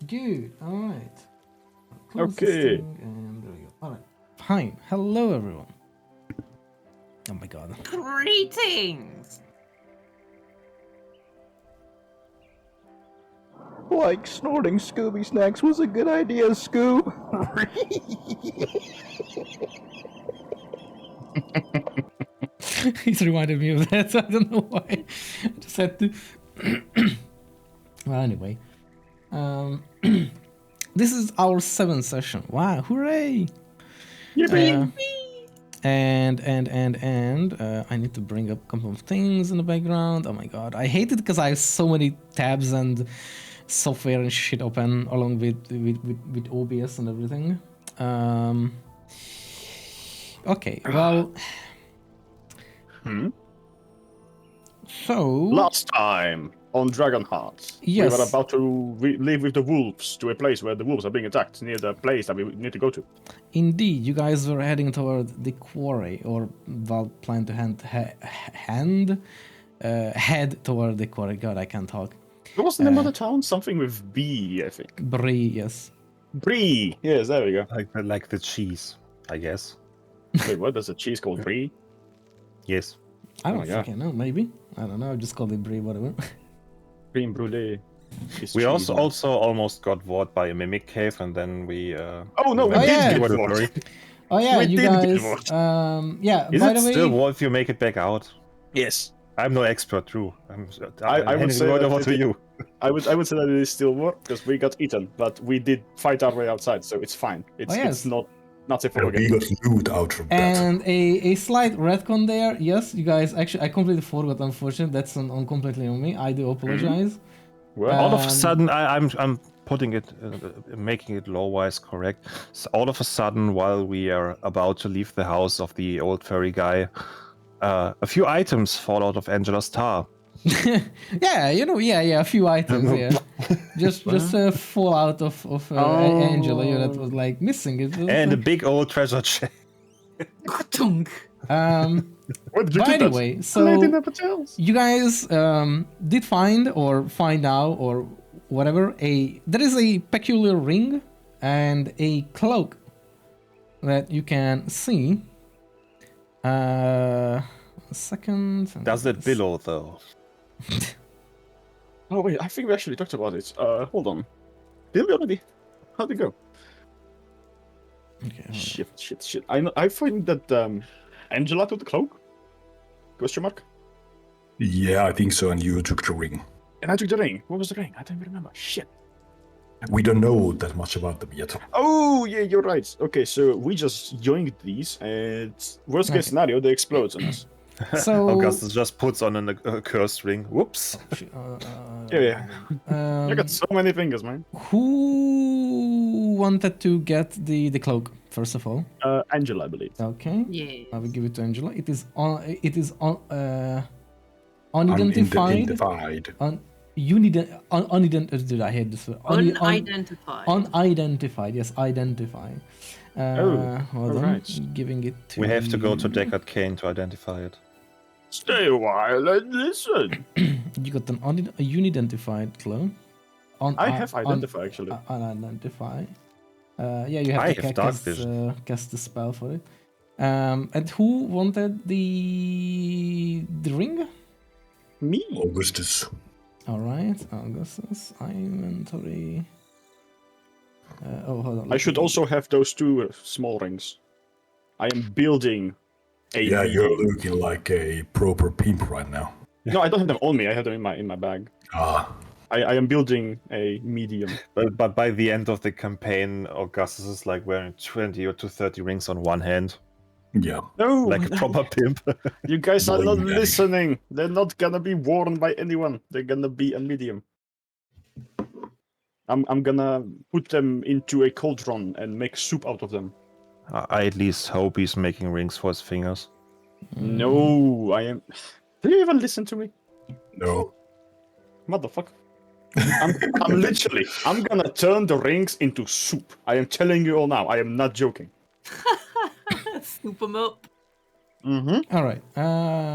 Good. All right. Okay. And there we go. All right. Fine. Hello, everyone. Oh my god. Greetings! Like snorting Scooby snacks was a good idea, Scoob. He's reminded me of that. I don't know why. I just had to. Well, anyway. This is our 7th session. Wow, hooray! Yippee! And I need to bring up a couple of things in the background. Oh my god, I hate it because I have so many tabs and software and shit open along with OBS and everything. Okay, well. So Last time on Dragonheart, Yes. we were about to leave with the wolves to a place where the wolves are being attacked, near the place that we need to go to. Indeed, you guys were heading toward the quarry, or well, plan to head toward the quarry. God, I can't talk. What was the name of the town? Something with B, I think. Bree, yes. Brie! Yes, there we go. Like the cheese, I guess. Wait, what? There's a cheese called Brie? Yes. I don't yeah. fucking know, maybe. I don't know, just call it Bree, whatever. Cream brulee. We also almost got wrought by a mimic cave, and then we. Oh no, we Oh, did yeah. get What a wrought. story. Oh yeah, We you did get guys. wrought. Yeah. Is by it the way, still war if you make it back out? Yes. I'm no expert, Drew. I would handing say the word that over it to you. I would say that it is still war because we got eaten, but we did fight our way outside, so it's fine. It's yes. it's not safe for And we got loot out from that. and a slight retcon there. Yes, you guys. Actually, I completely forgot. Unfortunately, that's on completely on me. I do apologize. Well, All of a Um, sudden, I'm putting it, making it law-wise correct. So all of a sudden, while we are about to leave the house of the old furry guy, a few items fall out of Angela's tar. yeah, a few items. Yeah, just a fallout of Angela. That was like missing. It was And a like, big old treasure chest. Ka-tunk. where did you but get anyway, that? so Lady never tells. you guys did find or find out or whatever there is a peculiar ring and a cloak that you can see. A second. Does it billow, though? Oh wait, I think we actually talked about it. Hold on. Did we already? How'd it go? Okay, hold on. Shit. I find that Angela took the cloak? Question mark? Yeah, I think so, and you took the ring. And I took the ring. What was the ring? I don't remember. Shit. We don't know that much about them yet. Oh yeah, you're right. Okay, so we just yoinked these, and worst case scenario, they explode on us. So Augustus just puts on a cursed ring. Whoops. Yeah. I got so many fingers, man. Who wanted to get the cloak first of all? Angela, I believe. Okay. Yeah. I will give it to Angela. It is unidentified. Unidentified. I hate this word. Unidentified. Unidentified. Yes, identify. Hold on. alright. Giving it to. We have to go to you. Deckard Cain to identify it. Stay a while and listen. You got a unidentified cloak. I have identify actually. Unidentified. Yeah, you have I to have dark vision. cast the spell for it. And who wanted the ring? Me. Augustus. All right, Augustus inventory. Hold on. I should also have those two small rings. I am building a. Yeah, you're looking like a proper pimp right now. No, I don't have them on me. I have them in my bag. Ah, I am building a medium. But by the end of the campaign, Augustus is like wearing 20 or 30 rings on one hand, yeah. No, like a proper pimp. you guys are not Bling, daddy. listening. They're not gonna be worn by anyone. They're gonna be a medium. I'm gonna put them into a cauldron and make soup out of them. I at least hope he's making rings for his fingers. No, I am. Do you even listen to me, No. motherfucker? I'm gonna turn the rings into soup. I am telling you all now. I am not joking. Scoop them up. Mm-hmm. All right.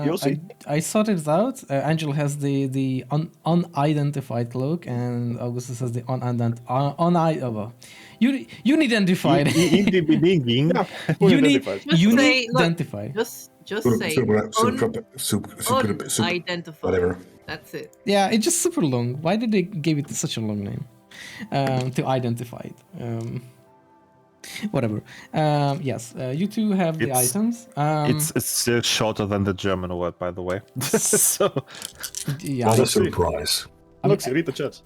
You'll see. I sorted it out. Angel has the unidentified cloak, and Augustus has the unidentified. In the beginning, Yeah. Unidentified. Just say, look, Unidentified. just say unidentified. whatever. That's it. Yeah, it's just super long. Why did they give it such a long name? To identify it. Whatever. Yes, you two have the It's- items. it's still shorter than the German word, by the way. So Yeah, What a Let's see. surprise. Look, read the chat.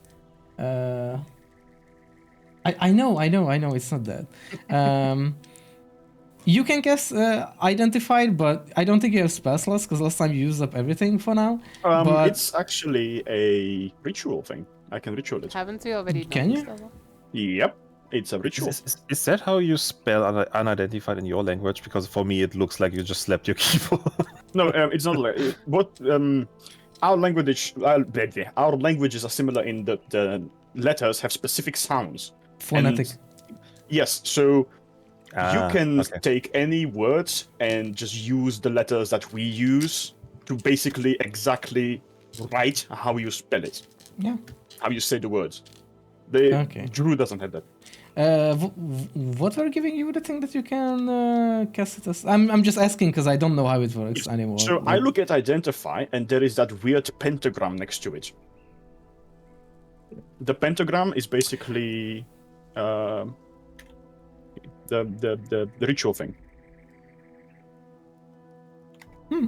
I know, it's not that. You can guess identified, but I don't think you have spell slots because last time you used up everything for now. But It's actually a ritual thing. I can ritual it. Haven't we already Can done you? this level? Yep. It's a ritual. is that how you spell unidentified in your language? Because for me, it looks like you just slapped your keyboard. No, it's not. What our languages are similar in that the letters have specific sounds. phonetic. Yes, so you can okay. take any words and just use the letters that we use to basically exactly write how you spell it, Yeah. how you say the words. Okay. Drew doesn't have that. What were giving you the thing that you can cast it as? I'm just asking because I don't know how it works anymore. So I look at identify, and there is that weird pentagram next to it. The pentagram is basically the ritual thing.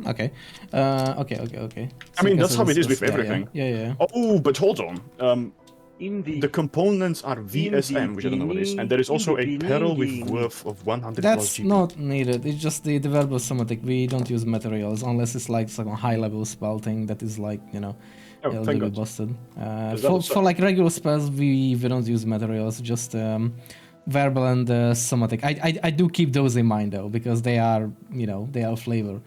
Okay. Okay. I mean, guess that's how it is with yeah, everything. Yeah. Oh, but hold on. The components are VSM, which I don't know what it is, and there is also a peril with worth of 100 plus That's GP. not needed. It's just the verbal somatic. We don't use materials unless it's like some high level spell thing that is like, Oh, it'll thank be God. busted. that For was- like regular spells, we don't use materials. Just verbal and somatic. I do keep those in mind though because they are flavor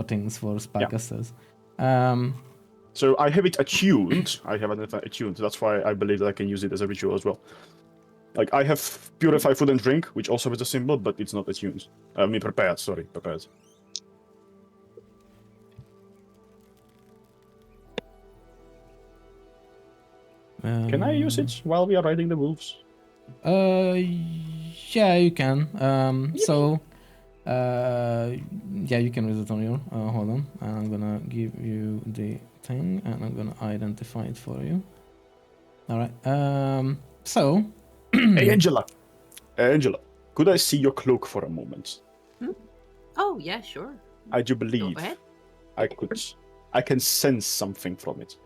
things for spellcasters. So I have it attuned. I have it attuned. That's why I believe that I can use it as a ritual as well. Like I have purify food and drink, which also is a symbol, but it's not attuned. I mean prepared. Sorry, prepared. Can I use it while we are riding the wolves? Yeah, you can. Yeah, you can use it on your. Hold on, I'm gonna give you the thing, and I'm gonna identify it for you. All right. So. Hey, Angela. Angela, could I see your cloak for a moment? Oh yeah, sure. I do Go believe ahead. I can sense something from it.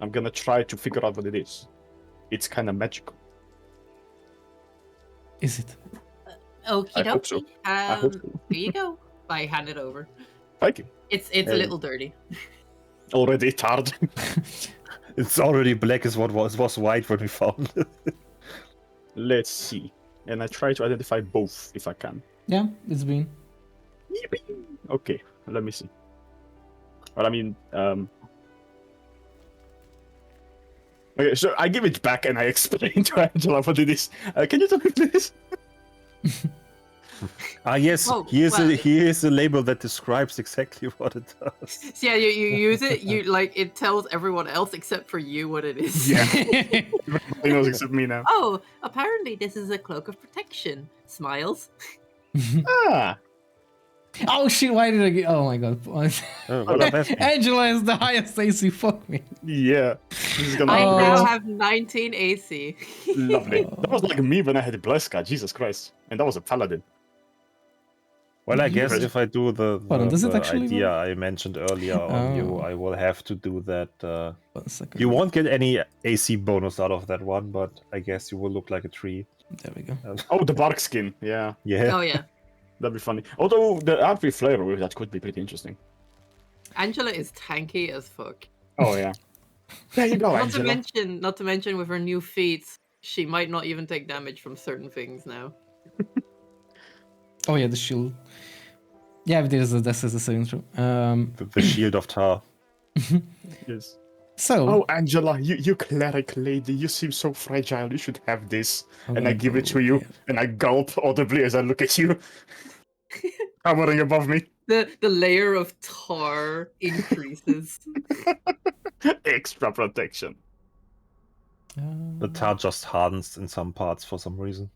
I'm gonna try to figure out what it is. It's kind of magical. Is it? Okie I hope so. dokie. I hope so. Here you go. I hand it over. Thank you. It's a Hey. little dirty. Already tarred. It's already black as what was white when we found it. Let's see. And I try to identify both if I can. Yeah, it's been. Okay, let me see. Well, I mean, okay, so I give it back and I explain to Angela what it is. Can you tell me please? Yes, Oh, here's well. here's a label that describes exactly what it does. So yeah, you use it. You like it tells everyone else except for you what it is. Yeah. Everybody knows except me now. Oh, apparently this is a cloak of protection. Smiles. Ah, Oh shit! Why did I get? Oh my god! Oh, what does that mean? Angela is the highest AC. Fuck me. yeah. This is gonna I be Oh. now great. have 19 AC. Lovely. That was like me when I had a Bleska, Jesus Christ. And that was a paladin. Well, I guess Right. if I do the Hold on, does it the actually idea work? I mentioned earlier on you, Oh. I will have to do that. 1 second. You won't get any AC bonus out of that one, but I guess you will look like a tree. There we go. Oh, the bark skin. Yeah, Yeah. Oh yeah. that'd be funny. Although the RP flavor with that could be pretty interesting. Angela is tanky as fuck. Oh, yeah. There you go, Not to mention with her new feats, she might not even take damage from certain things now. Oh yeah, the shield. Yeah, this is a saving throw. The shield of Tar. Yes. So. Oh, Angela, you cleric lady, you seem so fragile. You should have this. I'm And I gonna give it go to you, here. and I gulp audibly as I look at you. hovering above me. The layer of tar increases. Extra protection. The tar just hardens in some parts for some reason.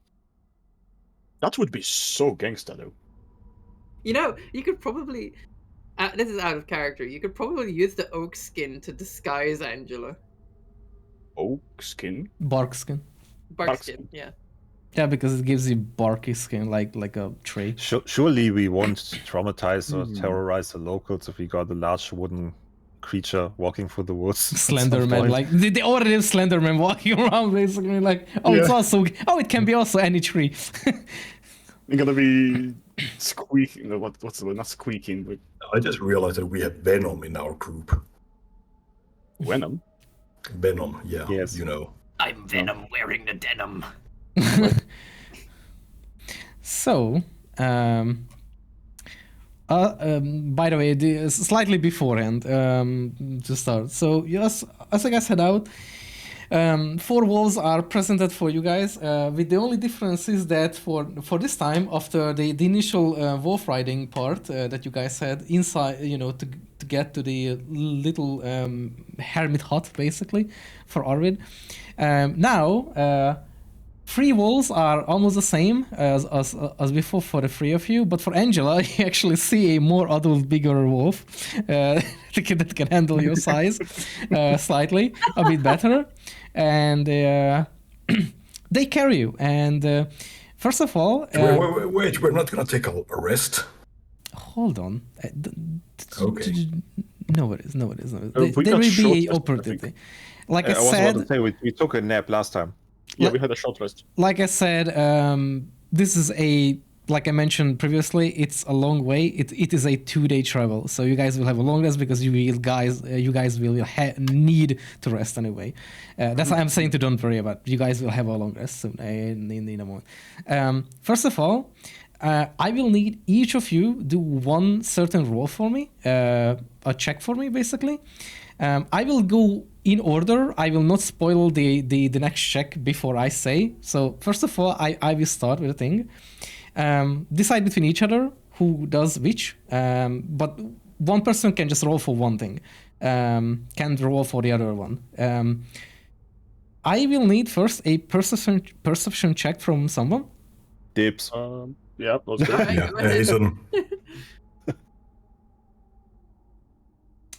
That would be so gangster, though. You know, you could probably. This is out of character. You could probably use the oak skin to disguise Angela. Oak skin? Bark skin. Bark skin, yeah. Yeah, because it gives you barky skin, like a tree. Surely we won't traumatize or terrorize the locals if we got a large wooden creature walking through the woods. at some Slenderman, point. like they already have Slenderman walking around, basically. Like, oh, it's Yeah. also it can be also any tree. You're gonna be squeaking. No, what's the word? Not squeaking, but I just realized that we have Venom in our group. Venom. Venom, yeah, Yes. you know. I'm Venom wearing the denim. So, by the way, slightly beforehand to start. So, yes, as I guys head out, 4 wolves are presented for you guys. With the only difference is that for this time, after the initial wolf riding part that you guys had inside, to get to the little hermit hut, basically, for Arvid. Now. 3 wolves are almost the same as before for the 3 of you, but for Angela, you actually see a more adult, bigger wolf that can handle your size slightly, a bit better. And they carry you. And first of all... Wait, we're not gonna take a rest? Hold on. Okay. No, it is. we There got will short be rest, a I opportunity. think. Like I I was about said... to say, we took a nap last time. Yeah, we had a short rest. Like I said, this is like I mentioned previously, it's a long way. It is a 2-day travel, so you guys will have a long rest because you guys will need to rest anyway. That's why I'm saying to don't worry about. You guys will have a long rest soon in a moment. First of all, I will need each of you do one certain roll for me, a check for me, basically. I will go in order. I will not spoil the next check before I say. So first of all, I will start with a thing. Decide between each other who does which. But one person can just roll for one thing. Can't roll for the other one. I will need first a perception check from someone. Dibs. Yeah, let's go. Alright, Yeah, go ahead. Hazen.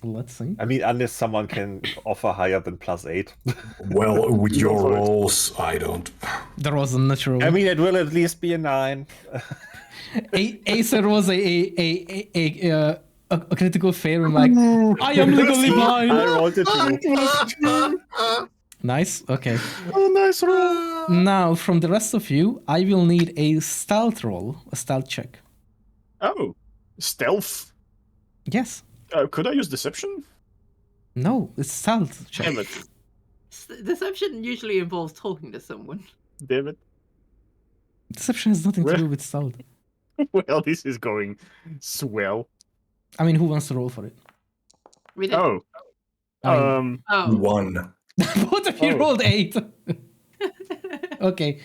Let's see. I mean, unless someone can offer higher than +8. Well, with You go your for it. rolls, I don't. There was a natural. I mean, it will at least be a 9. Acer was a critical fail. I'm like, I am legally I blind. rolled a 2. Nice. Okay. Oh, nice roll. Now, from the rest of you, I will need a stealth roll, a stealth check. Oh, stealth. Yes. Could I use deception? No, it's stealth check. Damn it. Deception usually involves talking to someone. Damn it. Deception has nothing to do with stealth. Well, this is going swell. I mean, who wants to roll for it? We did. Oh. I mean- Oh. 1. What if you Oh. rolled 8? Okay.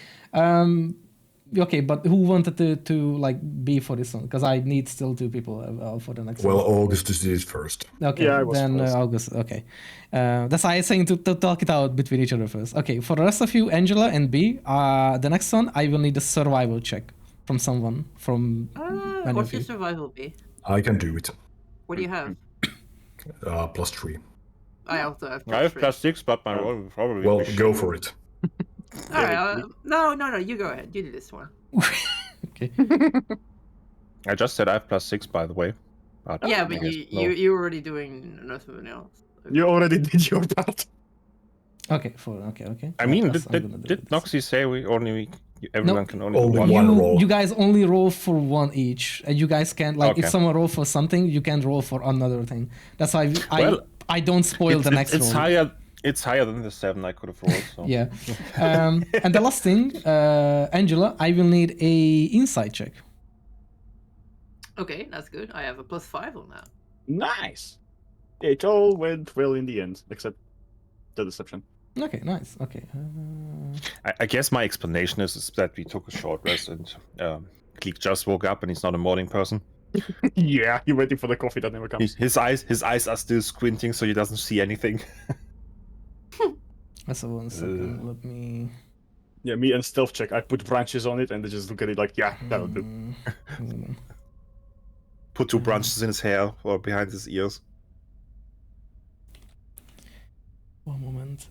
Okay, but who wanted to like be for this one? Because I need still 2 people for the next Well, one. August is this first. Okay, Yeah, I was then first. August. Okay, that's why I'm saying to talk it out between each other first. Okay, for the rest of you, Angela and B, the next one I will need a survival check from someone from. any What's of your you. survival be? I can do it. What do you have? +3. I also have. I have +3. +6, but my roll will probably Well, be go shit. for it. All right. No. You go ahead. You do this one. Okay. I just said I have +6, by the way. But Yeah, I but guess no. you're already doing nothing else. You already did your part. Okay. Okay. I mean, Yes, I'm gonna do did this. Noxy say everyone can only do Only one? one roll. You guys only roll for one each, and you guys can like if Okay. someone roll for something, you can't roll for another thing. That's why Well, I don't spoil the next it's roll. higher. It's higher than the 7 I could have rolled. So. Yeah. And the last thing, Angela, I will need a insight check. Okay, that's good. I have a +5 on that. Nice. It all went well in the end, except the deception. Okay, nice. Okay. I guess my explanation is that we took a short rest and Gleek just woke up and he's not a morning person. Yeah, you're waiting for the coffee that never comes. His eyes are still squinting, so he doesn't see anything. So 1 second, let me... Yeah, me and stealth check. I put branches on it, and they just look at it like, yeah, that'll do. Put 2 branches in his hair or behind his ears. One moment.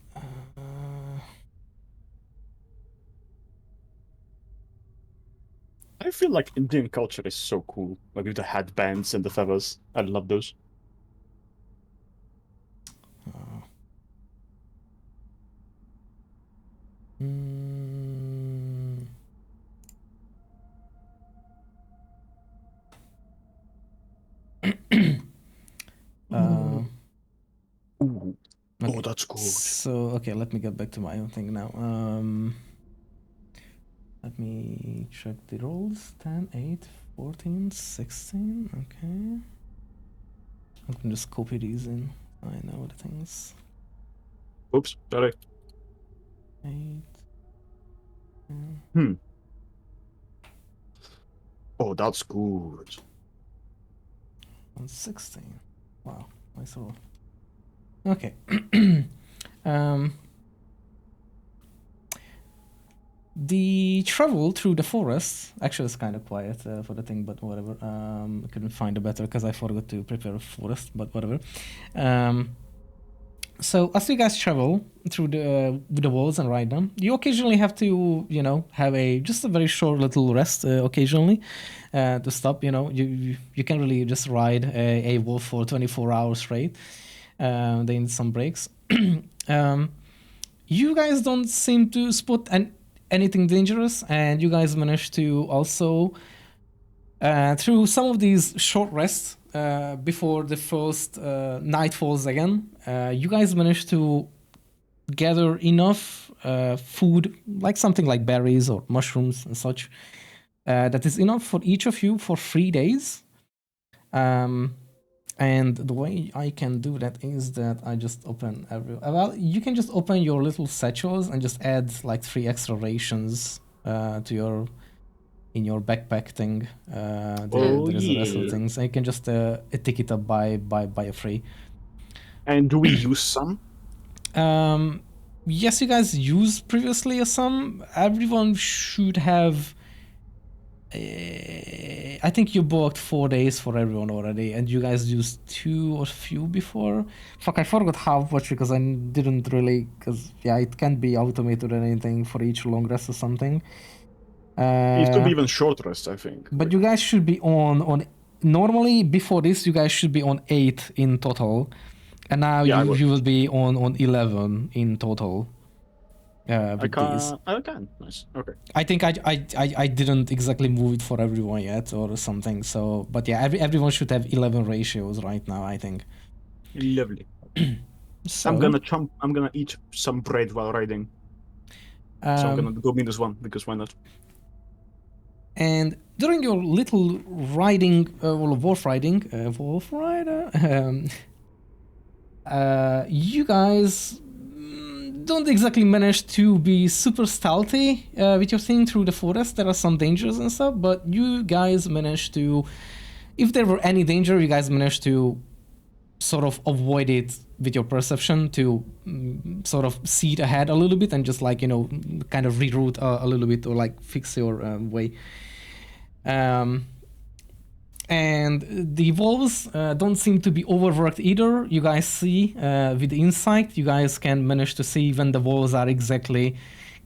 I feel like Indian culture is so cool. Like with the headbands and the feathers. I love those. Mm, Ooh. okay. Oh, that's good. So, okay, let me get back to my own thing now. Let me check the rolls. 10, 8, 14, 16. Okay. I can just copy these in. I know the things. Oops, sorry. 8. Oh, that's good. And 16. Wow, nice roll. Okay. The travel through the forest actually is kind of quiet for the thing, but whatever. I couldn't find a better because I forgot to prepare a forest, but whatever. So as you guys travel through the walls and ride them, you occasionally have to, have just a very short little rest occasionally to stop. You can't really just ride a wolf for 24 hours straight. They need some breaks. You guys don't seem to spot anything dangerous, and you guys managed to also, through some of these short rests before the first night falls again, you guys managed to gather enough food, like something like berries or mushrooms and such, that is enough for each of you for 3 days. And the way I can do that is that I just open well, you can just open your little satchels and just add like 3 extra rations to in your backpack thing. There is the rest of the things. And you can just tick it up by a free. And do we use some? Yes, you guys used previously some. Everyone should have. I think you booked 4 days for everyone already, and you guys used 2 or few before. Fuck, I forgot how much because I didn't really. Because yeah, it can't be automated or anything for each long rest or something. It could be even short rest, I think. But you guys should be on. Normally, before this, you guys should be on 8 in total, and now you will be on 11 in total. With these. I can. Nice. Okay. I think I didn't exactly move it for everyone yet or something. So, but yeah, everyone should have 11 ratios right now, I think. Lovely. So I'm gonna eat some bread while riding. So I'm gonna go -1 because why not? And during your little riding, wolf rider, you guys don't exactly manage to be super stealthy with your thing through the forest. There are some dangers and stuff, but you guys managed to, if there were any danger, you guys managed to sort of avoid it with your perception to sort of see it ahead a little bit and just like, kind of reroute a little bit or like fix your way. And the wolves don't seem to be overworked either. You guys see with the insight, you guys can manage to see when the wolves are exactly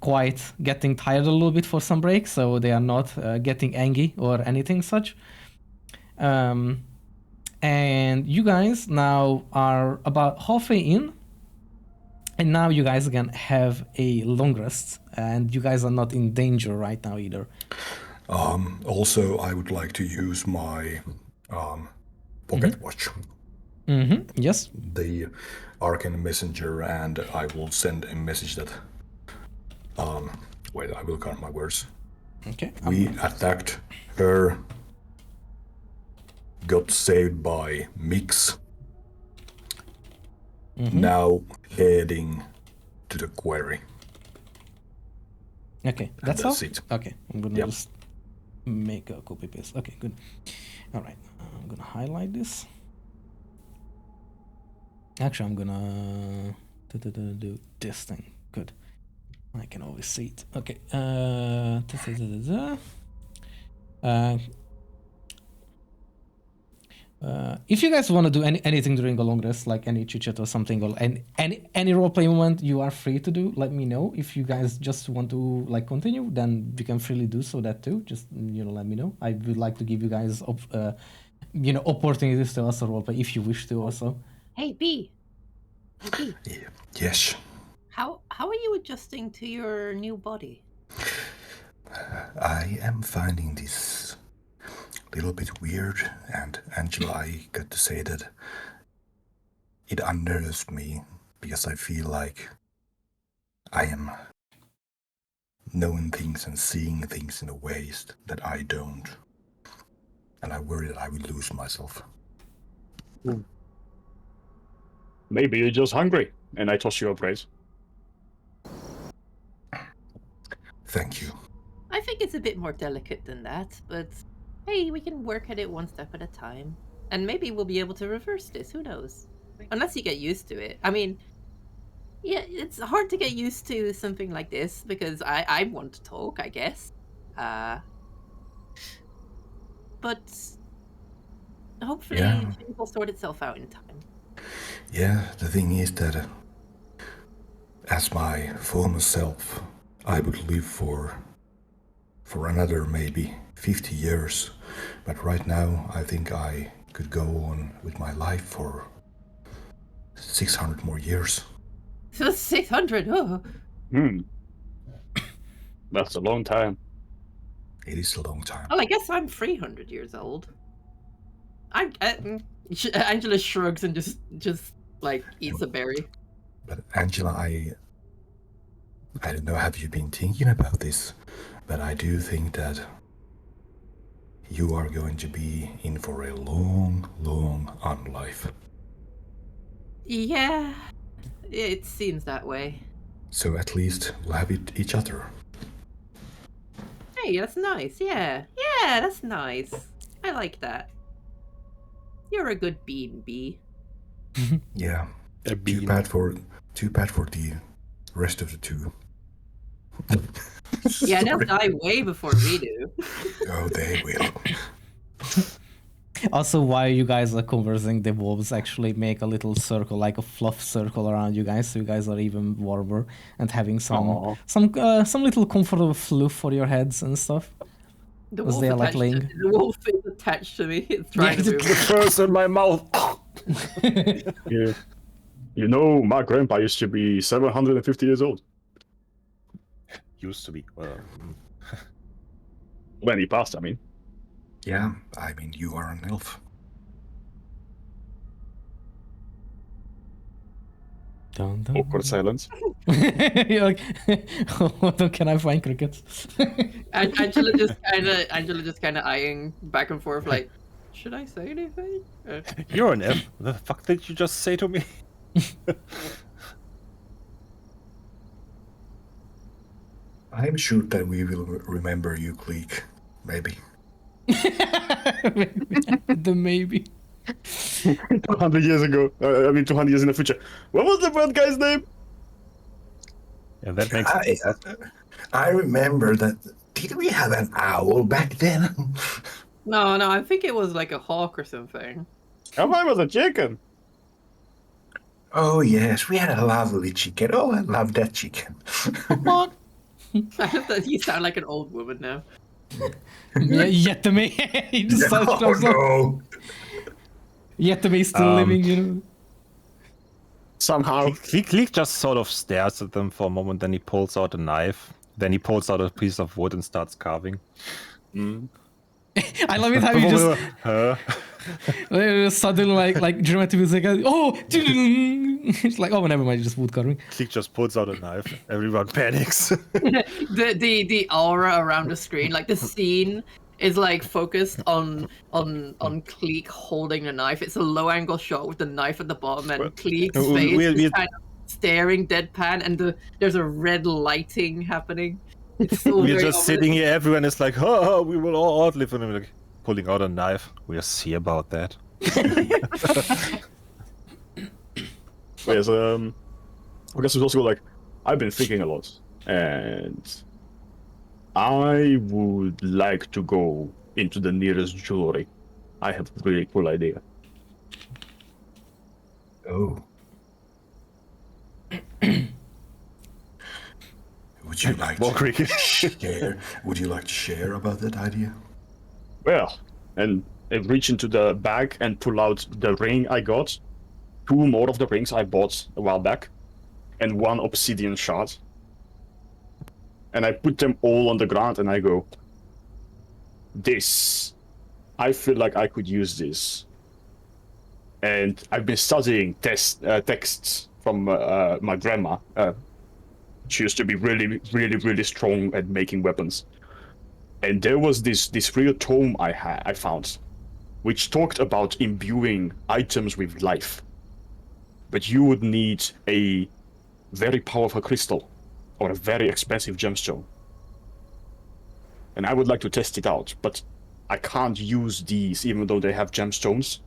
quite getting tired a little bit for some break, so they are not getting angry or anything such. And you guys now are about halfway in, and now you guys can have a long rest, and you guys are not in danger right now either. Also, I would like to use my pocket watch. Yes. The Arcane Messenger, and I will send a message that. Wait, I will count my words. Okay. We attacked her, got saved by Mix. Now heading to the quarry. Okay, that's that's all? it. Okay, I'm gonna just make a copy paste. Okay, good. All right. I'm gonna highlight this. Actually, I'm gonna do this thing. Good. I can always see it. Okay. If you guys want to do anything during a long rest, like any chit chat or something, or any roleplay moment, you are free to do. Let me know. If you guys just want to like continue, then we can freely do so that too. Just let me know. I would like to give you guys opportunities to also roleplay if you wish to also. Hey B. Hey, B. Yes. How are you adjusting to your new body? I am finding this a little bit weird, and Angela, I got to say that it unnerves me because I feel like I am knowing things and seeing things in a ways that I don't. And I worry that I will lose myself. Maybe you're just hungry, and I toss you a praise. Thank you. I think it's a bit more delicate than that, but hey, we can work at it one step at a time. And maybe we'll be able to reverse this, who knows? Unless you get used to it. I mean, yeah, it's hard to get used to something like this because I want to talk, I guess. But hopefully it will sort itself out in time. Yeah, the thing is that as my former self, I would live for another maybe 50 years. But right now, I think I could go on with my life for 600 more years. 600, oh. That's a long time. It is a long time. Well, I guess I'm 300 years old. Angela shrugs and just like eats a berry. But Angela, I don't know, have you been thinking about this? But I do think that you are going to be in for a long, long life. Yeah, it seems that way. So at least we'll have each other. Hey, that's nice. Yeah, that's nice. I like that. You're a good bean, B. Yeah. A bean. Too bad for the rest of the two. Yeah, they'll die way before we do. Oh, they will. Also, while you guys are conversing, the wolves actually make a little circle, like a fluff circle around you guys, so you guys are even warmer and having some little comfortable fluff for your heads and stuff. The Was wolf, they like attached laying? the wolf is attached to me. It's trying to move. The first in my mouth. Yeah. You know, my grandpa used to be 750 years old Used to be. when he passed. I mean, Yeah, I mean, you are an elf. Dun, dun, awkward silence. You're like, hold on, can I find crickets? Angela just kind of eyeing back and forth, like, should I say anything? You're an elf. The fuck did you just say to me? I'm sure that we will remember you, Cleek. Maybe. The maybe. 200 years ago. 200 years in the future. What was the bird guy's name? Yeah, that makes sense. I remember that. Did we have an owl back then? No, I think it was like a hawk or something. Mine was a chicken. Oh, yes, we had a lovely chicken. Oh, I love that chicken. What? You sound like an old woman now. Yeah, Yetame. He just touched us up. No. Yetame still living, you know. Somehow. Cleek just sort of stares at them for a moment, then he pulls out a knife. Then he pulls out a piece of wood and starts carving. I love it how you just suddenly like dramatic music. Oh, it's like, oh, never mind, just wood carving. Cleek just pulls out a knife. Everyone panics. the aura around the screen, like the scene is like focused on Cleek holding a knife. It's a low angle shot with the knife at the bottom and Cleek's face is kind of staring deadpan, and there's a red lighting happening. It's so We're very just ominous. sitting here. Everyone is like, "Oh, we will all live." And I'm like, pulling out a knife. We'll see about that. But yes, I guess it's also like I've been thinking a lot, and I would like to go into the nearest jewelry. I have a really cool idea. Oh. Would you like More to creaky. share? Would you like to share about that idea? Well, and I reach into the bag and pull out the ring I got, 2 more of the rings I bought a while back, and 1 obsidian shard. And I put them all on the ground and I go, this. I feel like I could use this. And I've been studying texts from my grandma. She used to be really, really, really strong at making weapons. And there was this real tome I found, which talked about imbuing items with life. But you would need a very powerful crystal or a very expensive gemstone. And I would like to test it out, but I can't use these even though they have gemstones.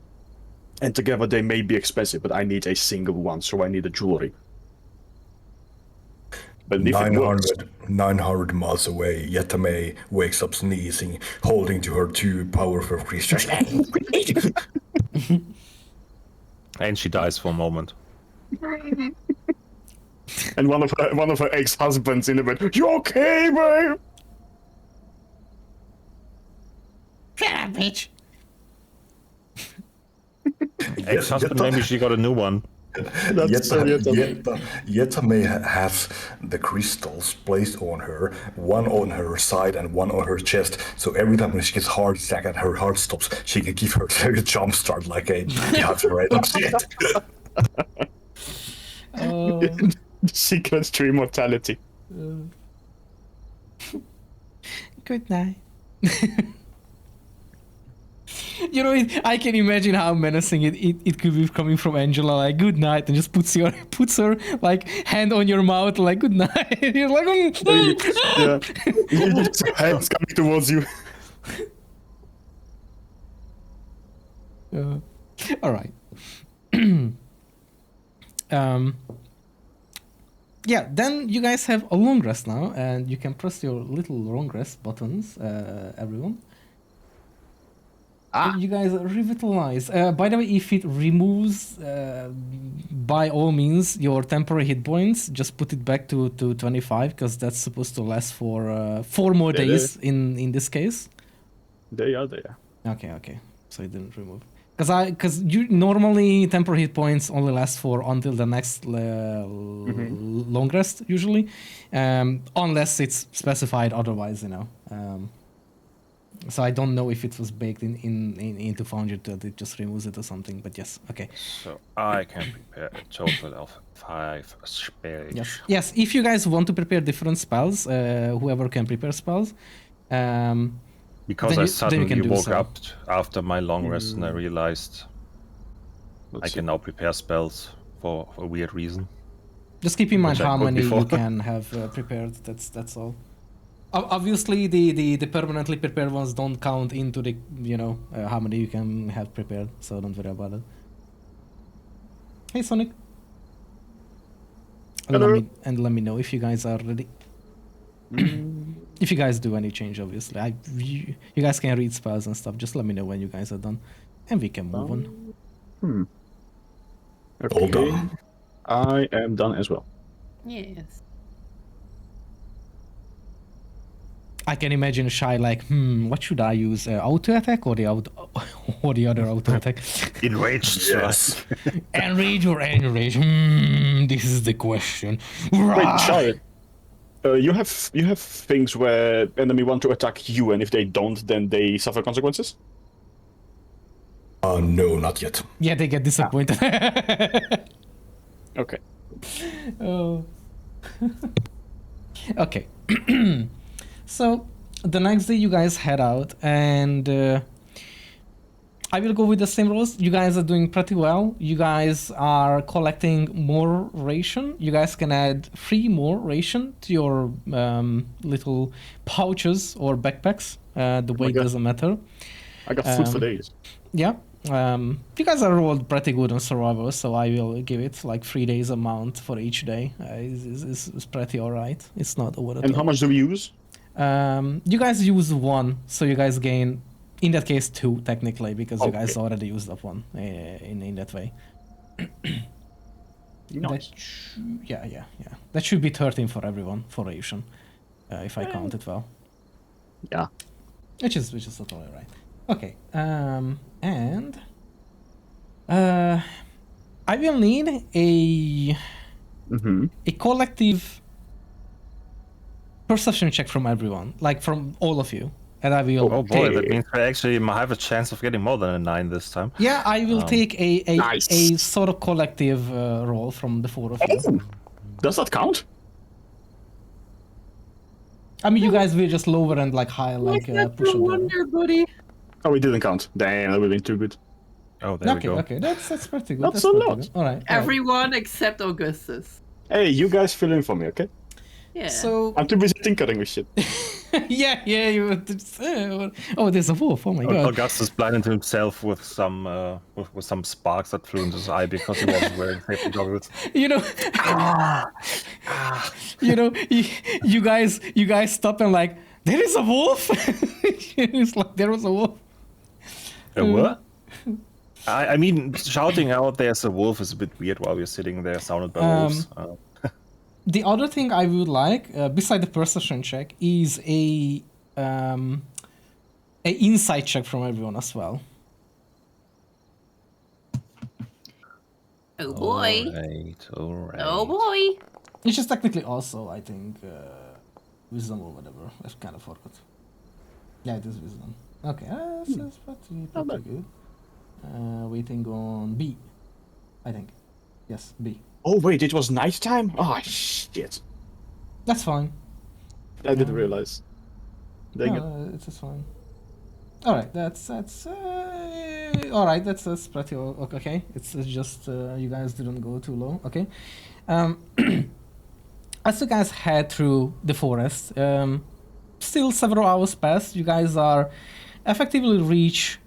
And together they may be expensive, but I need a single one, so I need a jewelry. But if it works, 900 miles away, Yetame wakes up sneezing, holding to her 2 powerful crystals. And she dies for a moment. and one of her ex-husbands in the bed. You okay, babe? Shut up, bitch. Ex-husband, maybe she got a new one. Yetame has the crystals placed on her, one on her side and one on her chest. So every time when she gets heart attack and her heart stops, she can give her a jump start like a shit. Secrets to immortality. Good night. You know, I can imagine how menacing it could be coming from Angela, like, good night, and just puts her, like, hand on your mouth, like, good night. You're like, Yeah. Hands coming towards you. All right. Yeah, then you guys have a long rest now, and you can press your little long rest buttons, everyone. You guys are revitalized. By the way, if it removes, by all means, your temporary hit points, just put it back to 25, because that's supposed to last for 4 more days in this case. They are there. Okay. So it didn't remove. Because you normally temporary hit points only last for until the next long rest usually, unless it's specified otherwise, you know. So I don't know if it was baked into Foundry that it just removes it or something, but yes, okay. So I can prepare a total of 5 spells. Yes. If you guys want to prepare different spells, whoever can prepare spells, because I suddenly woke so. up after my long rest and I realized I can now prepare spells for a weird reason. Just keep in mind Which I how could many before. you can have prepared. That's all. Obviously, the permanently prepared ones don't count into the how many you can have prepared. So don't worry about it. Hey, Sonic. Hello. Let me know if you guys are ready. If you guys do any change, obviously, you guys can read spells and stuff. Just let me know when you guys are done, and we can move on. Okay. All done. I am done as well. Yes. I can imagine Shy like, what should I use? Auto attack or the other auto attack? Enraged. Yes. Enrage or enrage? This is the question. Wait, Shy. You have things where enemy want to attack you, and if they don't, then they suffer consequences. No, not yet. Yeah, they get disappointed. Okay. Oh. Okay. So the next day you guys head out, and I will go with the same rules. You guys are doing pretty well. You guys are collecting more ration. You guys can add 3 more ration to your little pouches or backpacks. The weight doesn't matter. I got food for days. Yeah. You guys are rolled pretty good on survival, so I will give it like 3 days amount for each day. It's pretty alright. It's not over the And top. how much do we use? You guys use 1, so you guys gain, in that case, 2 technically, because you guys Okay. already used up 1 in that way. Nice. Yeah. That should be 13 for everyone for ration, if I count it well. Yeah. Which is totally right. Okay. And I will need a Mm-hmm. collective perception check from everyone, like from all of you, and I will. Oh boy, take, that means I actually have a chance of getting more than a 9 this time. Yeah, I will take a Nice. sort of collective roll from the 4 of you. Oh, does that count? I mean, you guys will just lower and like higher, like push up there. wonder, buddy. Oh, it didn't count. Damn, that would have been too good. Oh, there we go. Okay, that's pretty good. That's That's a pretty lot. good. All right. Everyone except Augustus. Hey, you guys fill in for me, okay? Yeah. So I'm too busy tinkering with shit. yeah, you. Oh, there's a wolf. Oh my god. Augustus blinded himself with some sparks that flew into his eye because he wasn't wearing safety goggles. You know, you guys stop and like, there is a wolf. It's like there was a wolf. What? I mean, shouting out "there's a wolf" is a bit weird while we're sitting there surrounded by wolves. The other thing I would like, beside the perception check, is a insight check from everyone as well. Oh boy. All right. Oh boy. Which is technically also, I think, wisdom or whatever. I kind of forgot. Yeah, it is wisdom. Okay, that's pretty good. Waiting on B, I think. Yes, B. Oh, wait, it was nighttime? Oh, shit. That's fine. I didn't realize. Dang it. No, it's just fine. All right, that's all right. That's pretty okay. It's just you guys didn't go too low. Okay. As you guys head through the forest, still several hours pass. You guys are effectively reach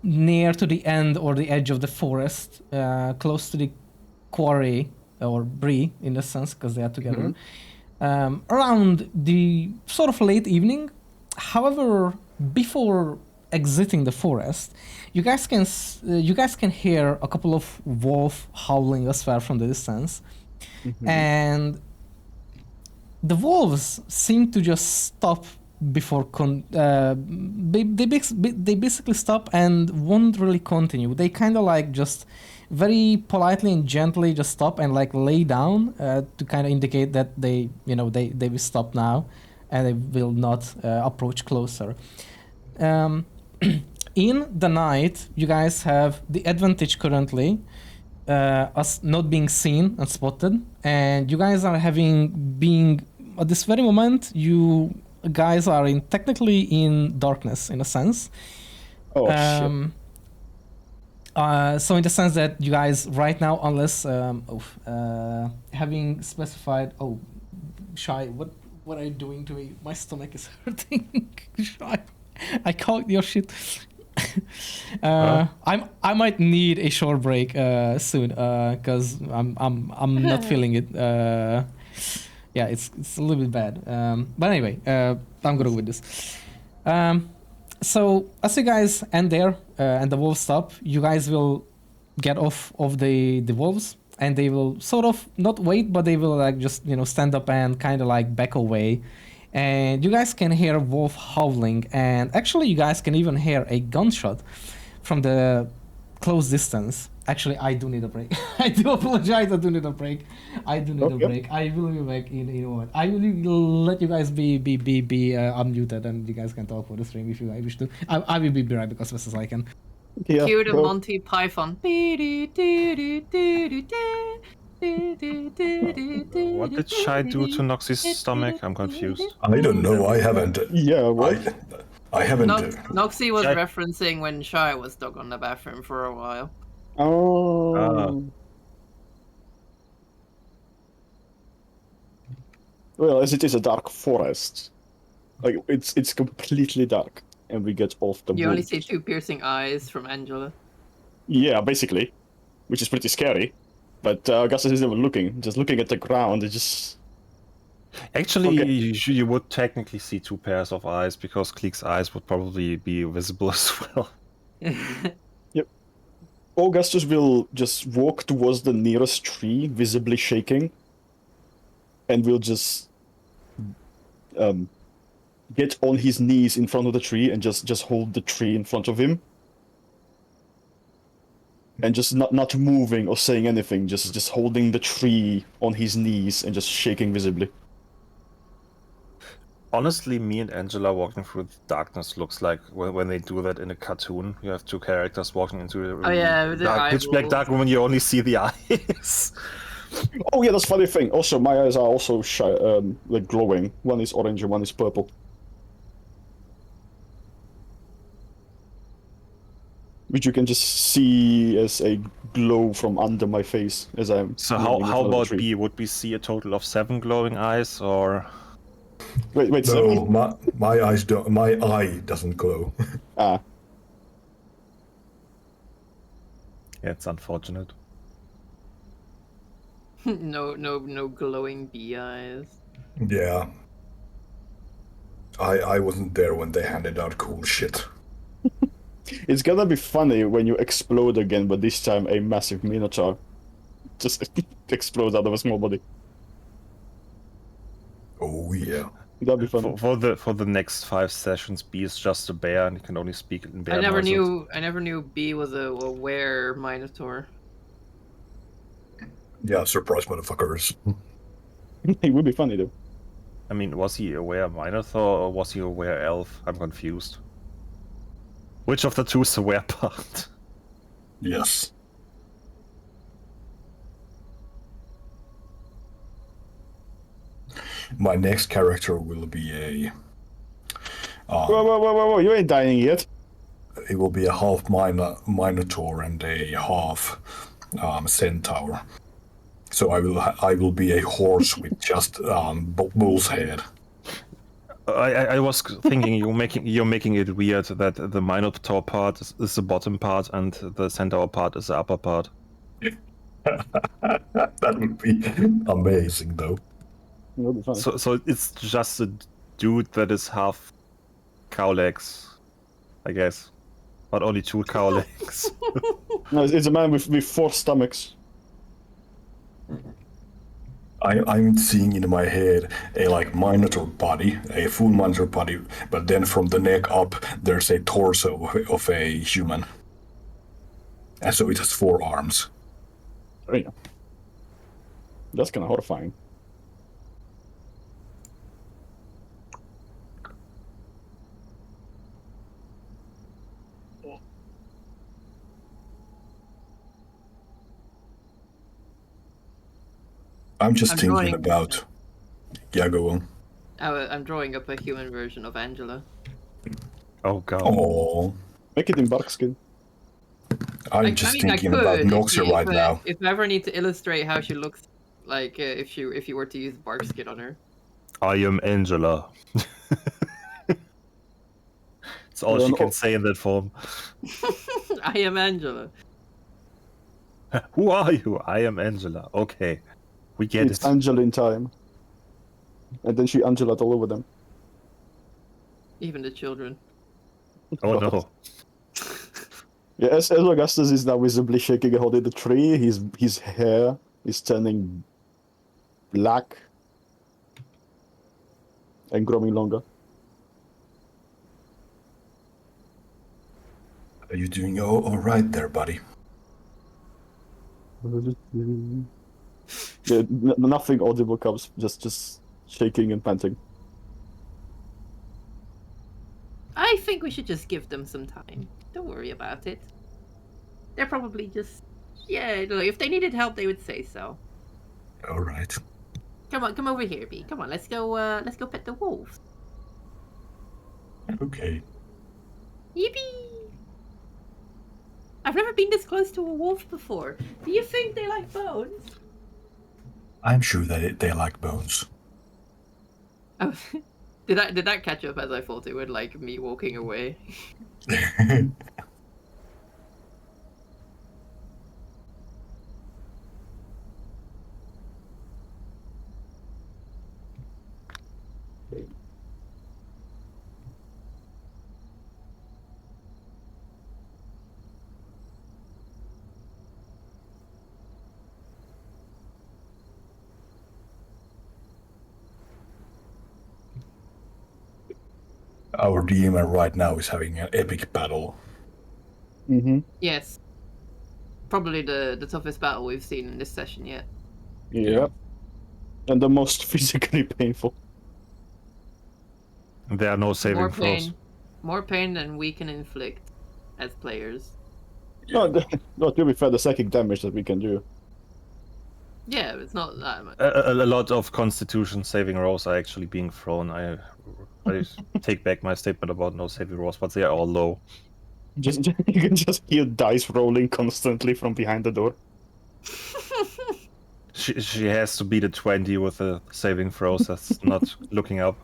near to the end or the edge of the forest, close to the quarry or Bree in a sense, because they are together. Around the sort of late evening. However, before exiting the forest, you guys can hear a couple of wolves howling as well from the distance, and the wolves seem to just stop before they basically stop and won't really continue. They kind of like just very politely and gently just stop and like lay down to kind of indicate that they will stop now and they will not approach closer. In the night, you guys have the advantage currently, us not being seen and spotted, and you guys are being at this very moment. You guys are technically in darkness in a sense. Oh, shit. So in the sense that you guys right now, unless having specified, Shy, what are you doing to me? My stomach is hurting. Shy, I caught your shit. I might need a short break soon because I'm not feeling it. Yeah, it's a little bit bad. But anyway, I'm gonna go with this. So as you guys end there and the wolves stop, you guys will get off of the wolves and they will sort of not wait, but they will like just stand up and kind of like back away. And you guys can hear a wolf howling, and actually you guys can even hear a gunshot from the close distance. Actually, I do need a break. I do apologize. I do need a break. I will be back in a moment. I will let you guys be unmuted, and you guys can talk for the stream if you wish to. I will be right back as fast as I can. Yeah, Cue the go. Monty Python. What did Shy do to Noxie's stomach? I'm confused. I don't know. I haven't. Yeah, what? I haven't. Noxie was Jack- referencing when Shy was stuck on the bathroom for a while. Oh. Well, as it is a dark forest, like it's completely dark. and we get off the You only wood. see 2 piercing eyes from Angela. Yeah, basically, which is pretty scary. But Augustus isn't even looking, just looking at the ground. It just Actually, Okay. you would technically see 2 pairs of eyes because Kleek's eyes would probably be visible as well. Augustus will just walk towards the nearest tree, visibly shaking, and will just get on his knees in front of the tree and just hold the tree in front of him. And just not moving or saying anything, just holding the tree on his knees and just shaking visibly. Honestly, me and Angela walking through the darkness looks like when they do that in a cartoon. You have 2 characters walking into a Oh, yeah, with their pitch black eyeballs. dark room and you only see the eyes. Oh yeah, that's a funny thing. Also, my eyes are also like glowing. One is orange and one is purple. Which you can just see as a glow from under my face as I'm. So moving in how front of the about tree. B? Would we see a total of 7 glowing eyes, or Wait, No, seven? my eyes don't. My eye doesn't glow. Ah, yeah, it's unfortunate. no glowing bee eyes. Yeah. I wasn't there when they handed out cool shit. it's gonna be funny when you explode again, but this time a massive minotaur just explodes out of a small body. Oh yeah. That'd be funny. For the next 5 sessions, B is just a bear and he can only speak in bear I never noises. knew bee was a were minotaur. Yeah, surprise motherfuckers. It would be funny though. I mean, was he aware Minotaur or was he aware elf? I'm confused. Which of the two is the were part? Yes. My next character will be a. Whoa, you ain't dying yet. It will be a half minotaur and a half centaur. So I will be a horse with just bull's head. I was thinking you're making it weird that the Minotaur part is the bottom part and the Centaur part is the upper part. That would be amazing, though. That'd be funny. So it's just a dude that is half cow legs, I guess, but only 2 cow legs. No, it's a man with 4 stomachs. I'm seeing in my head a minotaur body, a full minotaur body, but then from the neck up there's a torso of a human, and so it has 4 arms. There you go. That's kind of horrifying. I'm just I'm thinking drawing- about. Yeah, go on. I'm drawing up a human version of Angela. Oh god. Oh, Make it in bark skin. I'm just thinking about Noxia right now. If I ever need to illustrate how she looks like if you were to use bark skin on her. I am Angela. It's all she can say in that form. I am Angela. Who are you? I am Angela. Okay. We get It's it. Angela in time. And then she Angela all over them. Even the children. Oh no. Yeah, as Augustus is now visibly shaking and holding the tree, his hair is turning black and growing longer. Are you doing all right there, buddy? Yeah, nothing audible comes, just shaking and panting. I think we should just give them some time. Don't worry about it. They're probably just... Yeah, look, if they needed help, they would say so. All right. Come on, come over here, B. Come on, let's go pet the wolves. Okay. Yippee! I've never been this close to a wolf before. Do you think they like bones? I'm sure that they like bones. Oh, Did that catch up as I thought it would, like me walking away? Our DM right now is having an epic battle. Mm-hmm. Yes. Probably the toughest battle we've seen in this session yet. Yep. And the most physically painful. There are no saving throws. More pain than we can inflict as players. No, to be fair, the psychic damage that we can do. Yeah, it's not that much. A lot of Constitution saving rolls are actually being thrown. I take back my statement about no saving rolls, but they are all low. You can just hear dice rolling constantly from behind the door. She has to beat a 20 with the saving throws. That's not looking up.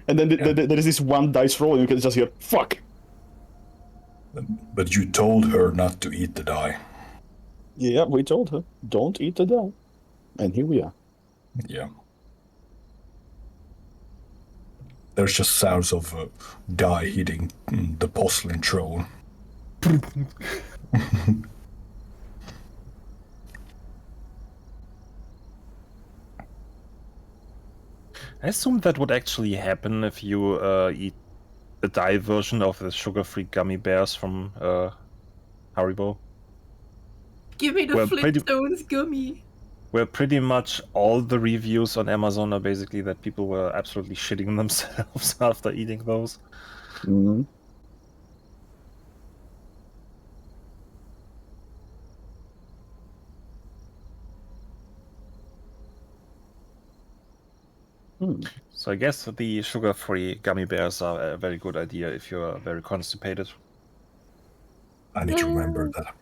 And then there is this one dice roll, and you can just hear "fuck." But you told her not to eat the die. Yeah, we told her, don't eat the die. And here we are. Yeah. There's just sounds of die hitting the porcelain throne. I assume that would actually happen if you eat the die version of the sugar-free gummy bears from Haribo. Give me the Well, Flintstones gummy. Where pretty much all the reviews on Amazon are basically that people were absolutely shitting themselves after eating those. Mm-hmm. So I guess the sugar-free gummy bears are a very good idea if you're very constipated. I need to remember that.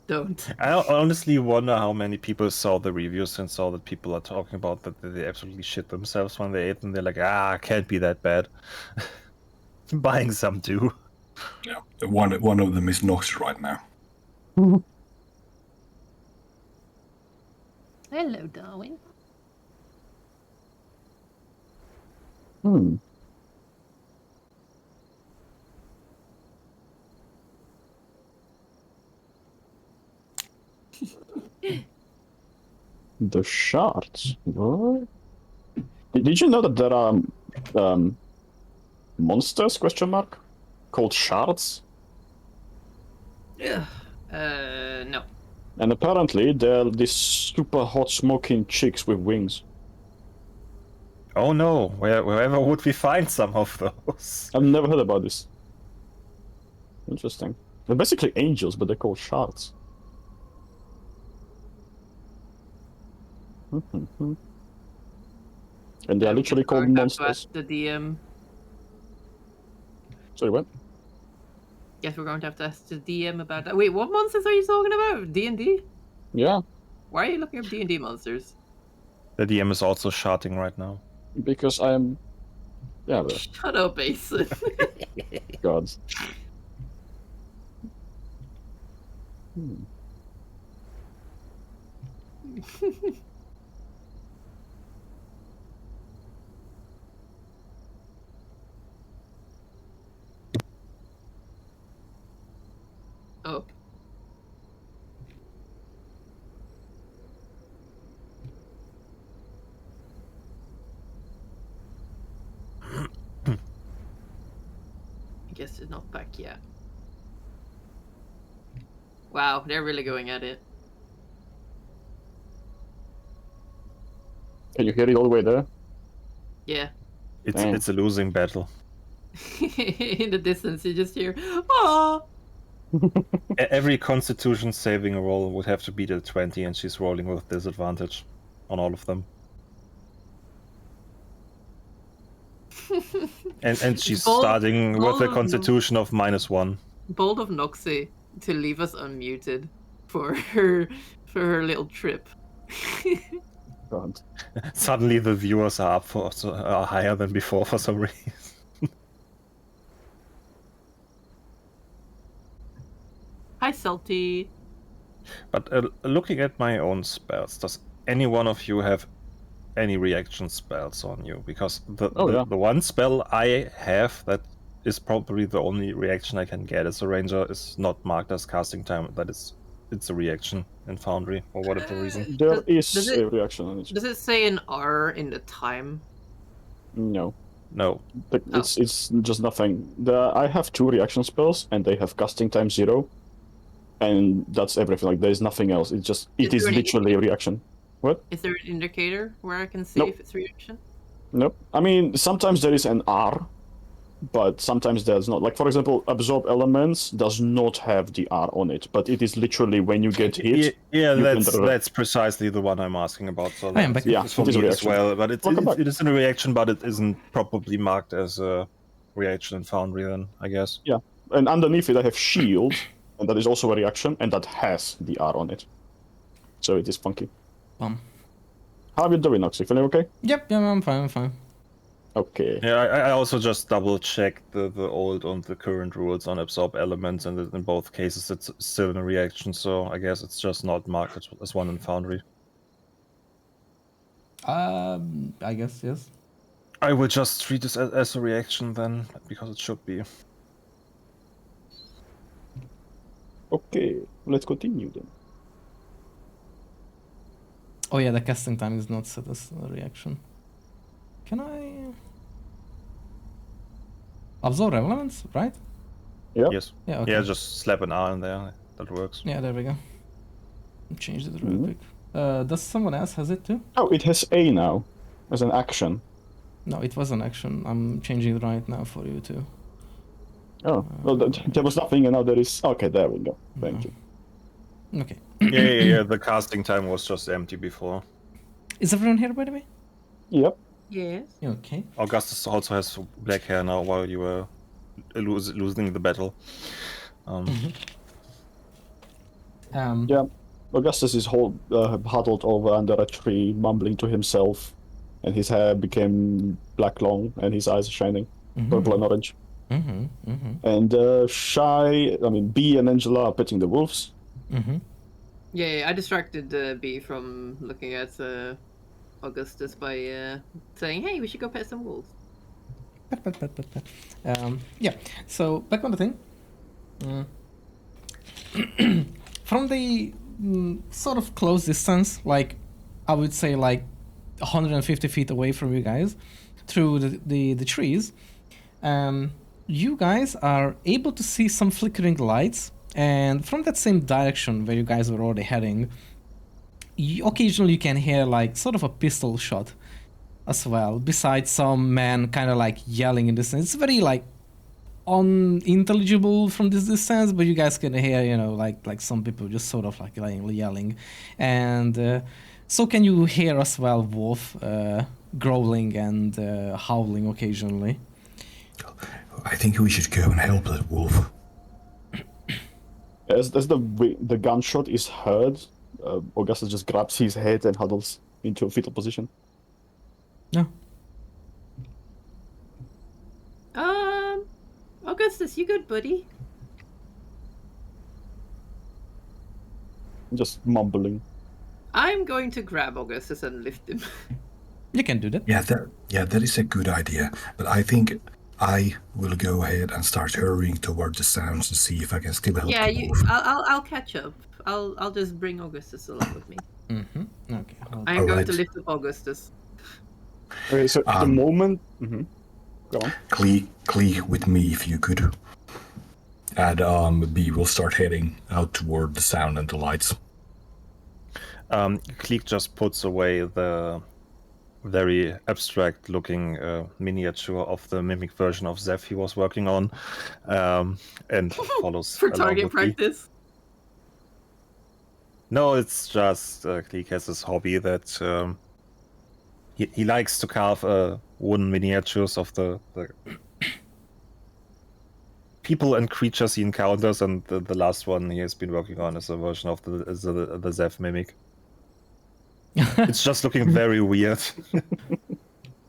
Don't. I honestly wonder how many people saw the reviews and saw that people are talking about that they absolutely shit themselves when they ate, and they're like, can't be that bad. Buying some too. Yeah, one of them is Nox right now. Hello, Darwin. The shards. What? Did you know that there are monsters? Question mark. Called shards. Yeah. No. And apparently they're these super hot smoking chicks with wings. Oh no, wherever would we find some of those? I've never heard about this. Interesting. They're basically angels, but they're called shards. And they are literally called monsters. The DM. Sorry, what? Guess we're going to have to ask the DM about that. Wait, what monsters are you talking about? D&D? Yeah, Why are you looking up D&D monsters? The DM is also shouting right now. because I'm... Yeah, but... Shut up, Asen. God. Oh. I guess it's not back yet. Wow, they're really going at it. Can you hear it all the way there? Yeah. It's a losing battle. In the distance, you just hear, "Ah!" Every Constitution saving roll would have to beat a 20, and she's rolling with disadvantage on all of them. and she's starting with a Constitution of -1. Bold of Noxie to leave us unmuted for her little trip. God. Suddenly the viewers are are higher than before for some reason. Hi, Salty. But looking at my own spells, does any one of you have any reaction spells on you? Because the one spell I have that is probably the only reaction I can get as a ranger is not marked as casting time. It's a reaction in Foundry for whatever reason. There Does is it- a reaction on it. Does it say an R in the time? No. No. It's just nothing. I have 2 reaction spells, and they have casting time 0, and that's everything. Like there is nothing else. It is there an literally a reaction. What? Is there an indicator where I can see Nope. if it's reaction? Nope. I mean, sometimes there is an R, but sometimes there's not. Like for example, absorb elements does not have the R on it, but it is literally when you get hit. Yeah, you that's precisely the one I'm asking about. So I am back. Yeah, it's for it is a me as reaction. well, but it Welcome back. is a reaction, but it isn't probably marked as a reaction in Foundry then, I guess. Yeah, and underneath it I have shield, and that is also a reaction, and that has the R on it. So it is funky. How are you doing, Noxy? Feeling okay? Yep, I'm fine. Okay. Yeah, I also just double checked the old and the current rules on absorb elements, and in both cases it's still a reaction, so I guess it's just not marked as one in Foundry. I guess, yes. I will just treat this as a reaction then, because it should be. Okay, let's continue then. Oh yeah, the casting time is not set as a reaction. Can I... Absorb elements, right? Yeah. Yes. Yeah, okay. Yeah, just slap an R in there. That works. Yeah, there we go. Changed it real quick. Does someone else has it too? Oh, it has A now, as an action. No, it was an action. I'm changing it right now for you too. Oh, well, there was nothing, and now there is. Okay, there we go. Thank you. Okay. Yeah. The casting time was just empty before. Is everyone here, by the way? Yep. Yes. Okay. Augustus also has black hair now while you were losing the battle. Yeah. Augustus is huddled over under a tree, mumbling to himself, and his hair became black long, and his eyes are shining purple and orange. And B and Angela are petting the wolves. Yeah, I distracted B from looking at Augustus by saying, "Hey, we should go pet some wolves." Yeah. So back on the thing. From the sort of close distance, like I would say like 150 feet away from you guys, through the trees, you guys are able to see some flickering lights, and from that same direction where you guys were already heading, occasionally you can hear like sort of a pistol shot as well, besides some man kind of like yelling in distance. It's very like unintelligible from this distance, but you guys can hear, you know, like some people just sort of like yelling, and so can you hear as well wolf growling and howling occasionally. I think we should go and help that wolf. As the gunshot is heard, Augustus just grabs his head and huddles into a fetal position. No. Augustus, you good, buddy? Just mumbling. I'm going to grab Augustus and lift him. You can do that. Yeah, that is a good idea. But I think I will go ahead and start hurrying toward the sounds and see if I can still help the wolf. I'll catch up. I'll just bring Augustus along with me. Okay. I'm going Alright. to lift up Augustus. Okay, so at the moment, go on. Clee with me if you could. And B will start heading out toward the sound and the lights. Cleek just puts away the very abstract-looking miniature of the mimic version of Zeph he was working on, and follows For along target with me. practice. No, it's just Cleek has this hobby that he likes to carve wooden miniatures of the people and creatures he encounters, and the last one he has been working on is a version of the Zeph mimic. It's just looking very weird.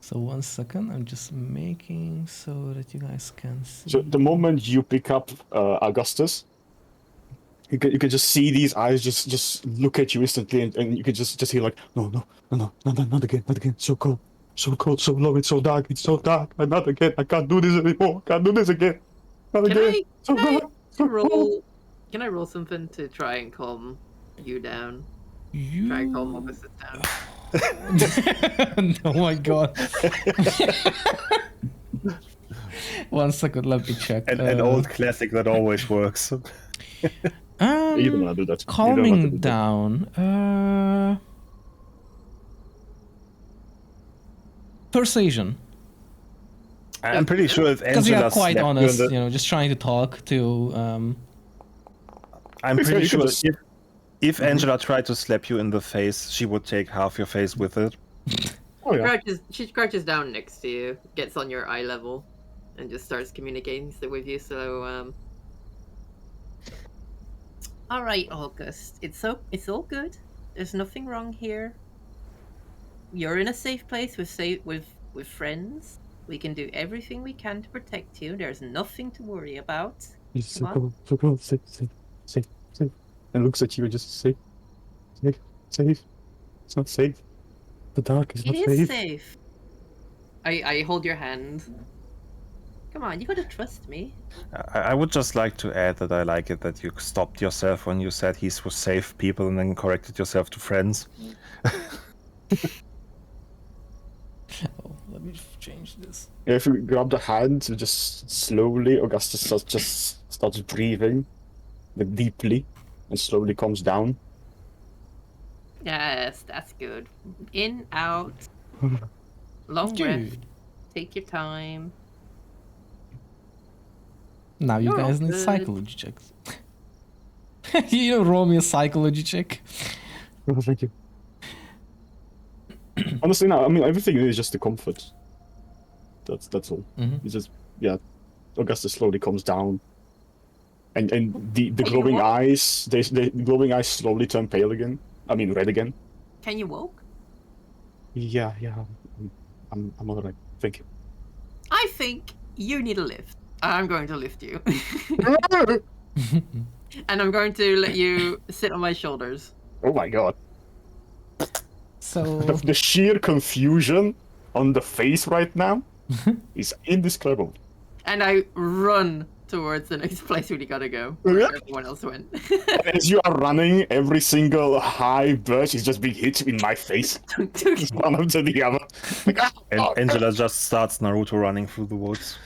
So 1 second, I'm just making so that you guys can see. So the moment you pick up Augustus, you can just see these eyes just look at you instantly, and you can just hear like, no, not again, so cold, so low, it's so dark, and not again, I can't do this anymore, can't do this again, not Can again, I so can I dark, so cold. roll? Can I roll something to try and calm you down? Try and calm Augustus down. Oh my god. 1 second, let me check. An old classic that always works. You don't wanna do that. You don't wanna Calming do that. down. Persuasion. I'm pretty sure if Because you Angela are quite slapped you in honest, the- you know, just trying to talk to. I'm You pretty can sure just- if Angela tried to slap you in the face, she would take half your face with it. Oh yeah. She crouches down next to you, gets on your eye level, and just starts communicating with you. So, All right, August. It's all good. There's nothing wrong here. You're in a safe place with friends. We can do everything we can to protect you. There's nothing to worry about. It's Come on. so cold, safe, and looks at you and just safe. It's not safe. The dark is It not is safe. safe. I hold your hand. Come on, you gotta trust me. I would just like to add that I like it that you stopped yourself when you said he's with safe people and then corrected yourself to friends. Oh, let me change this. Yeah, if you grab the hand, and just slowly, Augustus starts breathing, like, deeply, and slowly comes down. Yes, that's good. In, out. Long breath. Dude. Take your time. Now you You're all guys need good. psychology checks. You roll me a psychology check. Oh, thank you. Honestly, no, I mean, everything is just the comfort. That's all. Mhm. It's just, yeah, Augustus slowly comes down. And the Hey, you glowing what? eyes, the glowing eyes slowly turn pale again. I mean, red again. Can you walk? Yeah, I'm alright. Thank you. I think you need a lift. I'm going to lift you. And I'm going to let you sit on my shoulders. Oh my god. So The sheer confusion on the face right now is indescribable. And I run towards the next place we gotta go. Where everyone else went. As you are running, every single high burst is just being hit in my face. One after the other. Like, And oh, Angela just starts Naruto running through the woods.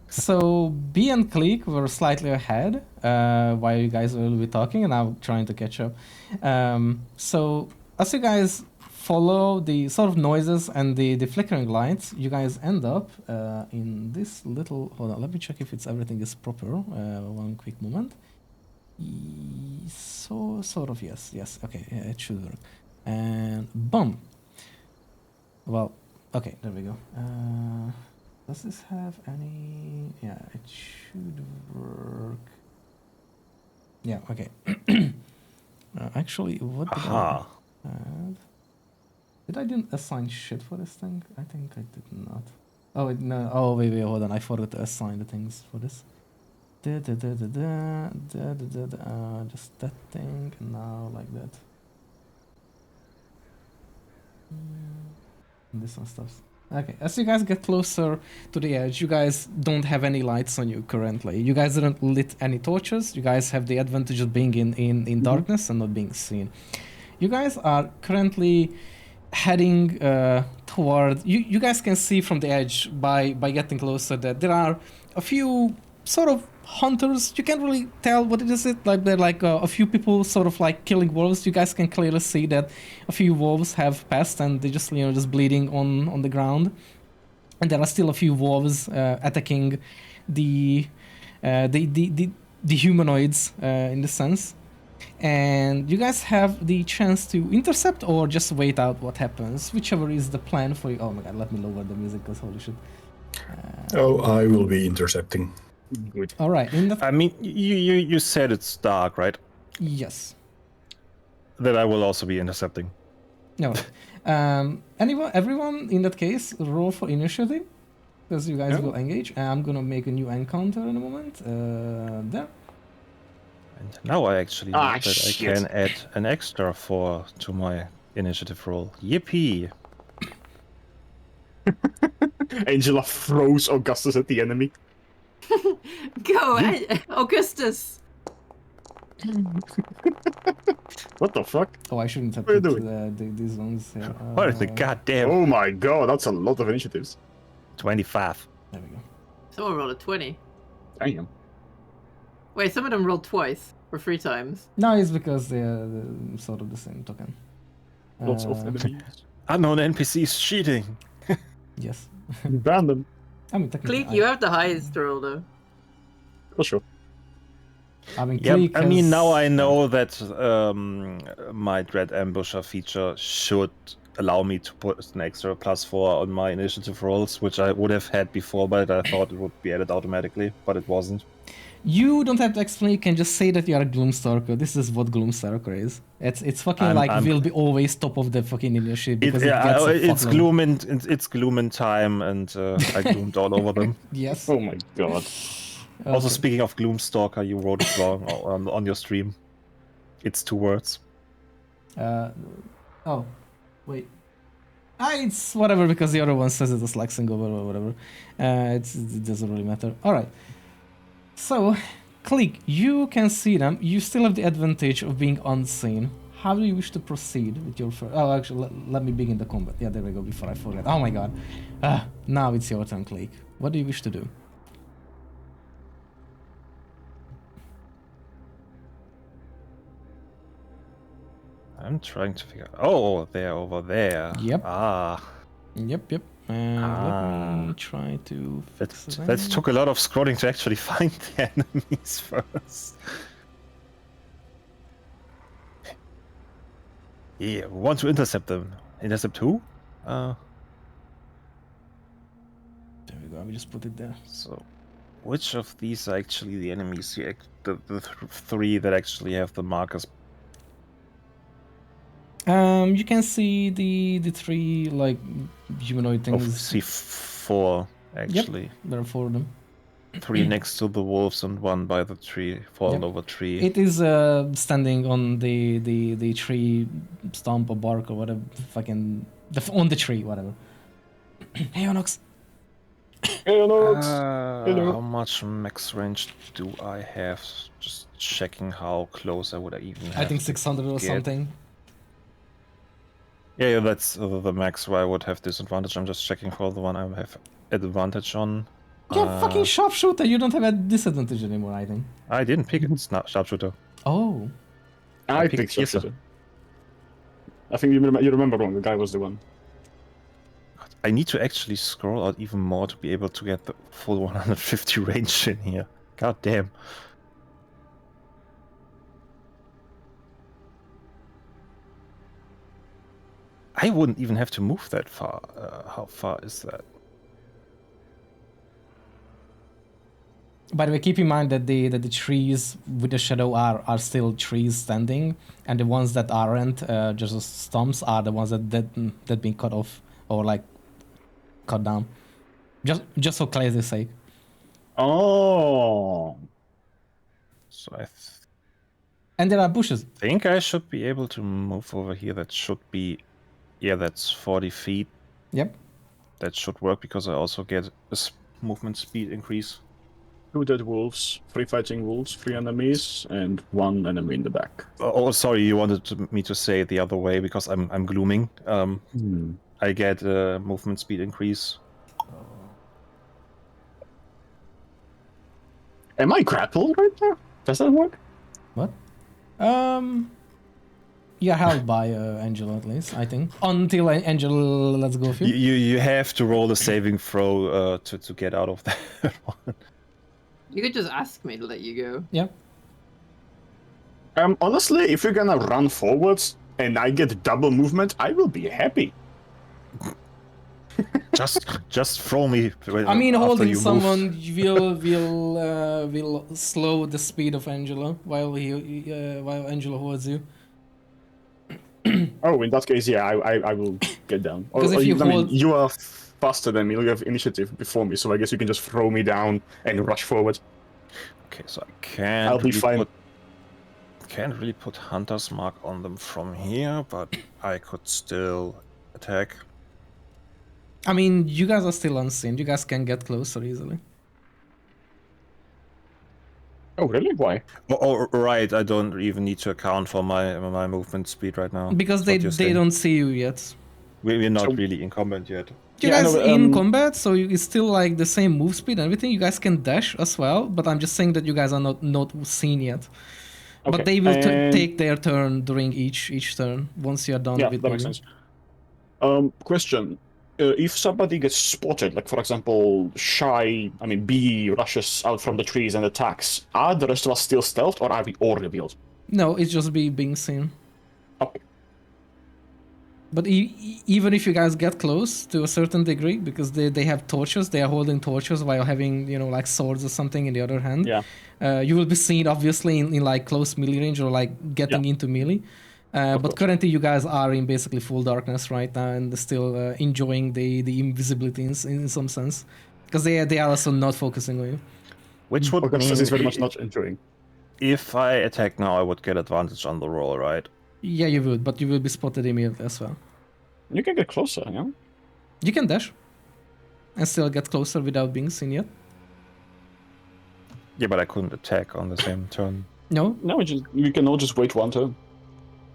So B and Click were slightly ahead while you guys will be talking, and I'm trying to catch up. So as you guys follow the sort of noises and the flickering lights, you guys end up in this little. Hold on, let me check if it's everything is proper. One quick moment. So sort of yes. Okay, yeah, it should work. And boom. Well, okay, there we go. Does this have any? Yeah, it should work. Yeah, okay. Actually, what did Aha. I add? Did I didn't assign shit for this thing? I think I did not. Oh, no. Oh, wait, hold on. I forgot to assign the things for this. Just that thing, and now like that. And this one stops. Okay, as you guys get closer to the edge, you guys don't have any lights on you currently. You guys didn't lit any torches. You guys have the advantage of being in darkness and not being seen. You guys are currently heading toward. You guys can see from the edge by getting closer that there are a few sort of hunters. You can't really tell what it is. Like they're like a few people sort of like killing wolves. You guys can clearly see that a few wolves have passed and they're just just bleeding on the ground. And there are still a few wolves attacking the humanoids in the sense. And you guys have the chance to intercept or just wait out what happens, whichever is the plan for you. Oh my god, let me lower the music because holy shit. Oh, I will be intercepting. good. All right, in the I mean, you said it's dark, right? yes. That I will also be intercepting. No. Everyone in that case, roll for initiative, because you guys Yeah. will engage. I'm gonna make a new encounter in a moment. There. And now I actually know Ah, that I shit. can add an extra 4 to my initiative roll. Yippee! Angela throws Augustus at the enemy. Go ahead, Augustus. What the fuck? Oh, I shouldn't have What are you put these ones here. What is the goddamn Oh my god, that's a lot of initiatives. 25? There we go. Someone rolled a 20. Damn. Wait, some of them rolled twice or 3 times. No, it's because they're sort of the same token. Lots of Uh, enemies. Unknown NPCs cheating. Yes. Ban them. I mean, technically, Cleek, you have the highest roll though. For sure. I mean, Yeah, Clique I mean, now I has- know that my Dread Ambusher feature should allow me to put an extra +4 on my initiative rolls, which I would have had before, but I thought it would be added automatically, but it wasn't. You don't have to explain. You can just say that you are a Gloomstalker. This is what Gloomstalker is. It's fucking will be always top of the fucking initiative because it gets it's gloom in time, and I gloomed all over them. Yes. Oh my god. Also, Okay. speaking of Gloomstalker, you wrote it wrong on your stream. It's 2 words. Oh, wait. It's whatever because the other one says it as Luxembourg or whatever. It doesn't really matter. All right. So, Click, you can see them. You still have the advantage of being unseen. How do you wish to proceed with your first... Oh, actually, let me begin the combat. Yeah, there we go, before I forget. Oh my god. Now it's your turn, Click. What do you wish to do? I'm trying to figure. Oh, they're over there. Yep. Ah, Yep. Let me try to fix that took a lot of scrolling to actually find the enemies first. Yeah, we want to intercept them. Intercept who? There we go, I will just put it there. So, which of these are actually the enemies? The 3 that actually have the markers. You can see the 3 like humanoid Oh, things. see 4 actually. There are 4 of them. 3 next to the wolves and 1 by the tree, fallen Yep. over tree. It is standing on the tree stump or bark or whatever, fucking on the tree, whatever. Hey, Onyx. Hey, Onyx. How much max range do I have? Just checking how close I would even have. I think 600 or get- something. Yeah, that's the max where I would have disadvantage. I'm just checking for the one I have advantage on. Yeah, fucking sharpshooter. You don't have a disadvantage anymore, I think. I didn't pick it. It's not sharpshooter. Oh. I picked picked Kisa. Sharpshooter. I think you remember wrong. The guy was the one. I need to actually scroll out even more to be able to get the full 150 range in here. God damn. I wouldn't even have to move that far. How far is that? By the way, keep in mind that the trees with the shadow are still trees standing, and the ones that aren't just stumps are the ones that been cut off or like cut down. Just for clarity's sake. Oh. So I And there are bushes. think I should be able to move over here. That should be... Yeah, that's 40 feet. Yep. That should work because I also get a movement speed increase. 2 dead wolves, 3 fighting wolves, 3 enemies, and 1 enemy in the back. Oh, sorry, you wanted me to say it the other way because I'm glooming. I get a movement speed increase. Am I grappled right now? Does that work? What? You're held by Angela at least, I think. Until Angela lets go of you. You have to roll a saving throw to get out of that one. You could just ask me to let you go. Yeah. Honestly, if you're gonna run forwards and I get double movement, I will be happy. Just throw me. I mean, after holding you someone move. will slow the speed of Angela while Angela holds you. Oh, in that case, yeah, I will get down. Because if you I mean, hold- you are faster than me. You have initiative before me, so I guess you can just throw me down and rush forward. Okay, so I can't I'll be really fine. can't really put Hunter's Mark on them from here, but I could still attack. I mean, you guys are still unseen. You guys can get closer easily. Oh, really? Why? Oh, right, I don't even need to account for my movement speed right now. Because That's what you're they saying. don't see you yet. We're not So- really in combat yet. You Yeah, I guys know, in combat, so it's still like the same move speed and everything. You guys can dash as well, but I'm just saying that you guys are not seen yet. Okay. But they will and... take their turn during each turn once you are done Yeah, with that makes moving. sense. Question. If somebody gets spotted, like for example, B rushes out from the trees and attacks, are the rest of us still stealthed or are we all revealed? No, it's just being seen. Okay. But even if you guys get close to a certain degree, because they have torches, they are holding torches while having, you know, like swords or something in the other hand. Yeah. You will be seen obviously in like close melee range or like getting into melee. But course. currently you guys are in basically full darkness right now and still enjoying the invisibility in some sense. Because they are also not focusing on you. Which would Augustus mean is very much not enjoying. if I attack now, I would get advantage on the roll, right? Yeah, you would, but you will be spotted immediately as well. You can get closer, yeah? You can dash and still get closer without being seen yet. Yeah, but I couldn't attack on the same turn. No? No, we can all just wait one turn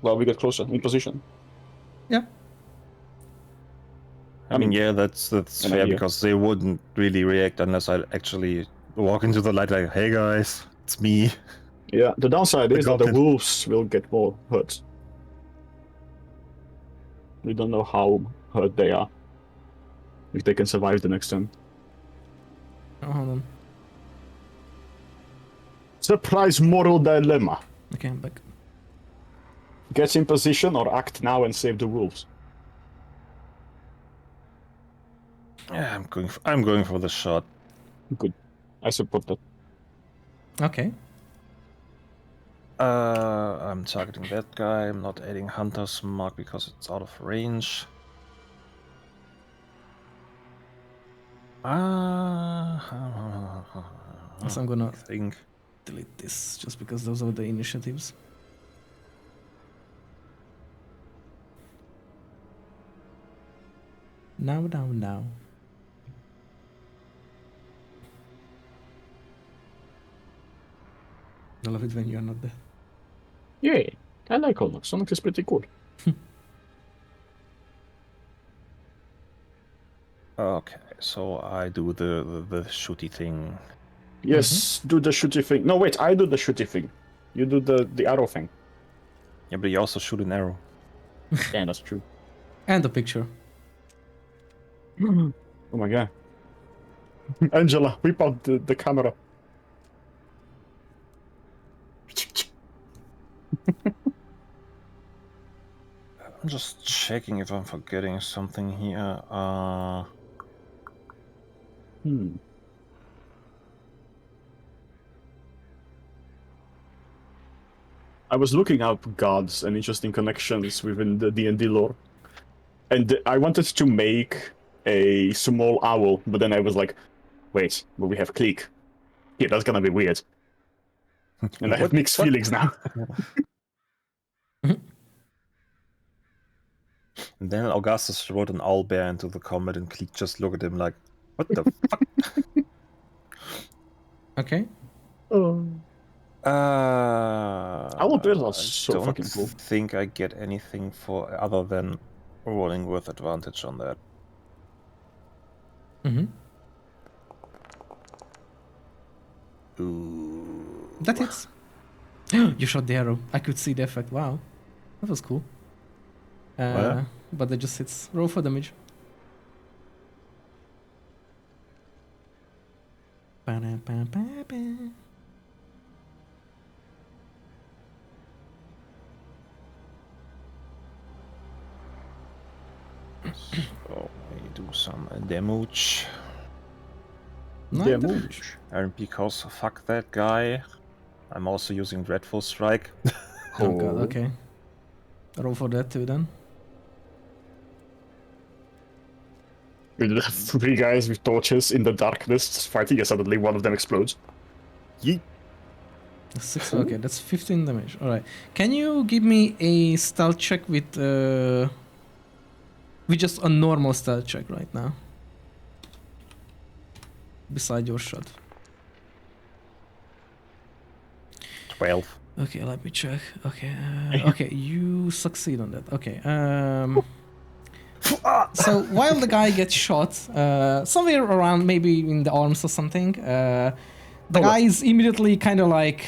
while we get closer in position. Yeah. I mean, yeah, that's an fair idea. because they wouldn't really react unless I actually walk into the light like, hey guys, it's me. Yeah, the downside is that the goblin. wolves will get more hurt. We don't know how hurt they are. If they can survive the next turn. Oh, hold on. Surprise moral dilemma. Okay, I'm back. Get in position or act now and save the wolves. Yeah, I'm going for the shot. Good. I support that. Okay. I'm targeting that guy. I'm not adding Hunter's Mark because it's out of range. So I'm gonna I think. delete this just because those are the initiatives. Now. I love it when you're not there. Yeah, I like Olmec. Sonic is pretty cool. Okay, so I do the shooty thing. Yes, do the shooty thing. No, wait, I do the shooty thing. You do the arrow thing. Yeah, but you also shoot an arrow. Yeah, that's true. And the picture. Oh my god. Angela, whip out the camera. I'm just checking if I'm forgetting something here. I was looking up gods and interesting connections within the D&D lore. And I wanted to make a small owl, but then I was like, wait, but we have Clique. Yeah, that's gonna be weird. And I have mixed feelings now. And then Augustus wrote an owl bear into the comment and Clique just look at him like, what the fuck? Okay. Owl bears are so don't fucking cool. think I get anything for other than rolling with advantage on that. Ooh. That hits. You shot the arrow. I could see the effect. Wow. That was cool. But that just hits. Roll for damage. Ba-da-ba-ba-ba. So we do some damage. Damage. And because fuck that guy, I'm also using Dreadful Strike. Oh god, okay. Roll for that too then. With 3 guys with torches in the darkness fighting, and suddenly one of them explodes. Yeet. 6. Okay, that's 15 damage. All right. Can you give me a stealth check with just a normal stealth check right now? Beside your shot. 12. Okay, let me check. Okay, okay, you succeed on that. Okay. So while the guy gets shot, somewhere around maybe in the arms or something, the guy is immediately kind of like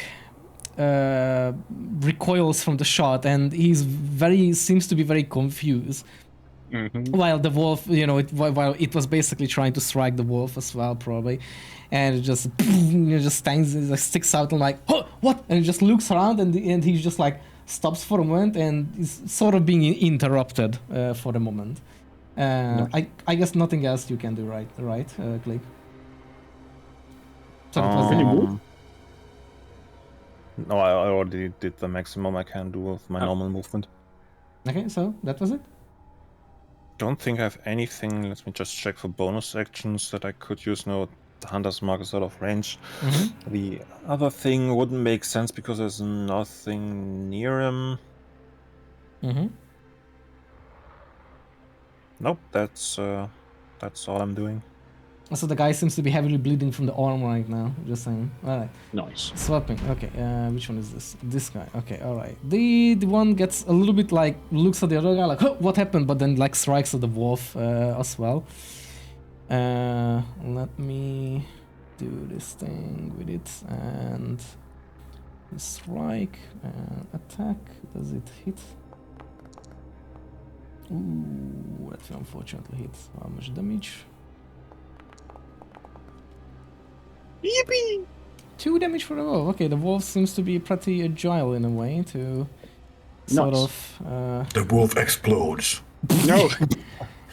recoils from the shot, and seems to be very confused. While the wolf, while it was basically trying to strike the wolf as well, probably, and it just sticks out and like, oh, what? And it just looks around, and he just like stops for a moment and is sort of being interrupted for a moment. I guess nothing else you can do, right, Click? So that was Can you move? No, I already did the maximum I can do with my normal movement. Okay, so that was it. Don't think I have anything. Let me just check for bonus actions that I could use. No, the Hunter's Mark is out of range. The other thing wouldn't make sense because there's nothing near him. Nope, that's all I'm doing. So the guy seems to be heavily bleeding from the arm right now. Just saying. All right. Nice. Swapping. Okay. Which one is this? This guy. Okay. All right. The one gets a little bit like looks at the other guy like, oh, what happened? But then like strikes at the wolf as well. Let me do this thing with it and strike and attack. Does it hit? Ooh, that unfortunately hits. How much damage? Yippee! 2 damage for the wolf. Okay, the wolf seems to be pretty agile in a way to sort of. The wolf explodes. No,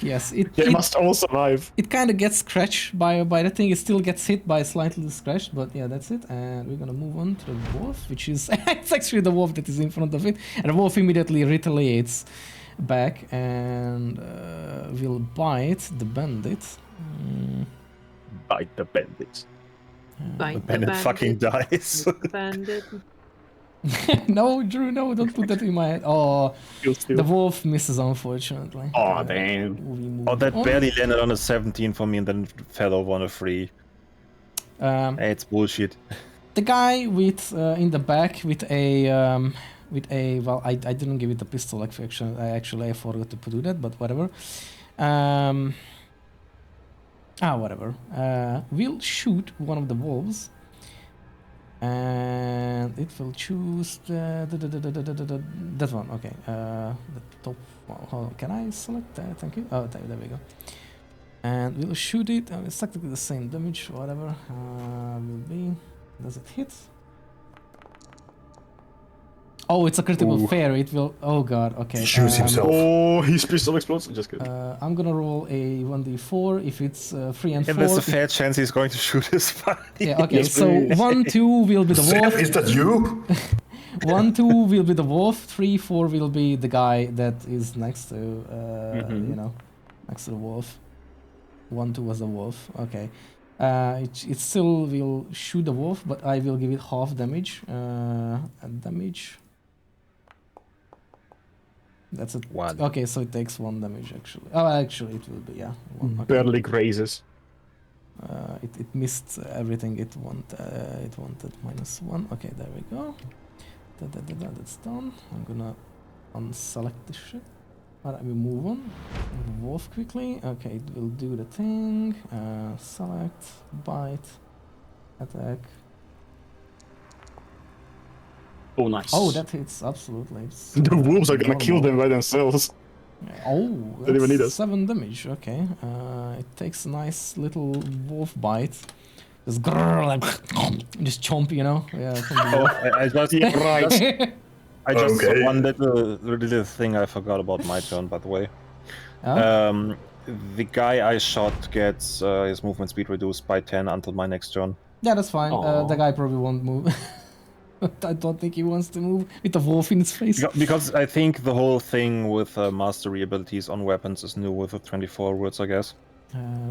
Yes, they must all survive. it kind of gets scratched by the thing. It still gets hit by slightly scratched, but yeah, that's it. And we're gonna move on to the wolf, which is it's actually the wolf that is in front of it, and the wolf immediately retaliates back and will bite the bandit. Bite the bandits. Bite And it fucking dies. Bandit. No, Drew, no, don't put that in my head. Oh, Still. the wolf misses, unfortunately. Aw, damn. We move Oh, that on. barely landed on a 17 for me and then fell over on a 3. It's bullshit. The guy with in the back with a well, I didn't give it a pistol actually. I forgot to do that, but whatever. Whatever. We'll shoot one of the wolves, and it will choose that one. Okay. The top one. Oh, can I select that? Thank you. Oh, there we go. And we'll shoot it. And it's exactly the same damage. Whatever. Will be. Does it hit? Oh, it's a critical fail. It will. Oh god. Okay. He shoots himself. Oh, his pistol explodes. Just kidding. I'm gonna roll a 1d4 if it's 3 and 4. And there's a fair chance he's going to shoot his buddy. Yeah. Okay. Yes, So please. 1, 2 will be the Sam, wolf. is that you? 1, 2 will be the wolf. 3, 4 will be the guy that is next to next to the wolf. 1, 2 was the wolf. Okay. It still will shoot the wolf, but I will give it half damage. Damage. That's it. 1. Okay, so it takes 1 damage actually. Oh, actually, it will be 1. Okay. Barely grazes. It missed everything it wanted. It wanted -1. Okay, there we go. That's done. I'm gonna unselect this shit. Alright, we move on. Wolf quickly. Okay, it will do the thing. Select, bite, attack. Oh, nice. Oh, that hits absolutely. It's The wolves are gonna normal. kill them by themselves. Oh, Don't even need that's us. 7 damage. Okay. It takes a nice little wolf bite. Just grrr, like just chomp, Yeah. From the wolf. I just, Right. I just Okay. one little thing I forgot about my turn, by the way. Oh? The guy I shot gets his movement speed reduced by 10 until my next turn. Yeah, that's fine. Aw. The guy probably won't move. I don't think he wants to move with a wolf in his face. Because I think the whole thing with mastery abilities on weapons is new with the 24 words, I guess.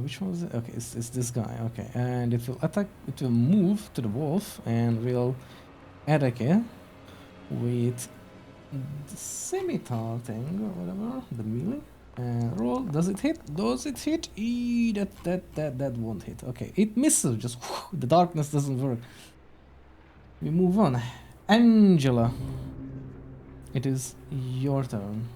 Which one was it? Okay, it's this guy. Okay, and it will attack. It will move to the wolf and will attack it with the scimitar thing or whatever, the melee. Roll. Does it hit? Does it hit? That won't hit. Okay, it misses. Just the darkness doesn't work. We move on. Angela, it is your turn.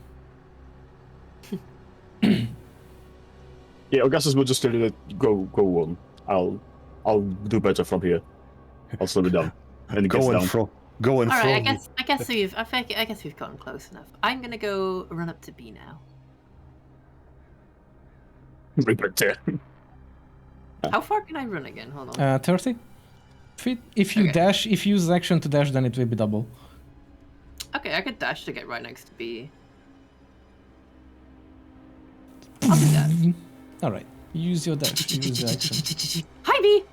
Yeah, Augustus will just tell you that go on. I'll do better from here. I'll slow it down. And it gets Go and down. fro. Go and All fro. right, I guess we've gotten close enough. I'm gonna go run up to B now. Right there. How far can I run again? Hold on. 30 feet. If you Okay. dash, if you use action to dash, then it will be double. Okay, I could dash to get right next to B. I'll do that. All right. Use your dash. Use your action. Hi, B.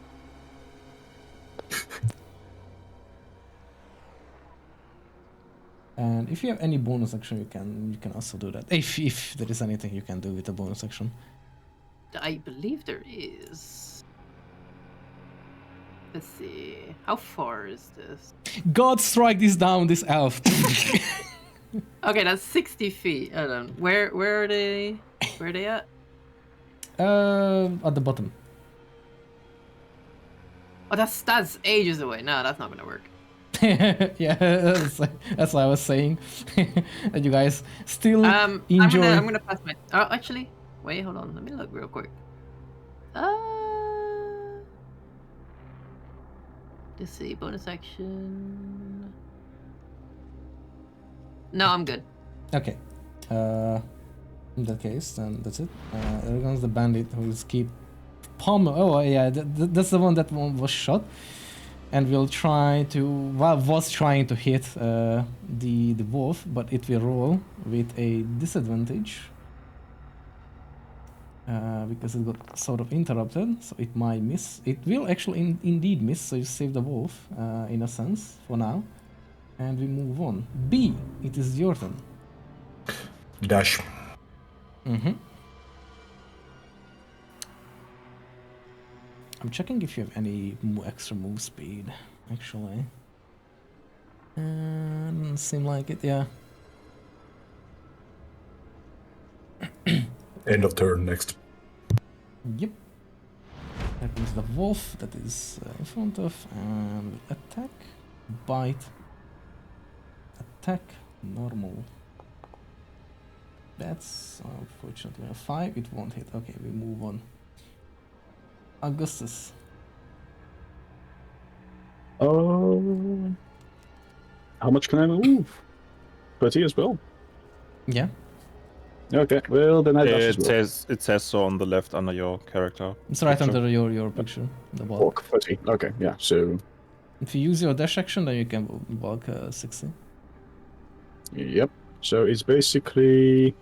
And if you have any bonus action, you can also do that. If there is anything you can do with a bonus action. I believe there is. Let's see. How far is this? God strike this down, this elf. Okay, that's 60 feet. Hold on. Where are they? Where are they at? At the bottom. Oh, that's ages away. No, that's not gonna work. Yeah, that's what I was saying. And you guys still enjoy. I'm gonna pass my. Oh, actually, wait, hold on. Let me look real quick. Let's see. Bonus action. No, I'm good. Okay. In that case, then that's it. There comes the bandit who will keep pummel. Oh yeah, that's the one that one was shot, and will try to. Well, was trying to hit the wolf, but it will roll with a disadvantage because it got sort of interrupted. So it might miss. It will actually indeed miss. So you save the wolf in a sense for now, and we move on. B, it is your turn. Dash. Mm-hmm. I'm checking if you have any extra move speed, actually. Doesn't seem like it, yeah. End of turn, next. Yep. That is the wolf that is in front of, and attack, bite, attack, normal. That's unfortunately a 5, it won't hit. Okay, we move on. Augustus. How much can I move? 30 as well. Yeah. Okay, well then I dash as well. It says so on the left under your character. It's right picture. under your picture, the walk. Walk 30. Okay, yeah, so If you use your dash action, then you can walk 60. yep. So it's basically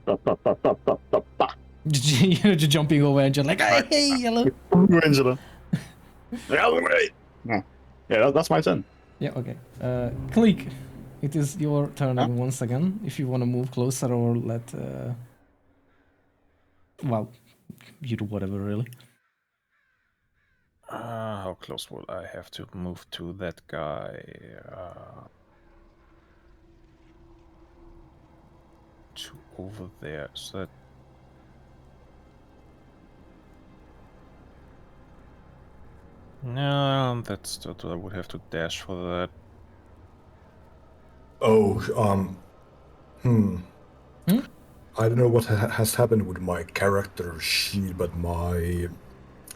Ba, ba, ba, ba, ba, ba, ba. You're just jumping over and just like, hey, hello. Angela. Out of the way. No. Yeah, that's my turn. Yeah, okay. Click. It is your turn once again. If you want to move closer or let... well, you do whatever, really. How close will I have to move to that guy? To over there. So that... No, that's that I would have to dash for that. Oh, I don't know what has happened with my character sheet, but my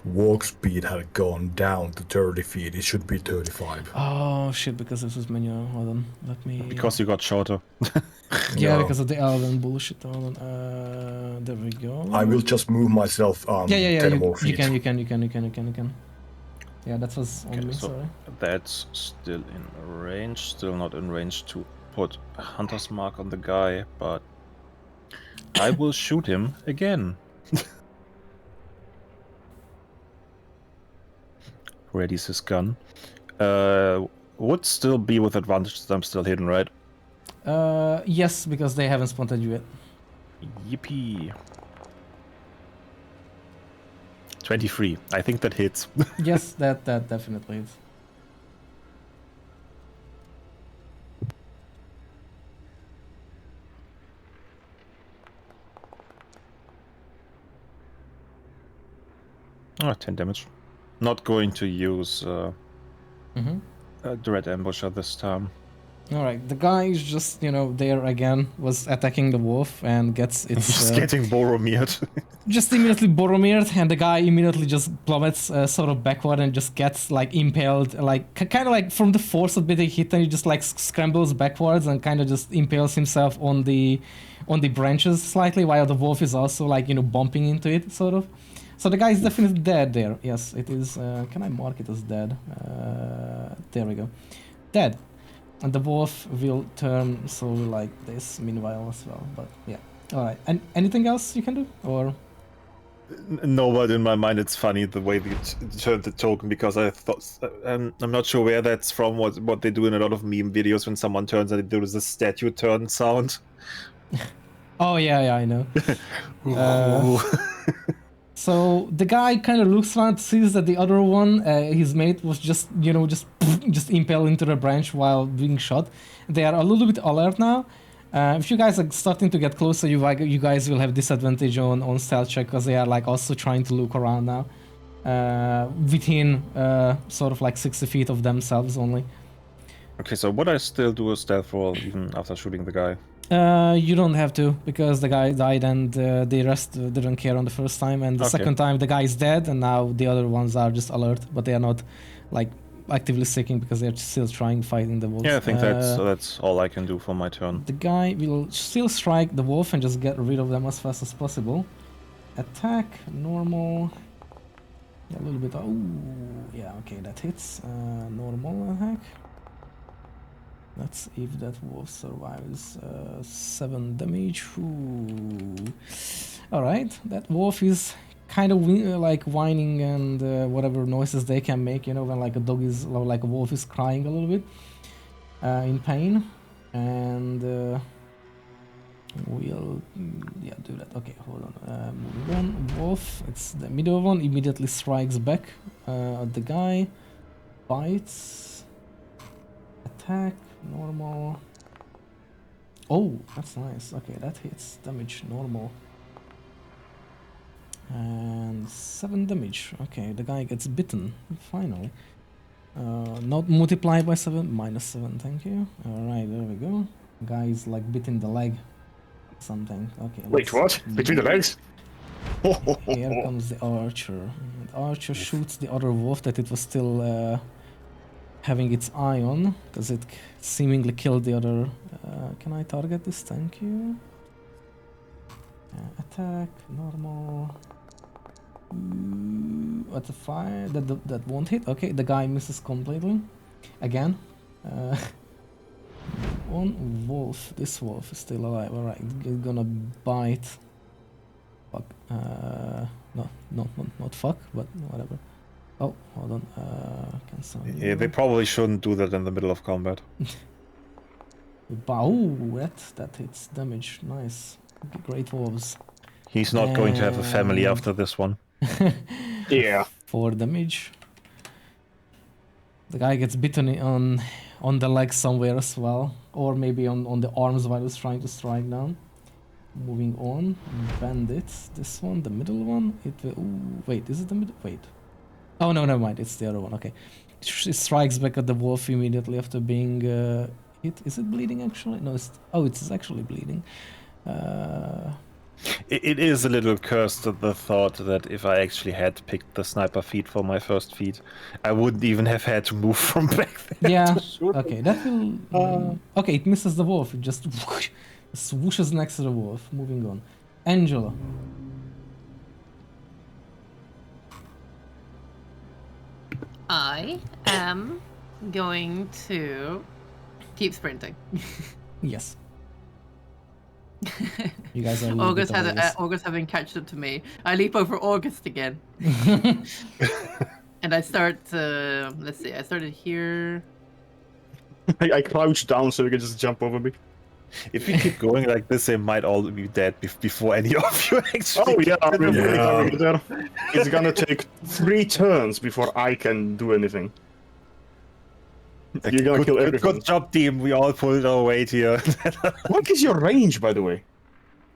walk speed had gone down to 30 feet. It should be 35. Oh, shit, because this was manual. Hold on, let me... Because you got shorter. Yeah, No. because of the elven bullshit. Hold on. There we go. I will just move myself 10 more feet. You can. Yeah, that was on me, so sorry. that's still in range. Still not in range to put a hunter's mark on the guy, but I will shoot him again. Readies his gun. would still be with advantage that I'm still hidden, right? Yes, because they haven't spotted you yet. Yippee. 23. I think that hits. Yes, that definitely is. Oh, 10 damage. Not going to use Mm-hmm. Dread Ambusher this time. All right, the guy is just, there again, was attacking the wolf and gets its... Just getting Boromired. just immediately Boromired, and the guy immediately just plummets sort of backward and just gets, like, impaled, like, kind of like from the force of being hit, and he just, like, scrambles backwards and kind of just impales himself on the branches slightly, while the wolf is also, like, bumping into it, sort of. So the guy is definitely dead there. Yes, it is. Can I mark it as dead? There we go. Dead. And the wolf will turn slowly like this meanwhile as well. But yeah. Alright. And anything else you can do? Or... No, but in my mind it's funny the way they turned the token, because I thought... I'm not sure where that's from, what they do in a lot of meme videos when someone turns and there is a statue turn sound. Oh, yeah, I know. So the guy kind of looks around, sees that the other one, his mate, was just impaled into the branch while being shot. They are a little bit alert now. If you guys are starting to get closer, you guys will have disadvantage on stealth check, because they are like also trying to look around now. Within sort of like 60 feet of themselves only. Okay, so would I still do a stealth roll even after shooting the guy? You don't have to, because the guy died and the rest didn't care on the first time, and the second time the guy is dead, and now the other ones are just alert, but they are not like actively seeking because they're still trying fighting the wolves. Yeah, I think that's all I can do for my turn. The guy will still strike the wolf and just get rid of them as fast as possible. Attack, normal. A little bit. Oh, yeah, okay, that hits. Normal attack. Let's see if that wolf survives. 7 damage. Alright, that wolf is kind of like whining and whatever noises they can make, when like a dog is, or like a wolf is crying a little bit in pain. And we'll do that. Okay, hold on. Moving on. Wolf, it's the middle one, immediately strikes back at the guy. Bites. Attack. Normal. Oh, that's nice. Okay, that hits. Damage normal. And 7 damage. Okay, the guy gets bitten. Finally. Not multiplied by 7. -7, thank you. Alright, there we go. Guy is like bit in the leg. Something. Okay. Wait, what? Between the legs? Here comes the archer. The archer shoots the other wolf that it was still having its eye on, because it seemingly killed the other. Can I target this? Thank you. Attack, normal. What's a fire? That won't hit. Okay, the guy misses completely. Again. One wolf. This wolf is still alive. Alright, it's gonna bite. Fuck. No, not fuck, but whatever. Oh, hold on. Cancel. Yeah, they probably shouldn't do that in the middle of combat. Oh, that hits damage. Nice. Great wolves. He's not going to have a family after this one. Yeah. 4 damage. The guy gets bitten on the leg somewhere as well, or maybe on the arms while he's trying to strike down. Moving on. Bandits. This one, the middle one. Ooh, wait, is it the middle? Wait. Oh no, never mind. It's the other one. Okay. It strikes back at the wolf immediately after being hit. Is it bleeding actually? No. It's actually bleeding. It is a little cursed at the thought that if I actually had picked the sniper feat for my first feat, I wouldn't even have had to move from back there. Yeah. Okay, that will. Okay, it misses the wolf. It just swooshes next to the wolf. Moving on. Angela. I am going to keep sprinting. Yes. You guys are. August having catched up to me. I leap over August again, and I start. Let's see. I started here. I crouch down so you can just jump over me. If we keep going like this, they might all be dead before any of you actually. Oh yeah, get to the Yeah. point. it's gonna take 3 turns before I can do anything. You're gonna kill everything. Good job, team. We all pulled our weight here. What is your range, by the way?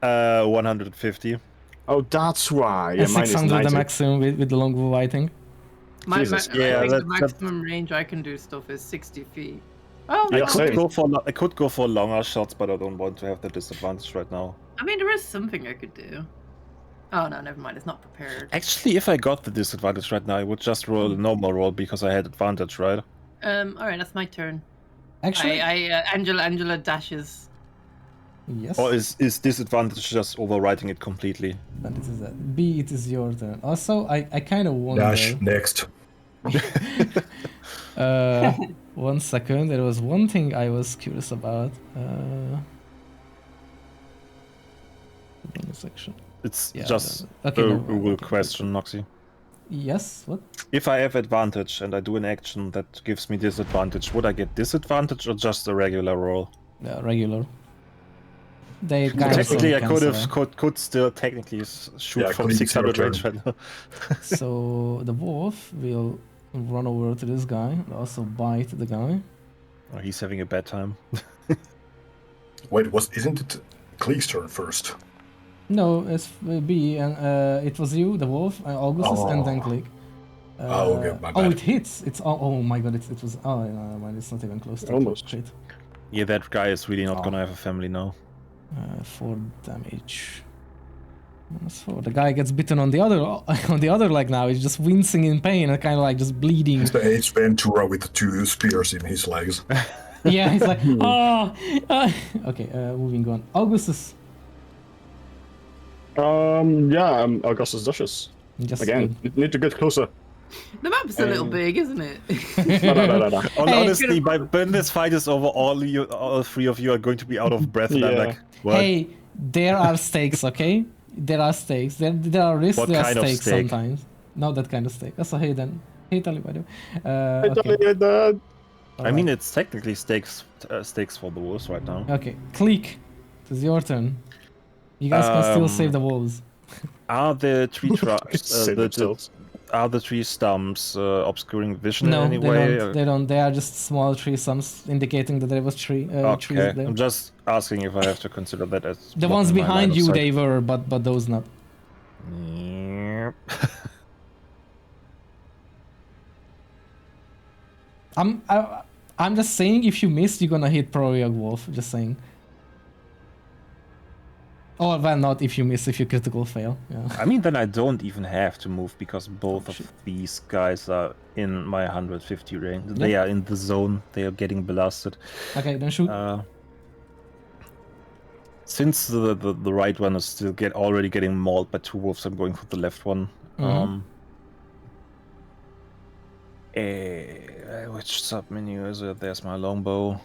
150. Oh, that's why. Yeah, And mine is 600 the 90. maximum with the longbow, I think. Jesus. Yeah, I think the that- maximum range I can do stuff is 60 feet. Oh, Yeah, I no, could same. go for I could go for longer shots, but I don't want to have the disadvantage right now. I mean, there is something I could do. Oh no, never mind. It's not prepared. Actually, if I got the disadvantage right now, I would just roll a normal roll because I had advantage, right? All right, that's my turn. Actually, Angela dashes. yes. Or is disadvantage just overwriting it completely? But it is that. B, it is your turn. Also, I kind of wonder. Dash next. 1 second. There was one thing I was curious about. Section. It's Yeah, just okay, a no, Google okay, question, Noxy. Yes. What? If I have advantage and I do an action that gives me disadvantage, would I get disadvantage or just a regular roll? Regular. They kind of Technically, I cancel. could still technically shoot Yeah, from Clint, 600 your range right now. So the wolf will run over to this guy and also bite the guy. Oh, he's having a bad time. Wait, isn't it Kleek's turn first? No, it's B, and it was you, the wolf, Augustus, and then Oh. Click. Okay, my Oh, bad. it hits. It's oh my god, it was. Oh, no, man, it's not even close to Almost. crit. Yeah, that guy is really not Oh. gonna have a family now. 4 damage. -4. The guy gets bitten on the other leg now. He's just wincing in pain and kind of like just bleeding. It's the Ace Ventura with the 2 spears in his legs. Yeah, he's like, oh. Okay, moving on. Augustus. Yeah, Augustus dashes. Just Again, need to get closer. The map's a little big, isn't it? Da-da-da-da-da. Hey, Honestly, when this fight is over, all 3 of you are going to be out of breath, and I'm Yeah. like, what? Hey, there are stakes, okay? There are stakes. There are risks. What There are kind of stakes stake? sometimes. Not that kind of stake. Also, hey then. Hey, Tali, by the way. Hey, Okay. Tali, Dad. I mean, it's technically stakes for the wolves right now. Okay, Click. It's your turn. You guys can still save the wolves. Are the tree Save themselves. are the tree stumps obscuring vision No, in any they way? don't. They don't. They are just small tree stumps indicating that there was trees Okay, there. I'm just asking if I have to consider that as The ones blocking my line behind of you, sight. they were, but those not. Yep. I'm just saying, if you miss, you're gonna hit probably a wolf. Just saying. Oh, well, not if you miss, if you critical fail. Yeah. I mean, then I don't even have to move because both of these guys are in my 150 range. They Yeah. are in the zone. They are getting blasted. Okay, then shoot. Since the right one is still already getting mauled by 2 wolves, I'm going for the left one. Mhm. Which submenu is it? There's my longbow.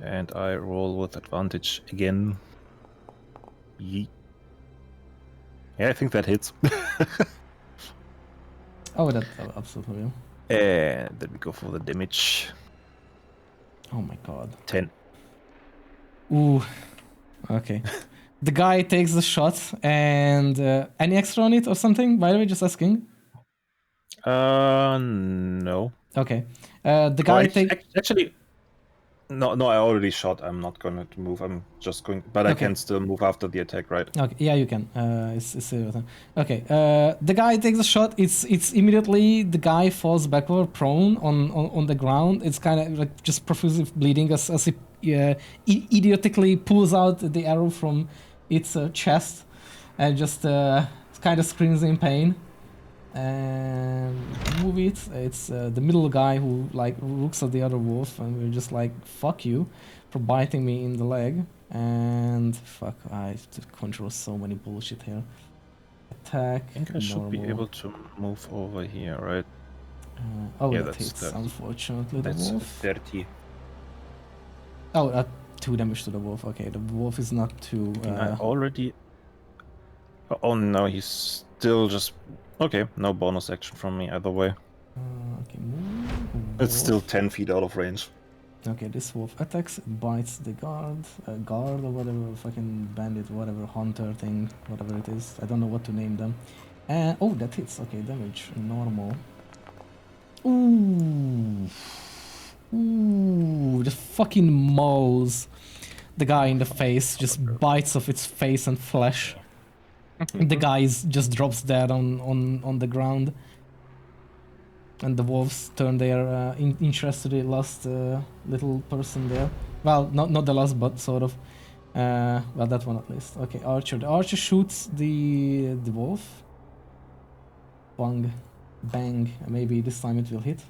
And I roll with advantage again. Yeet. Yeah, I think that hits. Oh, that absolutely will. And then we go for the damage. Oh my god. 10. Ooh. Okay. The guy takes the shot, and any extra on it or something? By the way, just asking. No. Okay. The guy takes. Actually, no, I already shot. I'm not gonna move. I'm just going, but I Okay. can still move after the attack, right? Okay, yeah, you can. It's your turn. Okay. The guy takes a shot. It's immediately the guy falls backward, prone on the ground. It's kind of like just profusely bleeding as he idiotically pulls out the arrow from its chest and just kind of screams in pain. And move it. It's the middle guy who like looks at the other wolf and we're just like, fuck you for biting me in the leg. And fuck, I have to control so many bullshit here. Attack. I think I should be normal. able to move over here, right? Oh, Yeah, that that's- hits, that's- unfortunately, the That's wolf. 30. Oh, 2 damage to the wolf. Okay, the wolf is not too. I already. Oh no, he's still just. Okay, no bonus action from me either way. Okay, move. It's still Wolf. 10 feet out of range. Okay, this wolf attacks, bites the guard or whatever, fucking bandit, whatever, hunter thing, whatever it is. I don't know what to name them. And oh, that hits. Okay, damage normal. Ooh, ooh, just fucking mauls the guy in the face, just bites off its face and flesh. The guy just drops dead on the ground. And the wolves turn their interest to the last little person there. Well, not the last, but sort of. Well, that one at least. Okay, archer. The archer shoots the wolf. Bang, bang. Maybe this time it will hit.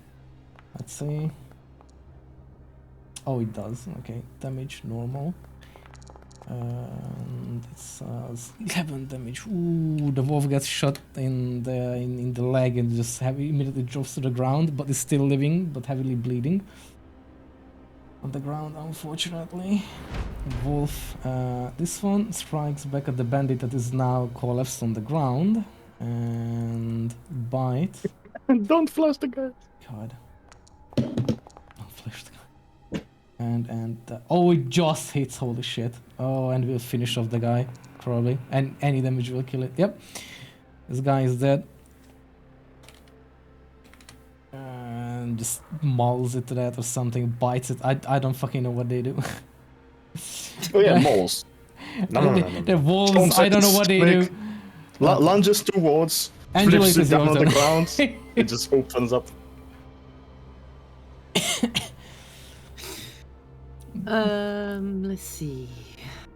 Let's see. Oh, it does. Okay, damage normal. And it's 11 damage. Ooh, the wolf gets shot in the leg and just immediately drops to the ground, but is still living, but heavily bleeding. On the ground, unfortunately. Wolf, this one strikes back at the bandit that is now collapsed on the ground and bite. Don't flash the guy. God. Don't flash the guy. And oh, it just hits, holy shit. Oh, and we'll finish off the guy, probably. And any damage will kill it. Yep. This guy is dead. And just mauls it to that or something, bites it. I don't fucking know what they do. Oh yeah, moles. No. The wolves, I don't know what they do. Lunges towards, Angela, flips it it is down your on the turn. ground. It just opens up. Let's see.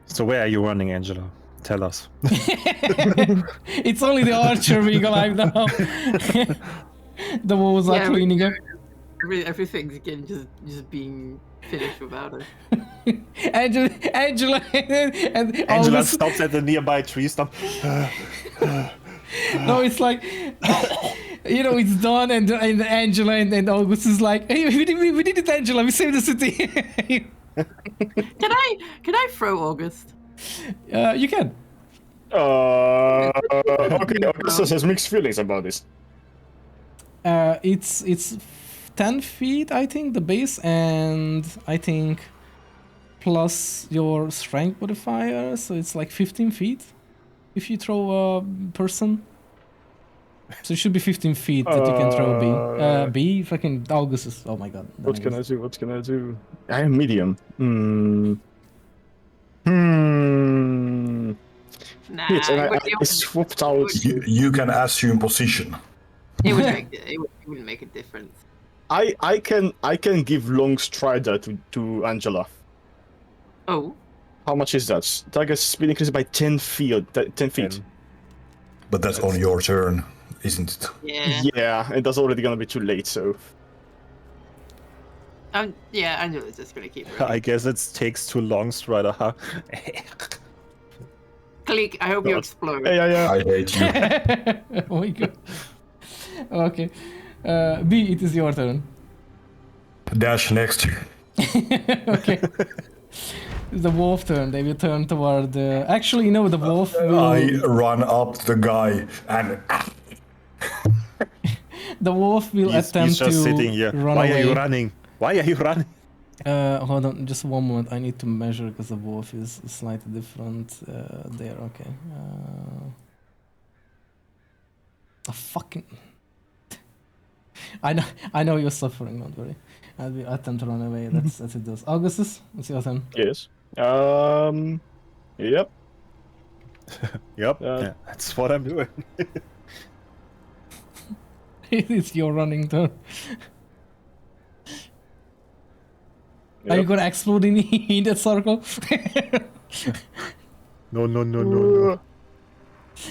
So where are you running, Angela? Tell us. It's only the archer being alive now. The wolves are Yeah, cleaning up. Everything's again just being finished without us. Angela and Angela August, stops at the nearby tree stump. no, it's like it's done, and Angela and August is like, hey, we did it, Angela, we saved the city. Can I throw August? You can. Okay, Augustus has mixed feelings about this. It's 10 feet, I think, the base, and I think plus your strength modifier, so it's like 15 feet if you throw a person. So it should be 15 feet that you can throw B. B, fucking Augustus. Oh my god. What can I do? I am medium. Nah, Hit, and it I swooped out. You can assume position. wouldn't make a difference. I can give long strider to Angela. Oh, How much is that? Target speed increases by 10 feet. 10 feet. But that's on your turn, isn't it? yeah. Yeah, and that's already gonna be too late. So Yeah, Angela's just gonna keep I running. guess it takes too long, Strider, huh? Click, I hope you explode. yeah. I hate you. Oh my god. Okay. B, it is your turn. Dash next. Okay. It's the wolf turn. They will turn toward. Actually, no, the wolf will. I run up the guy and The wolf will attempt he's just to sitting here. run Why away. are you running? Why are you running? Hold on, just one moment. I need to measure because the wolf is slightly different. There, okay. Fucking. I know you're suffering. Don't worry. I'll attempt to run away. That's it. Does Augustus? It's your turn. Yes. Yep. Yep, yeah, that's what I'm doing. It's your running turn. Are you gonna explode in that circle? No.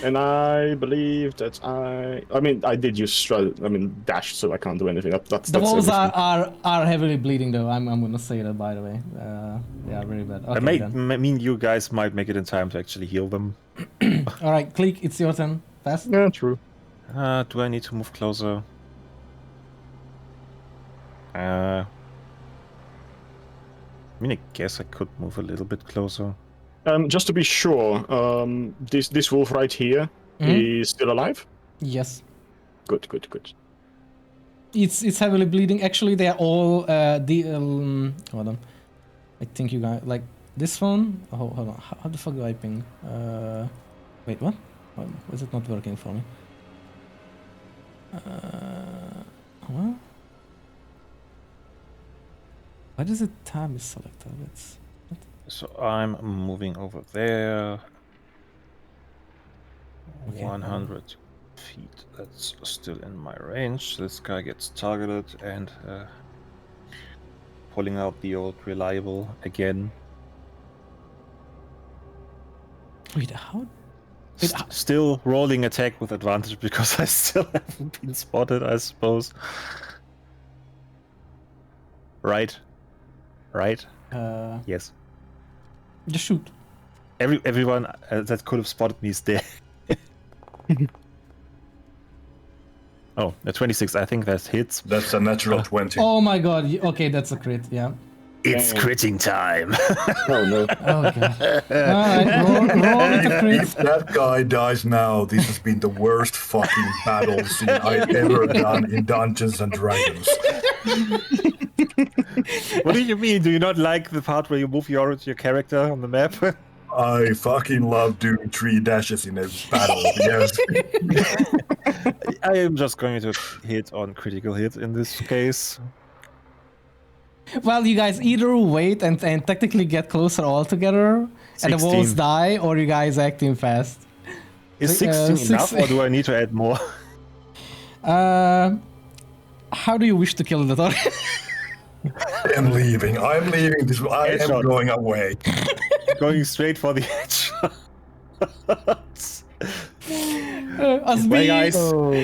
And I believe that I did use dash, so I can't do anything. That's The wolves everything. are heavily bleeding though. I'm gonna say that, by the way. They are very bad. Okay, then. mean, you guys might make it in time to actually heal them. All right, Click. It's your turn. Fast. Yeah, true. Do I need to move closer? I mean, I guess I could move a little bit closer. Just to be sure, this wolf right here is still alive. Yes. Good. It's heavily bleeding. Actually, they're all hold on. I think you guys like this one. Oh, hold on. How the fuck do I ping? Wait, what? Why is it not working for me? What? Why does it tab is selected? It's So I'm moving over there. Okay, 100 feet. That's still in my range. This guy gets targeted and pulling out the old reliable again. wait, how? Wait, how? Still rolling attack with advantage because I still haven't been spotted, I suppose. Right. Yes. Just shoot. Everyone that could have spotted me is dead. Oh, a 26. I think that hits. That's a natural 20. Oh my god. Okay, that's a crit. Yeah. It's Damn. critting time. Oh no. Oh god. Alright, roll with the crit. If that guy dies now, this has been the worst fucking battle scene I've ever done in Dungeons and Dragons. What do you mean? Do you not like the part where you move your character on the map? I fucking love doing 3 dashes in a battle, yes. I am just going to hit on critical hit in this case. Well, you guys either wait and technically get closer all together, and the wolves 16. die, or you guys acting fast. Is 16 enough, 16. or do I need to add more? How do you wish to kill the target? I'm leaving this. I am Headshot. going away. Going straight for the edge. As Bye, B, guys.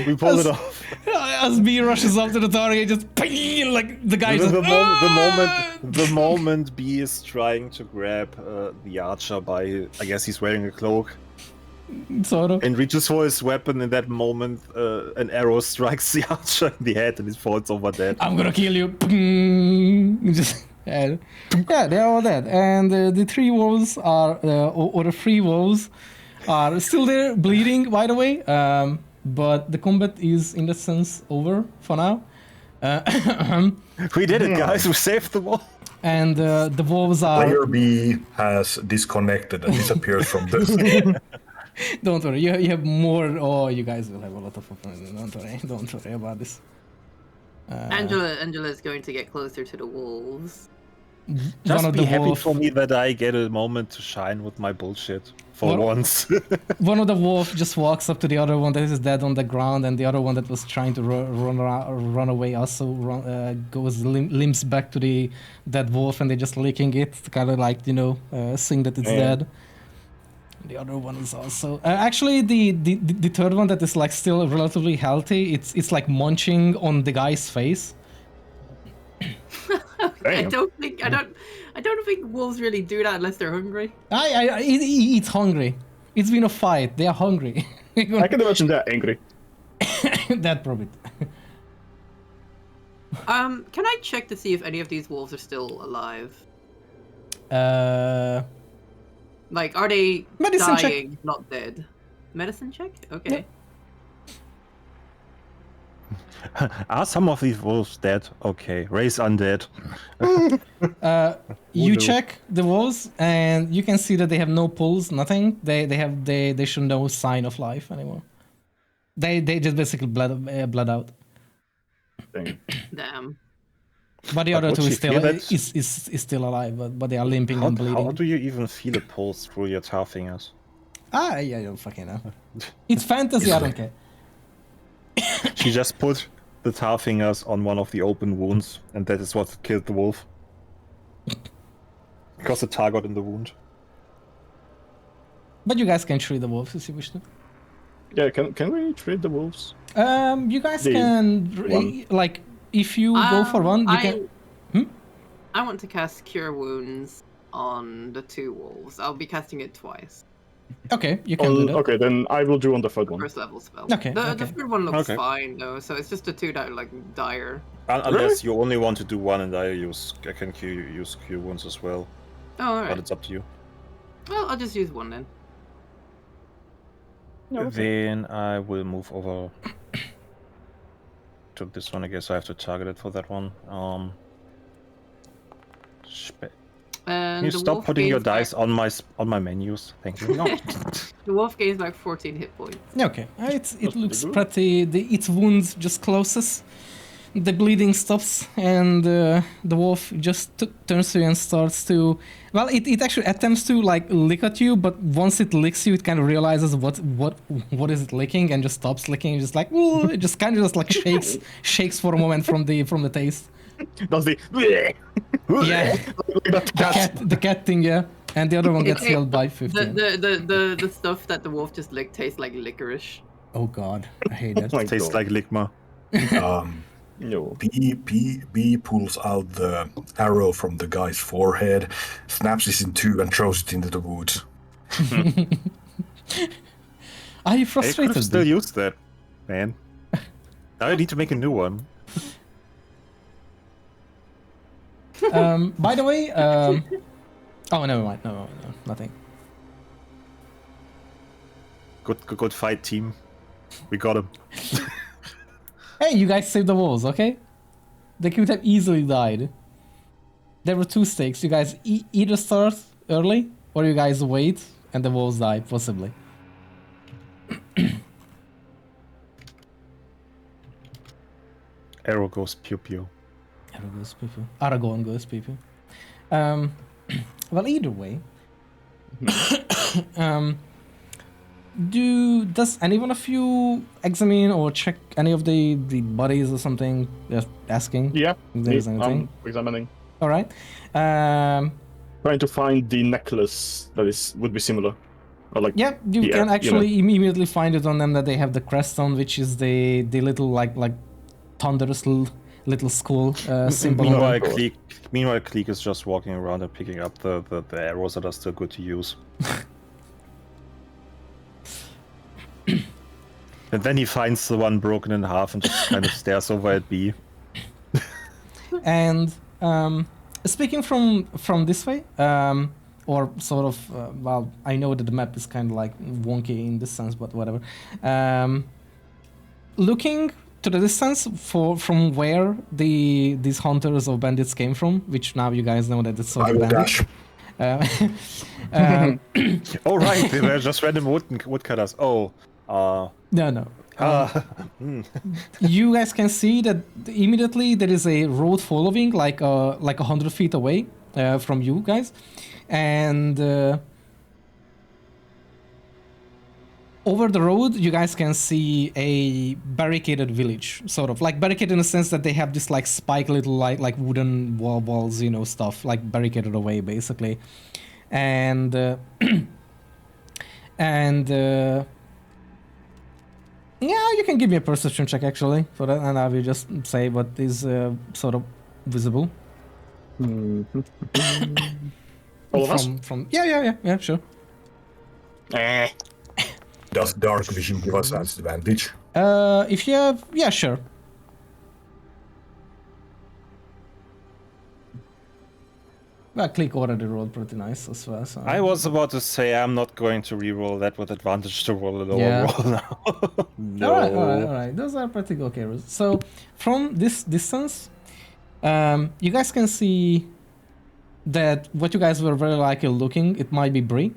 We pulled it off. As B rushes up to the target, just ping, like the guy just. The moment B is trying to grab the archer by, I guess he's wearing a cloak, Sort of. and reaches for his weapon. In that moment, an arrow strikes the archer in the head, and he falls over dead. I'm gonna kill you. Ping. Just yeah, they're all dead, and the 3 wolves are, or the 3 wolves are still there, bleeding. By the way, but the combat is in that sense over for now. We did it, guys. We saved the wall. And the wolves are. Player B has disconnected and disappeared from this. Don't worry, you have more. Oh, you guys will have a lot of fun. Don't worry about this. Angela is going to get closer to the wolves. One Just of be the happy wolf, for me that I get a moment to shine with my bullshit for What? once. one of the wolf just walks up to the other one that is dead on the ground, and the other one that was trying to run away also goes limps back to the dead wolf, and they're just licking it to kind of like seeing that it's dead. The other one is also actually the third one that is like still relatively healthy. It's like munching on the guy's face. I Damn. don't think wolves really do that unless they're hungry. It's hungry. It's been a fight. They are hungry. I can imagine they're angry. That probably. Can I check to see if any of these wolves are still alive? Like, are they Medicine check. dying, not dead? Medicine check? Okay. Are some of these wolves dead? Okay, raise undead. You no. check the walls, and you can see that they have no pulse, nothing. They show no sign of life anymore. They just basically bled out. Dang. Damn. But the But other would two she is still feel that? is still alive, but they are limping and bleeding. How do you even feel a pulse through your tar fingers? Yeah, you don't fucking know. It's fantasy. I don't care. She just put the tar fingers on one of the open wounds, and that is what killed the wolf. Because the tar got in the wound. But you guys can treat the wolves if you wish to. Yeah, can we trade the wolves? You guys The can one. like if you go for one, you can. I want to cast Cure Wounds on the 2 wolves. I'll be casting it twice. Okay, you can do that. Okay, then I will do on the third one. First level spell. Okay, The okay. third one looks Okay. fine though, so it's just the 2 that are like dire. Unless you only want to do one, and I can use Q wounds as well. Oh, But alright. it's up to you. Well, I'll just use 1 then. Yeah, okay. Then I will move over to this one, I guess I have to target it for that one. Can you The stop wolf putting your gains back- dice on my menus? Thank you. No. The wolf gains back 14 hit points. Okay, it looks good. pretty. Its wound just closes, the bleeding stops, and the wolf just turns to you and starts to. Well, it actually attempts to like lick at you, but once it licks you, it kind of realizes what is it licking and just stops licking. Just like ooh, it just kind of just like shakes for a moment from the taste. Does the Yeah, the cat thing, yeah, and the other one gets Okay, healed by 15. The stuff that the wolf just licked tastes like licorice. Oh god, I hate that. my Tastes God. like Ligma. No. B pulls out the arrow from the guy's forehead, snaps it in two, and throws it into the woods. Are you I could frustrated? have still B? used that, man. Now I need to make a new one. By the way, oh, never mind. No, nothing. Good fight, team. We got him. Hey, you guys saved the wolves, okay? They could have easily died. There were two stakes. You guys either start early, or you guys wait, and the wolves die, possibly. Arrow goes pew pew. Arrow goes poo-poo. Aragorn goes poo-poo. Well, either way. Does anyone of you examine or check any of the bodies or something? Just asking. Yeah. If there's anything. Examining. All right. Trying to find the necklace that would be similar. Or like Yeah, you Yeah, can you actually immediately find it on them that they have the crest on, which is the little like thunderous little skull symbol. Meanwhile, Cleek is just walking around and picking up the arrows that are still good to use. And then he finds the one broken in half and just kind of stares over at B. And speaking from this way, or sort of, well, I know that the map is kind of like wonky in this sense, but whatever. Looking to the distance from where these hunters or bandits came from, which now you guys know that it's sort I of will bandits. dash. Oh right, they were just random woodcutters. Oh, No. You guys can see that immediately there is a road following, like 100 feet away from you guys, and over the road you guys can see a barricaded village, sort of like barricaded in the sense that they have this like spike little like wooden walls, you know, stuff like barricaded away basically, and yeah, you can give me a perception check actually for that, and I will just say what is sort of visible. All of us? From yeah, sure. Does dark vision give us advantage? If you have, yeah, sure. Well, Click already rolled pretty nice as well. So. I was about to say I'm not going to re-roll that with advantage to roll a lower Yeah. roll now. No. All right. Those are pretty good okay rolls. So from this distance, you guys can see that what you guys were very likely looking, it might be Bree.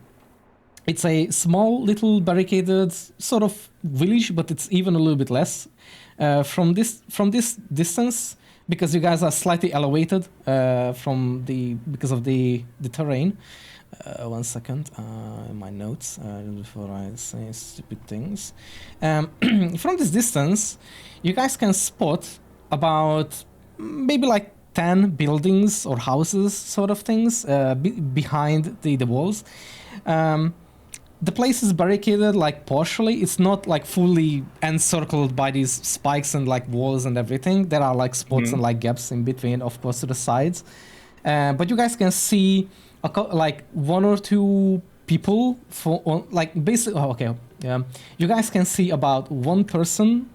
It's a small little barricaded sort of village, but it's even a little bit less. From this distance, because you guys are slightly elevated because of the terrain. 1 second, in my notes before I say stupid things. From this distance, you guys can spot about maybe like 10 buildings or houses, sort of things, behind the walls. The place is barricaded like partially. It's not like fully encircled by these spikes and like walls and everything. There are like spots and like gaps in between, of course, to the sides. But you guys can see like one or two people like basically. Oh, okay, you guys can see about one person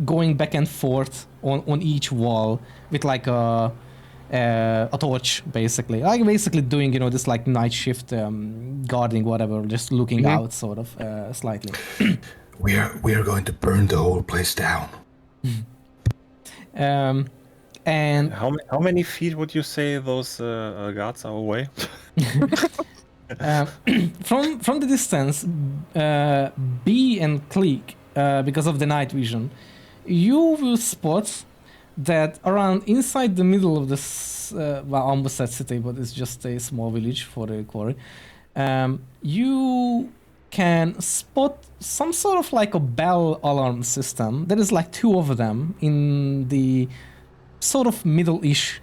going back and forth on each wall with like a torch, basically, like basically doing, you know, this like night shift guarding, whatever, just looking out sort of slightly. We are going to burn the whole place down. And How many feet would you say those guards are away? from the distance, B and Click, because of the night vision, you will spot that around inside the middle of this, well, I almost said city, but it's just a small village for the quarry. You can spot some sort of like a bell alarm system. There is like 2 of them in the sort of middle-ish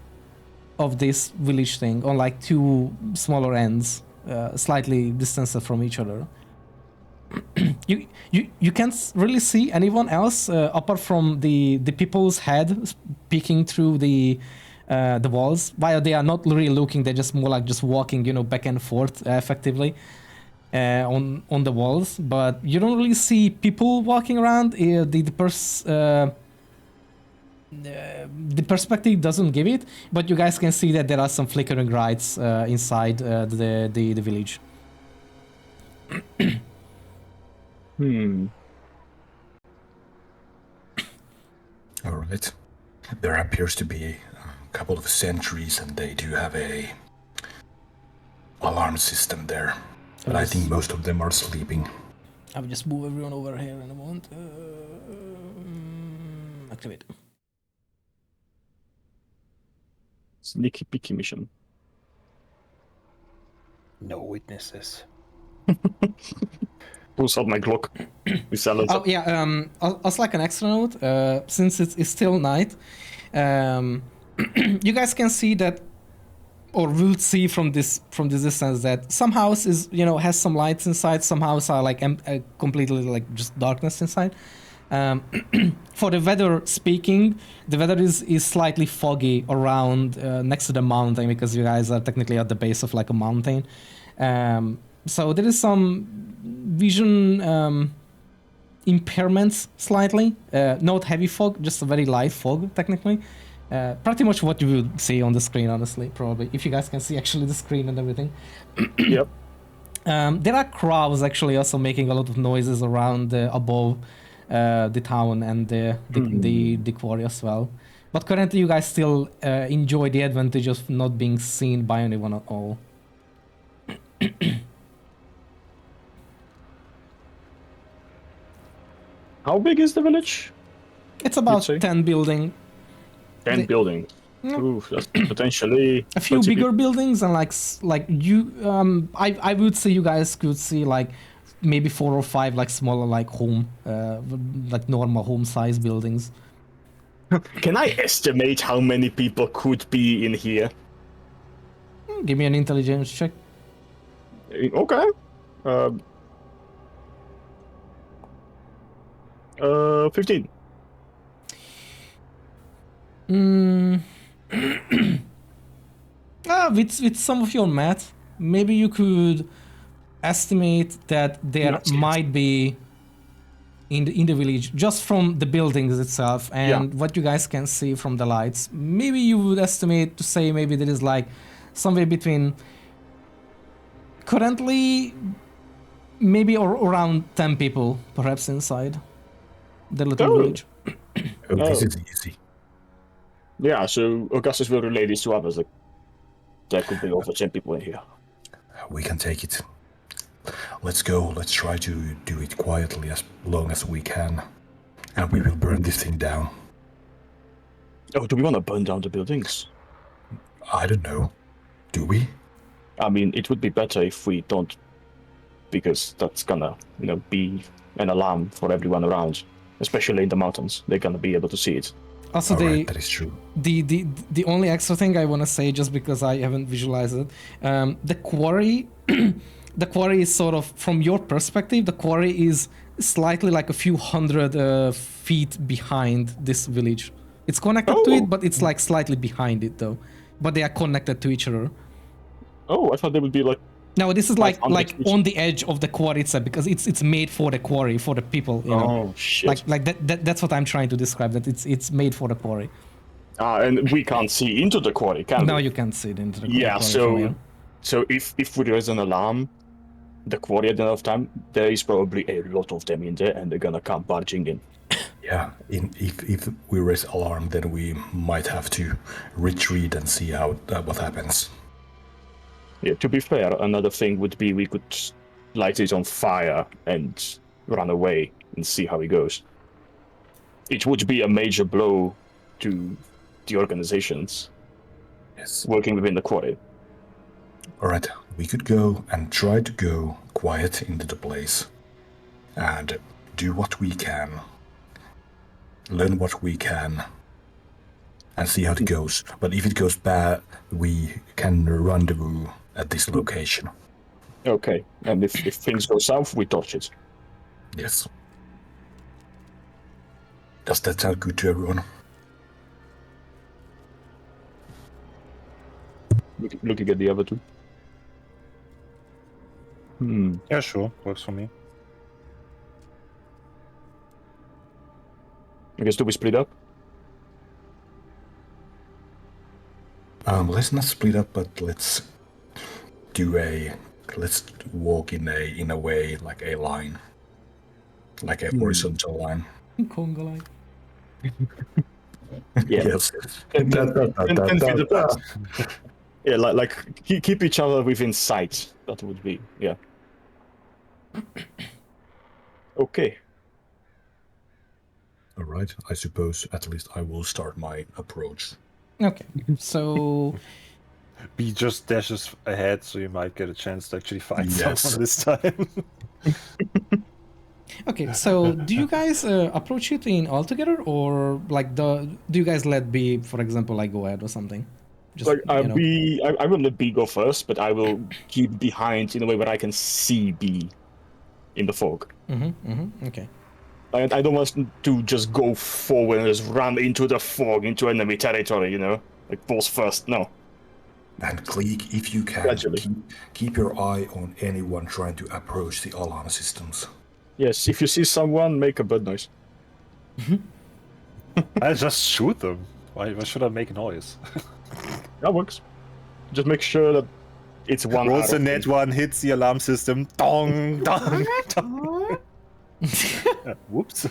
of this village thing, on like 2 smaller ends, slightly distanced from each other. You can't really see anyone else apart from the people's head peeking through the walls. While they are not really looking, they're just more like just walking, back and forth effectively on the walls. But you don't really see people walking around. The perspective doesn't give it, but you guys can see that there are some flickering lights inside the village. All right. There appears to be a couple of sentries, and they do have a alarm system there. But I think most of them are sleeping. I will just move everyone over here in a moment. Activate. Sneaky peeky mission. No witnesses. Pulls out my Glock. We silence Oh yeah. As like an extra note, since it's still night, you guys can see that, or will see from this distance, that some houses has some lights inside. Some houses are like completely like just darkness inside. For the weather speaking, the weather is slightly foggy around next to the mountain, because you guys are technically at the base of like a mountain. So there is some vision impairments slightly. Not heavy fog, just a very light fog technically. Pretty much what you would see on the screen, honestly, probably, if you guys can see actually the screen and everything. Yep. There are crows actually also making a lot of noises around above the town and the quarry as well. But currently you guys still enjoy the advantage of not being seen by anyone at all. How big is the village? It's about say? 10 building. 10 buildings. Yeah. Ooh, that's potentially A few 30 bigger people. buildings, and like you I would say you guys could see like maybe 4 or 5 like smaller like home like normal home size buildings. Can I estimate how many people could be in here? Give me an intelligence check. Okay. 15. With some of your math, maybe you could estimate that there Yes. might be in the village, just from the buildings itself and what you guys can see from the lights. Maybe you would estimate to say maybe there is like somewhere between currently maybe around 10 people perhaps inside the little village. Oh, this is easy. Yeah, so Augustus will relay this to others. Like, there could be over 10 people in here. We can take it. Let's go. Let's try to do it quietly as long as we can. And we will burn this thing down. Oh, do we want to burn down the buildings? I don't know. Do we? I mean, it would be better if we don't, because that's gonna, be an alarm for everyone around, especially in the mountains. They're gonna be able to see it. Also, Alright, that is true. the only extra thing I want to say, just because I haven't visualized it, the quarry, the quarry is sort of, from your perspective, the quarry is slightly like a few hundred feet behind this village. It's connected to it, but it's like slightly behind it though. But they are connected to each other. Oh, I thought they would be like... No, this is like each- on the edge of the quarry itself, because it's made for the quarry, for the people, you know. Oh, shit. Like that's what I'm trying to describe, that it's made for the quarry. And we can't see into the quarry, can No, we? you can't see it into the Yeah, quarry from here. so if there is an alarm, the quarry at the end of time, there is probably a lot of them in there, and they're gonna come barging in. Yeah, if we raise alarm, then we might have to retreat and see how what happens. Yeah, to be fair, another thing would be we could light it on fire and run away and see how it goes. It would be a major blow to the organizations Yes. working within the quarry. All right, we could go and try to go quiet into the place and do what we can, learn what we can, and see how it goes. But if it goes bad, we can rendezvous at this location. Okay, and if things go south, we torch it. Yes. Does that sound good to everyone? Looking at the other two. Yeah, sure. Works for me. I guess do we split up? Let's not split up, but let's walk in a way like a line, like a horizontal line. Conga line. Yeah. Yes. 10 feet apart. Yeah, like keep each other within sight. That would be, yeah. Okay. All right. I suppose at least I will start my approach. Okay, so B just dashes ahead, so you might get a chance to actually find Yes. someone this time. okay, so do you guys approach it in all together, or like do you guys let B, for example, like go ahead or something? Just Like you know. I will let B go first, but I will keep behind in a way where I can see B in the fog. Okay. I don't want to just go forward and just run into the fog, into enemy territory, you know? Like balls first, no. And Cleek, if you can, Gradually. keep your eye on anyone trying to approach the alarm systems. Yes, if you see someone, make a bird noise. I'll just shoot them. Why should I make noise? That works. Just make sure that it's one Rolls out the of net one, hits the alarm system. Dong, dong, dong. Whoops.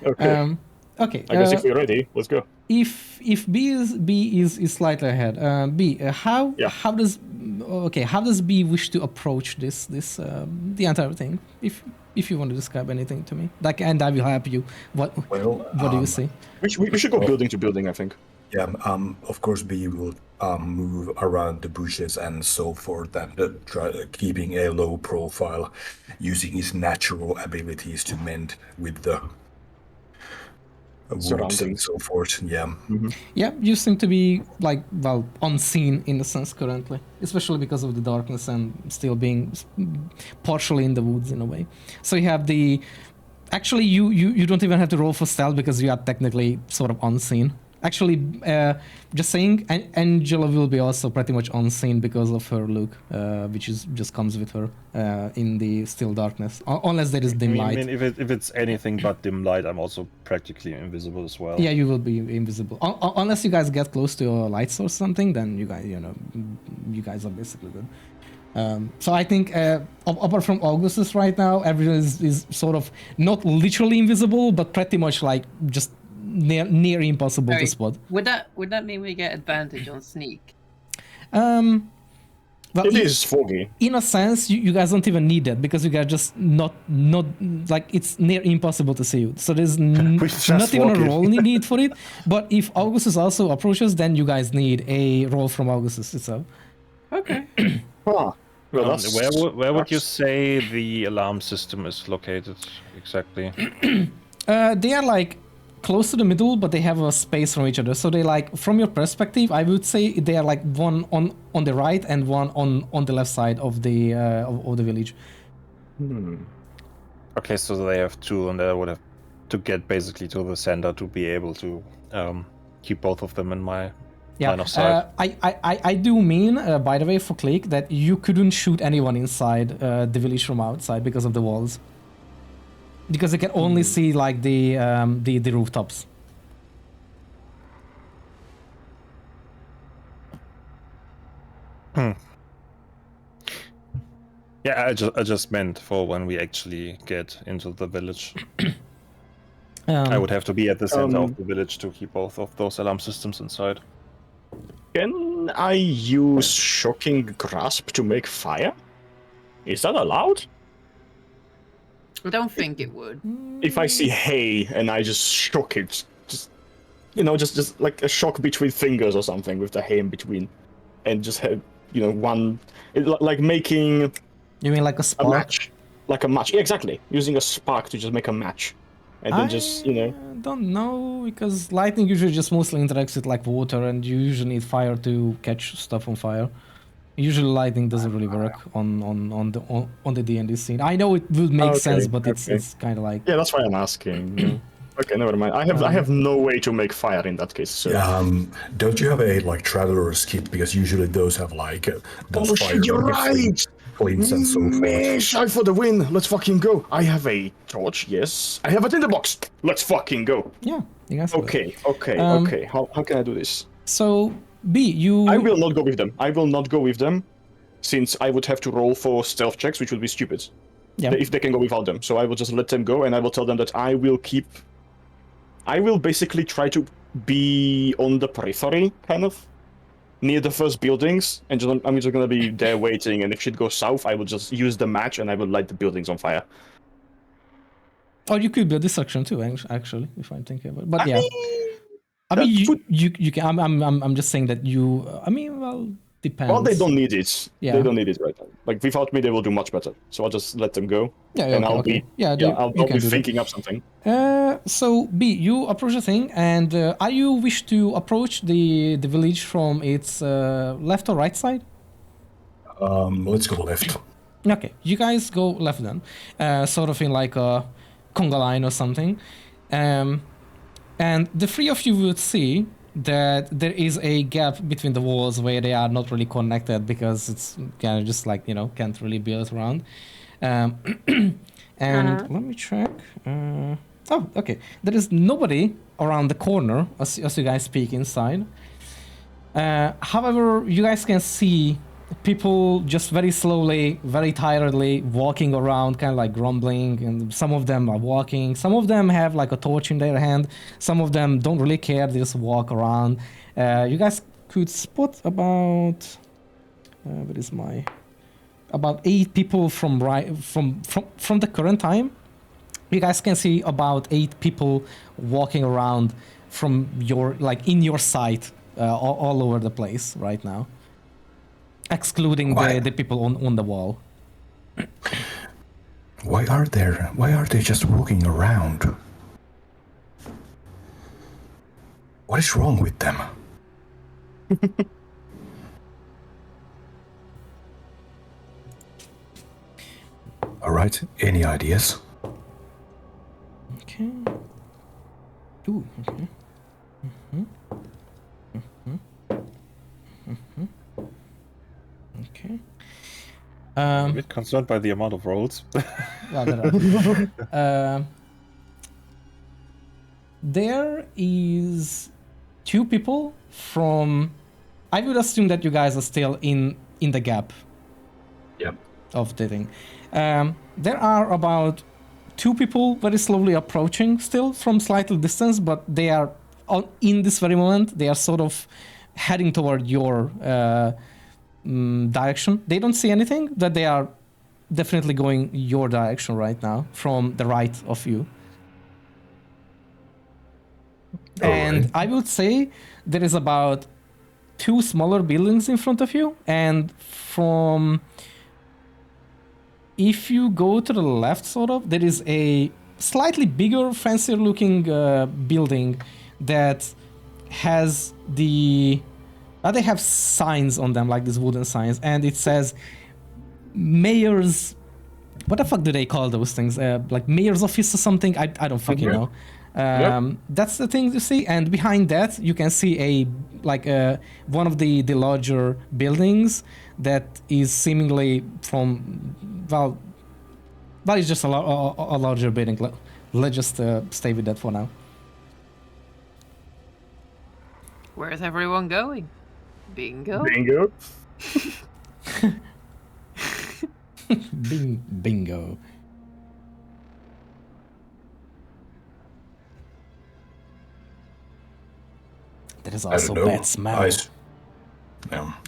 Okay. Okay. I guess if we're ready, let's go. If B is slightly ahead, B, how does B wish to approach this the entire thing? If you want to describe anything to me, like, and I will help you. What do you see? We should go building to building, I think. Yeah, of course, B will move around the bushes and so forth, and keeping a low profile, using his natural abilities to mend with the woods and Surroundings. so forth. Yeah. Yeah, you seem to be like, well, unseen in a sense currently, especially because of the darkness and still being partially in the woods in a way. So you have actually you don't even have to roll for stealth because you are technically sort of unseen. Actually, just saying, Angela will be also pretty much unseen because of her look, which just comes with her in the still darkness, unless there is dim light. I mean, if it's anything but dim light, I'm also practically invisible as well. Yeah, you will be invisible. Unless you guys get close to a light source or something, then you guys are basically good. So I think apart from Augustus right now, everyone is sort of not literally invisible, but pretty much like just near impossible to spot. Would that mean we get advantage on sneak? Well, it is foggy. In a sense, you guys don't even need that because you guys just not like it's near impossible to see you. So there's not even a roll need for it. But if Augustus also approaches, then you guys need a roll from Augustus itself. Okay. Well, where would you say the alarm system is located exactly? They are like close to the middle, but they have a space from each other. So they like, from your perspective, I would say they are like one on the right and one on the left side of the village. Okay, so they have two, and I would have to get basically to the center to be able to keep both of them in my line of sight. I do mean, by the way, for Click, that you couldn't shoot anyone inside the village from outside because of the walls. Because you can only see like the rooftops. Yeah, I just meant for when we actually get into the village. I would have to be at the center Um, of the village to keep both of those alarm systems inside. Can I use Shocking Grasp to make fire? Is that allowed? I don't think it would. If I see hay and I just shock it, just like a shock between fingers or something with the hay in between, and just have like making You mean like a a spark? match, like a match. Yeah, exactly. Using a spark to just make a match, and then just don't know, because lightning usually just mostly interacts with like water, and you usually need fire to catch stuff on fire. Usually lightning doesn't really work on the D&D scene. I know it would make sense, but it's kind of like... Yeah, that's why I'm asking. Yeah. Okay, never mind. I have no way to make fire in that case. So. Don't you have a like traveler's kit? Because usually those have like those fire Shit, you're right. Flames and so forth. Try for the win. Let's fucking go. I have a torch. Yes, I have it in the box. Let's fucking go. Yeah, you guys. Okay. How can I do this? So B, you. I will not go with them. Since I would have to roll for stealth checks, which would be stupid. Yeah. If they can go without them. So I will just let them go, and I will tell them that I will basically try to be on the periphery, kind of, near the first buildings, and I'm just gonna be there waiting, and if shit goes south, I will just use the match, and I will light the buildings on fire. Or you could be a distraction too, actually, if I'm thinking about it. But yeah. I that mean, would- you can. I'm just saying that you. I mean, well, depends. Well, they don't need it. Yeah. They don't need it right now. Like, without me, they will do much better. So I'll just let them go. Yeah, and okay, I'll okay. be Yeah, I'll you can be do that. thinking up something. So B, you approach the thing, and are you wish to approach the village from its left or right side? Let's go left. Okay, you guys go left then, sort of in like a conga line or something, and the three of you would see that there is a gap between the walls where they are not really connected because it's kind of just like, can't really build around. And let me check. Oh, okay. There is nobody around the corner as you guys peek inside. However, you guys can see people just very slowly, very tiredly walking around, kind of like grumbling, and some of them are walking. Some of them have like a torch in their hand. Some of them don't really care, they just walk around. You guys could spot about what is my about 8 people from the current time. You guys can see about 8 people walking around from your in your sight, all over the place right now. Excluding the people on the wall. Why are they just walking around? What is wrong with them? All right, any ideas? Okay. Ooh, okay. Okay. I'm a bit concerned by the amount of rolls. There is 2 people from... I would assume that you guys are still in the gap. Yep. Of the thing. There are about 2 people very slowly approaching still from slightly distance, but they are in this very moment. They are sort of heading toward your direction. They don't see anything, that they are definitely going your direction right now from the right of you. And I would say there is about 2 smaller buildings in front of you, and if you go to the left, sort of, there is a slightly bigger, fancier looking building that has they have signs on them, like these wooden signs, and it says mayor's... What the fuck do they call those things? Like mayor's office or something? I don't fucking know. That's the thing you see, and behind that you can see one of the larger buildings that is seemingly from it's just a larger building. Let's just stay with that for now. Where's everyone going? Bingo? Bingo. Bingo. That is I also don't know. bad smell.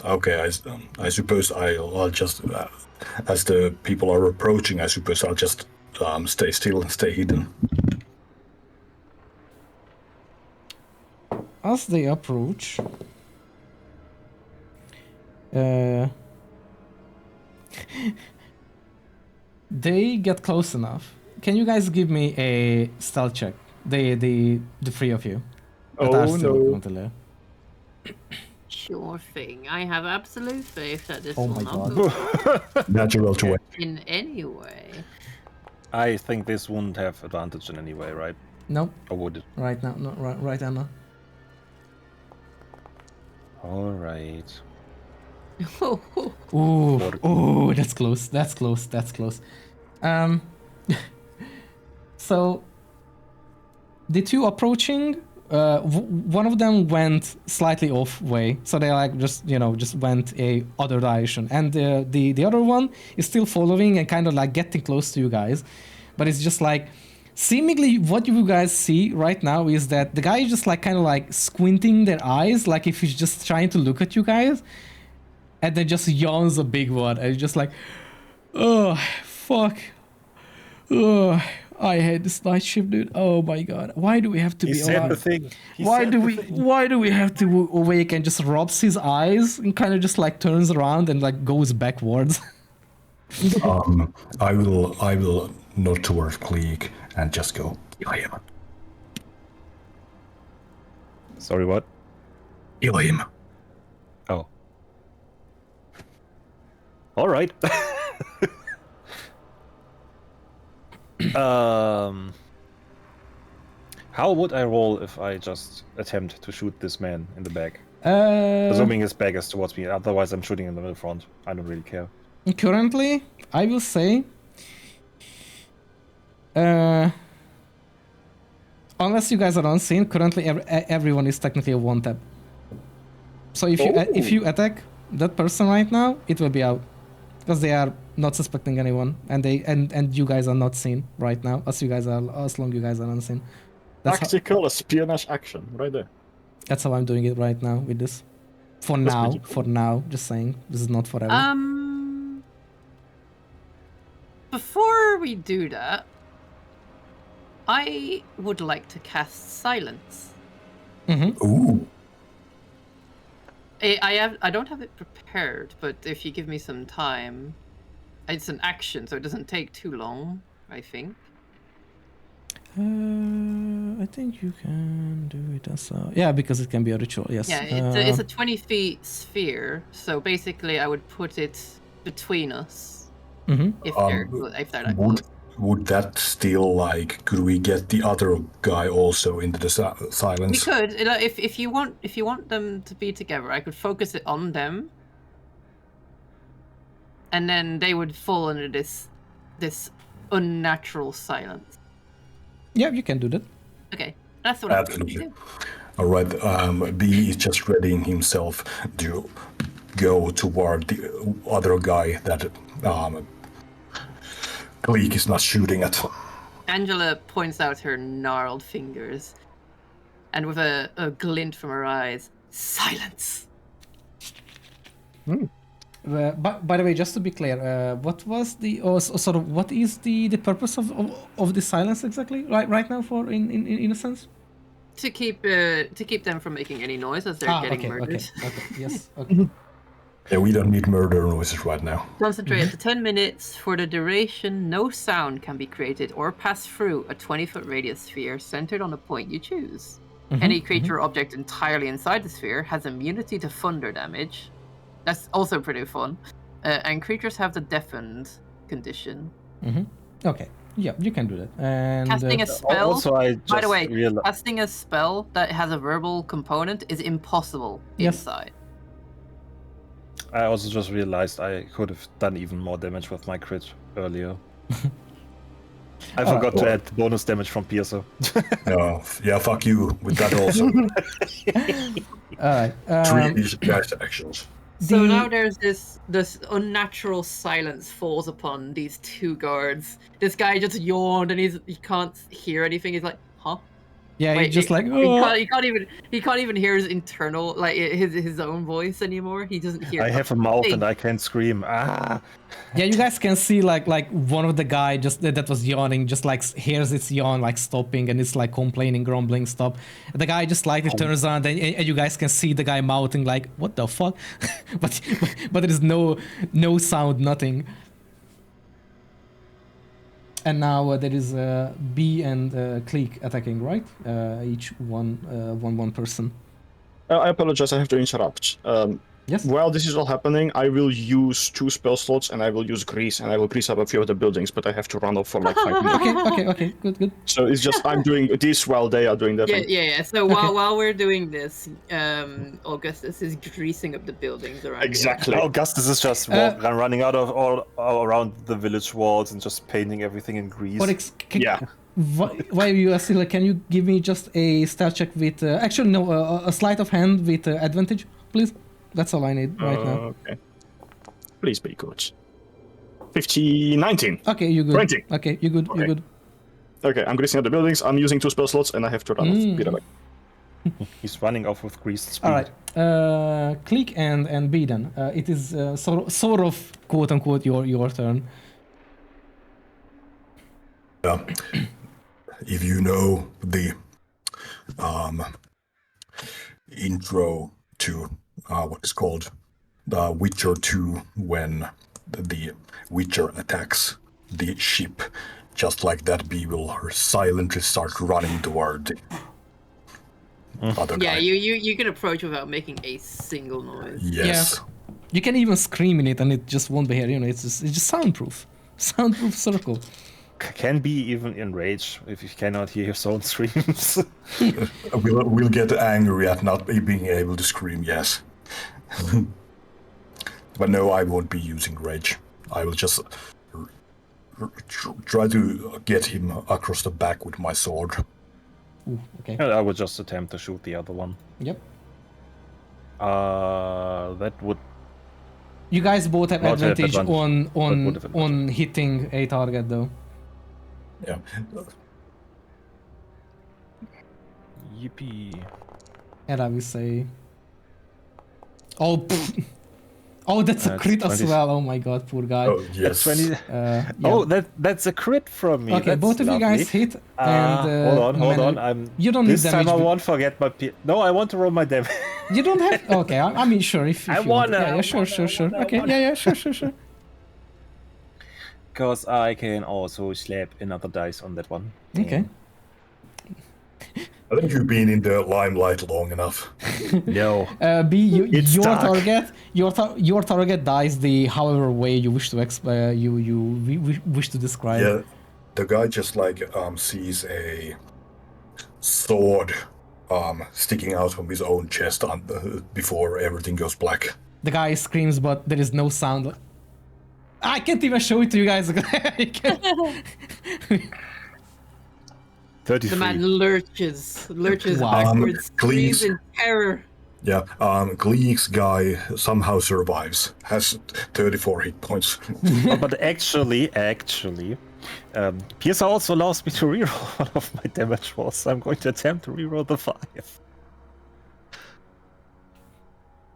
Okay, I suppose I'll just, as the people are approaching, I suppose I'll just stay still and stay hidden. As they approach, they get close enough. Can you guys give me a stealth check? The three of you that are Oh still no. currently there. Sure thing. I have absolute faith that this Oh will my not God. go Natural 20. in any way. I think this wouldn't have advantage in any way, right? Nope. Or would it? Right now, no, right now, no. All right. Ooh, that's close. That's close. That's close. So the two approaching, one of them went slightly off way, so they like just went a other direction, and the other one is still following and kind of like getting close to you guys, but it's just like seemingly what you guys see right now is that the guy is just like kind of like squinting their eyes, like if he's just trying to look at you guys, and then just yawns a big one, and it's just like, oh fuck, oh. I hate this night shift, dude. Oh my god. Why do we have to He be said the alive? thing. He Why said do the we thing. why do we have to awake and just rubs his eyes and kind of just like turns around and like goes backwards? I will nod towards Cleek and just go, kill him. Sorry, what? Kill him. Oh. All right. How would I roll if I just attempt to shoot this man in the back? Assuming his back is towards me. Otherwise, I'm shooting him in the front. I don't really care. Currently, I will say, unless you guys are unseen, currently everyone is technically a one tap. So if you attack that person right now, it will be out because they are not suspecting anyone, and and you guys are not seen right now, as long you guys are unseen. Tactical espionage action, right there. That's how I'm doing it right now with this. For That's now, pretty cool. for now, just saying, this is not forever. Before we do that, I would like to cast Silence. Ooh. I don't have it prepared, but if you give me some time, it's an action, so it doesn't take too long, I think. I think you can do it as a... Yeah, because it can be a ritual, yes. Yeah, it's a 20 feet sphere, so basically I would put it between us. If they're like close. Would that still, like, could we get the other guy also into the silence? We could, if you want them to be together, I could focus it on them, and then they would fall under this unnatural silence. Yeah, you can do that. Okay, that's what I'm going to Absolutely. do. All right, B is just readying himself to go toward the other guy that Gleek is not shooting at. Angela points out her gnarled fingers, and with a glint from her eyes, silence. By the way, just to be clear, what was the what is the purpose of the silence exactly right now for in a sense? To keep them from making any noise as they're getting murdered. Okay, yes, okay. Yeah, we don't need murder noises right now. Concentrate for 10 minutes. For the duration, no sound can be created or pass through a 20-foot radius sphere centered on a point you choose. Any creature or object entirely inside the sphere has immunity to thunder damage. That's also pretty fun. And creatures have the deafened condition. Okay, yeah, you can do that. And Casting a spell. Also, I just by the way, casting a spell that has a verbal component is impossible inside. I also just realized I could have done even more damage with my crit earlier. I forgot to add bonus damage from Piercer. Yeah, fuck you with that also. Alright. 3 of these guys' actions. So now there's this unnatural silence falls upon these two guards. This guy just yawned and he can't hear anything. He's like, huh? Yeah, Wait, he's just like, he oh. can't even hear his internal, like his own voice anymore. He doesn't hear. I have a mouth thing. and I can scream. Ah! Yeah, you guys can see like one of the guy just that was yawning, just like hears its yawn like stopping, and it's like complaining, grumbling, stop. The guy just slightly turns around, and you guys can see the guy mouthing like, "What the fuck?" but there is no sound, nothing. And now there is B and Click attacking, right? Each one person. I apologize, I have to interrupt. Yes. While this is all happening, I will use 2 spell slots and I will use grease, and I will grease up a few of the buildings, but I have to run off for like 5 minutes. Okay, good. So it's just I'm doing this while they are doing that thing. Yeah. So while we're doing this, Augustus is greasing up the buildings around. Exactly. Augustus is just running out of all around the village walls and just painting everything in grease. Onyx, Yeah. Why you are still? Can you give me just a stat check with? Actually, no, a sleight of hand with advantage, please. That's all I need right now. Okay. Please be good. 19. Okay, you good. 20. Okay, you good. Okay. You good. Okay, I'm greasing up the buildings. I'm using 2 spell slots, and I have to run off. Be right back. He's running off with greased speed. All right. Click and B then. It is sort of quote unquote your turn. If you know the intro to what is called the Witcher 2, when the Witcher attacks the ship, just like that, Bee will silently start running toward the other Yeah, guy. you can approach without making a single noise. Yes. You can even scream in it, and it just won't be here. You know, it's just soundproof. Soundproof circle. Can be even enraged if you cannot hear his own screams. We'll get angry at not being able to scream, yes. But no, I won't be using rage. I will just try to get him across the back with my sword. Ooh, okay. I would just attempt to shoot the other one. Yep. That would. You guys both have Not have advantage advantage. on hitting a target though. Yeah. Yippee. And I will say, oh, pfft. Oh, that's a That's crit as 20. well. Oh my god, poor guy. Oh, yes. 20. Yeah. Oh, that's a crit from me. Okay, That's both of you guys lovely. hit. And Hold on. You don't need This time damage. I won't forget my. No, I want to roll my damage. You don't have. Okay, I mean, sure. If I you want. wanna, Yeah, I sure. wanna. Okay, yeah, sure. Because I can also slap another dice on that one. Okay. I think you've been in the limelight long enough. No. B, It's your stuck. your target dies the however way you wish to wish to describe. Yeah, the guy just like sees a sword sticking out from his own chest before everything goes black. The guy screams, but there is no sound. I can't even show it to you guys. I can't. 33. The man lurches Wow. backwards, Please. screams in terror. Yeah, Gleek's guy somehow survives, has 34 hit points. But actually, Pierce also allows me to reroll one of my damage rolls, so I'm going to attempt to reroll the 5.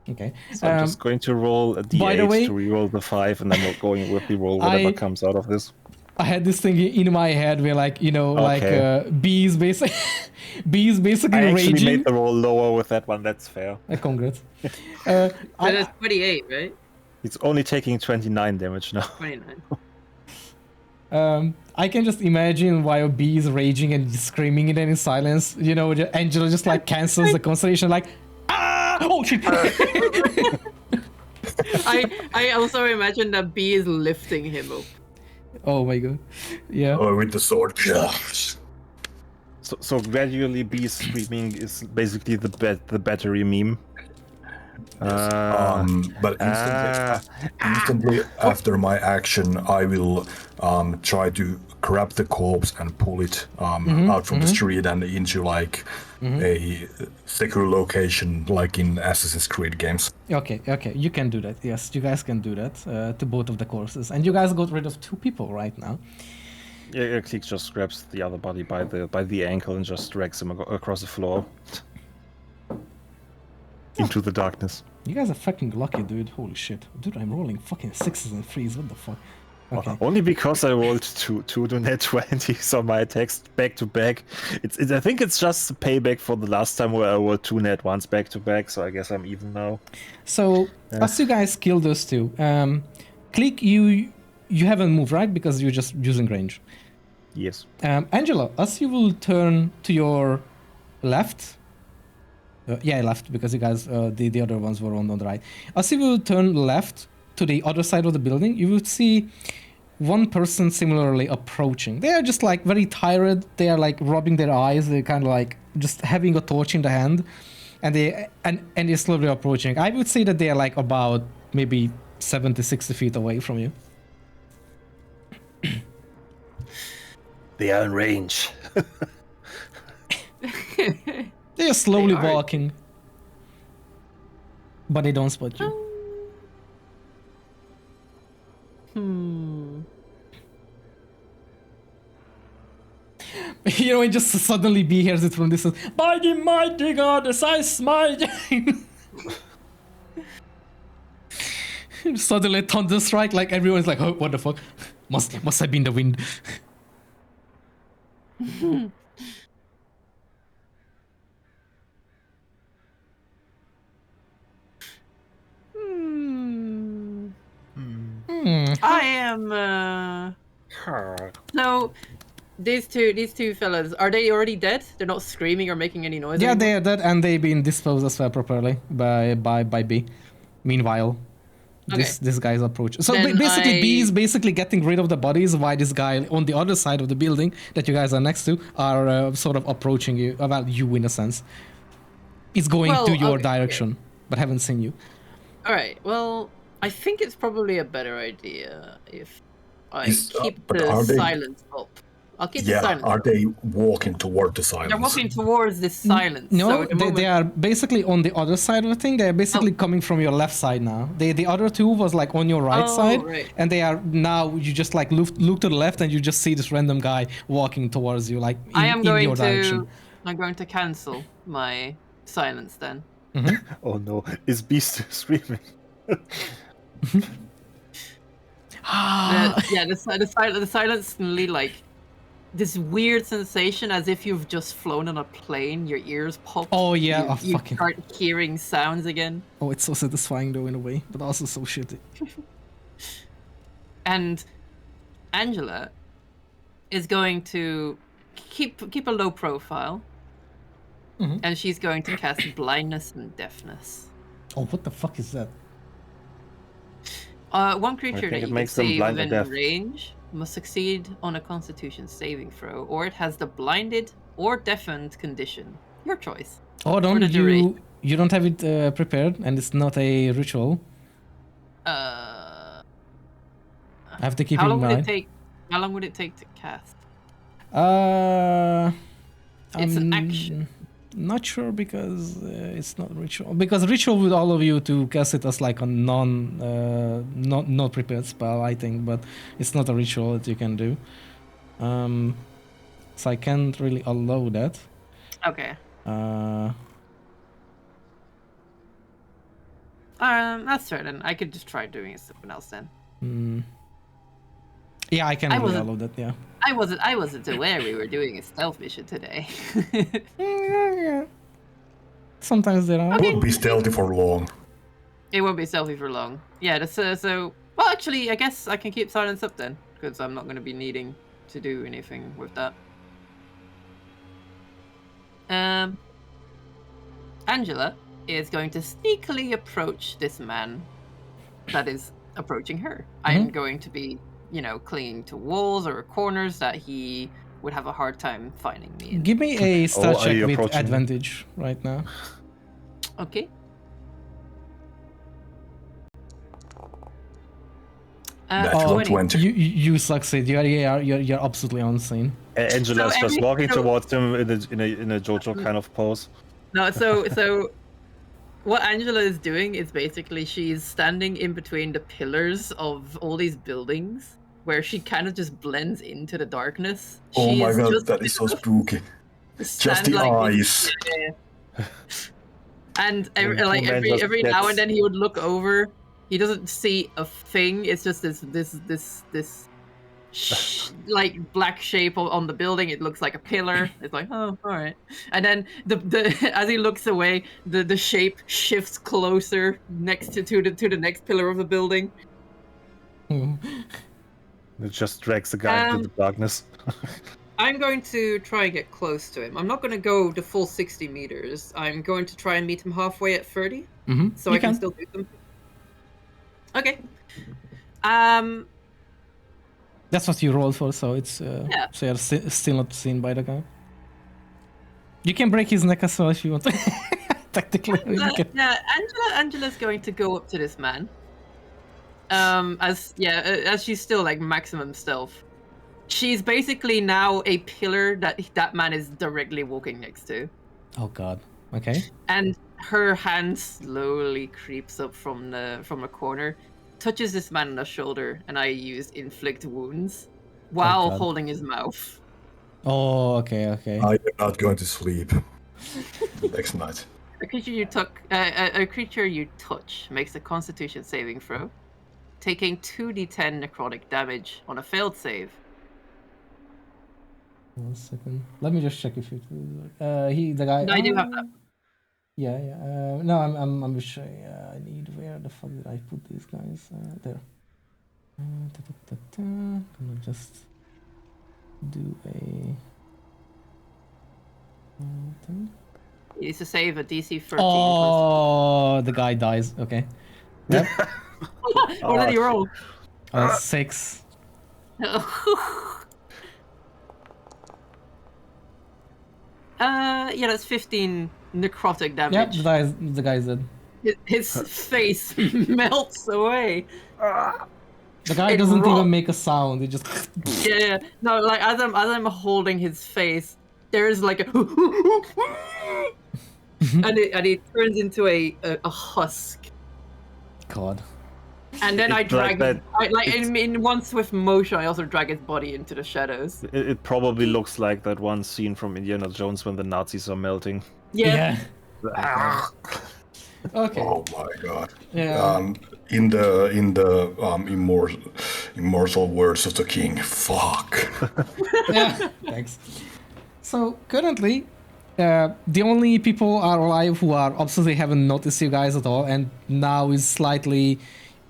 Okay. So I'm just going to roll a d8 by the way, to reroll the 5, and then we're going with the roll whatever comes out of this. I had this thing in my head where, like, you know, Okay. like B is basically I actually raging. made the roll lower with that one, that's fair. Congrats. So that's 28, right? It's only taking 29 damage now. 29. I can just imagine while B is raging and screaming in silence, you know, Angela just like cancels the concentration, like, ah! Oh shit! I also imagine that B is lifting him up. Oh my god. Yeah. Oh, with the sword. So gradually B's screaming is basically the battery meme. But instantly after my action, I will try to grab the corpse and pull it out from the street and into like a secure location, like in Assassin's Creed games. Okay, you can do that. Yes, you guys can do that to both of the courses, and you guys got rid of 2 people right now. Yeah, Click just grabs the other body by the ankle and just drags him across the floor into the darkness. You guys are fucking lucky, dude. Holy shit. Dude, I'm rolling fucking 6s and 3s. What the fuck? Okay. Only because I rolled two net 20s on my attacks back to back. It's I think it's just a payback for the last time where I rolled 2 net 1s back to back, so I guess I'm even now. So, as you guys kill those two, Click, you haven't moved, right? Because you're just using range. Yes. Angela, as you will turn to your left, left, because you guys, the other ones were on the right. As you will turn left to the other side of the building, you will see one person similarly approaching. They are just like very tired. They are like rubbing their eyes. They're kind of like just having a torch in the hand, and they're slowly approaching. I would say that they are like about maybe 70, 60 feet away from you. They are in range. They are slowly They are. walking, but they don't spot you. You know, it just suddenly B hears it from this. By the mighty goddess, I smite. Suddenly thunder strike, like everyone's like, oh, what the fuck? Must have been the wind. I am. So, these two fellas, are they already dead? They're not screaming or making any noise. Yeah, anymore? they are dead, and they've been disposed as well properly by B. Meanwhile, this guy's approach. So Then basically, B I- is basically getting rid of the bodies, while this guy on the other side of the building that you guys are next to are sort of approaching you. Well, you in a sense. It's going Well, to your okay. direction, but haven't seen you. All right. Well, I think it's probably a better idea if I keep but the are they- silence up. I'll keep the Yeah, silence. are they walking toward the silence? They're walking towards this silence. No, so the they moment- are basically on the other side of the thing. They are basically coming from your left side now. The other two was like on your right Oh, side, right. and they are now. You just like look to the left, and you just see this random guy walking towards you, like I am in going your direction. to. I'm going to cancel my silence then. Oh no, is Beast screaming? The silence suddenly like this weird sensation as if you've just flown on a plane. Your ears pop. Oh yeah, you, oh, you fucking. start hearing sounds again. Oh, it's so satisfying though in a way, but also so shitty. And Angela is going to keep a low profile, Mhm. and she's going to cast blindness and deafness. Oh, what the fuck is that? One creature think that it you can makes them see blind and within deaf. range must succeed on a Constitution saving throw, or it has the blinded or deafened condition. Your choice. Oh, don't the duration. you don't have it prepared, and it's not a ritual. Uh, I have to keep how it long in would it mind. take? How long would it take to cast? I'm It's an action. Not sure because it's not ritual. Because ritual would allow you to cast it as like a not prepared spell, I think, but it's not a ritual that you can do. So I can't really allow that. Okay. Uh, That's fair then. I could just try doing it something else then. yeah, I can I really wasn't- allow that. Yeah. I wasn't aware we were doing a stealth mission today. Yeah. Sometimes there are. Okay. Won't be stealthy for long. It won't be stealthy for long. Yeah, that's, so... Well, actually, I guess I can keep silence up then, because I'm not going to be needing to do anything with that. Angela is going to sneakily approach this man that is approaching her. I'm going to be, clinging to walls or corners that he would have a hard time finding me in. Give me a stat are check you with approaching him? advantage right now. Okay. Natural 20. 20. You succeed. You're absolutely unseen. Angela's So just every- walking so- towards him in a JoJo kind of pose. No, so what Angela is doing is basically she's standing in between the pillars of all these buildings, where she kind of just blends into the darkness. Oh She my is god, just that is so spooky. Just stand the like eyes. And When like Two Men just every now gets- and then he would look over. He doesn't see a thing. It's just this like black shape on the building. It looks like a pillar. It's like, oh, all right. And then the as he looks away, the shape shifts closer next to the next pillar of the building. It just drags the guy into the darkness. I'm going to try and get close to him. I'm not going to go the full 60 meters. I'm going to try and meet him halfway at 30, so You I can still do something. Okay. That's what you rolled for, so it's Yeah. so you're still not seen by the guy. You can break his neck as well if you want. Technically, you can. Yeah, Angela's going to go up to this man. As she's still like maximum stealth. She's basically now a pillar that man is directly walking next to. Oh god. Okay. And her hand slowly creeps up from the corner, touches this man on the shoulder, and I use inflict wounds while God. holding his mouth. Oh, okay, okay. I am not going to sleep next night. A creature you touch makes a Constitution saving throw, taking 2d10 necrotic damage on a failed save. 1 second. Let me just check if it. The guy. No, I do have that. Yeah, yeah. No, I'm just sure. I need. Where the fuck did I put these guys? There. Gonna just do a. Thing. He needs to save a DC 13. Oh, the guy dies. Okay. Yep. What did he roll? 6. Yeah, that's 15 necrotic Yep, damage. the guy's dead. His face melts away. The guy It doesn't rocked. even make a sound. He just. Yeah, no, like as I'm holding his face, there's like a and it turns into a husk. God. And then I drag like him, in one swift motion. I also drag his body into the shadows. It probably looks like that one scene from Indiana Jones when the Nazis are melting. Yeah. Okay. Oh my god. Yeah. In the immortal words of the king, fuck. Yeah. Thanks. So currently, the only people are alive who are obviously haven't noticed you guys at all, and now is slightly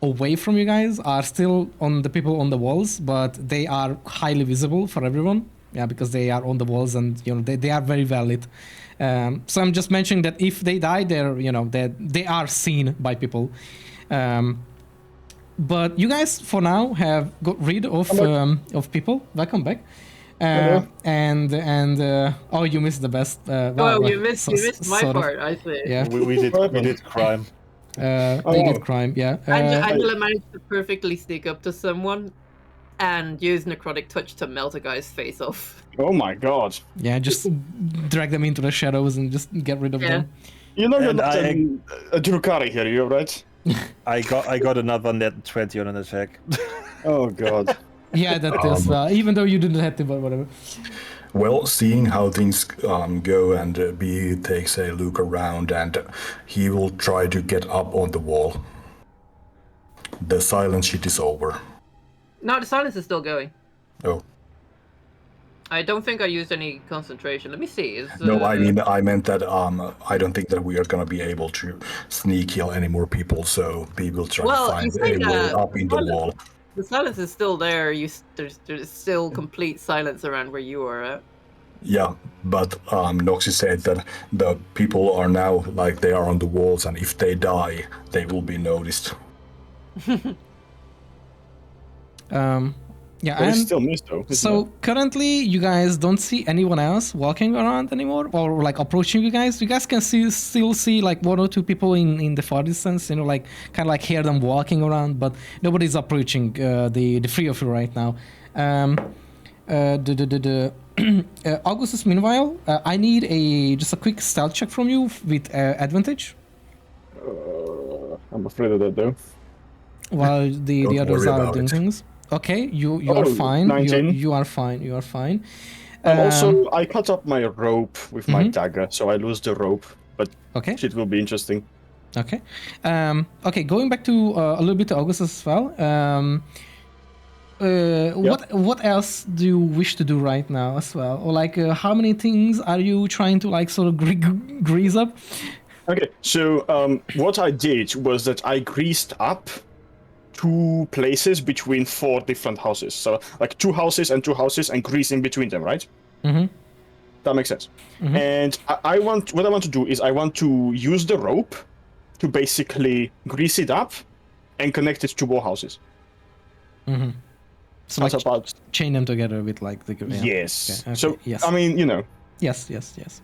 away from you guys are still on the people on the walls, but they are highly visible for everyone. Yeah, because they are on the walls and they are very well lit. So I'm just mentioning that if they die, they are seen by people. But you guys for now have got rid of people. Welcome back. And oh, you missed the best. You missed my part. I see. Yeah. We did crime. They did crime. Yeah. Angela managed to perfectly sneak up to someone and use necrotic touch to melt a guy's face off. Oh my god. Yeah, just drag them into the shadows and just get rid of them. You know you're And not a Drukari here, you're right? I got another net 20 on an attack. Oh god. Yeah, that is. Even though you didn't have to, but whatever. Well, seeing how things go, and B takes a look around, and he will try to get up on the wall. The silence shit is over. No, the silence is still going. Oh. I don't think I used any concentration. Let me see. No, I meant that I don't think that we are gonna be able to sneak kill any more people, so B will try to find a way up in the wall. The silence is still there. There's still complete silence around where you are at. Yeah, but Noxy said that the people are now like they are on the walls, and if they die, they will be noticed. Yeah, There is and still mist though. so currently you guys don't see anyone else walking around anymore or like approaching you guys. You guys can still see like 1 or 2 people in the far distance, like kind of like hear them walking around, but nobody's approaching the 3 of you right now. Augustus, meanwhile, I need just a quick stealth check from you with advantage. I'm afraid of that though. While the Don't others worry are about doing it. things. Okay, you are Oh, fine. 19. You are fine. You are fine. And also, I cut up my rope with my Mhm. dagger, so I lose the rope. But Okay. shit will be interesting. Okay. Okay. Going back to a little bit to August as well. What else do you wish to do right now as well, or like how many things are you trying to like sort of grease up? Okay, so what I did was that I greased up 2 places between 4 different houses. So like 2 houses and 2 houses, and grease in between them, right? Mm-hmm. That makes sense. Mhm. And what I want to do is I want to use the rope to basically grease it up and connect it to more houses. Mm-hmm. So That's like about chain them together with like the yes. Okay, So yes. I mean, you know, Yes. Yes.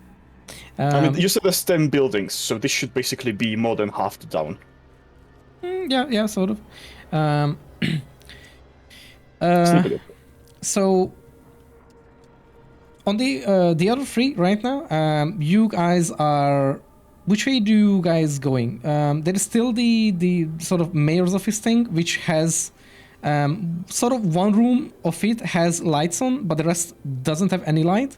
I mean, you said there's 10 buildings, so this should basically be more than half the town. Yeah, sort of. Sleep with it. So on the other 3 right now, you guys are. Which way do you guys going? There is still the sort of mayor's office thing, which has sort of one room of it has lights on, but the rest doesn't have any light.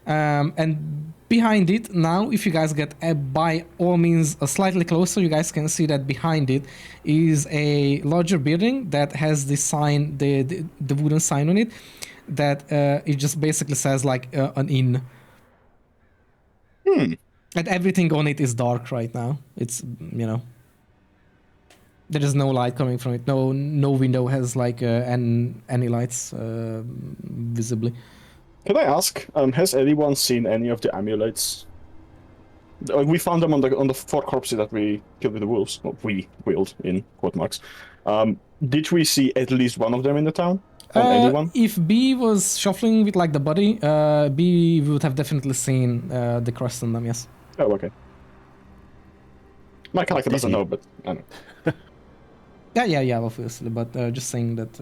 And behind it now, if you guys get by all means slightly closer, you guys can see that behind it is a larger building that has the sign, the wooden sign on it, that it just basically says like an inn. And everything on it is dark right now. It's, you know, there is no light coming from it. No window has like any lights visibly. Can I ask, has anyone seen any of the amulets? We found them on the 4 corpses that we killed with the wolves. Well, we killed in quote marks. Did we see at least one of them in the town? On anyone? If B was shuffling with like the body, B would have definitely seen the crest on them. Yes. Oh, okay. My character doesn't know, but I know. Yeah, obviously. But just saying that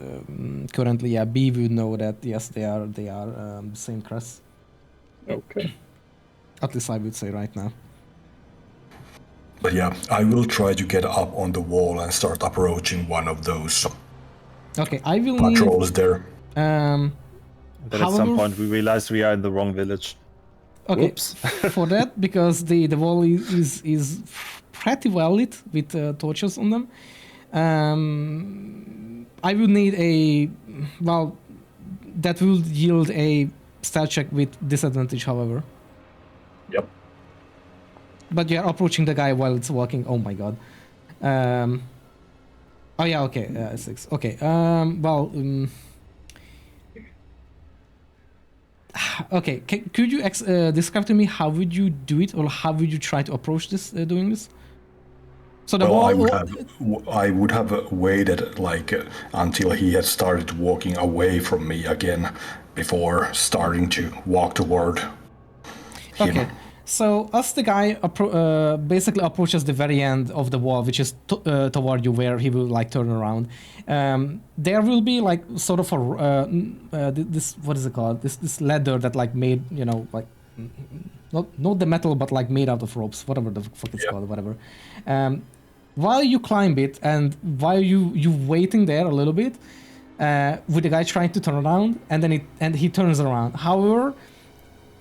currently, yeah, B would know that yes, they are the same crest. Okay. At least I would say right now. But yeah, I will try to get up on the wall and start approaching one of those Okay, I will patrols there. need. Then at some point we realize we are in the wrong village. Okay, Whoops. for that, because the wall is pretty well lit with torches on them, I will need that will yield a stat check with disadvantage, however. Yep. But you're approaching the guy while it's walking. Oh my god. Oh yeah, okay, 6. Okay. Okay. Could you describe to me how would you do it, or how would you try to approach this doing this? So the wall. I would have waited like until he had started walking away from me again before starting to walk toward him. Okay. So as the guy basically approaches the very end of the wall, which is toward you, where he will like turn around, there will be like sort of a this, what is it called? This ladder that like made, you know, like not the metal, but like made out of ropes, whatever the fuck it's called, whatever. While you climb it, and while you waiting there a little bit, with the guy trying to turn around, and then he turns around. However,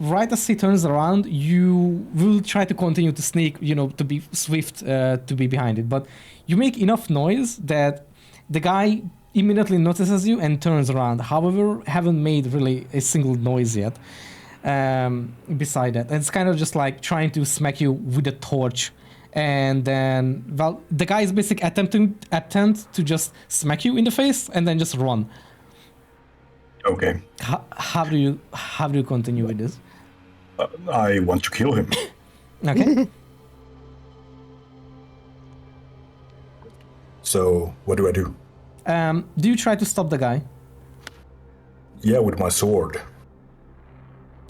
right as he turns around, you will try to continue to sneak, you know, to be swift, to be behind it. But you make enough noise that the guy immediately notices you and turns around. However, haven't made really a single noise yet. Beside that, and it's kind of just like trying to smack you with a torch. And then, well, the guy is basically attempt to just smack you in the face and then just run. Okay. How do you continue with this? I want to kill him. Okay. So, what do I do? Do you try to stop the guy? Yeah, with my sword.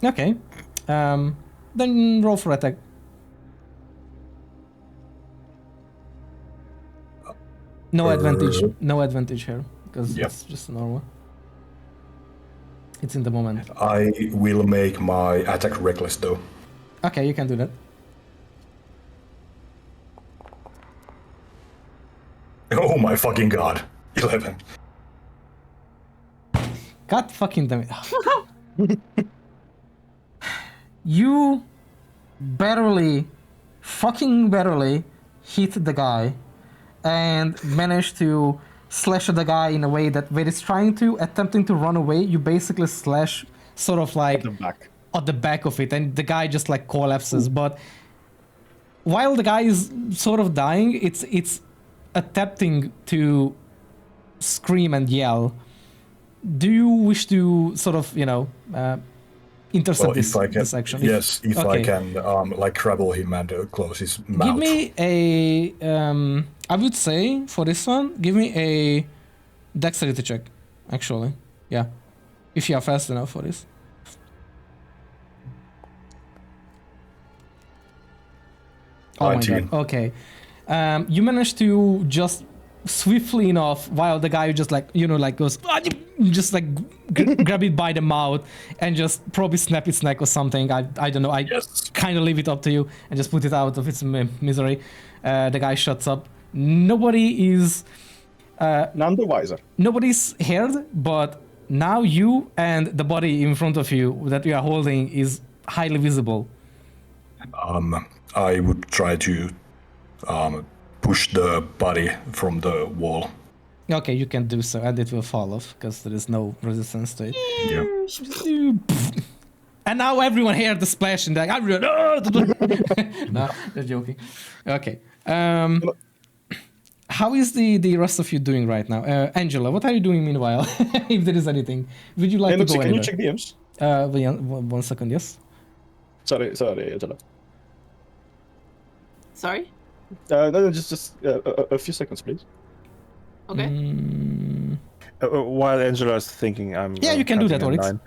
Okay. Then roll for attack. No advantage here, because it's just normal. It's in the moment. I will make my attack reckless, though. Okay, you can do that. Oh my fucking god. 11. God fucking damn it. You fucking barely hit the guy and managed to slash the guy in a way that when it's attempting to run away, you basically slash sort of like At the back. at the back of it, and the guy just like collapses. But while the guy is sort of dying, it's attempting to scream and yell. Do you wish to sort of, intercept this action? Yes, if I okay. can, like grapple him and close his mouth. Give me a, I would say for this one, give me a dexterity check, actually. Yeah. If you are fast enough for this. Oh 19. my god, okay. You managed to just swiftly enough, while the guy just like, goes, just like grab it by the mouth and just probably snap its neck or something. I don't know. I kind of leave it up to you and just put it out of its misery. The guy shuts up. Nobody is... None the wiser. Nobody's heard, but now you and the body in front of you that you are holding is highly visible. I would try to push the body from the wall. Okay, you can do so, and it will fall off because there is no resistance to it. Yeah. And now everyone heard the splash and like, everyone. No, just joking. Okay. How is the rest of you doing right now? Angela, what are you doing meanwhile? If there is anything, would you like to go Can anywhere? you check DMs? 1 second, yes. Sorry, Angela. Sorry? No, just a few seconds, please. Okay. While Angela is thinking, I'm. Yeah, you can do that, counting Oryx.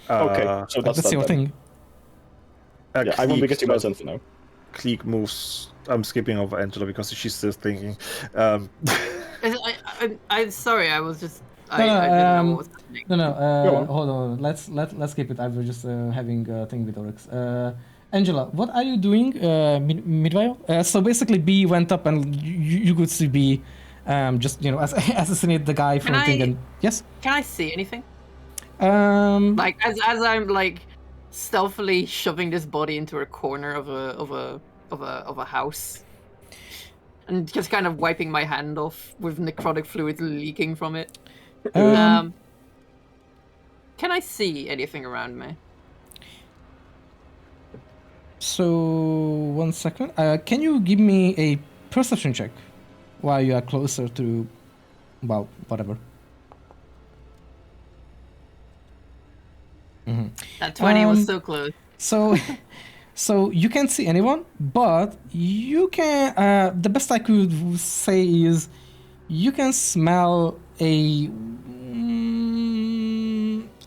at 9. Okay, so That's your thing. Yeah, I won't be getting myself now. Clique moves. I'm skipping over Angela because she's still thinking. I'm sorry, I was just... I No, didn't know what was happening. No, hold on. Let's keep it. I was just having a thing with Oryx. Angela, what are you doing meanwhile? So basically, B went up and you could see B just, assassinate the guy from the thing. And yes? Can I see anything? Like as I'm like stealthily shoving this body into a corner of a house, and just kind of wiping my hand off with necrotic fluid leaking from it. Can I see anything around me? So 1 second. Can you give me a perception check while you are closer to, well, whatever. Mm-hmm. That 20 was so close. So you can't see anyone, but you can. The best I could say is you can smell a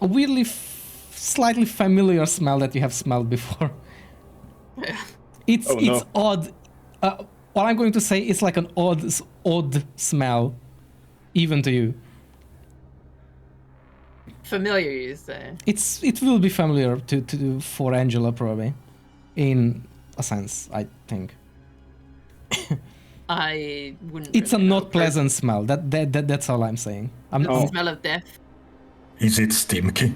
weirdly, slightly familiar smell that you have smelled before. It's odd. What I'm going to say is like an odd smell, even to you. Familiar, you say? It will be familiar for Angela probably, in a sense, I think. I wouldn't. It's really a know. not pleasant smell. That's all I'm saying. The smell of death. Is it stinky?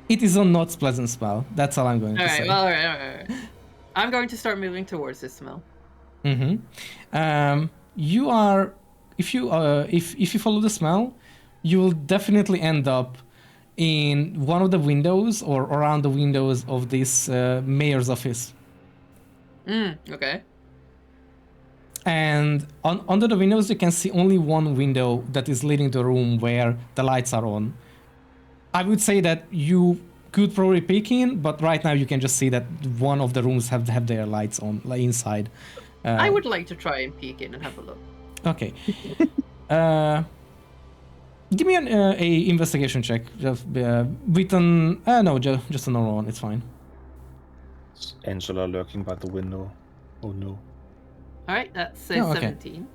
It is a not pleasant smell. That's all I'm going to say. All right. I'm going to start moving towards this smell. Mm-hmm. You are, if you follow the smell, you will definitely end up in one of the windows or around the windows of this mayor's office. Okay. And under the windows, you can see only one window that is leading to a room where the lights are on. I would say that you could probably peek in, but right now you can just see that one of the rooms have their lights on, like inside. I would like to try and peek in and have a look. Okay. Give me an investigation check. Just with an just a normal one. It's fine. Angela lurking by the window. Oh no. All right, that's 17.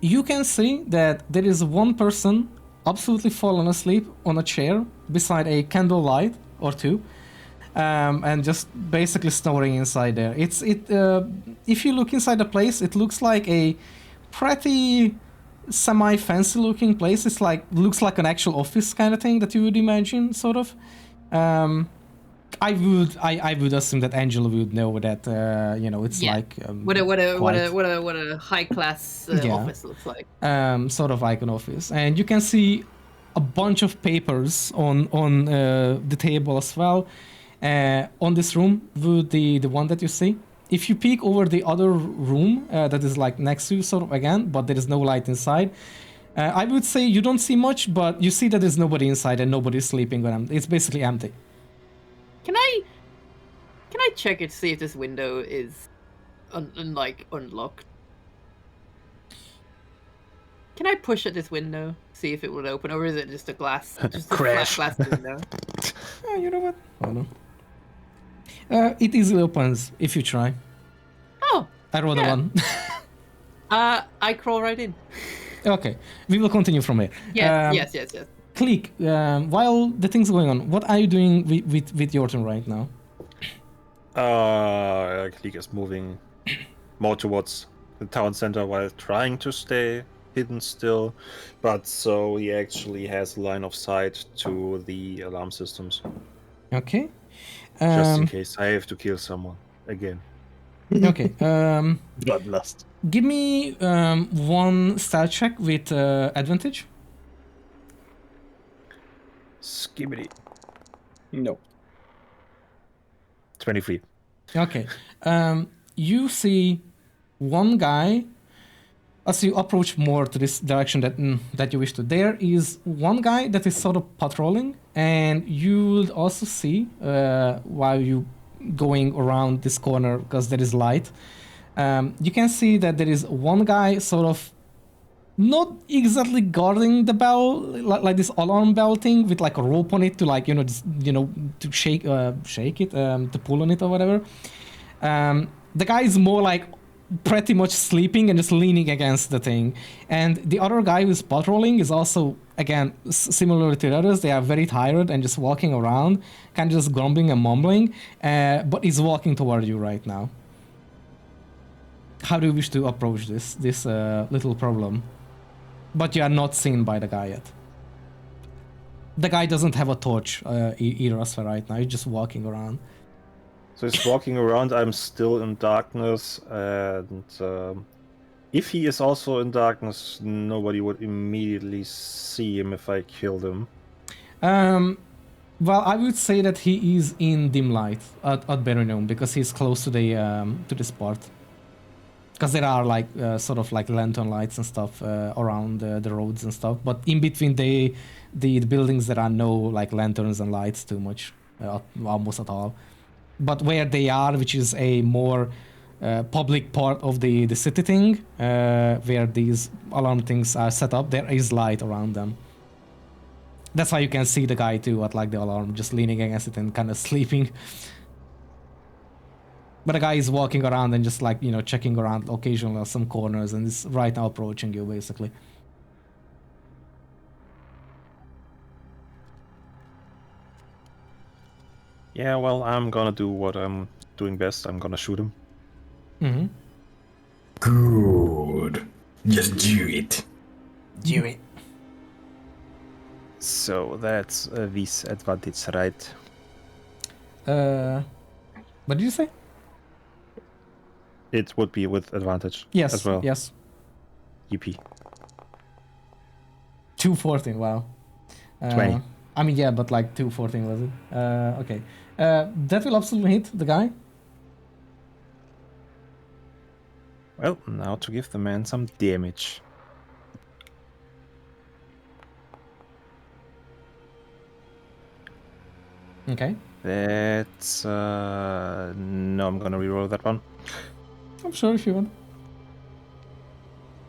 You can see that there is one person absolutely fallen asleep on a chair beside a candle light or two, and just basically snoring inside there. If you look inside the place, it looks like a pretty semi-fancy looking place. It's like looks like an actual office kind of thing that you would imagine, sort of. I would assume that Angela would know that it's Yeah. like What a quite- high class Yeah. office looks like. sort of like an office, and you can see a bunch of papers on the table as well. On this room, the one that you see. If you peek over the other room that is like next to you, sort of again, but there is no light inside. I would say you don't see much, but you see that there's nobody inside and nobody's sleeping on them. It's basically empty. Can I check it to see if this window is unlocked? Can I push at this window, see if it would open, or is it just a glass, just a Crash. flat glass window? You know what? Hold on. It easily opens if you try. Oh, I rolled a Yeah. 1. I crawl right in. Okay, we will continue from here. Yes, Um, yes. Click, while the thing's going on, what are you doing with your turn right now? Klick is moving more towards the town center while trying to stay hidden still, but so he actually has line of sight to the alarm systems, Okay. just in case I have to kill someone again. Okay. Bloodlust. Give me one stat check with advantage. Skibbity. No. 23. Okay. You see one guy as you approach more to this direction that you wish to. There is one guy that is sort of patrolling, and you will also see while you going around this corner because there is light. You can see that there is one guy sort of not exactly guarding the bell, like this alarm bell thing with like a rope on it to like to shake it, to pull on it or whatever. The guy is more like pretty much sleeping and just leaning against the thing, and the other guy who's patrolling is also again similar to the others. They are very tired and just walking around, kind of just grumbling and mumbling, but he's walking toward you right now. How do you wish to approach this little problem? But you are not seen by the guy yet. The guy doesn't have a torch either as for right now. He's just walking around. So he's walking around. I'm still in darkness, and if he is also in darkness, nobody would immediately see him if I killed him. Well, I would say that he is in dim light at Berynome because he's close to the spot. Because there are like sort of like lantern lights and stuff around the roads and stuff, but in between the buildings there are no like lanterns and lights too much, almost at all. But where they are, which is a more public part of the city thing, where these alarm things are set up, there is light around them. That's why you can see the guy too at like the alarm, just leaning against it and kind of sleeping. But the guy is walking around and just like, checking around occasionally at some corners and is right now approaching you basically. Yeah, well, I'm gonna do what I'm doing best. I'm gonna shoot him. Mm-hmm. Good. Just do it. Do it. So that's this advantage, right? What did you say? It would be with advantage Yes. as well. Yes. Yippee. 214. Wow. 20. I mean, yeah, but like 214 was it? Okay. That will absolutely hit the guy. Well, now to give the man some damage. Okay. That's no, I'm gonna reroll that one. I'm sure if you want.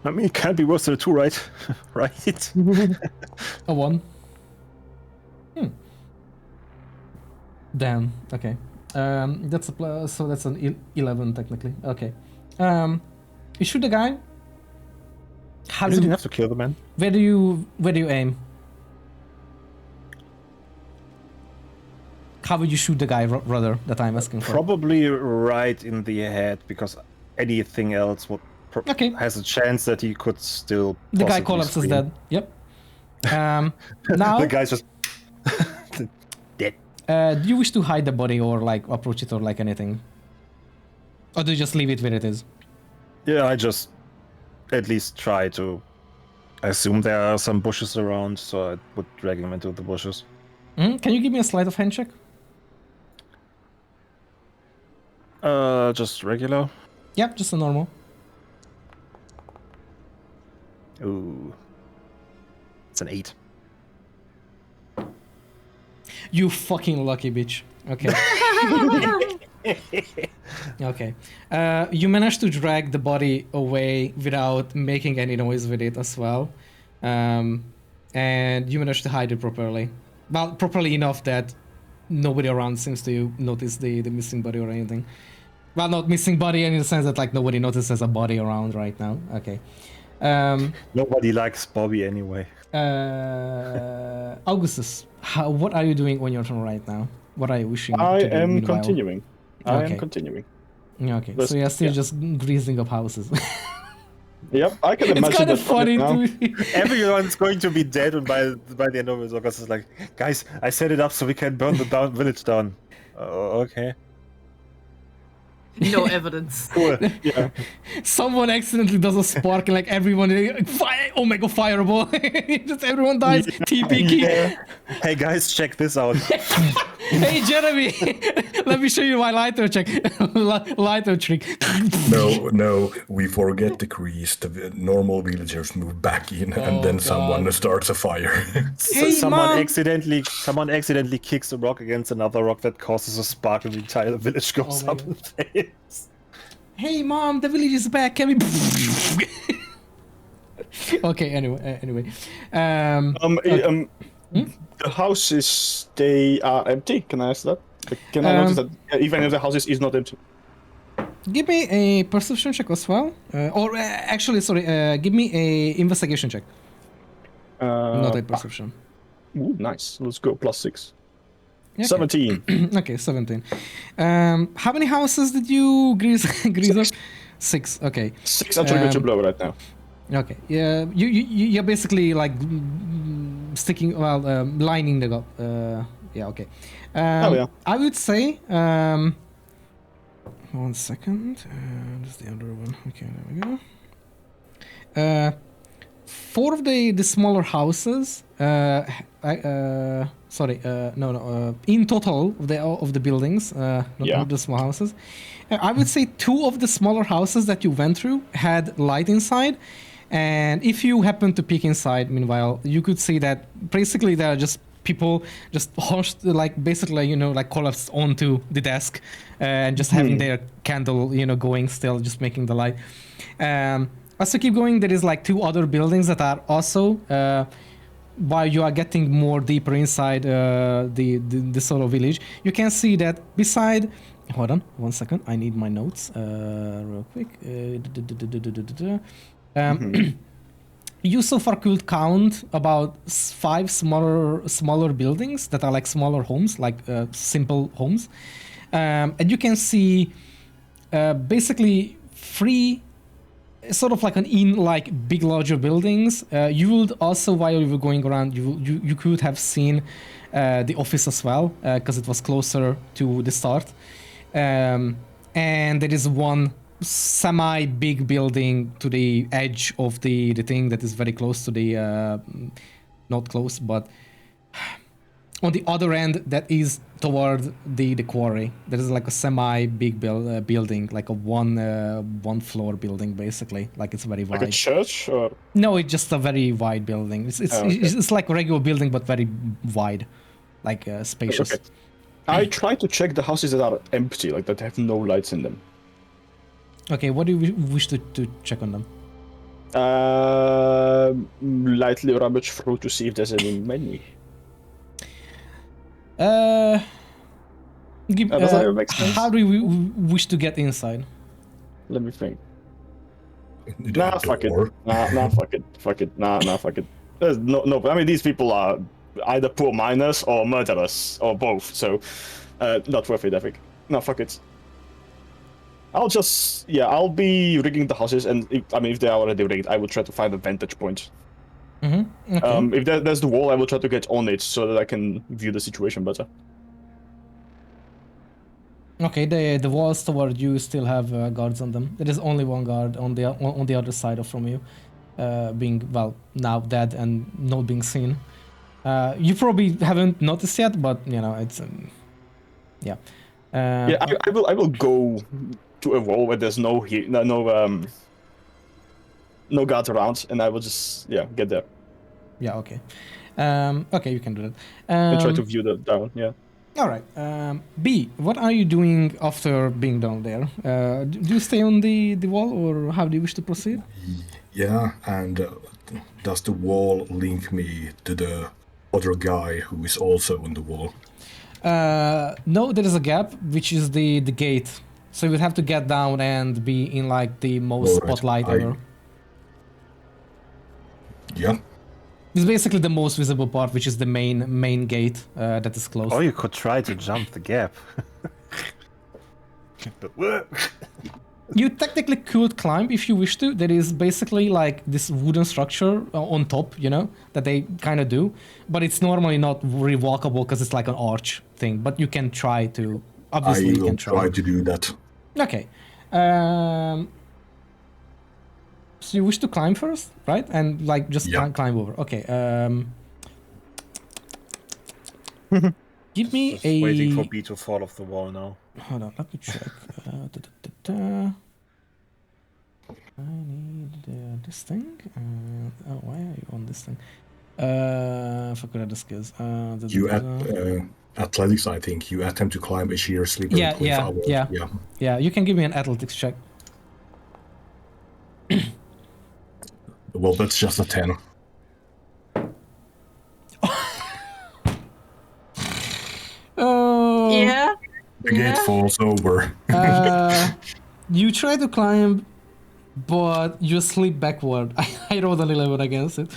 I mean, it can't be worse than a 2, right? Right? A 1. Damn. Okay. That's a plus, so that's an 11 technically. Okay. You shoot the guy. How Is do it you, enough to kill the man? where do you aim? How would you shoot the guy, rather, that I'm asking for? Probably right in the head, because anything else would Okay. has a chance that he could still. The guy possibly collapses scream. dead. Yep. Now, The guy's just dead. do you wish to hide the body or like approach it or like anything? Or do you just leave it where it is? Yeah, I just at least try to. I assume there are some bushes around, so I would drag him into the bushes. Can you give me a sleight of hand check? Just regular. Yep, just a normal. Ooh. It's an 8. You fucking lucky bitch. Okay. Okay. You managed to drag the body away without making any noise with it as well. And you managed to hide it properly. Well, properly enough that nobody around seems to notice the missing body or anything. Well, not missing body in the sense that like nobody notices a body around right now. Okay. Nobody likes Bobby anyway. Augustus, what are you doing on your turn right now? What are you wishing I to do am meanwhile? continuing. I Okay. am continuing. Okay, Let's- so you're still yeah. just greasing up houses. Yep, I can It's imagine kind of that funny now. to Everyone's going to be dead, and by the end of it, August is like, guys, I set it up so we can burn the village down. Okay. No evidence. Cool. Yeah. Someone accidentally does a spark and like everyone, fire! Oh my god, fireball! Just everyone dies. TP key. Hey guys, check this out. Hey Jeremy, let me show you my lighter check. Lighter trick. No, we forget the grease. The normal villagers move back in, and Oh, then God. someone starts a fire. Hey, someone Mom. someone accidentally kicks a rock against another rock that causes a spark, and the entire village goes Oh my up in flames. Hey Mom, the village is back. Can we? Okay. Anyway. The houses, they are empty. Can I ask that? Can I notice that even if the houses is not empty? Give me a perception check as well. Actually, sorry. Give me a investigation check. Not a perception. Ooh, nice. Let's go. +6. Okay. 17. Okay, 17. How many houses did you grease up? 6. Okay. 6 attribute to blow right now. Okay. Yeah. You're basically like sticking. Well, lining the up. Yeah. Okay. Oh, yeah. I would say. 1 second. That's the other one. Okay. There we go. 4 of the smaller houses. In total of the buildings, not the small houses. I would say 2 of the smaller houses that you went through had light inside, and if you happen to peek inside, meanwhile, you could see that basically there are just people just hunched, like basically, like collapsed onto the desk, and just having their candle, going still, just making the light. As you keep going, there is like 2 other buildings that are also. While you are getting more deeper inside the solo village, you can see that beside. Hold on, 1 second. I need my notes real quick. You so far could count about 5 smaller buildings that are like smaller homes, like simple homes, and you can see basically 3. Sort of like an like big larger buildings. You would also, while you were going around, you could have seen the office as well, because it was closer to the start. And there is one semi big building to the edge of the thing that is very close to the not close, but on the other end that is toward the quarry. There is like a semi big building, like a one floor building, basically. Like it's very wide. Like a church? Or? No, it's just a very wide building. It's like a regular building, but very wide, like spacious. Okay. I try to check the houses that are empty, like that have no lights in them. Okay, what do you wish to check on them? Lightly rummage through to see if there's any menu. Does that make sense? How do you wish to get inside? Let me think. The Fuck it. door. Fuck it. Fuck it. There's no. I mean, these people are either poor miners or murderers or both. So, not worth it, I think. No, fuck it. I'll be rigging the houses, and if they are already rigged, I will try to find a vantage point. Mm-hmm. Okay. If there's the wall, I will try to get on it so that I can view the situation better. Okay, the walls toward you still have guards on them. There is only one guard on the other side from you, being now dead and not being seen. You probably haven't noticed yet, but it's yeah. I will go to a wall where there's no guards around, and I will just get there. Yeah. Okay. Okay, you can do that. And try to view the down. Yeah. All right. B, what are you doing after being down there? Do you stay on the wall, or how do you wish to proceed? Yeah, and does the wall link me to the other guy who is also on the wall? No, there is a gap, which is the gate. So you would have to get down and be in like the most spotlight ever. Yeah. It's basically the most visible part, which is the main gate that is closed. Or you could try to jump the gap. You technically could climb if you wish to. There is basically like this wooden structure on top, that they kind of do. But it's normally not very walkable because it's like an arch thing. But you can try to. Obviously, you can try to do that. Okay. So you wish to climb first, right? And like just climb over. Okay. Give me Just a. waiting for B to fall off the wall now. Hold on, let me check. I need this thing. Why are you on this thing? If I could have the skills. Athletics, I think. You attempt to climb a sheer slippery cliff. Yeah, you can give me an athletics check. Well, that's just a 10. Yeah. The gate falls over. You try to climb, but you slip backward. I rolled an 11 against it.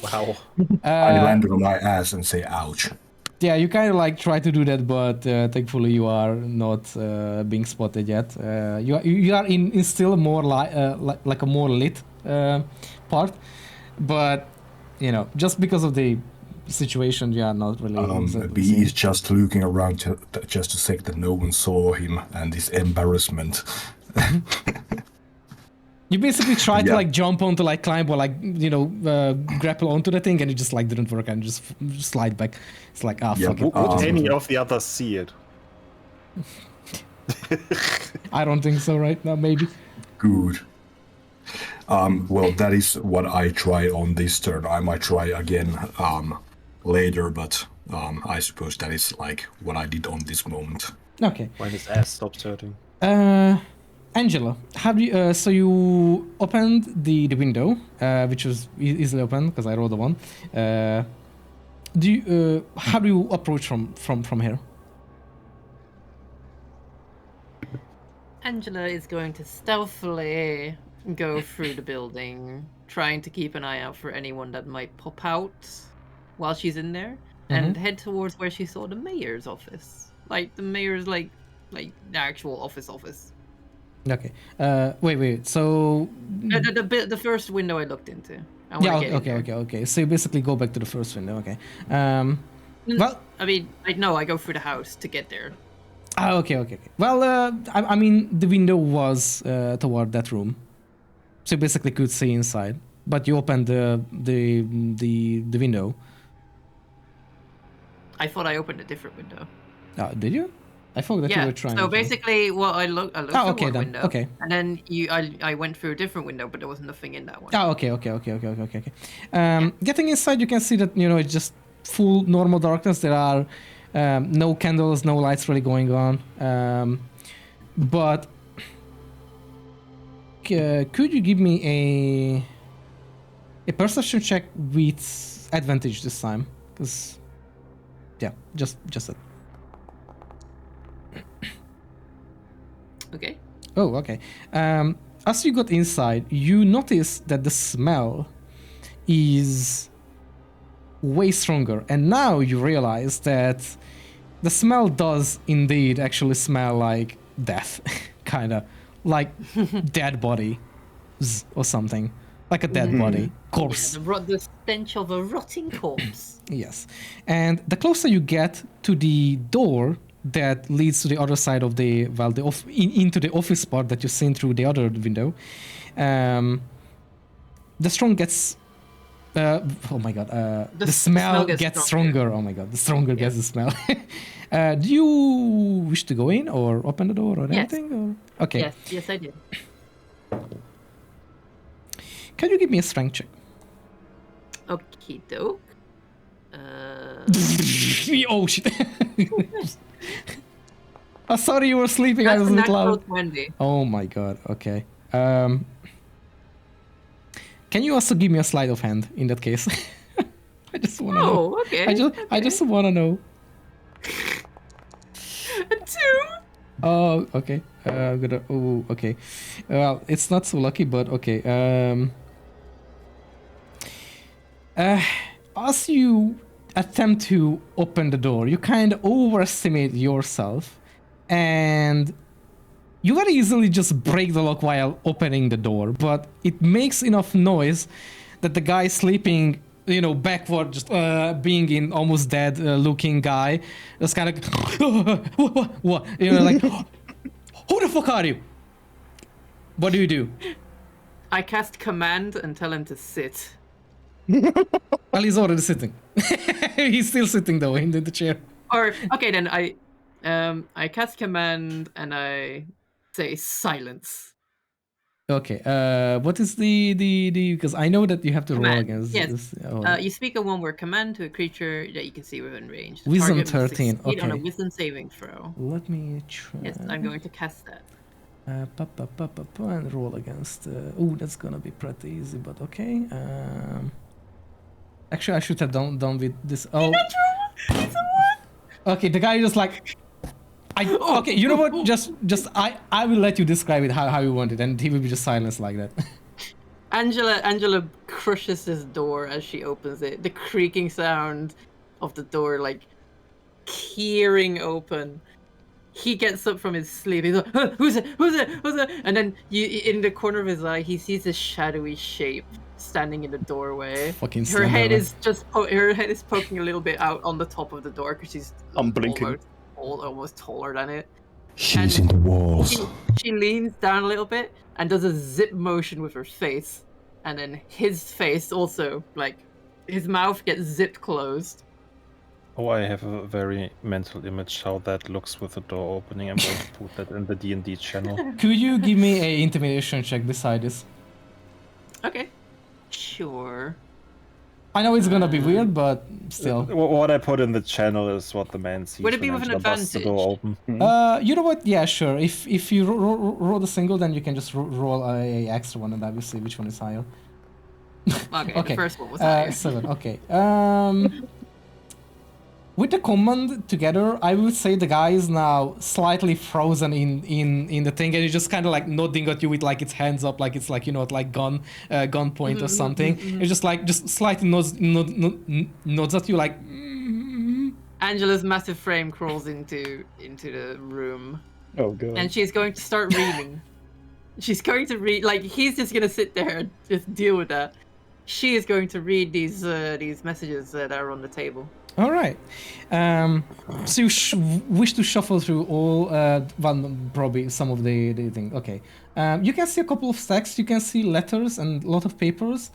Wow. I landed on my ass and say, ouch. Yeah, you kind of like try to do that, but thankfully you are not being spotted yet. You are in still more like a more lit part, but just because of the situation, you are not really. B is just looking around just to check that no one saw him and his embarrassment. You basically try to like jump onto like climb or like grapple onto the thing, and it just like didn't work and just slide back. It's like fuck it. Would any of the others see it? I don't think so right now. Maybe. Good. Well, that is what I try on this turn. I might try again later, but I suppose that is like what I did on this moment. Okay. When his ass stops hurting. Angela, have you? So you opened the window, which was easily opened because I rolled a 1. How do you approach from here? Angela is going to stealthily go through the building, trying to keep an eye out for anyone that might pop out while she's in there, and head towards where she saw the mayor's office. Like the mayor's like the actual office. Okay. Wait. So the first window I looked into. Okay. So you basically go back to the first window. Okay. Well, I go through the house to get there. Okay. Well, I mean, the window was toward that room, so you basically could see inside. But you opened the window. I thought I opened a different window. Did you? I thought that you were trying. So basically, I looked through one window. Okay. And then I went through a different window, but there was nothing in that one. Okay. Getting inside, you can see that it's just full normal darkness. There are no candles, no lights really going on. But could you give me a perception check with advantage this time? Because just that. Okay. Oh, okay. As you got inside, you notice that the smell is way stronger, and now you realize that the smell does indeed actually smell like death. kind of like dead body or something, like a dead body corpse. The stench of a rotting corpse. Yes, and the closer you get to the door that leads to the other side of the into the office part that you've seen through the other window, the strong gets. Oh my god! The smell gets stronger. Oh my god! The stronger gets the smell. Do you wish to go in or open the door or anything? Or? Okay. Yes, I did. Can you give me a strength check? Okie doke. Oh shit! Oh, sorry, you were sleeping. I That's was a a bit natural loud. 20. Oh my god. Okay. Can you also give me a sleight of hand in that case? I just want to know. Oh, okay. I just want to know. 2. Oh, okay. I'm gonna. Oh, okay. Well, it's not so lucky, but okay. As you attempt to open the door, you kind of overestimate yourself, and you very easily just break the lock while opening the door. But it makes enough noise that the guy sleeping, backward, just being in almost dead looking guy, just kind of what? Like, who the fuck are you? What do? I cast command and tell him to sit. Well, he's already sitting. He's still sitting though in the chair. Or okay, then I cast command and I say silence. Okay. What is the because I know that you have to roll Command, against yes. this. You speak a one-word command to a creature that you can see within range. The Wisdom target must 13, succeed on a okay. wisdom saving throw. Let me try. Yes, I'm going to cast that. And roll against. Oh, that's gonna be pretty easy, but okay. Actually, I should have done with this. Oh. Okay, the guy just like. Okay, you know what? Just I will let you describe it how you want it, and he will be just silenced like that. Angela crushes this door as she opens it. The creaking sound of the door, like tearing open. He gets up from his sleep. He's like, "Who's it? Who's it? Who's it?" And then in the corner of his eye, he sees this shadowy shape standing in the doorway. Fucking her head Slenderman. is just her head is poking a little bit out on the top of the door because she's I'm blinking. almost taller than it. She's in the walls. She leans down a little bit and does a zip motion with her face, and then his face also, like his mouth gets zipped closed. Oh, I have a very mental image how that looks with the door opening. I'm going to put that in the D&D channel. Could you give me a intimidation check beside this? Okay, sure. I know it's gonna be weird, but still. What I put in the channel is what the man sees. Would it be when with an Angela busts the door open. You know what? Yeah, sure. If you roll the single, then you can just roll a extra one, and I will see which one is higher. Okay, Okay. the first one was higher. 7. Okay. With the command together, I would say the guy is now slightly frozen in the thing, and he's just kind of like nodding at you with like its hands up, like it's like like gun point or something. It's just slightly nods at you like. Angela's massive frame crawls into the room, Oh god. and she's going to start reading. She's going to read, like he's just gonna sit there and just deal with that. She is going to read these messages that are on the table. All right. So you wish to shuffle through all, well, probably some of the thing. Okay. You can see a couple of stacks. You can see letters and a lot of papers.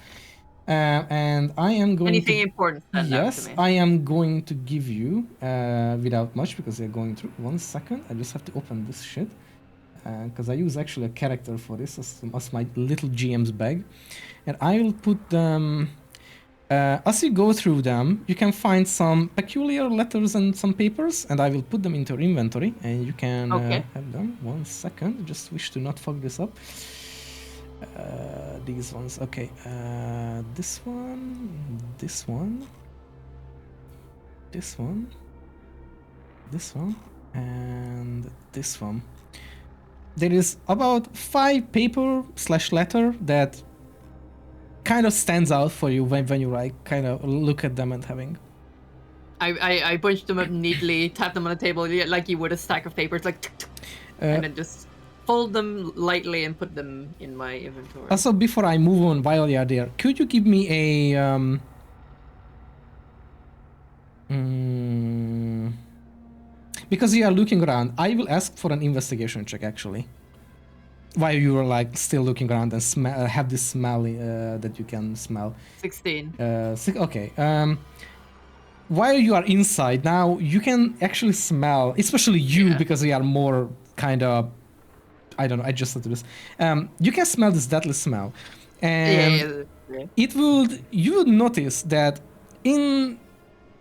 And I am going Anything to... important stand out Yes, to me. I am going to give you, without much, because they're going through. 1 second. I just have to open this shit. Because I use actually a character for this as my little GM's bag. And I will put them... as you go through them, you can find some peculiar letters and some papers, and I will put them into your inventory, and you can have them. 1 second, just wish to not fuck this up. These ones, okay. This one, this one, this one, this one, and this one. There is about 5 paper/letter that kind of stands out for you when you like kind of look at them and having. I bunched them up neatly, tapped them on the table like you would a stack of papers, like, and then just fold them lightly and put them in my inventory. Also, before I move on, while you're there, could you give me a because you are looking around, I will ask for an investigation check actually. While you are like still looking around and have this smell that you can smell. 16. Okay. While you are inside now, you can actually smell, especially you because you are more kind of, I don't know, adjusted to this. You can smell this deadly smell, and you would notice that in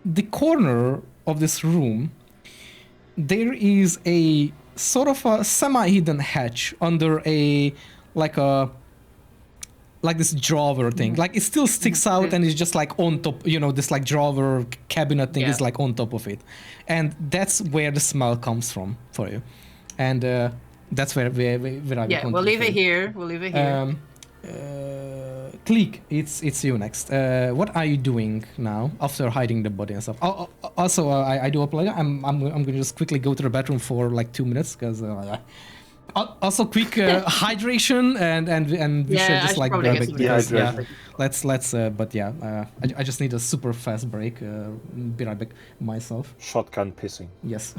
the corner of this room there is a sort of a semi-hidden hatch under like this drawer thing. Like it still sticks out and it's just like on top, this like drawer cabinet thing is like on top of it. And that's where the smell comes from for you. And that's where I will Yeah, we'll leave it here. We'll leave it here. Click, it's you next. What are you doing now after hiding the body and stuff? Also, I do apologize. I'm gonna just quickly go to the bathroom for like 2 minutes because also quick hydration and we should just like grab it because let's but yeah, I just need a super fast break. Be right back myself. Shotgun pissing. Yes.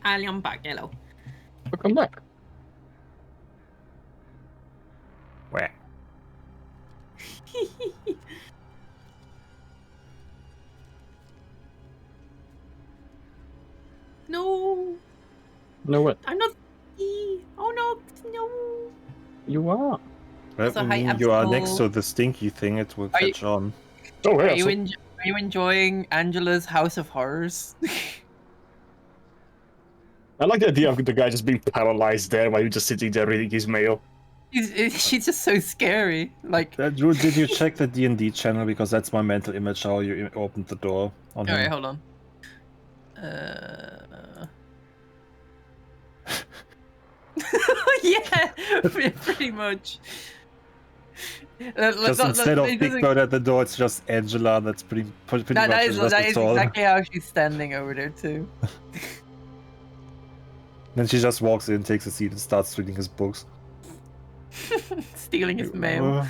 I'm back. Hello. Welcome back. Where? No. No what? I'm not. Oh no. You are. So hi, You are next Absol. to the stinky thing, it will Are you- catch on. Oh Are yeah. you, So, are you enjoying Angela's House of Horrors? I like the idea of the guy just being paralyzed there while you're just sitting there reading his mail. She's just so scary. Like, Drew, did you check the D&D channel? Because that's my mental image how you opened the door on him. alright, hold on. Yeah, pretty much. Just instead of Big Bird at the door, it's just Angela. That's pretty much that is all. exactly how she's standing over there too. Then she just walks in, takes a seat, and starts reading his books. Stealing his mail.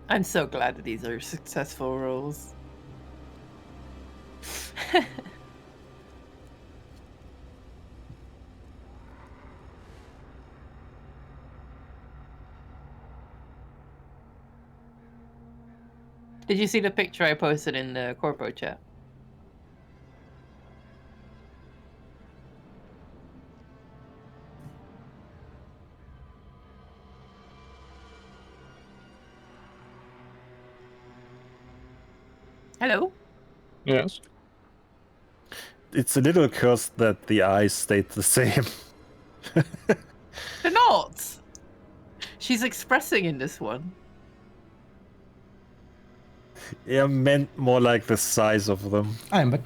I'm so glad that these are successful rolls. Did you see the picture I posted in the corpo chat? Hello? Yes. It's a little cursed that the eyes stayed the same. They're not! She's expressing in this one. Yeah, meant more like the size of them. I am back.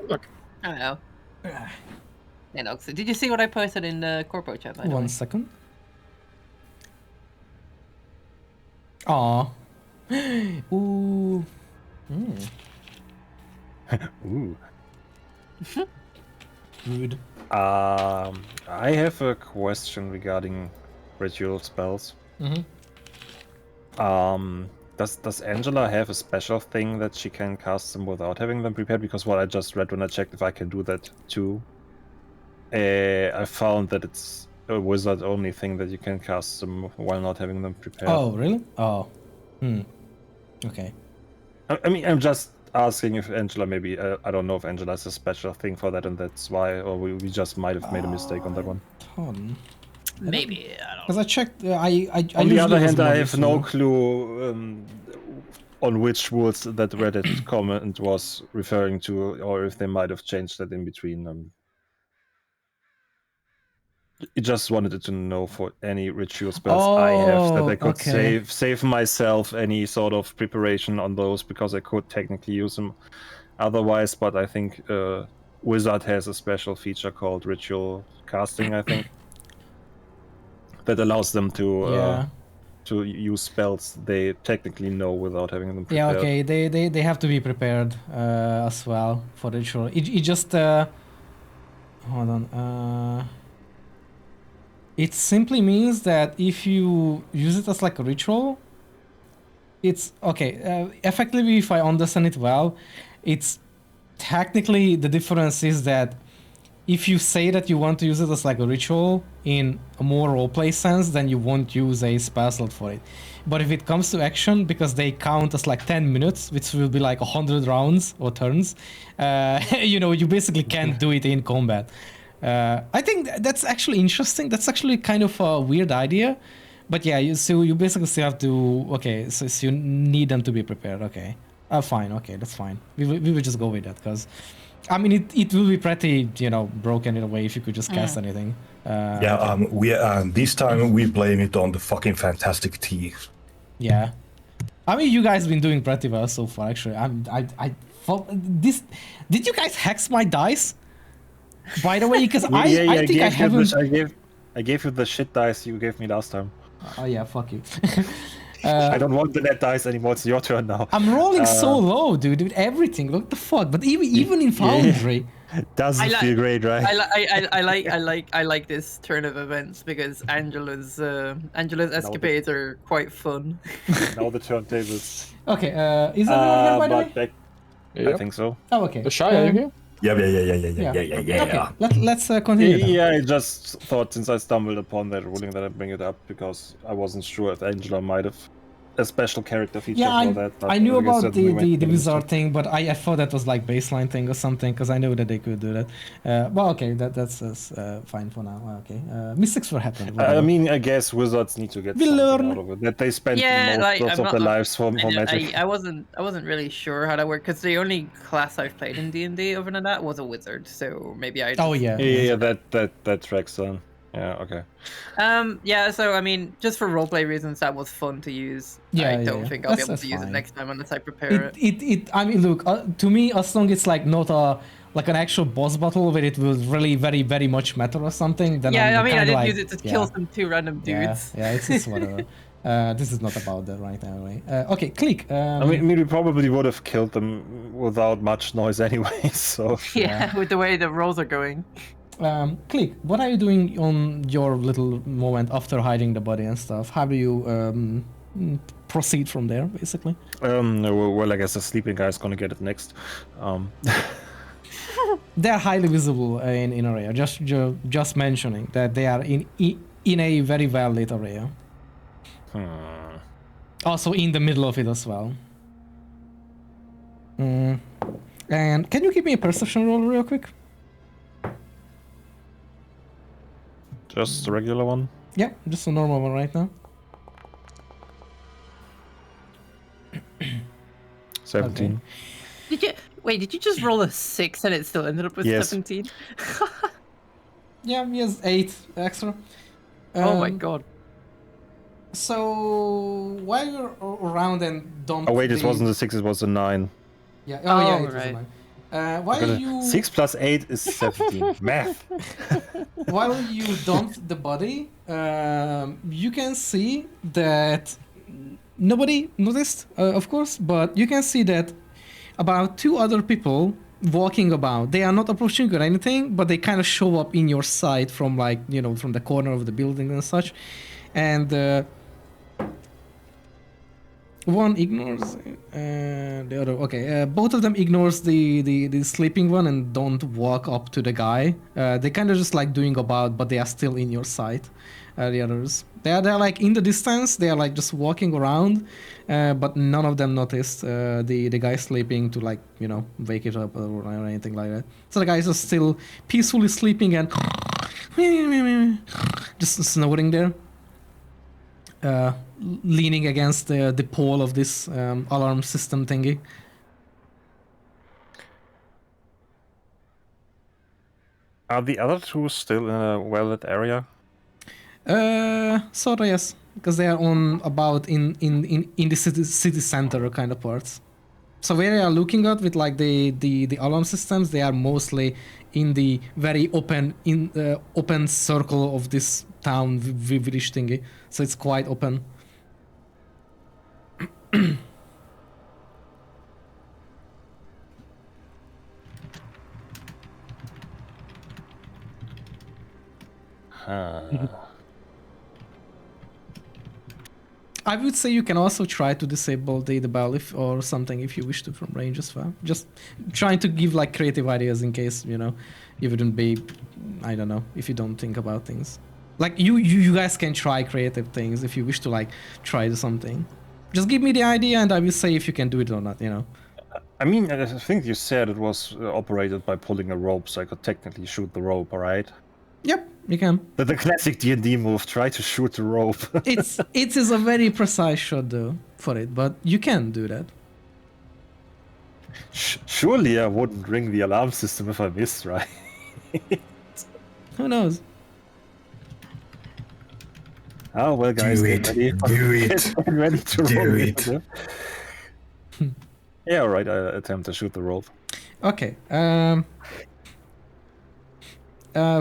Look. I don't know. You know, so did you see what I posted in the corpo chat, by the way? 1 second. Aw. Ooh. Ooh. Rude. I have a question regarding ritual spells. Mm-hmm. Does Angela have a special thing that she can cast them without having them prepared? Because what I just read when I checked if I can do that too, I found that it's a wizard only thing that you can cast them while not having them prepared. Oh, really? Oh. Okay. I mean, I'm just asking if Angela maybe, I don't know if Angela has a special thing for that and that's why, or we just might have made a mistake on that one. Ton. Maybe, I don't Because I checked, I On the usually other was hand, I more have useful. no clue on which words that Reddit comment was referring to, or if they might have changed that in between. I just wanted to know for any ritual spells I have that I could okay. save myself any sort of preparation on those, because I could technically use them otherwise. But I think Wizard has a special feature called ritual casting, I think, that allows them to use spells they technically know without having them prepared. Yeah, okay. They have to be prepared as well for ritual. It just hold on. It simply means that if you use it as like a ritual, it's okay. Effectively, if I understand it well, it's technically the difference is that if you say that you want to use it as like a ritual in a more roleplay sense, then you won't use a spell slot for it. But if it comes to action, because they count as like 10 minutes, which will be like 100 rounds or turns, you basically can't do it in combat. I think that's actually interesting. That's actually kind of a weird idea. But yeah, you basically still have to, okay, so you need them to be prepared, okay. Fine, okay, that's fine. We will just go with that, because I mean, it will be pretty, broken in a way if you could just cast anything. We this time we blame it on the fucking fantastic tea. Yeah. I mean, you guys been doing pretty well so far, actually. I thought this. Did you guys hex my dice? By the way, because I think I haven't. I gave you the shit dice you gave me last time. Oh yeah, fuck you. I don't want the net dice anymore. It's your turn now. I'm rolling so low, dude, with everything. What the fuck? But even in Foundry, doesn't feel great, right? I like this turn of events because Angela's escapades are quite fun. Now the turntables. Okay, is everyone here by the way? Back, Yep. I think so. Oh, okay. Shy, are you here? Yeah. Okay, let's continue. then. Yeah, I just thought since I stumbled upon that ruling that I'd bring it up because I wasn't sure if Angela might have a special character feature for that. I knew about the wizard wizard thing, but I thought that was like baseline thing or something because I know that they could do that. Well, okay, that's fine for now. Okay, mistakes were happening. I mean, I guess wizards need to get something out of it. That they spend most of their lives for magic. I wasn't really sure how that worked because the only class I've played in D&D other than that was a wizard. So maybe I. Oh yeah. Yeah, that tracks on. Yeah, okay. Yeah, so I mean, just for roleplay reasons, that was fun to use. Yeah, I don't think I'll be able that's to use it fine. next time unless I prepare it. It I mean, look, to me, as long as it's like not like an actual boss battle where it will really very, very much matter or something, then Yeah, I'm I mean, I did like, use it to kill some two random dudes. Yeah, it's whatever. This is not about that right now, anyway. Okay, click. I mean, we probably would have killed them without much noise anyway, so... Yeah, with the way the rolls are going. Click, what are you doing on your little moment after hiding the body and stuff? How do you proceed from there, basically? Well, I guess the sleeping guy is gonna get it next. They're highly visible in area. Just mentioning that they are in a very well lit area. Also in the middle of it as well. And can you give me a perception roll real quick? Just a regular one. Yeah, just a normal one right now. 17. Did you just roll a 6 and it still ended up with Yes. 17? Yeah, he has 8 extra. Oh my god. So while you're around and don't. Oh wait, this wasn't a 6, it was a 9. Yeah. Oh, yeah, Oh, it was a right. 9. While you 6 plus 8 is 17. Math. while you dump the body, you can see that nobody noticed, of course, but you can see that about 2 other people walking about. They are not approaching or anything, but they kind of show up in your sight from, like, you know, from the corner of the building and such. And one ignores the other. Okay, both of them ignores the sleeping one and don't walk up to the guy. They kind of just like doing about, but they are still in your sight. The others, they're like in the distance. They are like just walking around, but none of them noticed the guy sleeping to, like, you know, wake it up or anything like that. So the guys are still peacefully sleeping and just snoring there. Leaning against the pole of this alarm system thingy. Are the other 2 still in a well-lit area? Sort of, yes, because they are on about in the city center kind of parts. So where they are looking at with like the alarm systems, they are mostly in the very open circle of this town village thingy. So it's quite open. I would say you can also try to disable the bell or something if you wish to from range as well. Just trying to give like creative ideas in case, you know, you wouldn't be, I don't know, if you don't think about things. Like you guys can try creative things if you wish to like try something. Just give me the idea and I will say if you can do it or not, you know. I mean, I think you said it was operated by pulling a rope, so I could technically shoot the rope, alright? Yep, you can. The classic D&D move, try to shoot the rope. It is a very precise shot though for it, but you can do that. Surely I wouldn't ring the alarm system if I missed, right? Who knows? Oh well, guys, Do get it. ready. Do it. Get ready to Do roll it. Yeah, alright, I attempt to shoot the rope. Okay.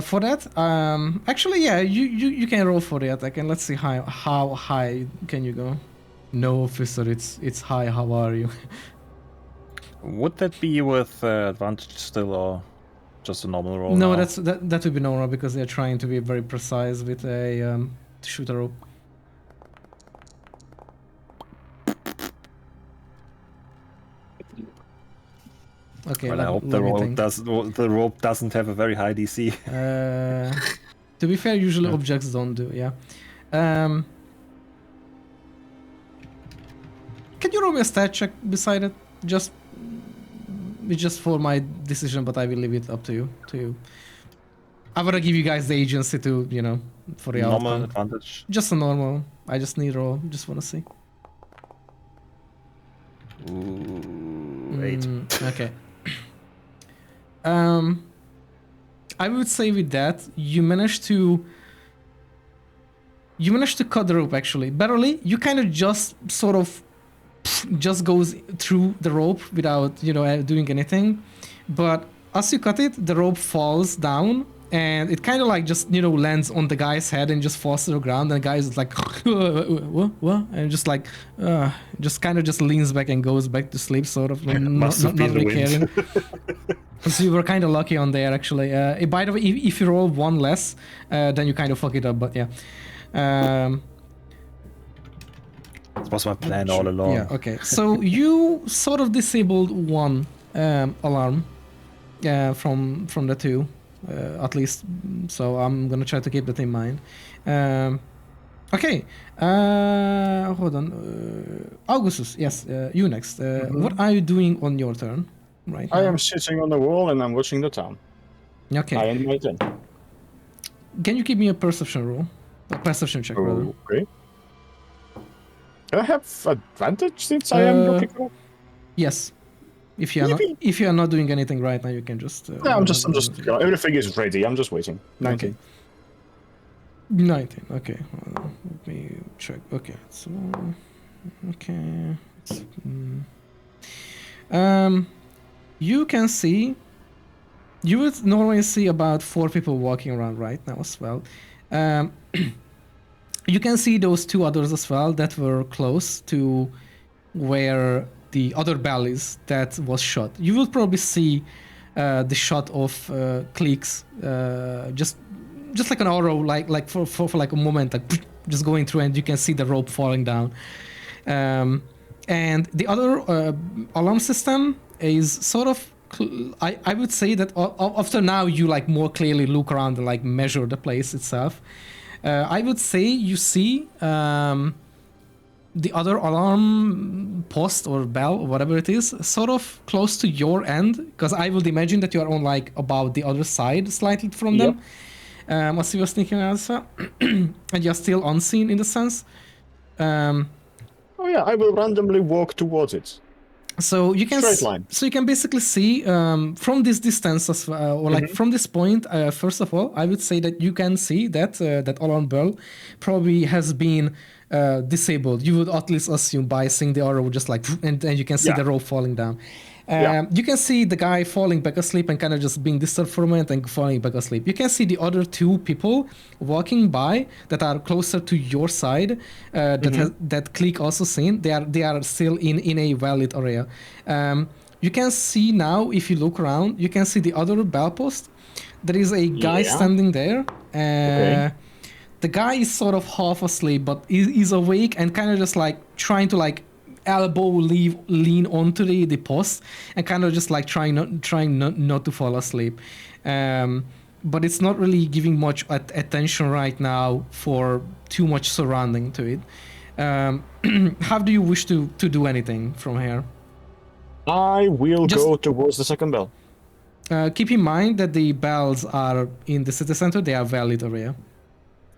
For that, actually, yeah, you can roll for the attack, and let's see how high can you go. No, officer, it's high. How are you? Would that be with advantage still, or just a normal roll? No, now? that would be normal because they're trying to be very precise with a shoot a rope. Okay, Well, I hope the rope doesn't have a very high DC. To be fair, usually Yeah. objects don't do. Yeah. Can you roll me a stat check beside it? It's just for my decision, but I will leave it up to you. I wanna give you guys the agency to, you know, for the Normal outcome. advantage. Just a normal. I just need roll. Just wanna see. Ooh, 8. Okay. I would say with that you managed to cut the rope actually. Barely. You kind of just sort of just goes through the rope without, you know, doing anything. But as you cut it, the rope falls down and it kind of like just, you know, lands on the guy's head and just falls to the ground. And the guy is like, what? And just like, just kind of just leans back and goes back to sleep, sort of, like, not really caring. So you were kind of lucky on there, actually. By the way, if you roll one less, then you kind of fuck it up. But yeah. That was my plan all along. Yeah. Okay. So you sort of disabled one alarm from the 2. At least, so I'm gonna try to keep that in mind. Okay, hold on. Augustus, yes, you next. What are you doing on your turn right now? I am sitting on the wall and I'm watching the town. Okay. I am my turn. Can you give me a perception roll? A perception check, rather. Okay. Can I have advantage since I am looking for? Yes. If you are not doing anything right now, you can just. Yeah, I'm just. Everything is ready. I'm just waiting. 19. Okay. 19. Okay. Let me check. Okay. So. Okay. You can see. You would normally see about 4 people walking around right now as well. You can see those 2 others as well that were close to where the other bell is that was shot. You will probably see the shot of clicks, just like an arrow, like for like a moment, like just going through, and you can see the rope falling down. And the other alarm system is sort of. I would say that after now you like more clearly look around and like measure the place itself. I would say you see the other alarm post or bell or whatever it is sort of close to your end, because I would imagine that you are on like about the other side slightly from them. As you were thinking also, and you're still unseen in the sense. Oh yeah, I will randomly walk towards it. So you can Straight line. So you can basically see from this distance as or like from this point. First of all, I would say that you can see that that alarm bell probably has been disabled. You would at least assume by seeing the arrow just like, and you can see the rope falling down. You can see the guy falling back asleep and kind of just being disturbed for a moment and falling back asleep. You can see the other 2 people walking by that are closer to your side that Click also seen. They are still in a valid area. You can see now, if you look around, you can see the other bell post. There is a guy standing there. The guy is sort of half asleep, but he's awake and kind of just like trying to like lean onto the post and kind of just like trying not to fall asleep. But it's not really giving much attention right now for too much surrounding to it. How do you wish to do anything from here? I will go towards the second bell. Keep in mind that the bells are in the city center. They are valid area.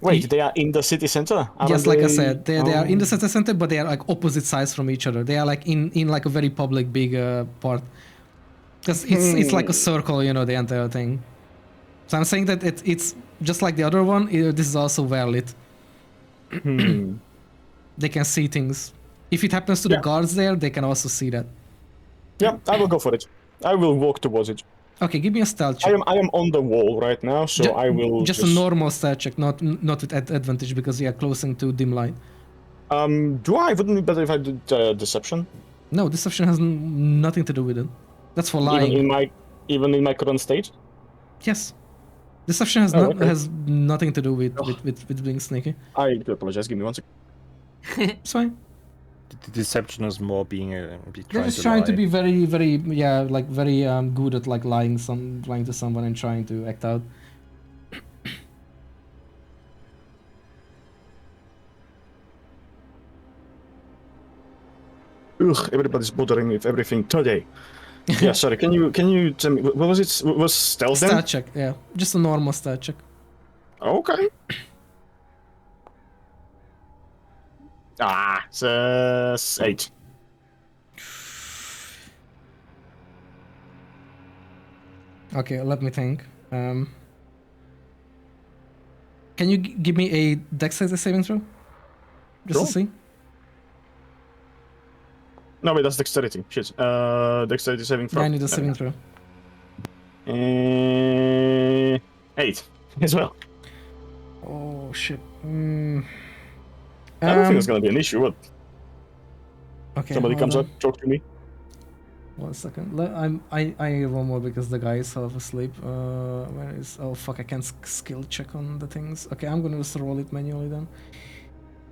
Wait, they are in the city center? Yes, like I said, they are in the city center, but they are like opposite sides from each other. They are like in like a very public big part. Because it's like a circle, you know, the entire thing. So I'm saying that it's just like the other one. This is also valid. They can see things. If it happens to the guards there, they can also see that. Yeah, I will go for it. I will walk towards it. Okay, give me a stealth check. I am on the wall right now, so I will just a normal stealth check, not with advantage because you are closing to dim light. Wouldn't it be better if I did deception? No, deception has nothing to do with it. That's for lying. Even in my current state? Yes. Deception has nothing to do with being sneaky. I do apologize. Give me 1 second. It's fine. The deception is more being They're just trying to be very, very, like very good at like lying to someone and trying to act out. Ugh, everybody's bothering me with everything today. Yeah, sorry. Can you tell me what was it? Was stealth then? Stat check, yeah, just a normal stat check. Okay. It's 8. Okay, let me think. Can you give me a dexterity saving throw? Just to see. No, wait, that's dexterity. Shit. Dexterity saving throw. Yeah, I need a saving throw. 8 as well. Oh shit. I don't think it's gonna be an issue. What? Okay. Somebody comes up, talk to me. 1 second. I need one more because the guy is half asleep. Where is? Oh fuck! I can't skill check on the things. Okay, I'm gonna just roll it manually then.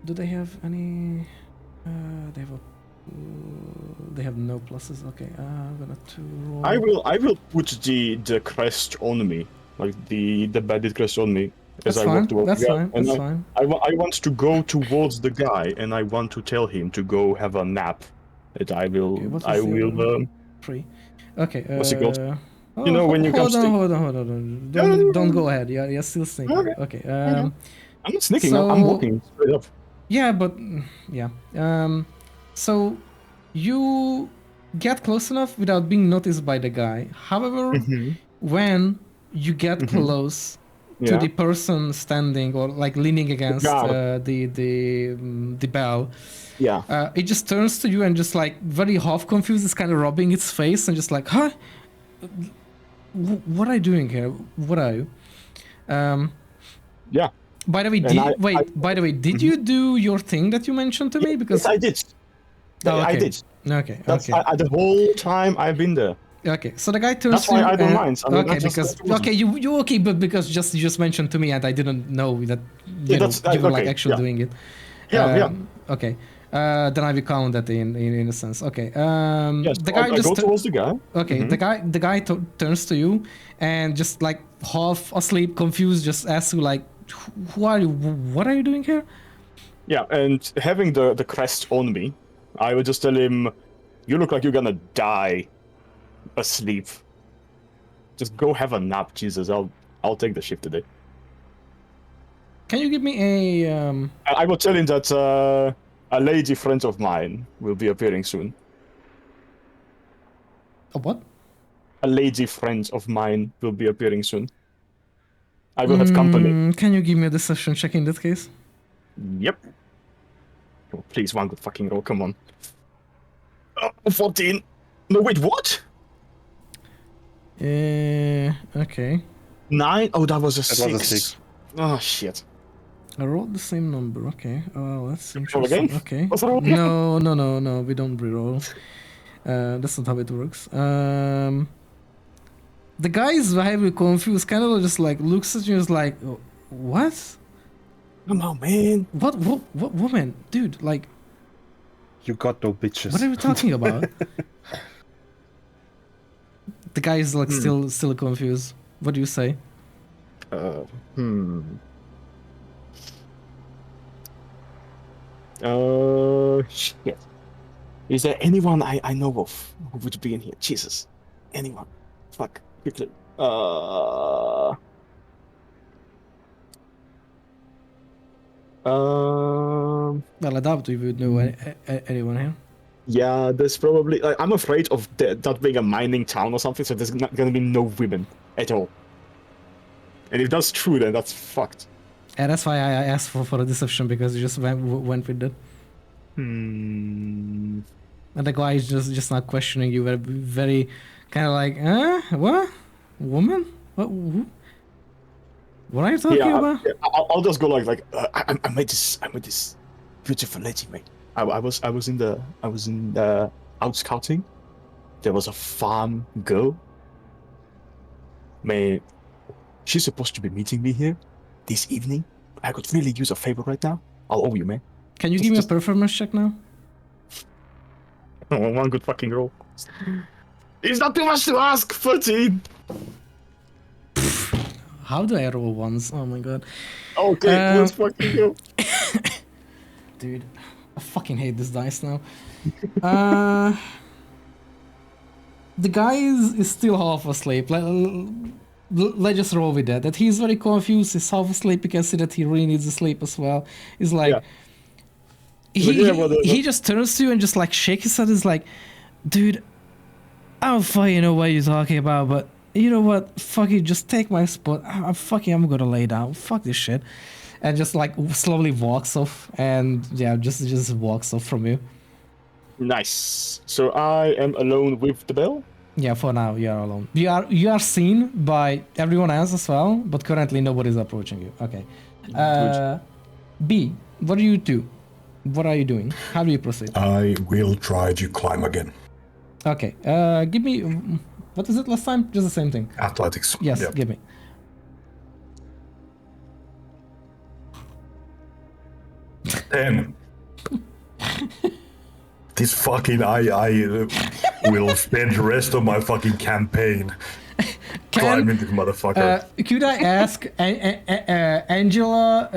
Do they have any? They have no pluses. Okay, I'm gonna roll. I will put the crest on me, like the bandit crest on me. That's I fine. walk towards That's the guy. fine. And That's fine. I want to go towards the guy, and I want to tell him to go have a nap. That I will. Okay, what was I the will. other one? 3. Okay. What's it called? Oh, You know, when you come hold on. Don't go ahead. You're still sneaking. Okay. I'm not sneaking. so- I'm walking straight up. Yeah, but yeah. So you get close enough without being noticed by the guy. However, when you get close to Yeah. the person standing or like leaning against guard. the bell, Yeah. it just turns to you and just like very half confused, it's kind of rubbing its face and just like, huh? What are you doing here? What are you? Yeah. By the way, by the way, did you do your thing that you mentioned to me? Because Yes, I did. Oh, I okay. did. Okay. That's Okay. the whole time I've been there. Okay, so the guy turns That's to why you I don't and- mind. I mean, okay, I just because go towards okay, you okay, but because you just mentioned to me and I didn't know that you were like okay, actually doing it. Yeah. Okay, then I will count that in a sense. Okay. Yes. The guy I just go towards the guy. okay. The guy turns to you and just like half asleep, confused, just asks you like, "Who are you? What are you doing here?" Yeah, and having the crest on me, I will just tell him, "You look like you're gonna die asleep. Just go have a nap, Jesus. I'll take the shift today." Can you give me a I will tell him that a lady friend of mine will be appearing soon. what? A lady friend of mine will be appearing soon. I will have company. Can you give me a deception check in that case? Yep. Oh, please, one good fucking roll. Come on. 14. No, wait, what? Okay. 9? Oh, that was a That 6. was a 6. Oh, shit. I rolled the same number. Okay. Oh, that's Roll interesting. again? Okay. Let's roll again. No. We don't reroll. That's not how it works. The guy is very confused. Kind of just like looks at you and is like, "What? Come on, man. What woman, dude? Like, You got no bitches. what are we talking about?" The guy is like still confused. What do you say? Shit. Is there anyone I know of who would be in here? Jesus. Anyone. Fuck. Quickly. Well, I doubt you would know anyone here. Yeah, there's probably... Like, I'm afraid of that being a mining town or something, so there's not gonna be no women at all. And if that's true, then that's fucked. And that's why I asked for a deception, because you just went with that. Hmm... And the guy is just not questioning you, very kind of like, what? Woman? What? Who? What are you talking about? I'll just go like I met this beautiful lady, mate. I was in the out scouting. There was a farm girl. Man, she's supposed to be meeting me here this evening. I could really use a favor right now. I'll owe you, man. Can you give me a performance check now? Oh, one good fucking roll. It's not too much to ask. 13. How do I roll ones? Oh my god. Okay, let's fucking go. Dude, I fucking hate this dice now. The guy is still half asleep. Let's just roll with that. That he's very confused. He's half asleep. You can see that he really needs to sleep as well. He's like, he just turns to you and just like shakes his head. He's like, dude, I don't fucking know what you're talking about, but you know what? Fuck it, just take my spot. I'm gonna lay down. Fuck this shit. And just like slowly walks off, and yeah, just walks off from you. Nice. So I am alone with the bell? Yeah, for now you are alone. You are seen by everyone else as well, but currently nobody's approaching you. Okay. B, what do you do? What are you doing? How do you proceed? I will try to climb again. Okay. Give me. What is it last time? Just the same thing. Athletics. Yes. Yep. Give me. Damn. This fucking I will spend the rest of my fucking campaign climbing the motherfucker. Could I ask Angela,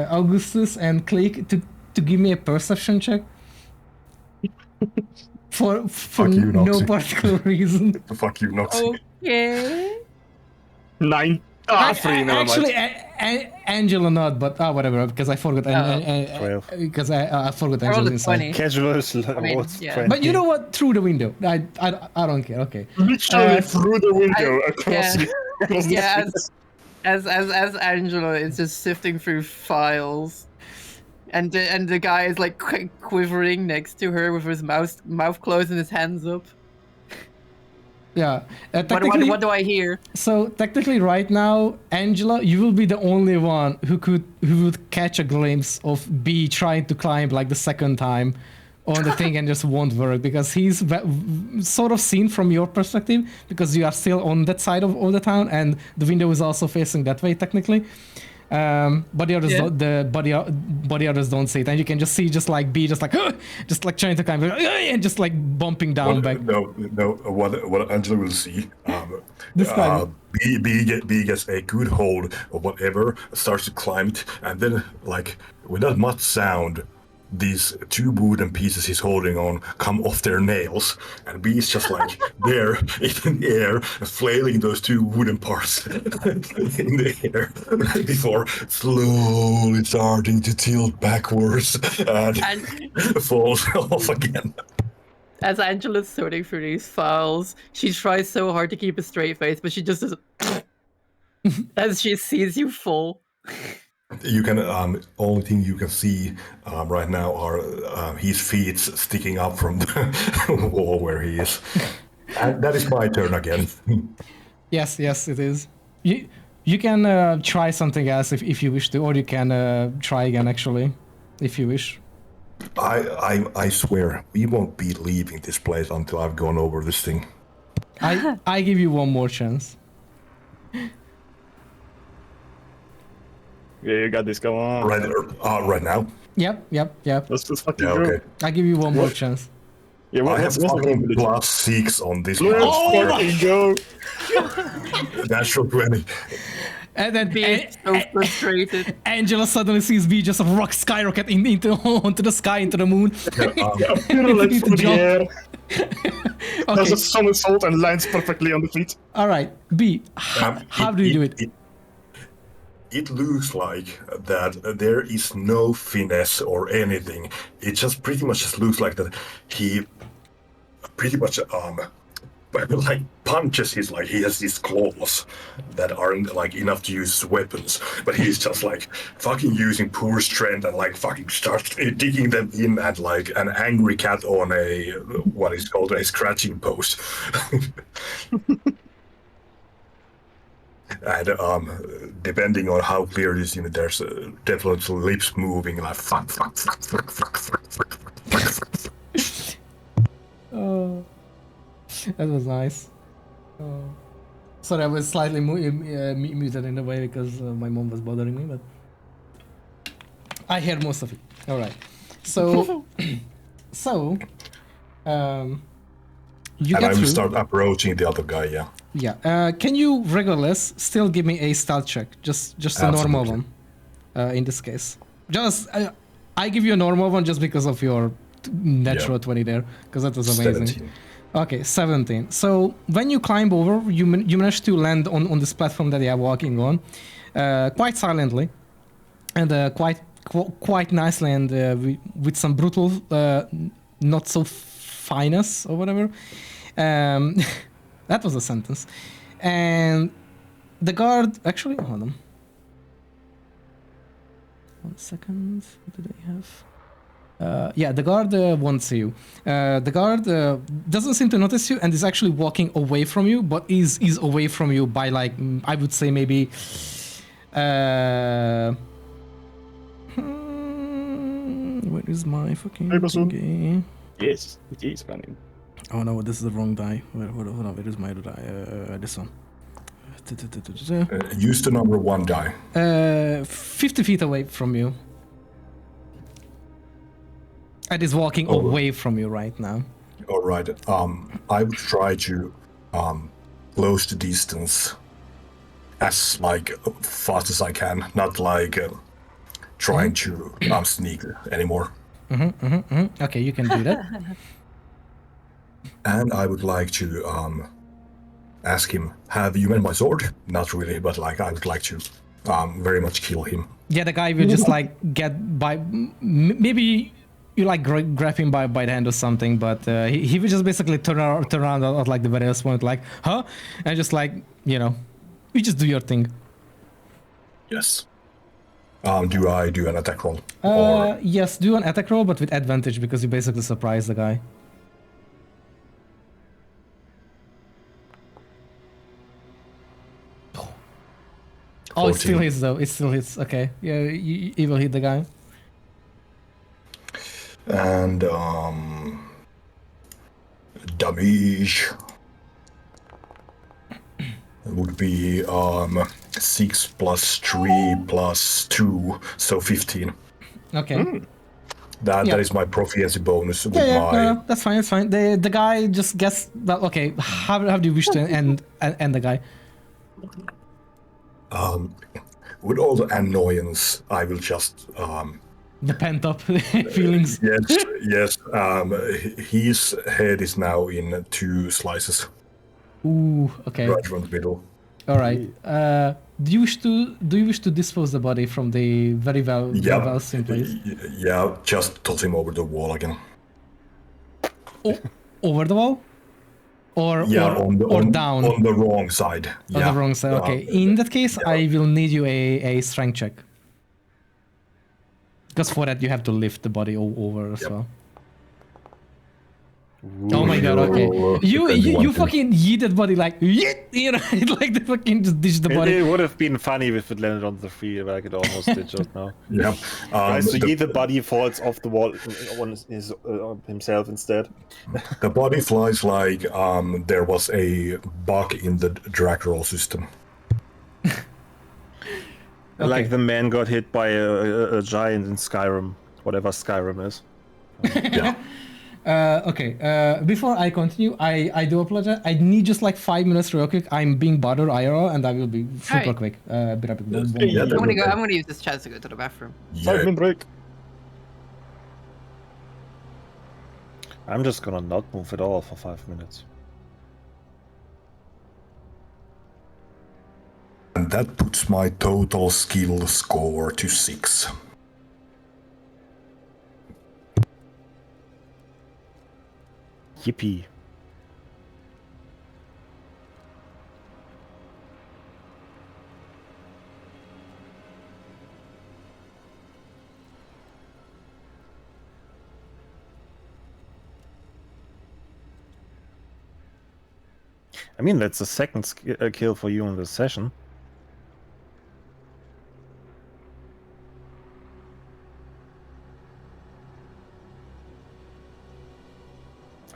Augustus, and Click to give me a perception check? For Fuck you, no Noxy. particular reason. Fuck you, Noxy. Okay. 9. 3, never Actually, mind. Angela not, but whatever, because I forgot. 12. Because I forgot I rolled Angela's a inside. 20. Casual is mean, was yeah. 20. But you know what? Through the window. I don't care. Okay. Literally through the window across, yeah. across the Yeah, street. as Angela is just sifting through files, and the guy is like quivering next to her with his mouth closed and his hands up. Yeah. Technically, What do I hear? so technically, right now, Angela, you will be the only one who would catch a glimpse of B trying to climb like the second time on the thing and just won't work because he's sort of seen from your perspective because you are still on that side of the town and the window is also facing that way technically. But the others the others don't see it, and you can just see just like B just like trying to climb and just like bumping down back. No. What Angela will see. This guy. B gets a good hold of whatever, starts to climb it, and then like without much sound, these 2 wooden pieces he's holding on come off their nails, and B is just like there in the air, flailing those 2 wooden parts in the air before slowly starting to tilt backwards and falls off again. As Angela's sorting through these files, she tries so hard to keep a straight face, but she just doesn't. As she sees you fall. You can only thing you can see right now are his feet sticking up from the wall where he is. And that is my turn again. Yes, it is. You can try something else if you wish to, or you can try again actually, if you wish. I swear we won't be leaving this place until I've gone over this thing. I give you one more chance. Yeah, you got this. Go on. Right now. Yep. Let's just fucking Yeah, go. okay. I give you one more chance. Yeah, I have what's the fucking probability? +6 on this. Let's motherfucker. fucking go. Natural 20. And then Being so frustrated. Angela suddenly sees B just skyrocket onto the sky, into the moon. A pirouette Need to through the jump. air. Does Okay, a somersault and lands perfectly on the feet. all right. B, how do you do it? It looks like that there is no finesse or anything. It just pretty much just looks like that he pretty much like punches his like he has these claws that aren't like enough to use as weapons, but he's just like fucking using pure strength and like fucking starts digging them in and like an angry cat on a what is called a scratching post. And depending on how clear it is, there's definitely lips moving like fuck. Oh, that was nice. Oh. Sorry, I was slightly muted in a way because my mom was bothering me, but I heard most of it. All right, so you And get I will through. start approaching the other guy. Yeah. Yeah. Can you, regardless, still give me a stealth check? Just a normal Absolutely. one. In this case, just I give you a normal one just because of your natural 20 there, because that was amazing. 17. Okay, 17. So when you climb over, you manage to land on this platform that you are walking on, quite silently, and quite nicely, and with some brutal, not so fineness or whatever. That was a sentence. And the guard, actually, hold on. 1 second. What do they have? Yeah, the guard won't see you. The guard doesn't seem to notice you and is actually walking away from you, but is away from you by like, I would say maybe... where is my fucking thingy? Yes, it is running. Oh no, this is the wrong die. Hold on, where is my other die? This one. Use the number 1 die. 50 feet away from you. And is walking away from you right now. All right. I would try to close the distance as like fast as I can, not like trying to sneak anymore. Okay, you can do that. And I would like to ask him, have you met my sword? Not really, but like I would like to very much kill him. Yeah, the guy will just like get by. Maybe you like grab him by the hand or something, but he will just basically turn around at like the very last point, like, huh? And just like, you just do your thing. Yes. Do I do an attack roll? Yes, do an attack roll, but with advantage because you basically surprise the guy. Oh, it still 14. hits though. It still hits. Okay, yeah, you will hit the guy. And damage would be 6 plus 3 plus 2, so 15. Okay. That Yeah. is my proficiency bonus with Yeah, my. no, that's fine. It's fine. The guy just gets. Well, okay. How do you wish to end the guy? With all the annoyance, I will just. The pent up feelings. Yes. His head is now in 2 slices, Ooh. Okay. right from the middle. All right. Do you wish to dispose the body from the very well seen place? Yeah, just toss him over the wall again. Over the wall? Or down? On the wrong side. On the wrong side. Okay. In that case, I will need you a strength check. Because for that you have to lift the body over as well. Oh my god, okay. You fucking yeet that body like yeet, like the fucking just ditch the body. It would have been funny if it landed on the tree like it almost did just now. Yeah. Nice to yeet the body falls off the wall on himself instead. The body flies like there was a bug in the drag roll system. Like the man got hit by a giant in Skyrim, whatever Skyrim is. Yeah. Okay, before I continue, I do apologize. I need just like 5 minutes real quick. I'm being bothered IRL and I will be super Alright. quick. Be right back. Yeah, I'm gonna use this chance to go to the bathroom. 5-minute break. I'm just gonna not move at all for 5 minutes. And that puts my total skill score to 6. Yippee. I mean, that's the second kill for you in this session.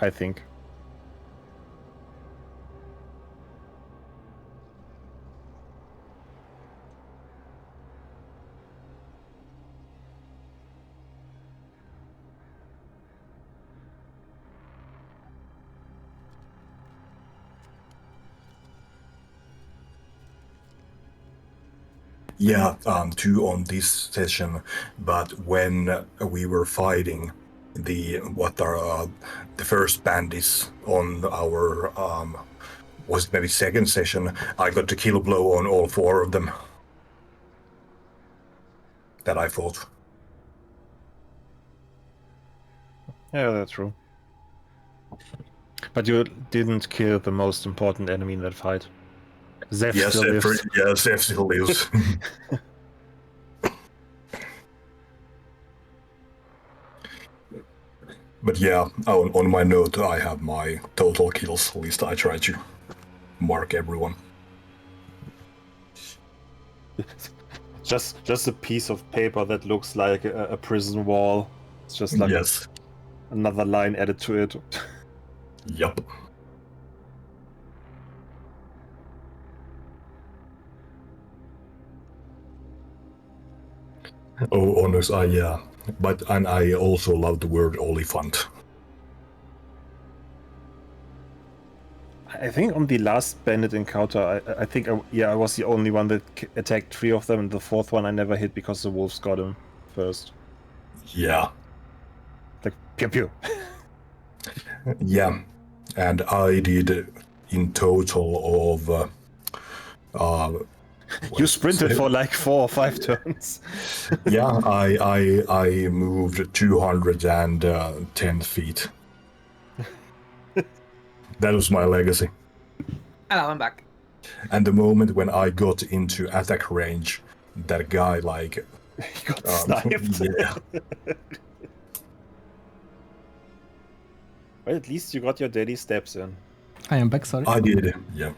I think. Yeah, 2 on this session, but when we were fighting the first bandits on our was it maybe second session, I got the kill blow on all 4 of them that I fought. Yeah, that's true. But you didn't kill the most important enemy in that fight. Zeph Yes, still lives. Zeph still lives. But yeah, on my note, I have my total kills list. I try to mark everyone. Just a piece of paper that looks like a prison wall. It's just like Yes. another line added to it. Yup. Oh, honest, yeah. And I also love the word Oliphant. I think on the last bandit encounter, I think I was the only one that attacked 3 of them, and the 4th one I never hit because the wolves got him first. Yeah. Like pew pew. Yeah. And I did in total of You sprinted for like 4 or 5 turns. yeah, I moved 210 feet. That was my legacy. Hello, I'm back. And the moment when I got into attack range, that guy like He got sniped. Yeah. Well, at least you got your daily steps in. I am back, sorry. I did. Yeah.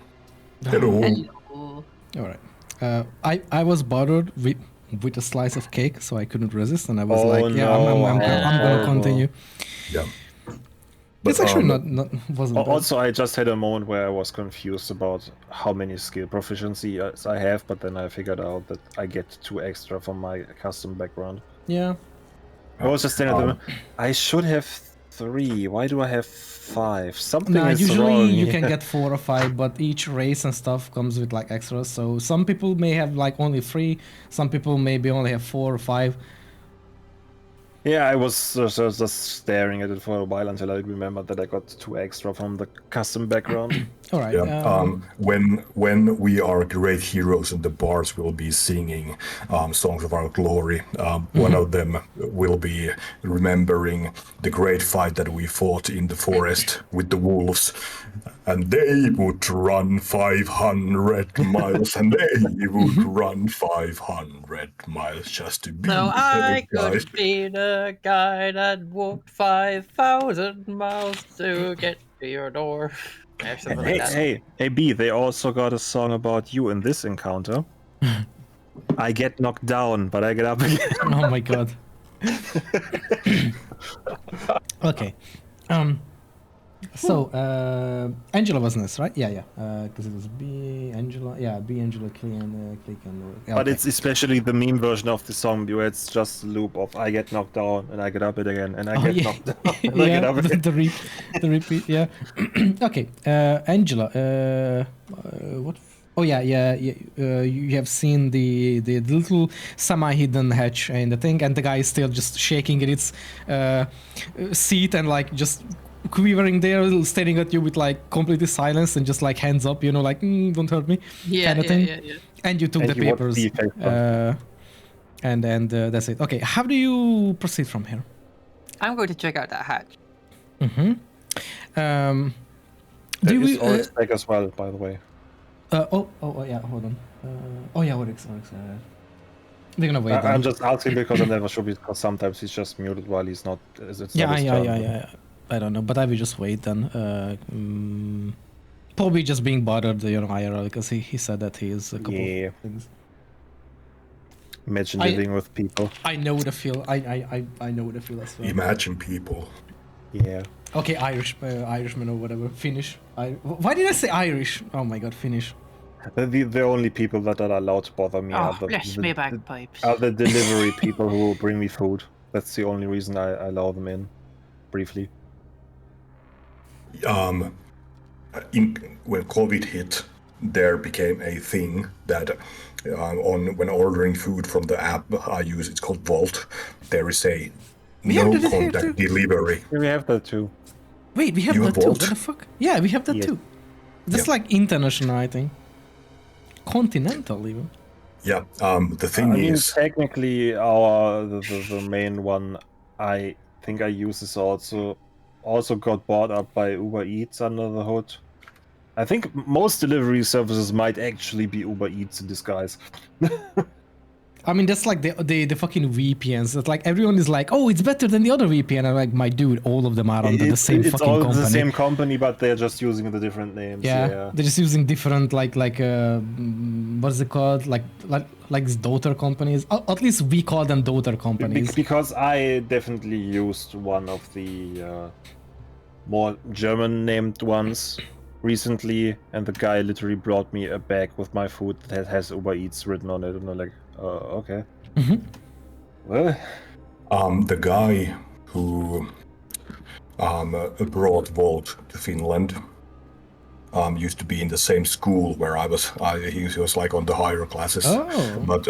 Hello. Hello. All right. I was bothered with a slice of cake, so I couldn't resist, and I was I'm gonna continue. Yeah. It's actually not wasn't bad. Also, I just had a moment where I was confused about how many skill proficiencies I have, but then I figured out that I get 2 extra from my custom background. Yeah. I was just saying to them, I should have 3. Why do I have 5? Something is usually wrong you here. can get 4 or 5, but each race and stuff comes with like extras. So some people may have like only 3, some people maybe only have 4 or 5. Yeah, I was just staring at it for a while until I remembered that I got 2 extra from the custom background. All right. Yeah. When we are great heroes and the bards will be singing songs of our glory, one of them will be remembering the great fight that we fought in the forest with the wolves, and they would run 500 miles, and they would run 500 miles just to be So I guys. could be the guy that walked 5,000 miles to get to your door. Or something like that. Hey, B, they also got a song about you in this encounter. I get knocked down, but I get up again. Oh my god. Okay. So Angela was next, right? Yeah. Because it was B Angela. Yeah, B Angela click and yeah, But okay. it's especially the meme version of the song where it's just a loop of I get knocked down and I get up it again and I get knocked down and I get up again. the repeat. Yeah. Okay. Angela. What? Oh yeah. You have seen the little semi-hidden hatch in the thing, and the guy is still just shaking in its seat and like just quivering there, staring at you with like completely silence and just like hands up, like don't hurt me, kind of thing. Yeah. And you took And the you watch papers, the effect and that's it. Okay, how do you proceed from here? I'm going to check out that hatch. Mm-hmm. There Do is we? Oryx back as well, by the way. Oh yeah, hold on. Oryx. They're gonna wait. I'm just asking because I'm never sure, because sometimes he's just muted while he's not. It's not his turn. Yeah. I don't know, but I will just wait then. Probably just being bothered, IRL, because he said that he is a couple of things. Imagine living with people. I know the feel. I know the feel as well. Imagine people. Yeah. Okay, Irishman or whatever. Finnish. Why did I say Irish? Oh my god, Finnish. The only people that are allowed to bother me are bless me bagpipes. are the delivery people who bring me food. That's the only reason I allow them in, briefly. When COVID hit, there became a thing that when ordering food from the app I use, it's called Vault. There is a no contact delivery. We have that too. Wait, we have You that have too. Vault? What the fuck? Yeah, we have that Yes. too. That's Yeah. like international, I think. Continental even. Yeah. The thing I mean, is, technically, the main one I think I use is also got bought up by Uber Eats under the hood. I think most delivery services might actually be Uber Eats in disguise. I mean, that's like the fucking VPNs. It's like everyone is like, oh, it's better than the other VPN. I'm like, my dude, all of them are under the same It's fucking all company. the same company, but they're just using the different names. Yeah, they're just using different what's it called? Like daughter companies. At least we call them daughter companies. Because I definitely used one of the more German named ones recently, and the guy literally brought me a bag with my food that has Uber Eats written on it, and I'm like, okay. Mm-hmm. Well, the guy who brought Vault to Finland, used to be in the same school where I was. He was like on the higher classes. Oh. But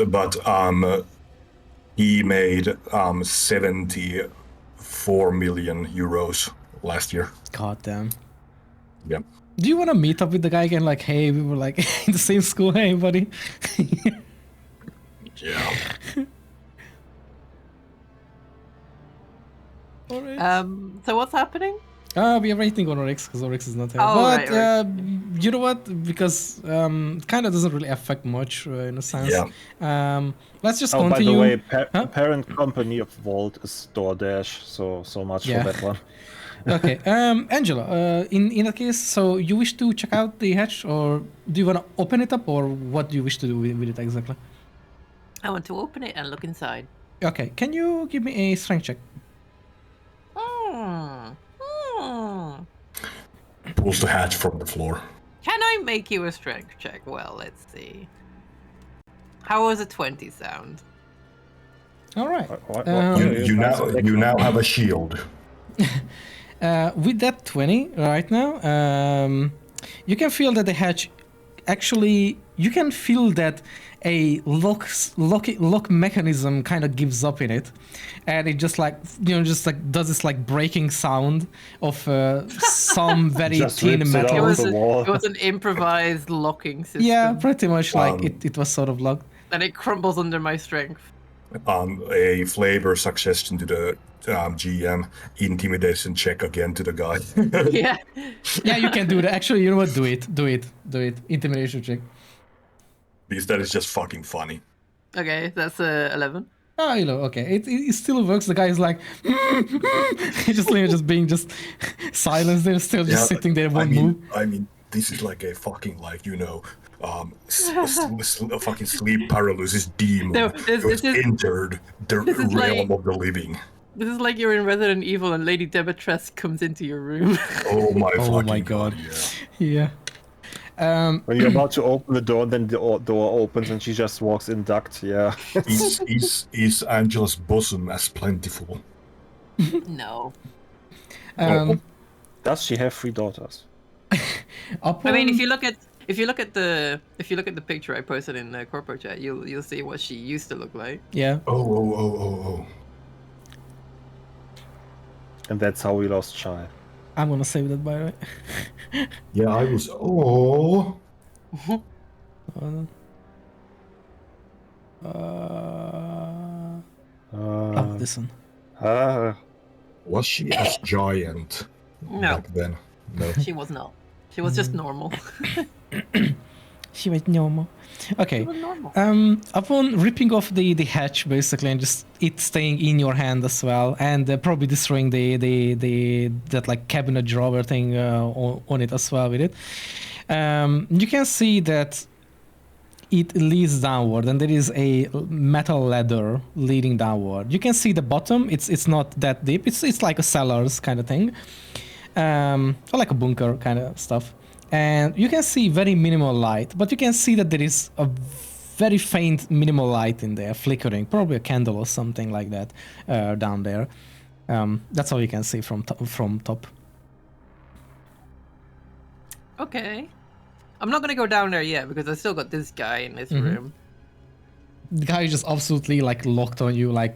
he made 74 million euros last year. God damn. Yep. Do you want to meet up with the guy again? Like, hey, we were like in the same school. Hey, buddy. Yeah. All right. So what's happening? We are waiting on Oryx because Oryx is not here. Oh, but right. you know what? Because kind of doesn't really affect much in a sense. Yeah. Let's just Oh, continue. by the way, Huh? parent company of Vault is DoorDash, so much Yeah. for that one. Okay, Angela. In that case, so you wish to check out the hatch, or do you want to open it up, or what do you wish to do with it exactly? I want to open it and look inside. Okay, can you give me a strength check? Pulls the hatch from the floor. Can I make you a strength check? Well, let's see. How was a 20 sound? All right. You now have a shield. With that 20 right now, you can feel that the hatch actually, you can feel that a lock mechanism kind of gives up in it, and it just like just like does this like breaking sound of some very Just thin rips it metal. off. It was, the wall. it was an improvised locking system. Yeah, pretty much like it was sort of locked. And it crumbles under my strength. A flavor suggestion to the GM, intimidation check again to the guy. Yeah. Yeah, you can do that. Actually, you know what? Do it. Intimidation check. Because that is just fucking funny. Okay, that's 11. Oh, okay. It still works. The guy is like, he's just being silenced. They're still just sitting there, won't move. I mean, this is like a fucking a fucking sleep paralysis demon No, who has entered the realm like- of the living. This is like you're in Resident Evil and Lady Demetress comes into your room. Oh my Oh fucking my God. yeah. Yeah. When you're about to open the door, then the door opens and she just walks in duct. Yeah. Is Angela's bosom as plentiful? No. Does she have 3 daughters? I mean, if you look at the picture I posted in the corporate chat, you'll see what she used to look like. Yeah. Oh. And that's how we lost Shy. I'm gonna save that by the way. Yeah, I was. Oh. This one. Was she as giant No, back then? No. she was not. She was just normal. She was normal. Okay. She was normal. Upon ripping off the hatch basically and just it staying in your hand as well, and probably destroying that like cabinet drawer thing on it as well with it, you can see that it leads downward, and there is a metal ladder leading downward. You can see the bottom. It's not that deep. It's like a cellars kind of thing, or like a bunker kind of stuff. And you can see very minimal light, but you can see that there is a very faint minimal light in there, flickering, probably a candle or something like that down there. That's all you can see from top. Okay. I'm not gonna go down there yet because I still got this guy in this room. The guy is just absolutely like locked on you, like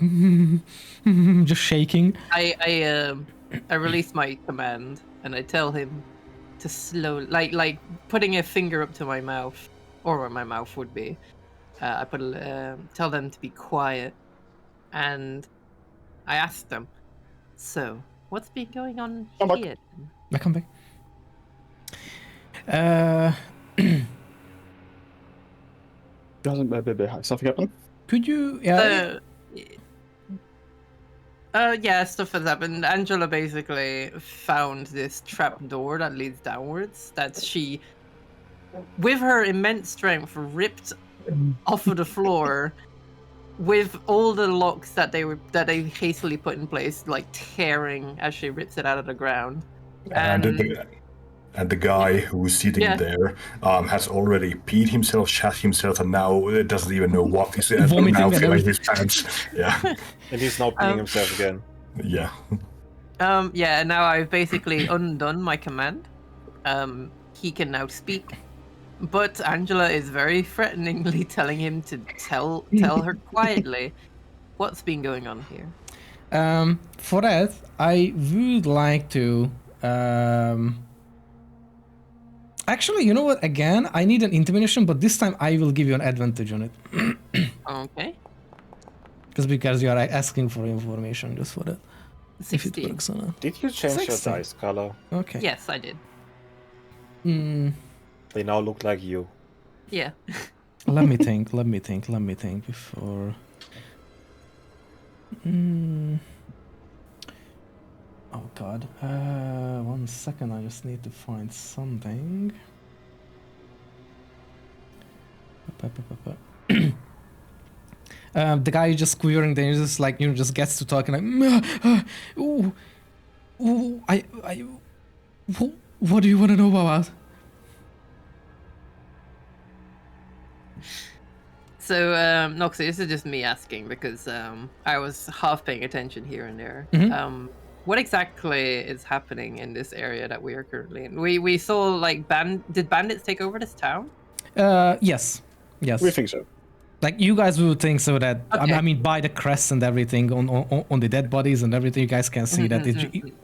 just shaking. I release my command and I tell him to slow, like putting a finger up to my mouth, or where my mouth would be. I tell them to be quiet, and I ask them, "So, what's been going on here?" I come back. Something happened? Could you? Yeah, stuff has happened. Angela basically found this trap door that leads downwards that she, with her immense strength, ripped off of the floor, with all the locks that they hastily put in place, like tearing as she rips it out of the ground. And the guy who's sitting there has already peed himself, shat himself, and now doesn't even know what he's now filling his pants. Yeah. And he's now peeing himself again. Yeah. Yeah, now I've basically undone my command. he can now speak. But Angela is very threateningly telling him to tell her quietly what's been going on here. For that, I would like to. Actually, you know what? Again, I need an intimidation, but this time I will give you an advantage on it. Okay. Because you are asking for information just for that. If it 16. works or not. Did you change 60. your dice color? Okay. Yes, I did. They now look like you. Yeah. Let me think before. Oh god. 1 second, I just need to find something. The guy is just quivering, then he just like, just gets to talking like, what do you want to know about? So, Noxy, this is just me asking because I was half paying attention here and there. What exactly is happening in this area that we are currently in? We saw like did bandits take over this town? Yes. We think so. Like you guys would think so that Okay. I mean by the crest and everything on the dead bodies and everything, you guys can see that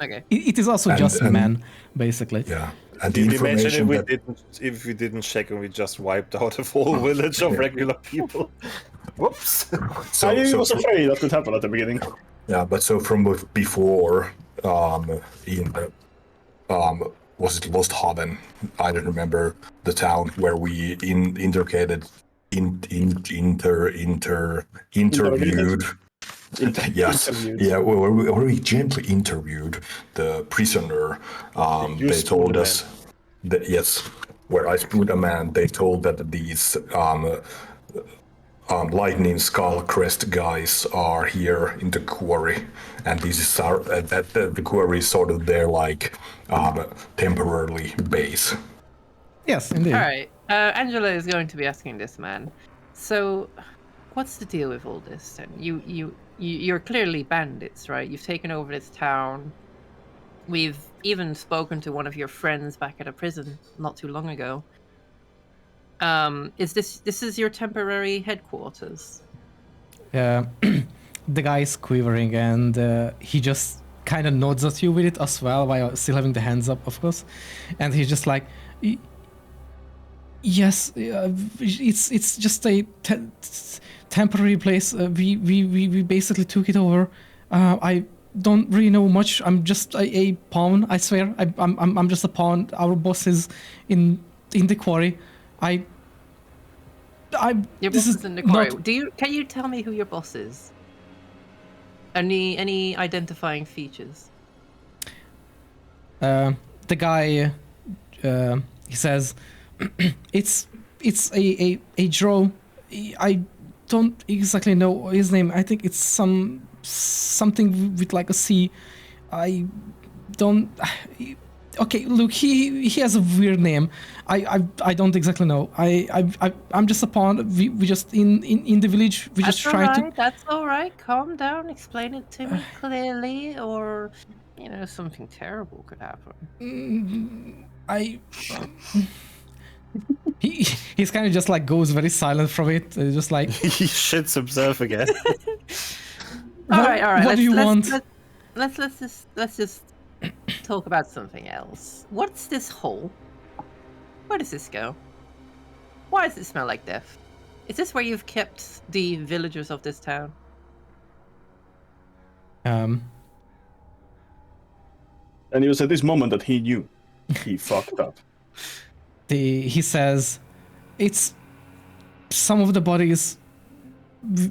Okay. it is also just men, basically. Yeah, and the Did you mention information if we didn't check and we just wiped out a whole village of regular people? Whoops. I was afraid that could happen at the beginning. Yeah, but so from before, in was it Losthaven? I don't remember the town where we interrogated, interviewed. Yes, Interviewed. yeah, where we gently interviewed the prisoner. They told us that yes, where I spooked a man. They told that these lightning skull crest guys are here in the quarry, and this is the quarry is sort of their like temporarily base. Yes, indeed. All right. Angela is going to be asking this man. So, what's the deal with all this? And you're clearly bandits, right? You've taken over this town. We've even spoken to one of your friends back at a prison not too long ago. Is this is your temporary headquarters? The guy is quivering and he just kind of nods at you with it as well, while still having the hands up, of course. And he's just like, yes, it's just a temporary place. We basically took it over. I don't really know much. I'm just a pawn. I swear. I'm just a pawn. Our boss is in the quarry. Your boss is in the quarry. Can you tell me who your boss is? Any identifying features? The guy, he says, it's a drow. I don't exactly know his name. I think it's something with like a C. I don't. Okay, look, he has a weird name. I don't exactly know. I'm just a pawn. We just in the village. We just try to. That's all right. Calm down. Explain it to me clearly, or something terrible could happen. He's kind of just like goes very silent from it. Just like He shits himself again. All right. What do you want? Let's just talk about something else. What's this hole? Where does this go? Why does it smell like death? Is this where you've kept the villagers of this town? And it was at this moment that he knew he fucked up. He says, it's some of the bodies.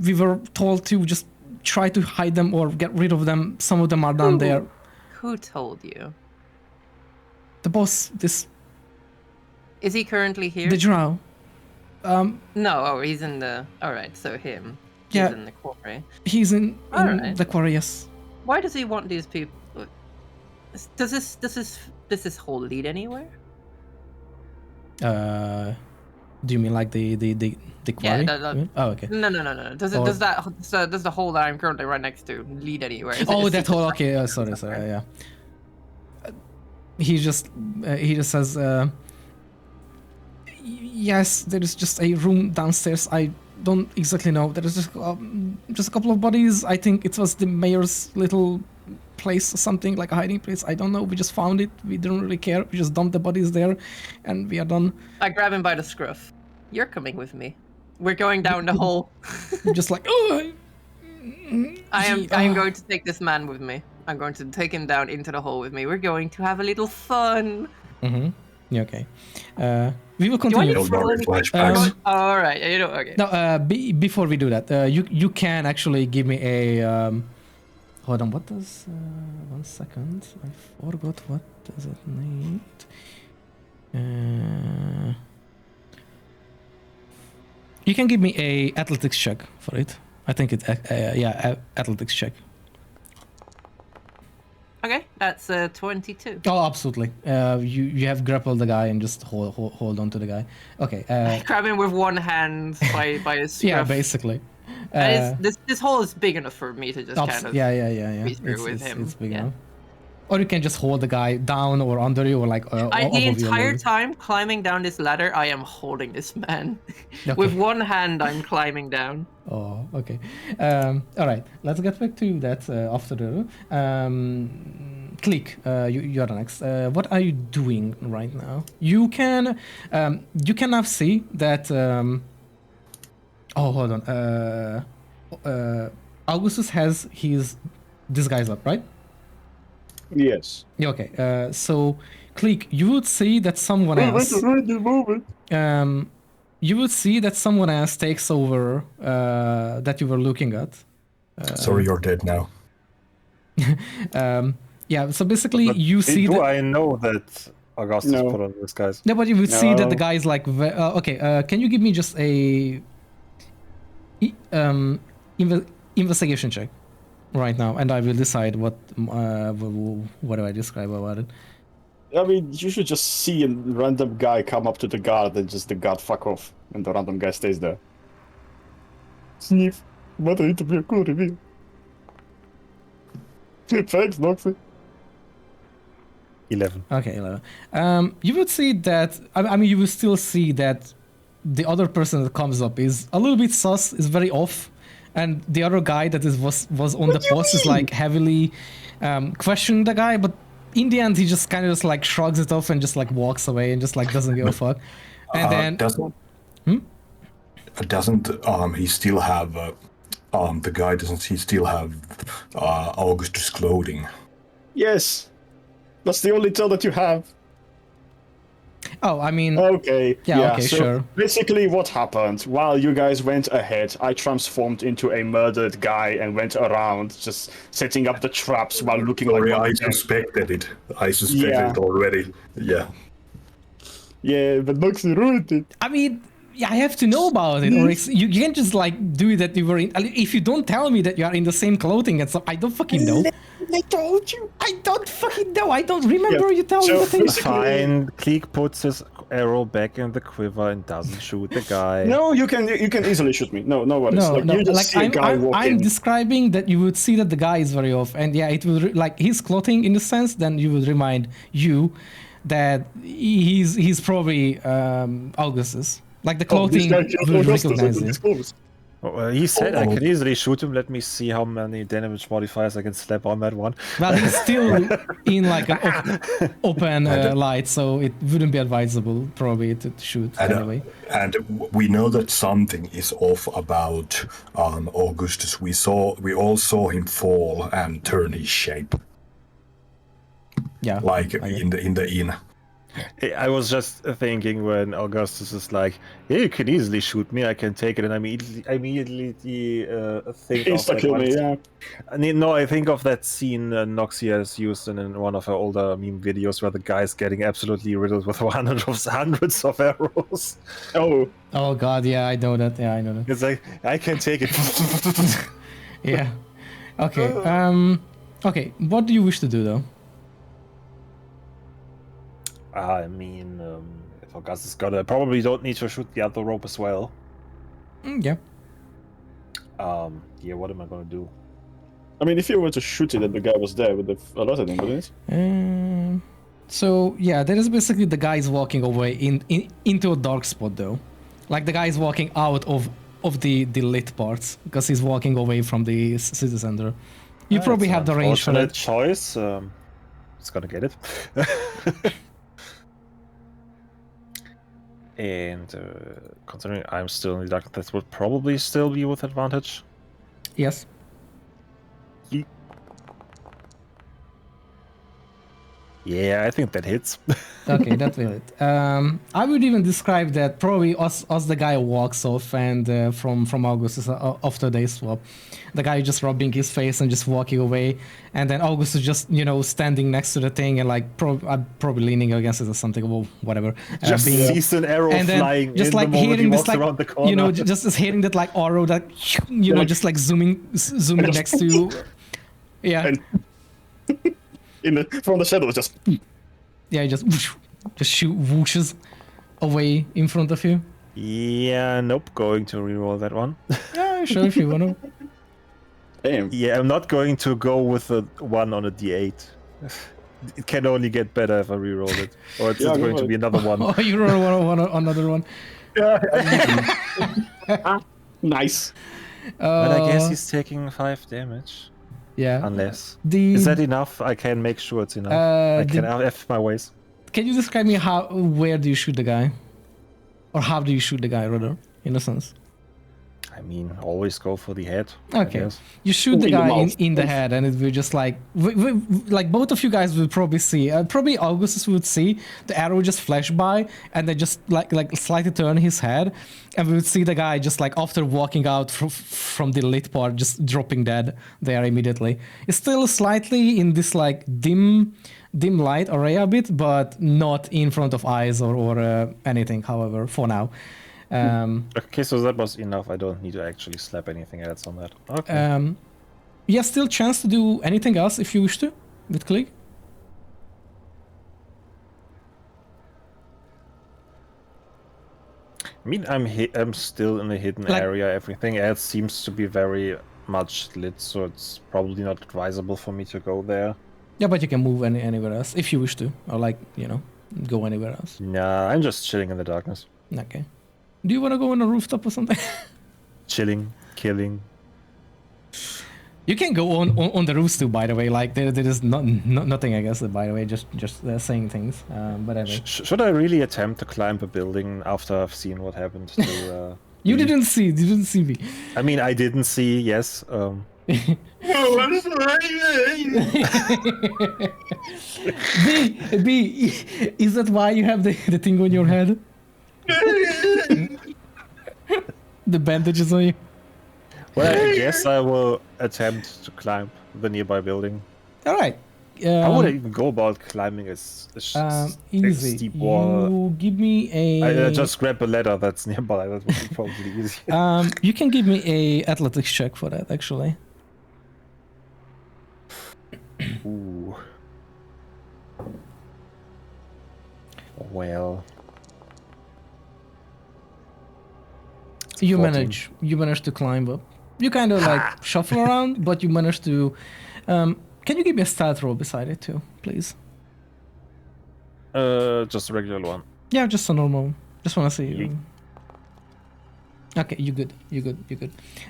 We were told to just try to hide them or get rid of them. Some of them are down there. Who told you? The boss, this. Is he currently here? The drow. No, he's in the. All right, so him. Yeah. He's in the quarry. He's in Alright. the quarry, yes. Why does he want these people? Does this hole lead anywhere? Do you mean like the quarry? Yeah, oh, okay. No. Does the hole that I'm currently right next to lead anywhere? That hole. Okay. Sorry. Yeah. He just says, yes, there is just a room downstairs. I don't exactly know. There is just a couple of bodies. I think it was the mayor's little place or something, like a hiding place. I don't know. We just found it. We didn't really care. We just dumped the bodies there, and we are done. I grab him by the scruff. You're coming with me. We're going down the hole. Just like, oh. I am going to take this man with me. I'm going to take him down into the hole with me. We're going to have a little fun. Mm-hmm. Yeah, okay. We will continue. Do I need to roll any- Flashbacks. All right. You know. Okay. No, before we do that, you can actually give me a. Hold on. What does? 1 second. I forgot. What does it need? You can give me a athletics check for it. I think it's athletics check. Okay, that's 22. Oh, absolutely. You have grappled the guy and just hold on to the guy. Okay. I grab him with one hand by his scruff. Yeah, basically. And this hole is big enough for me to just kind of yeah. be through with him. It's big Yeah. enough. Or you can just hold the guy down or under you or like. The entire time climbing down this ladder, I am holding this man. Okay. With one hand, I'm climbing down. Oh, okay. All right. Let's get back to that after the. Click. You're next. What are you doing right now? You can now see that. Oh, hold on. Augustus has his disguise up, right? Yes. Yeah, okay. So, Click, you would see that someone else. You would see that someone else takes over that you were looking at. Sorry, you're dead now. Yeah. So basically, But you see do that. I know that Augustus No. put on this guy's? No, but you would see that the No. guy is like. Okay. Can you give me just a investigation check right now, and I will decide what do I describe about it. I mean, you should just see a random guy come up to the guard and just the guard fuck off, and the random guy stays there. Sniff. What a to be a cool reveal. Thanks, Noxy. 11. Okay, 11. You would see that. I mean, you will still see that the other person that comes up is a little bit sus, is very off, and the other guy that was on the post is like heavily questioning the guy, but in the end he just kind of just like shrugs it off and just like walks away and just like doesn't give a fuck. And then Doesn't he still have the guy? Doesn't he still have Augustus clothing? Yes. That's the only tell that you have. oh, I mean, Okay. Yeah, okay, so sure. Basically, what happened while you guys went ahead, I transformed into a murdered guy and went around just setting up the traps while looking Sorry, like. I suspected it. I suspected Yeah. it already. Yeah. Yeah, but Noxy ruined it. I mean, yeah, I have to know about it, or you can't just like do that. You were in. If you don't tell me that you are in the same clothing and stuff, I don't fucking know. I told you. I don't fucking know. I don't remember Yeah, you telling so the things. Fine. Cleek puts his arrow back in the quiver and doesn't shoot the guy. No, you can easily shoot me. No worries. No, like, no. You just Like see a guy I'm walking. describing that you would see that the guy is very off, and yeah, it would like his clothing in the sense. Then you would remind you that he's probably Augustus. Like the clothing would recognize him. He said I could easily shoot him. Let me see how many damage modifiers I can slap on that one. Well, he's still in like an open light, so it wouldn't be advisable probably to shoot anyway. And we know that something is off about Augustus. We all saw him fall and turn his shape, Yeah, like in the inn. I was just thinking when Augustus is like, "Yeah, you can easily shoot me. I can take it," and I immediately think of like Insta-kill me, yeah. I think of that scene Noxy has used in one of her older meme videos where the guy's getting absolutely riddled with hundreds of arrows. Oh, god, yeah, I know that. Yeah, I know that. It's like I can take it. Yeah. Okay. Okay. What do you wish to do though? I mean, if Augustus got it, I probably don't need to shoot the other rope as well. Yeah. Yeah, what am I gonna do? I mean, if you were to shoot it and the guy was there, would have alerted him, wouldn't it? So yeah, there is basically the guys walking away into a dark spot though. Like the guy is walking out of the lit parts because he's walking away from the city center. You probably have the range for Unfortunate it. choice. It's gonna get it. And considering I'm still in the dark, that would probably still be with advantage. Yes. Yeah, I think that hits. Okay, that will it. I would even describe that probably as the guy walks off and from Augustus after they swap, the guy just rubbing his face and just walking away, and then Augustus just standing next to the thing and like probably leaning against it or something or whatever. Just sees an arrow and then flying just in like the moment hearing he this walks like around the corner. just hearing that like arrow that just like zooming next to you. Yeah. And from the shadows, just Yeah, just whooshes away in front of you. Yeah, nope, going to reroll that one. Yeah, sure, if you want to. damn. Yeah, I'm not going to go with a 1 on a d8. It can only get better if I reroll it. Or it's going to be another one. Oh, you roll another one. Nice. But I guess he's taking 5 damage. Yeah. Unless. The Is that enough? I can make sure it's enough. I can F my ways. Can you describe me where do you shoot the guy? Or how do you shoot the guy, rather, in a sense? I mean, always go for the head. Okay. You shoot the In the guy mouth. in the head, and it will just like... like, both of you guys will probably see... probably Augustus would see the arrow just flash by, and then just like slightly turn his head, and we would see the guy just like after walking out from the lit part, just dropping dead there immediately. It's still slightly in this like dim light area a bit, but not in front of eyes or anything, however, for now. Okay, so that was enough. I don't need to actually slap anything else on that. Okay. You have still chance to do anything else if you wish to with click. I mean, I'm still in a hidden area. Everything else seems to be very much lit, so it's probably not advisable for me to go there. Yeah, but you can move anywhere else if you wish to, or like, go anywhere else. Nah, I'm just chilling in the darkness. Okay. Do you want to go on a rooftop or something? Chilling, killing. You can go on the roofs too, by the way. Like there is nothing, I guess. By the way, just saying things. But anyway. Should I really attempt to climb a building after I've seen what happened to? You didn't see me. I mean, I didn't see. Yes. B, is that why you have the thing on your head? The bandages on you? Well, I guess I will attempt to climb the nearby building. All right. How would I even go about climbing a easy. steep wall? You give me a... I just grab a ladder that's nearby. That would be probably easy. You can give me a athletics check for that, actually. Ooh. Well... You 14. manage to climb up. You kind of like shuffle around, but you manage to... can you give me a stat roll beside it too, please? Just a regular one. Yeah, just a normal. Just want to see you. Okay, you good.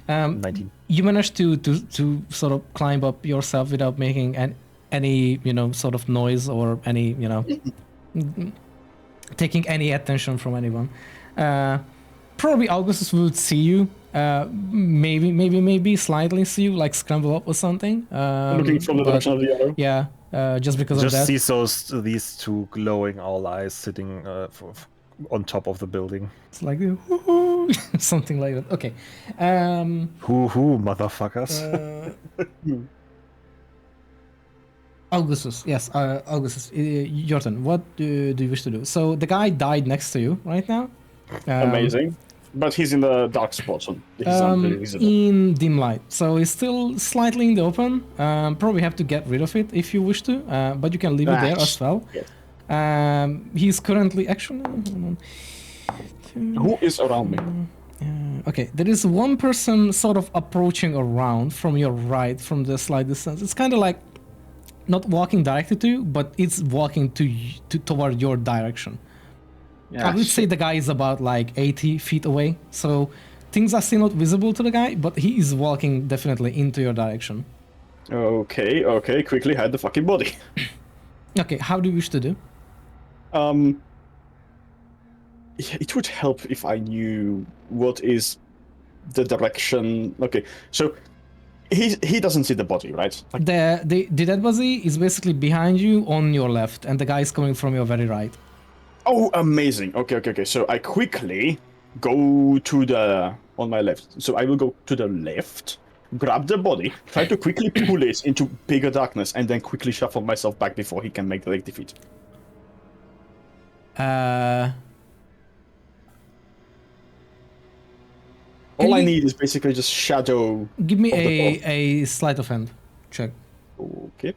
19. You managed to sort of climb up yourself without making any sort of noise or any taking any attention from anyone. Probably Augustus would see you. Maybe slightly see you, like scramble up or something. Looking from the direction of the arrow. Yeah, just because Just of that. see these two glowing owl eyes sitting on top of the building. It's like something like that. Okay. Hoo, motherfuckers. Augustus, yes, Augustus, your turn. What do you wish to do? So the guy died next to you right now. Amazing. But he's in the dark spot, so he's not really visible. In dim light, so it's still slightly in the open. Probably have to get rid of it if you wish to, but you can leave it there as well. Yes. He's currently actually. Who is around me? Okay, there is one person sort of approaching around from your right, from the slight distance. It's kind of like not walking directly to you, but it's walking toward your direction. I would say the guy is about like 80 feet away, so things are still not visible to the guy, but he is walking definitely into your direction. Okay, quickly hide the fucking body. Okay, how do you wish to do? It would help if I knew what is the direction. Okay, so he doesn't see the body, right? Like, The dead body is basically behind you on your left, and the guy is coming from your very right. oh, amazing. Okay. So I quickly go to the on my left. So I will go to the left, grab the body, try to quickly pull it into bigger darkness, and then quickly shuffle myself back before he can make the defeat. All I need is basically just shadow. Give me a sleight of hand check. Okay.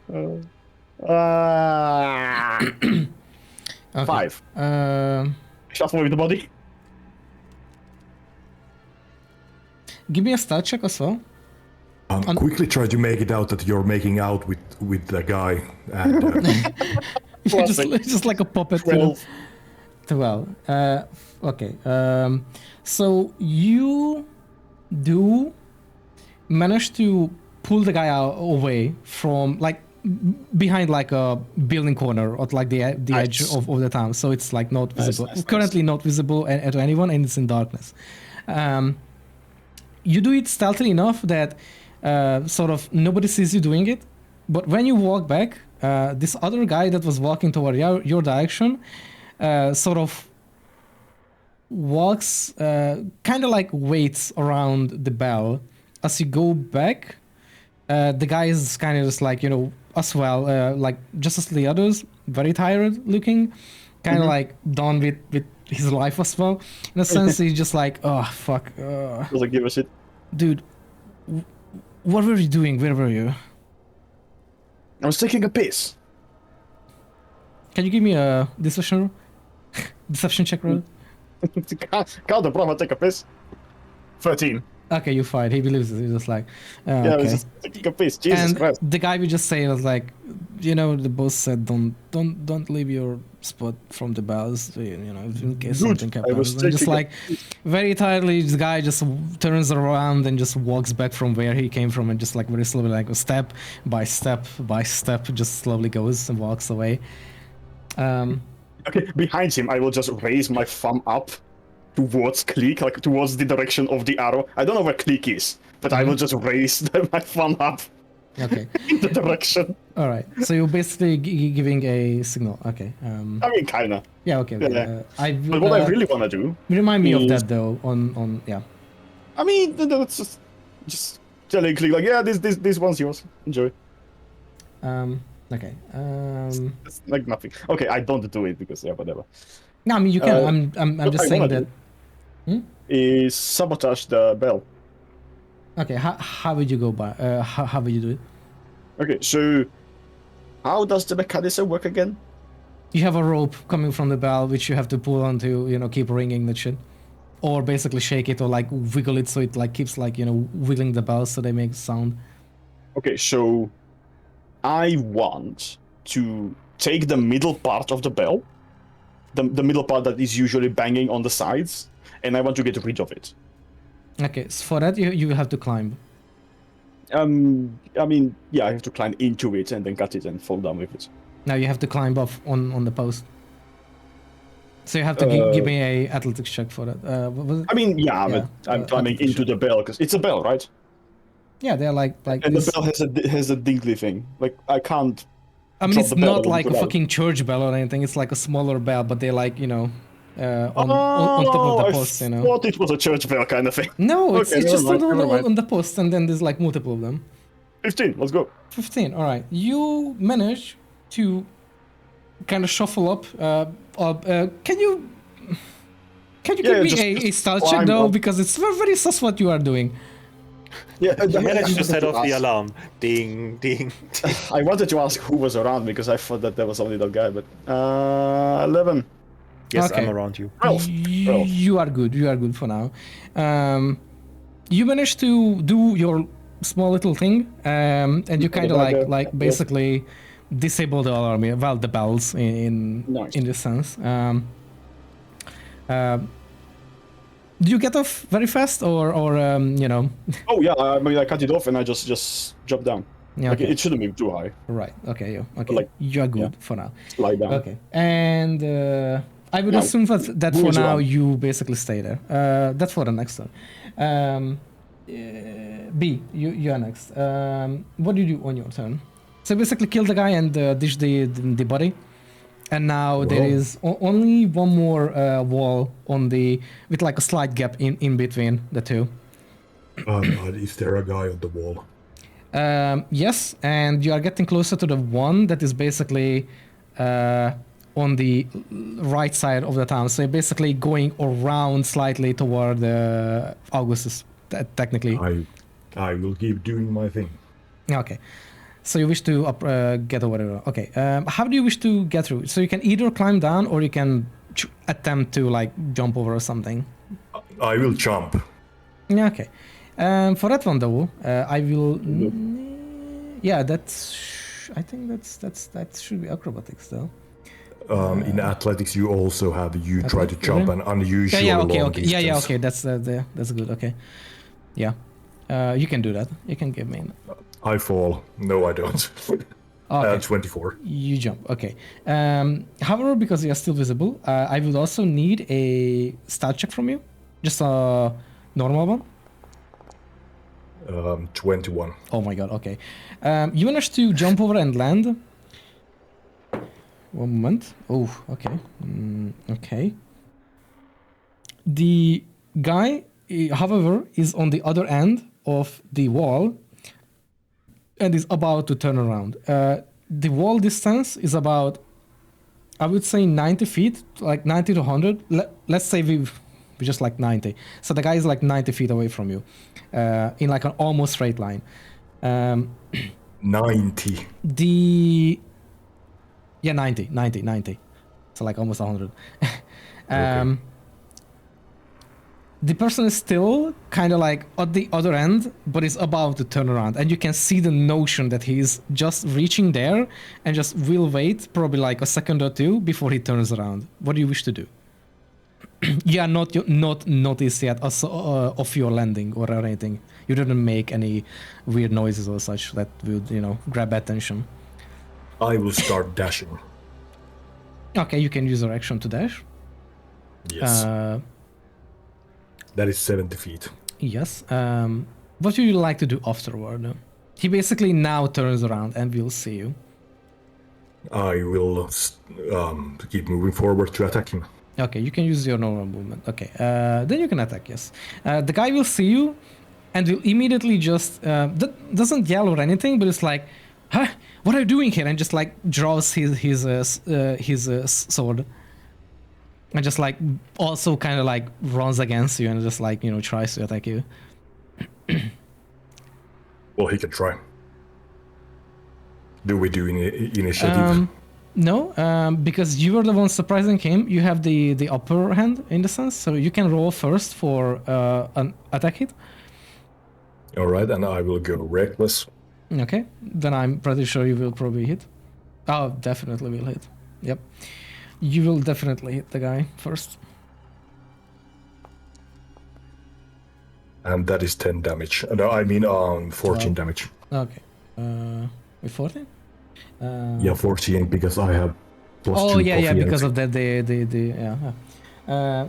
Okay. 5. Shuffle with the body. Give me a stat check as well. Quickly try to make it out that you're making out with the guy. And, just like a puppet. 12. 12. Okay. So you do manage to pull the guy away from like behind like a building corner or like the edge of the town. So it's like not visible. Currently not visible to anyone, and it's in darkness. You do it stealthily enough that sort of nobody sees you doing it. But when you walk back, this other guy that was walking toward your direction sort of walks, kind of like waits around the bell. As you go back, the guy is kind of just like, as well, like just as the others, very tired looking, kind of like done with his life as well. In a sense, he's just like, oh, fuck. Doesn't give a shit. Dude, what were you doing? Where were you? I was taking a piss. Can you give me a deception check roll? Can't the brother take a piss? 13. Okay, you fight. He believes it. He's just like, Yeah, I was just taking a piss. Jesus and Christ. the guy would just say was like, the boss said don't leave your spot from the bells, in case something happens. And just like very tiredly, the guy just turns around and just walks back from where he came from, and just like very slowly, like step by step by step, just slowly goes and walks away. Okay, behind him, I will just raise my thumb up towards Click, like towards the direction of the arrow. I don't know where Click is, but I will just raise my thumb up. Okay. In the direction. All right. So you're basically giving a signal. Okay. I mean, kinda. Yeah. Okay. Yeah. But what I really want to do. Remind me of that though. On yeah. I mean, that's just telling Click like, yeah, this one's yours. Enjoy. Okay. It's like nothing. Okay, I don't do it because whatever. No, I mean you can. I'm just saying that. Is sabotage the bell. Okay. How would you go by? How would you do it? Okay, so how does the mechanism work again? You have a rope coming from the bell which you have to pull on to keep ringing that shit, or basically shake it or like wiggle it so it like keeps like wiggling the bells so they make sound. Okay, so I want to take the middle part of the bell, the middle part that is usually banging on the sides, and I want to get rid of it. Okay, so for that you have to climb. I mean, yeah, I have to climb into it and then cut it and fall down with it. Now you have to climb off on the post. So you have to give me a athletics check for that. I mean, yeah, but I'm climbing into the bell because it's a bell, right? Yeah, they're like. And the bell has a dingly thing. Like I can't. I mean, it's not like a fucking church bell or anything. It's like a smaller bell, but they're like on top of the post. I thought it was a church bell kind of thing. No, it's just never mind. on the post, and then there's like multiple of them. 15. Let's go. 15. All right, you manage to kind of shuffle up. Can you give me a style check though, up. because it's very, very sus what you are doing. Yeah, I managed to set off the alarm. Ding, ding, ding. I wanted to ask who was around because I thought that there was only that guy, but 11. Yes, Okay. I'm around you. 12. You are good. You are good for now. You managed to do your small little thing, and you kind of like basically disable the alarm. Well, the bells in Nice. this sense. Do you get off very fast, or you know? Oh yeah, I mean I cut it off and I just drop down. Yeah, Like okay. it shouldn't be too high. Right. Okay. Yeah. Okay. Like, You're good for now. Slide down. Okay. And I would Now, assume that who for is now on? you basically stay there. That's for the next one. B, you're next. What do you do on your turn? So basically kill the guy and dish the body. And now there Well. is only one more wall on the with like a slight gap in between the two. Is there a guy on the wall? Yes, and you are getting closer to the one that is basically on the right side of the town. So you're basically going around slightly toward Augustus, technically. I will keep doing my thing. Okay. So you wish to get over there. Okay. How do you wish to get through? So you can either climb down or you can attempt to like jump over or something. I will jump. Yeah. Okay. For that one though, I will. Yeah, I think that should be acrobatics though. In athletics, you also have try to jump an Yeah. unusually Okay. long Okay. distance. Yeah. Okay. That's good. Okay. Yeah. You can do that. You can give me. I fall. No, I don't. Okay. 24. You jump. Okay. However, because you are still visible, I would also need a stat check from you. Just a normal one. 21. Oh my god. Okay. You managed to jump over and land. One moment. Oh. Okay. Okay. The guy, however, is on the other end of the wall and is about to turn around. The wall distance is about, I would say 90 feet, like 90 to 100. Let's say we just like 90. So the guy is like 90 feet away from you in like an almost straight line. 90. Yeah, 90. So like almost 100. Okay. The person is still kind of like at the other end, but is about to turn around. And you can see the notion that he's just reaching there and just will wait probably like a second or two before he turns around. What do you wish to do? You are not noticed yet of your landing or anything. You didn't make any weird noises or such that would, grab attention. I will start dashing. Okay, you can use your action to dash. Yes. That is 70 feet. Yes. What would you like to do afterward? He basically now turns around and will see you. I will keep moving forward to attack him. Okay, you can use your normal movement. Okay, then you can attack, yes. The guy will see you and will immediately just... doesn't yell or anything, but it's like, huh? What are you doing here? And just like draws his sword. And just like also kind of like runs against you and just like, tries to attack you. Well, he can try. Do we do initiative? No, because you were the one surprising him. You have the upper hand in the sense, so you can roll first for an attack hit. All right, and I will go reckless. Okay, then I'm pretty sure you will probably hit. Oh, definitely will hit. Yep. You will definitely hit the guy first. And that is 10 damage. No, I mean 14 damage. Okay. With 14? Yeah, 14 because I have plus 2 Oh, yeah, because coffee. of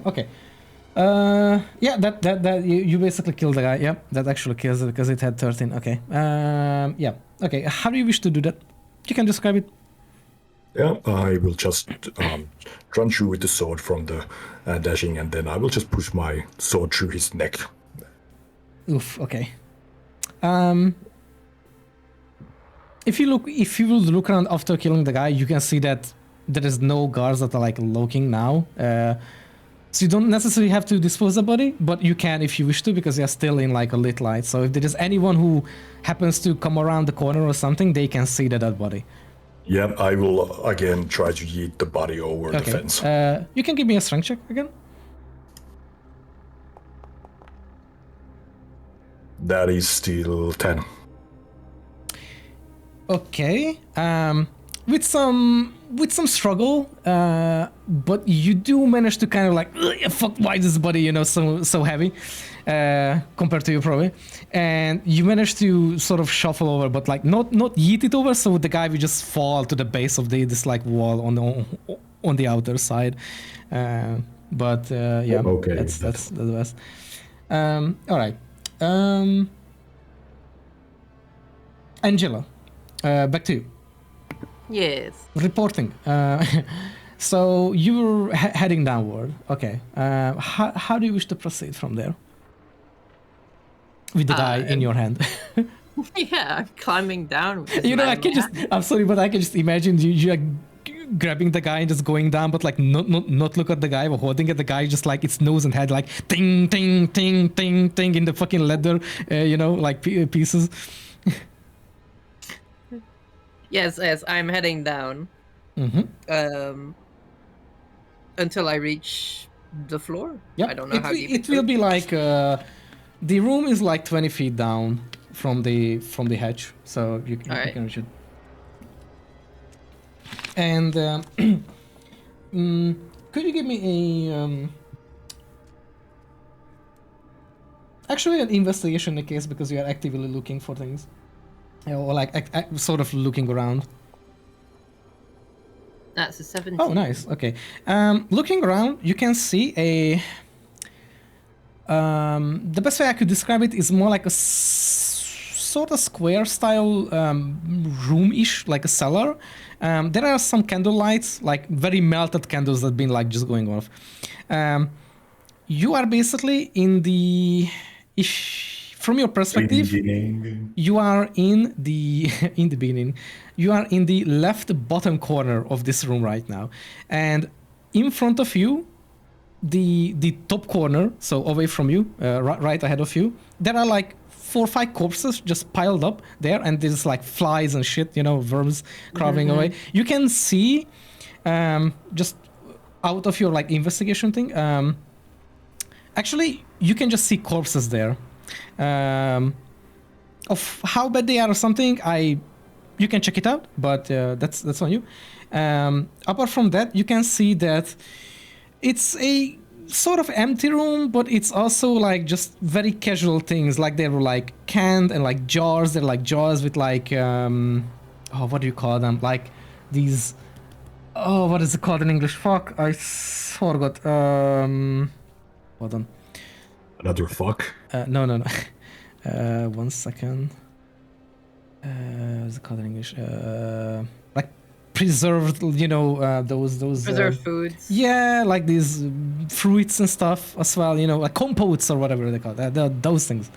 okay. Yeah, that you basically killed the guy. Yep, that actually kills it because it had 13. Okay. Yeah. Okay. How do you wish to do that? You can describe it. Yeah, I will just run through with the sword from the dashing, and then I will just push my sword through his neck. Oof. Okay. If you will look around after killing the guy, you can see that there is no guards that are like looking now. So you don't necessarily have to dispose the body, but you can if you wish to, because you're still in like a lit light. So if there is anyone who happens to come around the corner or something, they can see the dead body. Yeah, I will again try to yeet the body over the fence. You can give me a strength check again. That is still 10. Okay. With some struggle, but you do manage to kind of like, "Ugh, fuck, why is this body, so heavy, compared to you probably, and you manage to sort of shuffle over, but like not yeet it over, so the guy will just fall to the base of this like wall on the outer side. But yeah, Okay. that's the best. All right. Angela, back to you. Yes. Reporting. So you're heading downward. Okay. How do you wish to proceed from there? With the guy in your hand. Yeah, I'm climbing down. With this You know, man I in can my just. I'm sorry, but I can just imagine you like grabbing the guy and just going down, but like not look at the guy, but holding at the guy, just like its nose and head, like ting ting ting ting ting in the fucking leather, like pieces. Yes, I'm heading down. Mm-hmm. Until I reach the floor. Yeah, I don't know how deep it will goes. be like the room is like 20 feet down from the hatch, so you Alright. can reach it. And could you give me a actually an investigation in case, because you are actively looking for things, or like sort of looking around. That's a 17. Oh, nice. Okay. Looking around, you can see a. The best way I could describe it is more like a sort of square style room-ish, like a cellar. There are some candle lights, like very melted candles that have been like just going off. You are basically in the. From your perspective, you are in the beginning. You are in the left bottom corner of this room right now, and in front of you, the top corner, so away from you, right ahead of you, there are like 4 or 5 corpses just piled up there, and there's like flies and shit, worms crawling away. You can see, just out of your like investigation thing, actually you can just see corpses there. Of how bad they are or something, you can check it out, but that's on you. Apart from that, you can see that it's a sort of empty room, but it's also like just very casual things. Like there were like canned and like jars. They're like jars with like what do you call them? Like these. Oh, what is it called in English? Fuck, I forgot. Hold on. Another fuck? No. 1 second. What's it called in English? Like preserved, those Preserved foods. Yeah, like these fruits and stuff as well, like compotes or whatever they call it. Those things.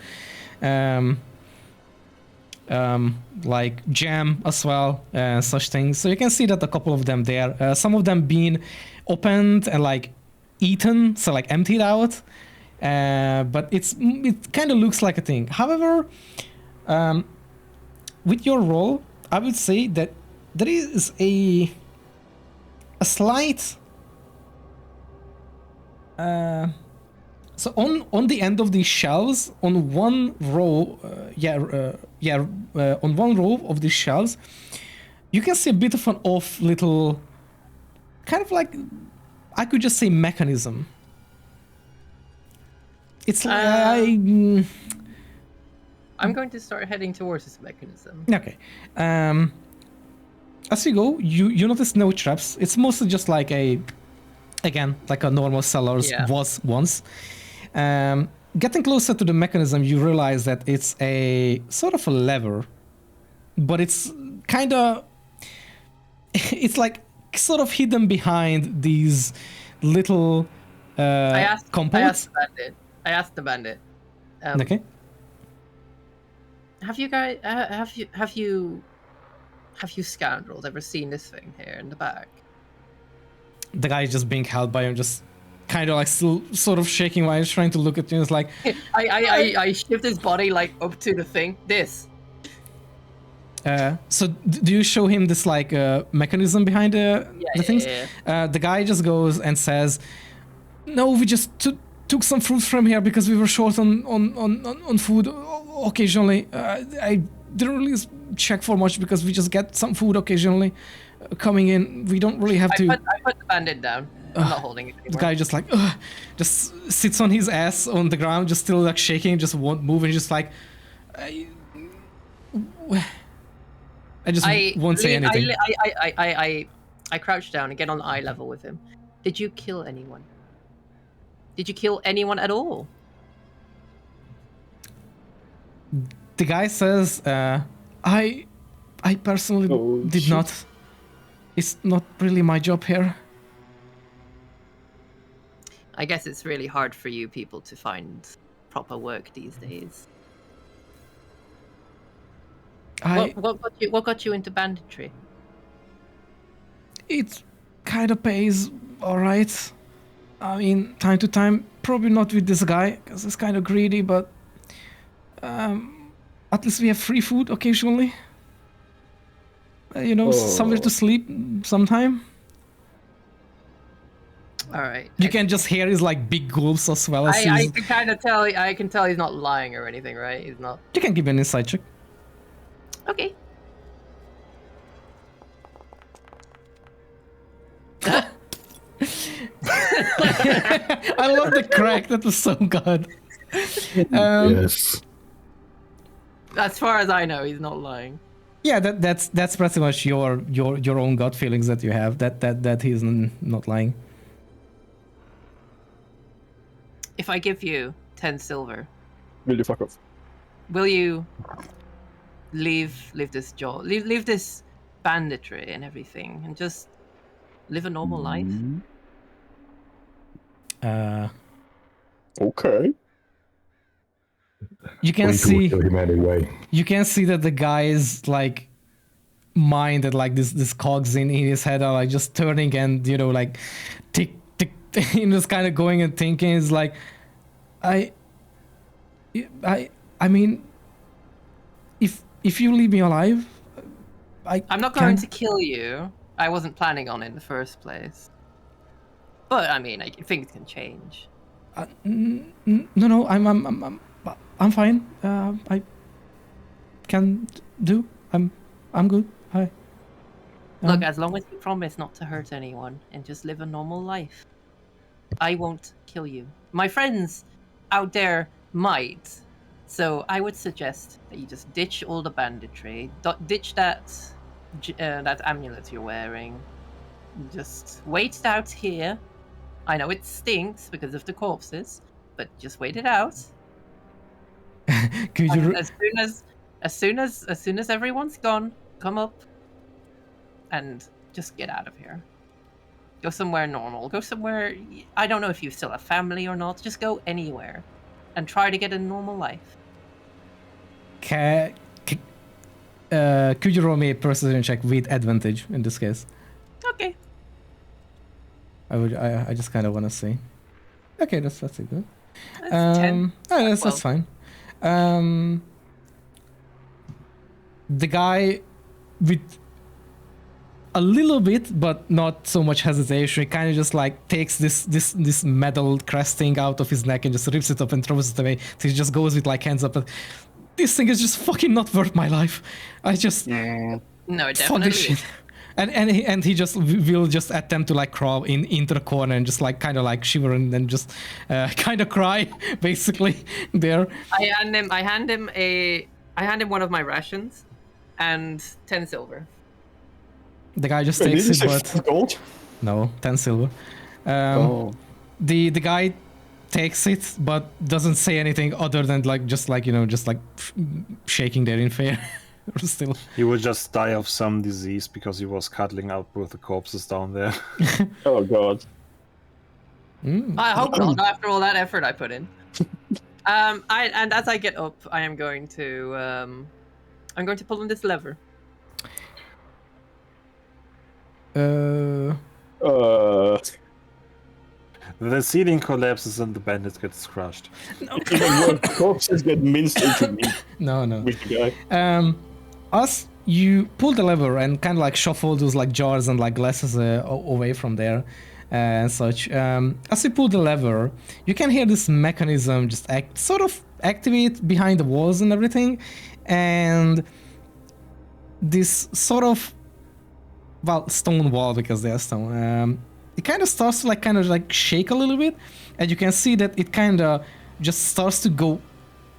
Like jam as well, such things. So you can see that a couple of them there. Some of them being opened and like eaten, so like emptied out. But it kind of looks like a thing. However, with your roll, I would say that there is a slight. So on the end of these shelves, on one row, on one row of these shelves, you can see a bit of an off little, kind of like, I could just say mechanism. It's like I'm going to start heading towards this mechanism. Okay. As you go, you notice no traps. It's mostly just like like a normal cellar's was once. Getting closer to the mechanism, you realize that it's a sort of a lever, but it's kind of, it's like sort of hidden behind these little compotes. I asked the bandit. Okay. Have you guys have you scoundrels ever seen this thing here in the back? The guy is just being held by him, just kind of like still sort of shaking while he's trying to look at you. It's like I shift his body like up to the thing. This. So do you show him this like mechanism behind the things? Yeah. The guy just goes and says, "No, we just took some fruit from here because we were short on food. occasionally. I didn't really check for much because we just get some food occasionally coming in. We don't really have to. I put the bandit down. I'm not holding it The anymore. guy just like just sits on his ass on the ground, just still like shaking, just won't move, and just like I just won't say anything. I crouch down and get on eye level with him. Did you kill anyone? Did you kill anyone at all? The guy says, I personally did shit. not. It's not really my job here. I guess it's really hard for you people to find proper work these days. What got you into banditry? It kind of pays all right. I mean, time to time, probably not with this guy because he's kind of greedy, but at least we have free food occasionally. Somewhere to sleep sometime. All right. You can just hear his like big gulps as well as I his... can kind of tell. I can tell he's not lying or anything, right? He's not. You can give me an insight check. Okay. I love the crack. That was so good. Yes. As far as I know, he's not lying. Yeah, that's pretty much your own gut feelings that you have. That he's not lying. If I give you 10 silver, Will you fuck off? will you leave this job, leave this banditry and everything, and just live a normal life? Okay. You can We see. kill him anyway. You can see that the guy's like mind that like this cogs in his head are like just turning and like tick tick and just kind of going and thinking. Is like I mean if you leave me alive, I'm not going to kill you. I wasn't planning on it in the first place. But I mean, things can change. No, I'm fine. I can do. I'm good. Hi. Look, as long as you promise not to hurt anyone and just live a normal life, I won't kill you. My friends out there might, so I would suggest that you just ditch all the banditry, ditch that amulet you're wearing. Just wait it out here. I know it stinks because of the corpses, but just wait it out. Could you? As soon as everyone's gone, come up and just get out of here. Go somewhere normal. Go somewhere. I don't know if you still have family or not. Just go anywhere, and try to get a normal life. Could you roll me a perception check with advantage in this case? Okay. I just kind of want to see. Okay, that's a good. That's 10. That's fine. The guy with a little bit, but not so much hesitation, he kind of just like takes this metal crest thing out of his neck and just rips it up and throws it away. So he just goes with like hands up. This thing is just fucking not worth my life. I just No, it fuck this definitely. shit. And he just will just attempt to like crawl into the corner and just like kind of like shiver and then just kind of cry basically there. I hand him one of my rations and 10 silver. The guy just Wait, takes did you it, say but gold? no, 10 silver. The guy takes it, but doesn't say anything other than like just like shaking there in fear. Still, He would just die of some disease because he was cuddling up with the corpses down there. Oh god. I hope not. After all that effort I put in. And as I get up, I am going to pull on this lever. Uh, The ceiling collapses and the bandit gets crushed. even more corpses get minced into meat no. with the guy. As you pull the lever and kind of like shuffle those like jars and like glasses away from there, and such. As you pull the lever, you can hear this mechanism just activate behind the walls and everything, and this sort of stone wall, because they are stone. It kind of starts to kind of shake a little bit, and you can see that it kind of just starts to go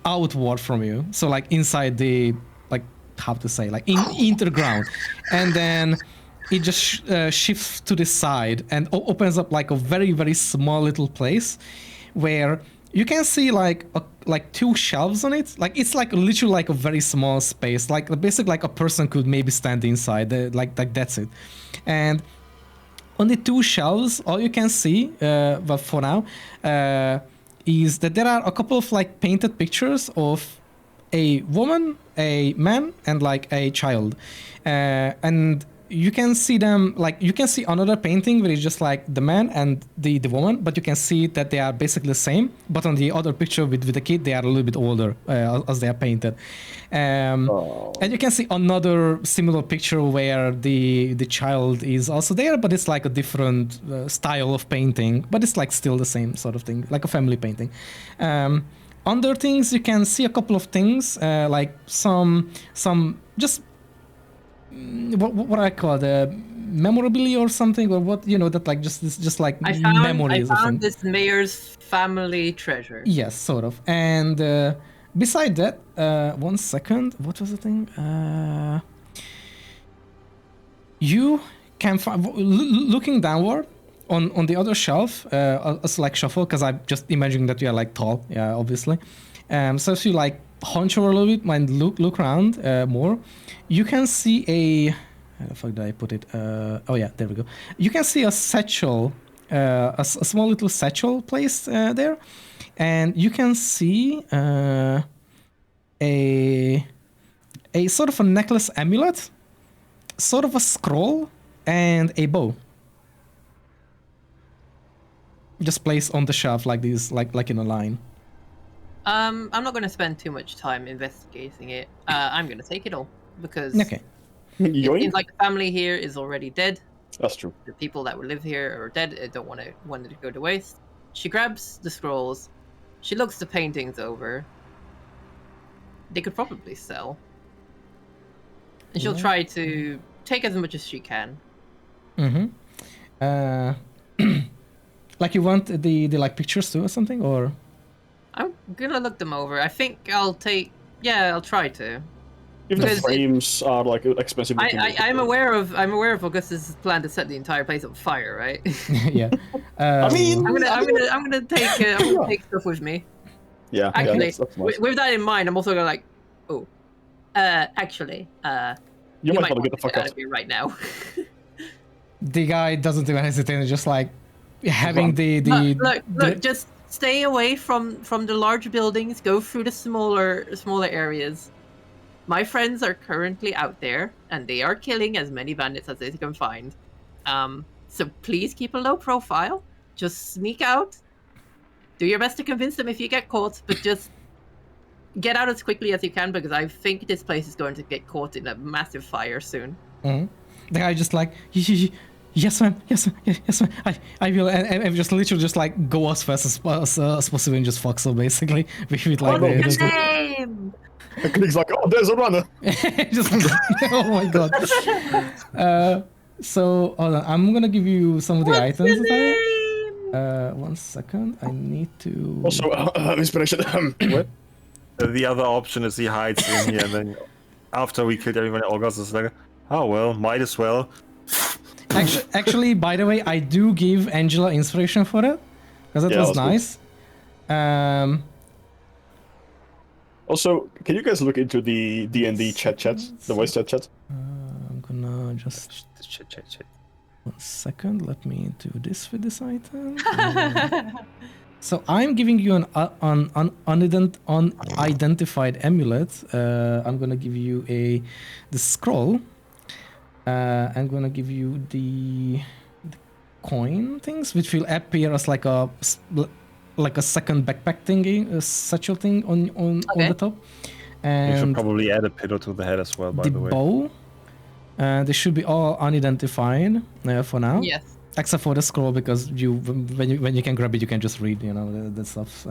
outward from you. So inside the how to say into the ground, and then it just shifts to the side and opens up a very, very small little place where you can see two shelves on it. It's literally a very small space, basically a person could maybe stand inside. That's it. And on the two shelves, all you can see, but for now, is that there are a couple of painted pictures of a woman, a man, and a child, and you can see them you can see another painting where it's just the man and the woman, but you can see that they are basically the same, but on the other picture with the kid, they are a little bit older as they are painted. And you can see another similar picture where the child is also there, but it's a different style of painting, but it's still the same sort of thing, like a family painting. Under things, you can see a couple of things, some just what I call the memorabilia or something, or what that just memories. I found this mayor's family treasure. Yes, sort of. And beside that, 1 second, what was the thing? You can find, looking downward on the other shelf, a select shuffle, because I'm just imagining that you are tall, yeah, obviously. So if you hunch over a little bit and look around more, you can see where the fuck did I put it? Oh yeah, there we go. You can see a satchel, a small little satchel placed there, and you can see a sort of a necklace amulet, sort of a scroll, and a bow. Just placed on the shelf like this, like in a line. I'm not going to spend too much time investigating it. I'm going to take it all because Okay. it seems like the family here is already dead. That's true. The people that would live here are dead. I don't want it to go to waste. She grabs the scrolls. She looks the paintings over. They could probably sell. And she'll try to take as much as she can. Mm-hmm. You want the pictures too or something, or? I'm gonna look them over. I think I'll try to. If the frames are expensive. I'm aware of Augustus' plan to set the entire place on fire, right? Yeah. I mean, I'm gonna take stuff with me. Yeah. Actually, that's nice. with that in mind, I'm also gonna actually, you might want want to get the fuck out of here right now. The guy doesn't even hesitate, just having Look, just stay away from the large buildings. Go through the smaller areas. My friends are currently out there, and they are killing as many bandits as they can find. So please keep a low profile. Just sneak out. Do your best to convince them if you get caught, but just get out as quickly as you can, because I think this place is going to get caught in a massive fire soon. Mm-hmm. The guy just yes ma'am, yes ma'am, I will, and just literally go as fast as possible and just fuck so basically with What's your name? And Klink's oh, there's a runner. Oh my god. So hold on, I'm gonna give you some of the items that 1 second, I need to Also inspiration. What? The other option is he hides in here, and then after we killed everyone, August is oh well, might as well. Actually, by the way, I do give Angela inspiration for it, because that was nice. Also, can you guys look into the D&D chat, the voice chat? I'm gonna just Chat. 1 second. Let me do this with this item. So I'm giving you an unidentified amulet. I'm gonna give you the scroll. I'm gonna give you the coin things, which will appear as like a second backpack thingy, a satchel thing on the top. And you should probably add a pillow to the head as well, by the way. bow. They should be all unidentified for now. Yes. Except for the scroll, because when you can grab it, you can just read, the stuff.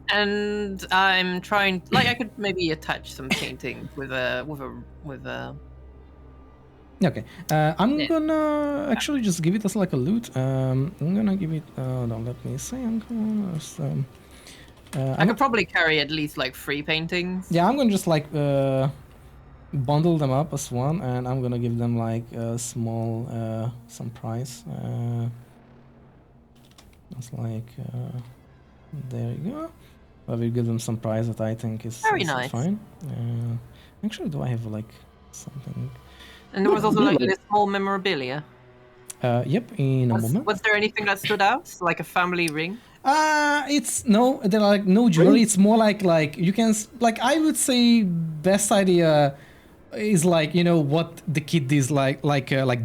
And I'm trying, like, I could maybe attach some paintings with a. Okay. I'm Yeah. gonna actually just give it as like a loot. I'm gonna give it. Don't let me say. I'm gonna. Just, I could probably carry at least like 3 paintings. yeah, I'm gonna just like bundle them up as one, and I'm gonna give them like a small some price. It's like there you go. I will give them some price that I think is Very is nice. fine. Actually, do I have like something? And there was also like this small memorabilia. Yep, in a moment. Was there anything that stood out, like a family ring? It's no, they're like no jewelry. It's more like you can like I would say best idea is like what the kid is like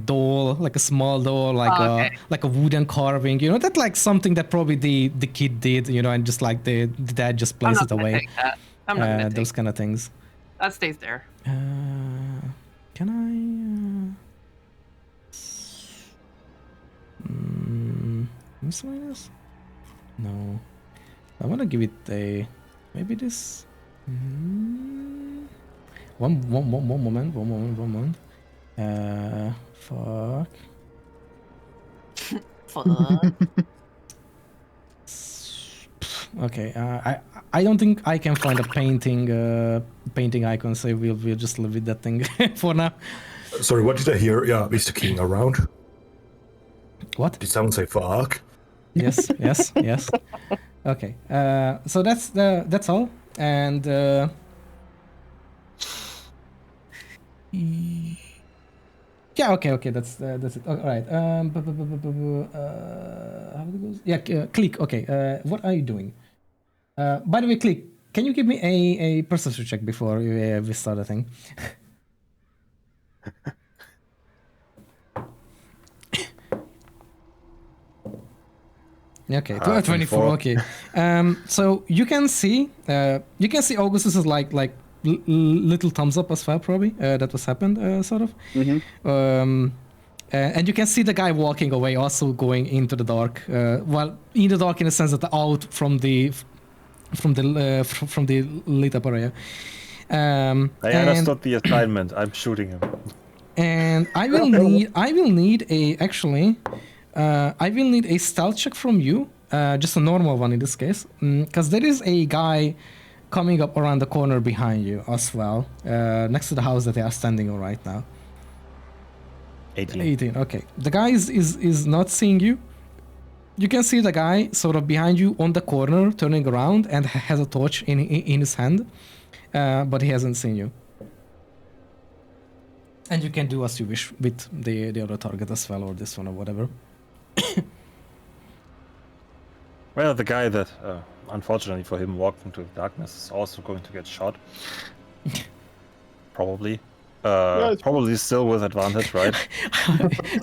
doll, like a small doll, like a wooden carving. That like something that probably the kid did, and just like the dad just I'm placed not it gonna away. take that. I'm not gonna take Those kind of things. that. Stays there. Can I? Miscellaneous? No. I want to give it a maybe this. One moment. Fuck. Fuck. Okay. I don't think I can find a painting icon, so we'll just live with that thing for now. Sorry, what did I hear? Yeah, Mr. King around. What? Did someone say fuck? Yes. Okay. So that's all. And yeah. Okay. That's it. All right. How it goes? Yeah. Click. Okay. What are you doing? By the way, Click. Can you give me a perception check before we start the thing? Okay, 24. Okay, so you can see Augustus is like little thumbs up as well, probably that was happened, sort of. And you can see the guy walking away, also going into the dark. Well, in the dark in the sense that out from the lit up area. I understood the assignment. I'm shooting him. And I will need a stealth check from you, just a normal one in this case, because there is a guy coming up around the corner behind you as well, next to the house that they are standing on right now. 18. Okay, the guy is not seeing you. You can see the guy sort of behind you on the corner, turning around, and has a torch in his hand, but he hasn't seen you. And you can do as you wish with the other target as well, or this one or whatever. Well, the guy that, unfortunately for him, walked into the darkness is also going to get shot. Probably. Probably still with advantage, right?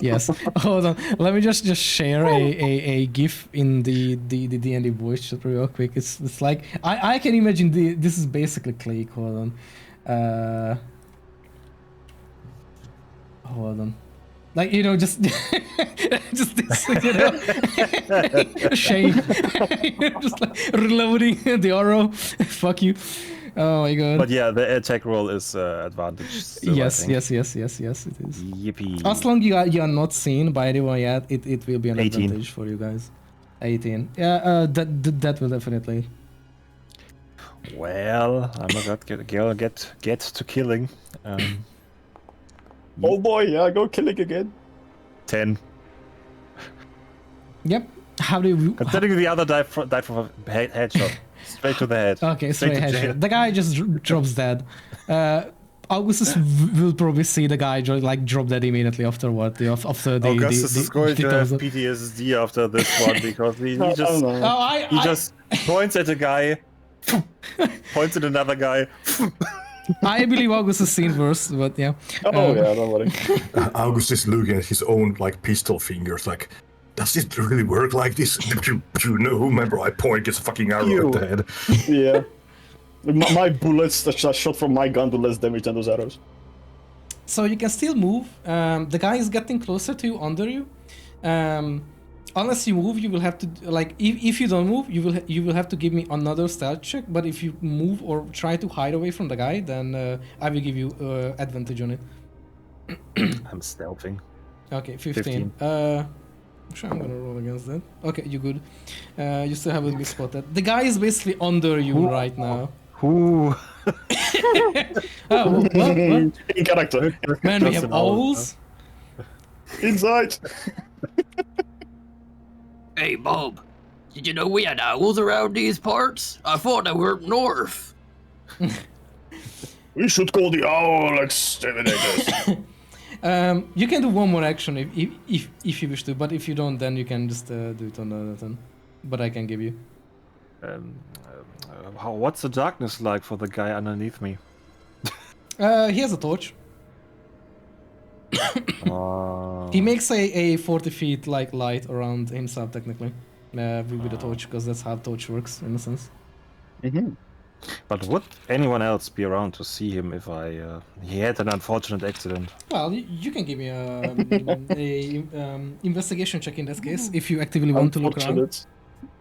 Yes. Hold on. Let me just share a GIF in the D&D voice chat real quick. It's like I can imagine this is basically Click. Hold on. Hold on. Like, just just this, shame. Just like reloading the arrow. Fuck you. Oh my god. But yeah, the attack roll is advantage. Still, yes, I think. yes, it is. Yippee. As long you are not seen by anyone yet, it will be an 18. advantage for you guys. 18. Yeah, that will definitely. Well, I'm not gonna get to killing. Oh boy, yeah, go killing again. 10. Yep. How do you? Considering the other died from a headshot. Straight to the head. Okay, straight to headshot. jail. The guy just drops dead. Augustus will probably see the guy drop dead immediately afterward. After the Augustus is going to have thumbs up. PTSD after this one because he just Oh, just points at a guy, points at another guy. I believe August has seen worse, but yeah. Oh yeah, don't worry. August is looking at his own pistol fingers, like, does it really work like this? You know, whomever I point gets a fucking arrow at the head. Yeah. My bullets that shot from my gun do less damage than those arrows. So you can still move. The guy is getting closer to you, under you. Unless you move, you will have to like. If you don't move, you will have to give me another stealth check. But if you move or try to hide away from the guy, then I will give you advantage on it. I'm stealthing. Okay, 15. Sure, I'm gonna roll against that. Okay, you're good. You still haven't been spotted. The guy is basically under you right now. Ooh. Oh, what? In character. Man, we Just have an owl, owls. Inside. Hey, Bob. Did you know we had owls around these parts? I thought they were up north. We should call the owl exterminators. You can do one more action if you wish to, but if you don't, then you can just do it on the turn. But I can give you. What's the darkness like for the guy underneath me? He has a torch. He makes a 40 feet like light around himself technically with a torch, because that's how torch works in a sense. But would anyone else be around to see him if he had an unfortunate accident? Well, you can give me a investigation check in that case if you actively want to look around.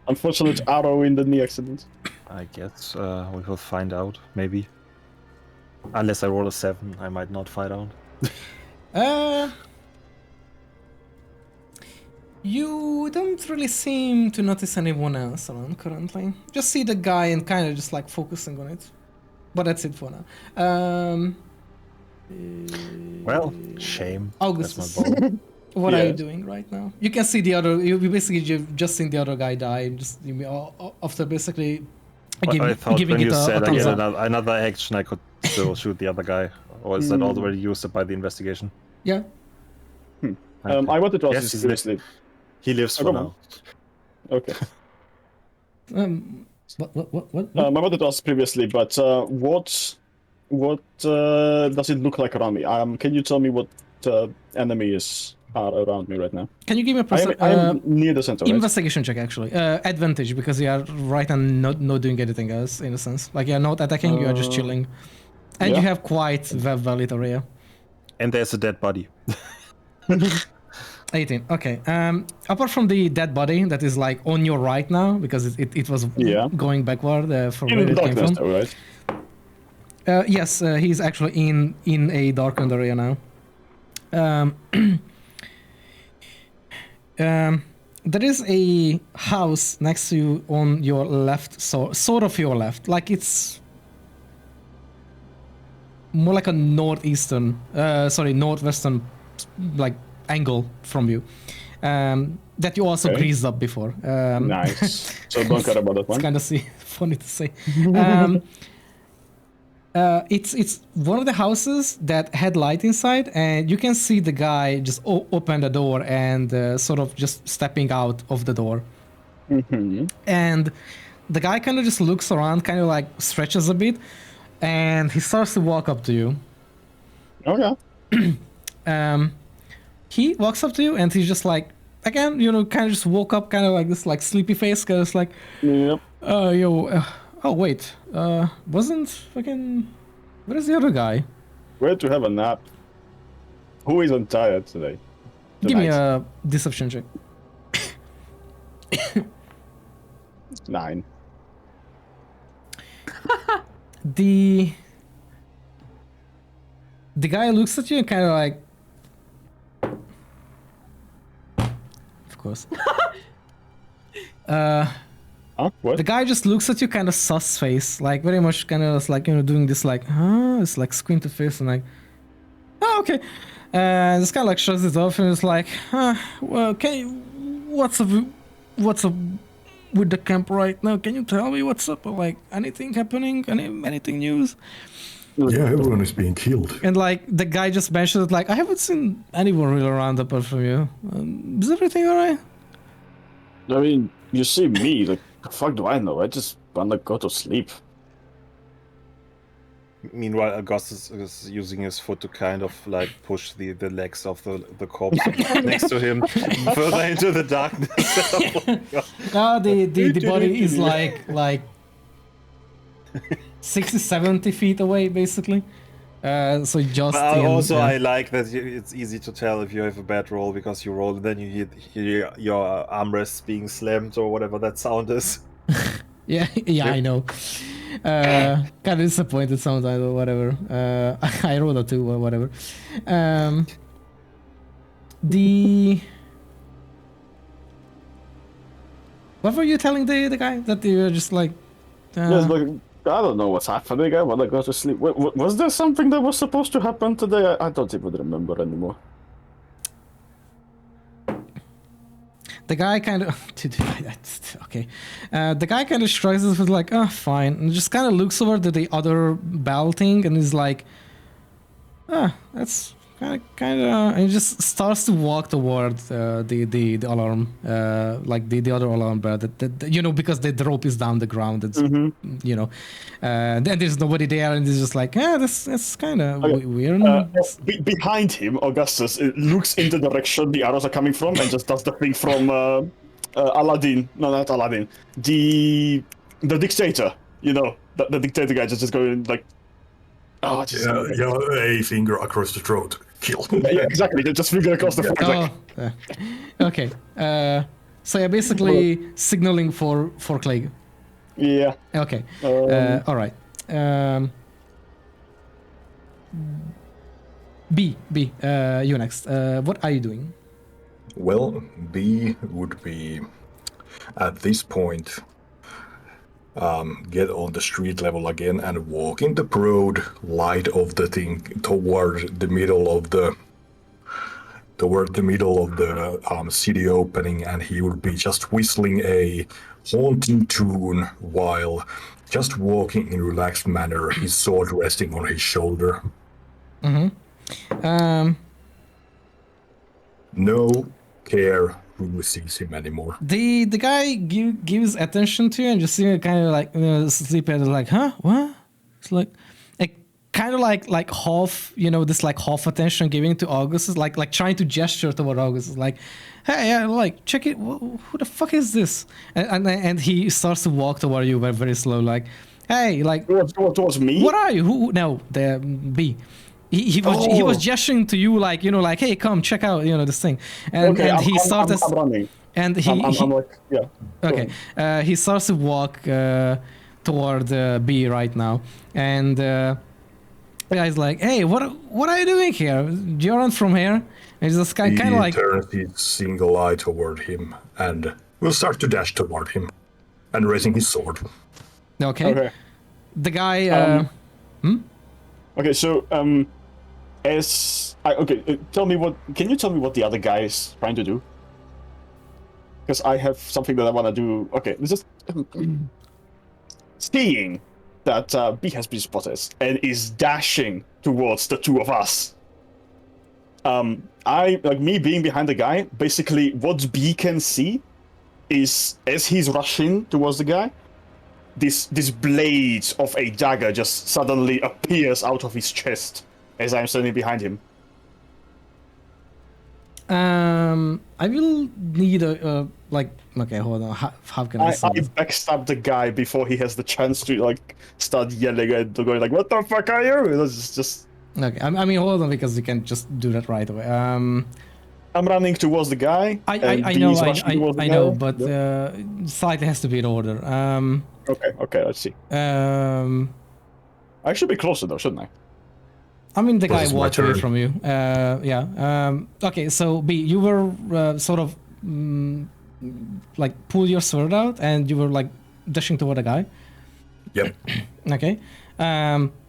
Unfortunate arrow in the knee accident. I guess we will find out, maybe. Unless I roll a 7, I might not find out. You don't really seem to notice anyone else around currently. Just see the guy and kind of just like focusing on it. But that's it for now. Well, shame. Augustus, That's my ball. what are you Yes. doing right now? You can see the other. You basically just seen the other guy die. Just after basically I thought giving when it you a said I thumbs get up. another action, I could still shoot the other guy. Or is that already used by the investigation? Yeah. I wanted to ask Yes, this he's seriously. He lives for go now. on. Okay. What? I wanted to ask previously, but what does it look like around me? Can you tell me what enemies are around me right now? Can you give me a I am near the center, right? investigation check actually? Advantage, because you are right and not doing anything else in a sense. Like you're not attacking, you are just chilling, and you yeah. have quite well-lit area. And there's a dead body. 18. Okay. Apart from the dead body that is like on your right now, because it was going backward from where In it came darkness, from. though, right? Yes, he's actually in a darkened area now. There is a house next to you on your left, sort of your left, like it's more like a northwestern, like angle from you. That you also greased up before. Nice. So don't care about that one. It's kind of funny to say. It's one of the houses that had light inside, and you can see the guy just open the door and sort of just stepping out of the door. And the guy kind of just looks around, kind of like stretches a bit, and he starts to walk up to you. Okay. He walks up to you, and he's just like, again, kind of just woke up, kind of like this, like sleepy face, kind of like, Yep. Oh wait, wasn't fucking... Where's the other guy? Where to have a nap? Who isn't tired today? Give me Tonight? a deception check. 9. The guy looks at you and kind of like... Of course. Huh? What? The guy just looks at you, kind of sus face, like very much kind of like, doing this like, huh? It's like squinted face and like, oh, okay. And just kind of like shuts it off and it's like, well, what's up with the camp right now? Can you tell me what's up? Or like anything happening? Anything news? Yeah, everyone is being killed. And like the guy just mentioned it, like, I haven't seen anyone really around apart from you. Is everything alright? I mean, you see me, like, the fuck do I know? I just wanna go to sleep. Meanwhile, Augustus is using his foot to kind of like push the legs of the corpse next to him further into the darkness. The body is like 60, 70 feet away, basically. So just But also, yeah. I like that it's easy to tell if you have a bad roll because you roll and then you hear your armrests being slammed or whatever that sound is. Yeah, I know. Kind of disappointed sometimes or whatever. I rolled a 2 or whatever. The what were you telling the guy that you were just like? Yes, like, I don't know what's happening. I wanna go to sleep. Was there something that was supposed to happen today? I don't even remember anymore. The guy kind of okay. The guy kind of shrugs his with like, oh, fine, and just kind of looks over to the other bell thing and is like, that's kind of, and he just starts to walk toward the alarm, like the other alarm bell that you know, because the rope is down the ground. It's you know, then there's nobody there, and he's just like, that's kind of weird. Behind him, Augustus looks in the direction the arrows are coming from and just does the thing from Aladdin. No, not Aladdin. The dictator. You know, the dictator guy just going like, oh, just A finger across the throat. Kill. yeah, exactly. Just finger across the forehead. Like, Okay. So yeah, basically signaling for Clegg. yeah. Okay. All right. B, you next. What are you doing? Well, B would be, at this point, get on the street level again and walk in the broad light of the thing toward the middle of the city opening, and he would be just whistling a haunting tune while just walking in relaxed manner, his sword resting on his shoulder. No care who sees him anymore. The guy gives attention to you and just seeing it kind of like, you know, sleep at like, huh, what? It's like kind of like half, you know, this like half attention giving to August is like trying to gesture toward August. Is like, hey, yeah, like check it. Who the fuck is this? And he starts to walk toward you very, very slow. Like, hey, like towards me. What are you? Who? No, the B. He was gesturing to you like, you know, like, hey, come check out, you know, this thing. And Okay, and he started. I'm running. And I'm like, yeah. Okay. He starts to walk toward B right now, and the guy's like, "Hey, what are you doing here? You're not from here." And he's just kind of like turns his single eye toward him and will start to dash toward him, and raising his sword. Okay. The guy. Okay, so tell me what. Can you tell me what the other guy is trying to do? Because I have something that I want to do. Okay, this is seeing that B has been spotted and is dashing towards the two of us. I like me being behind the guy. Basically, what B can see is as he's rushing towards the guy, this blade of a dagger just suddenly appears out of his chest as I'm standing behind him. I will need a like. Okay, hold on. How can I say I backstab the guy before he has the chance to like start yelling and going like, "What the fuck are you?" It's just. Okay, I mean, hold on, because you can just do that right away. I'm running towards the guy. I know, but slightly has to be in order. Okay, let's see. I should be closer though, shouldn't I? I mean, the guy walked away from you. Okay, so B, you were sort of like pull your sword out, and you were like dashing toward the guy. Yep. Okay.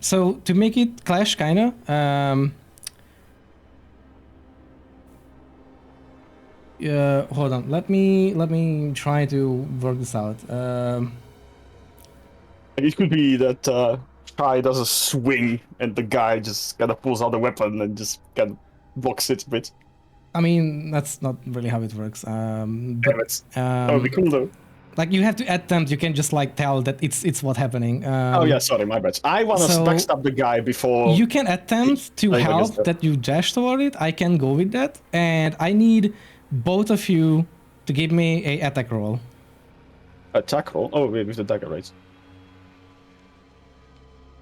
So to make it clash, kinda. Hold on. Let me try to work this out. It could be that Kai does a swing and the guy just kind of pulls out the weapon and just kind of blocks it a bit. I mean, that's not really how it works. But, that would be cool though. Like you have to attempt. You can just like tell that it's what's happening. Oh yeah, sorry, my bad. I want to backstab the guy before. You can attempt to help that you dash toward it. I can go with that, and I need both of you to give me a attack roll. Attack roll? Oh, wait, with the dagger, right?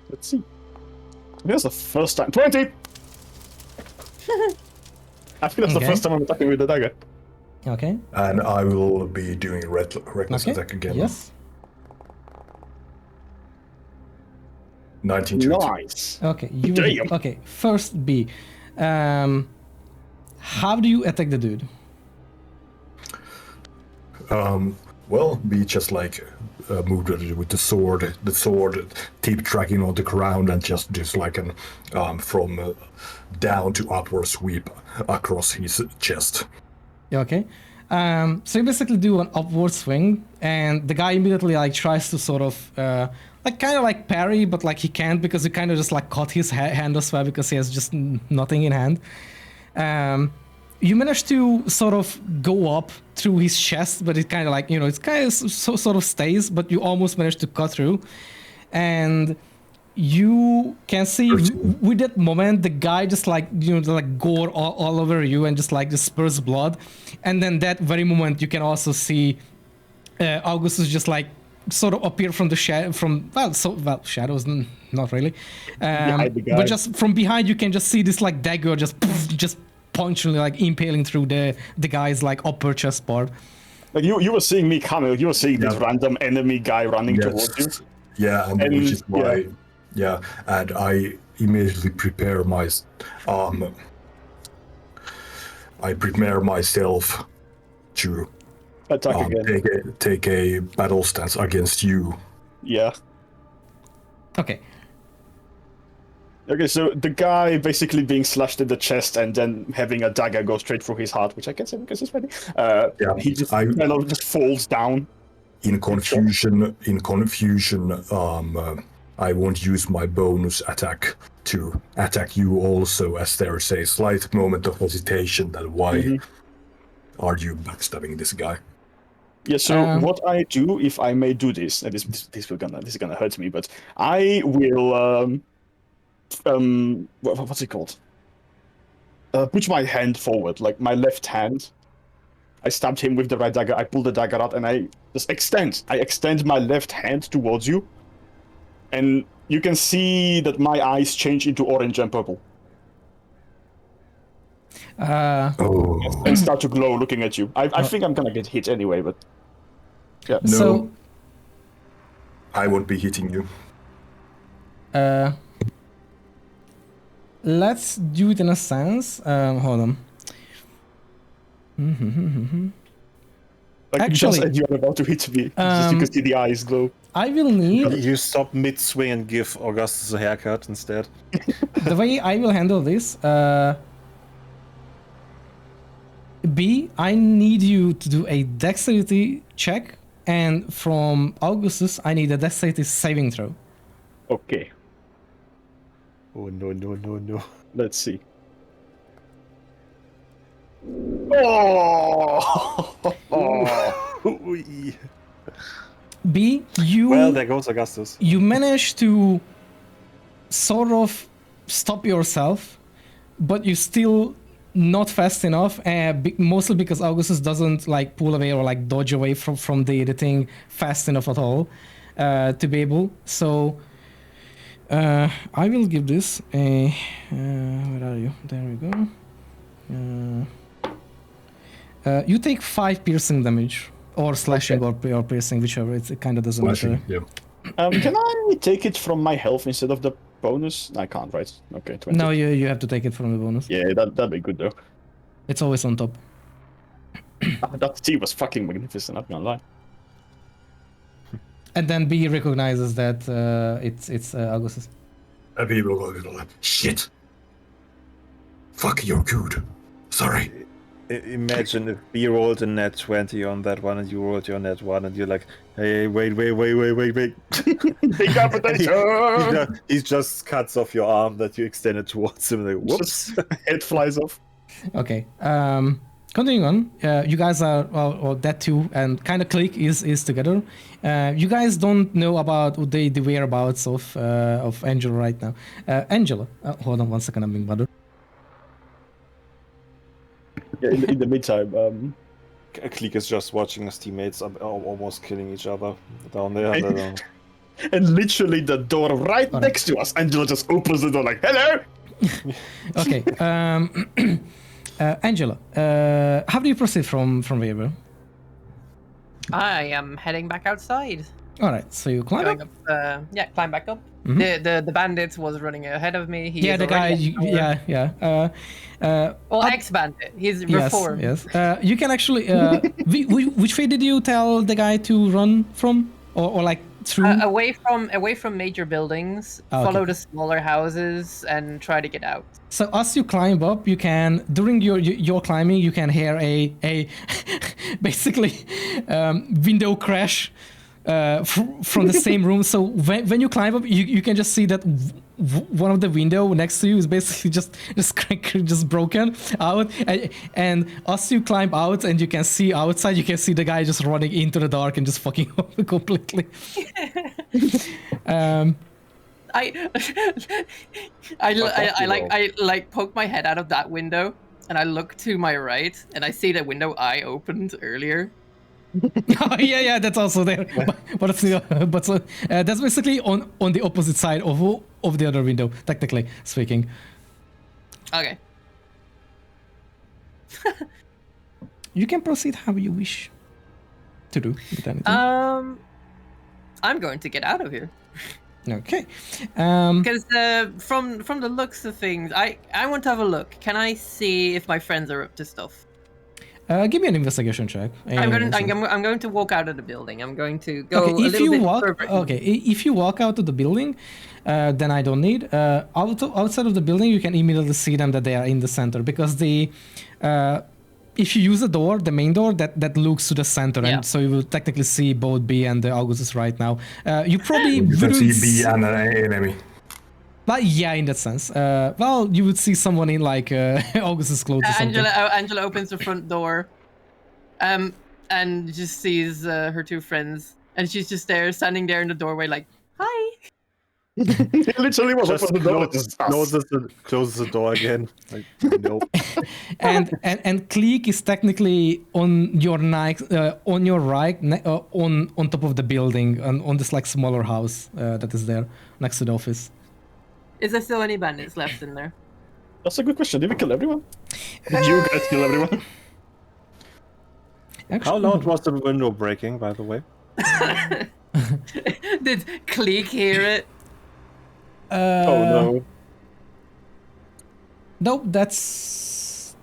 Let's see. That's the first time. 20! I think that's the Okay. first time I'm attacking with the dagger. Okay. And I will be doing a reckless Okay. attack again. Yes. 19 to hit. Nice. Okay. You will hit. Damn. Okay. First B. How do you attack the dude? Well, we just like moved with the sword tip tracking on the ground, and just like an from down to upward sweep across his chest. Okay. So you basically do an upward swing, and the guy immediately like tries to sort of like kind of like parry, but like he can't because you kind of just like caught his hand as well because he has just nothing in hand. You manage to sort of go up through his chest, but it kind of like, you know, it's kind of sort of stays, but you almost manage to cut through. And you can see with that moment, the guy just like, you know, like gore all over you and just like just spurts blood. And then that very moment, you can also see Augustus just like sort of appear from the shadows, not really. Behind the guy. But just from behind, you can just see this like dagger just punctually like impaling through the guy's like upper chest part. Like you were seeing me coming. You were seeing this random enemy guy running towards you. Yeah, and which is why. Yeah, and I immediately prepare I prepare myself to Attack again. take a battle stance against you. Yeah. Okay. Okay, so the guy basically being slashed in the chest and then having a dagger go straight through his heart, which I can say because it's ready. He just kind of just falls down. In confusion, I won't use my bonus attack to attack you also, as there is a slight moment of hesitation that why are you backstabbing this guy? Yeah, so what I do, if I may do this, and this is gonna hurt me, but I will what's it called? Put my hand forward, like my left hand. I stabbed him with the right dagger. I pull the dagger out and I just extend. I extend my left hand towards you, and you can see that my eyes change into orange and purple. And start to glow looking at you. I think I'm gonna get hit anyway, but yeah. No, So I won't be hitting you. let's do it in a sense. Hold on. Like Actually, just as you're about to hit me, just you can see the eyes glow. I will need You stop mid-swing and give Augustus a haircut instead. the way I will handle this. B, I need you to do a dexterity check, and from Augustus, I need a dexterity saving throw. Okay, Oh no. let's see. Oh! B, you Well, there goes Augustus. you manage to sort of stop yourself, but you still not fast enough, mostly because Augustus doesn't like pull away or like dodge away from the thing fast enough at all to be able. So I will give this a where are you? There we go. You take 5 piercing damage, or slashing, or piercing, whichever. It kind of doesn't matter. Yeah. Can I take it from my health instead of the bonus? I can't, right? Okay, 20. No, you have to take it from the bonus. Yeah, that'd be good though. It's always on top. That tea was fucking magnificent, not gonna lie. And then B recognizes that it's Augustus. And people go like, shit. Fuck, you're good. Sorry. Imagine if B rolled a net 20 on that one and you rolled your net 1 and you're like, hey, wait. Decapitation! He just cuts off your arm that you extended towards him. Like, whoops. Head flies off. Okay. Continuing on, you guys are or that too, and kind of click is together. You guys don't know about the whereabouts of Angela right now. Angela, hold on 1 second, I'm being bothered. Yeah, in the meantime, Clique is just watching his teammates almost killing each other down there. And literally the door right Alright. next to us, Angela just opens the door like, hello! Okay. Angela, how do you proceed from where? I am heading back outside. All right. So you climb Going up. up, climb back up. Mhm. The bandit was running ahead of me. He Yeah, is the guy. already at the door. Yeah. Well, up- ex-bandit. He's Yes. reformed. Yes. You can actually. Which way did you tell the guy to run from, or like through? Away from major buildings, Okay. follow the smaller houses, and try to get out. So as you climb up, you can during your climbing, you can hear a basically window crash from the same room. So when you climb up, you can just see that one of the window next to you is basically just broken out. And as you climb out and you can see outside, you can see the guy just running into the dark and just fucking up completely. I like poke my head out of that window and I look to my right and I see the window I opened earlier. Oh, yeah, that's also there. But that's basically on the opposite side of the other window, technically speaking. Okay. You can proceed how you wish to do with anything. I'm going to get out of here Okay. because from the looks of things, I want to have a look. Can I see if my friends are up to stuff? Give me an investigation check. I'm going to walk out of the building. I'm going to go Okay, a if little you bit walk, further. okay, if you walk out of the building, then I don't need. Outside of the building, you can immediately see them that they are in the center because if you use the door, the main door that looks to the center, Yeah. and so you will technically see both B and Augustus right now. You probably You can wouldn't see B and an enemy. But yeah, in that sense. Well, you would see someone in like Augustus clothes or something. Angela opens the front door, and just sees her two friends, and she's just there, standing there in the doorway, like, "Hi." He literally was Just open the door. It's us. closes the door again. Like, nope. and Clique is technically on your right, on top of the building, on this like smaller house that is there next to the office. Is there still any bandits left in there? That's a good question. Did we kill everyone? Did you guys kill everyone? Actually, How loud was the window breaking, by the way? Did Clique hear it? Oh no. No, that's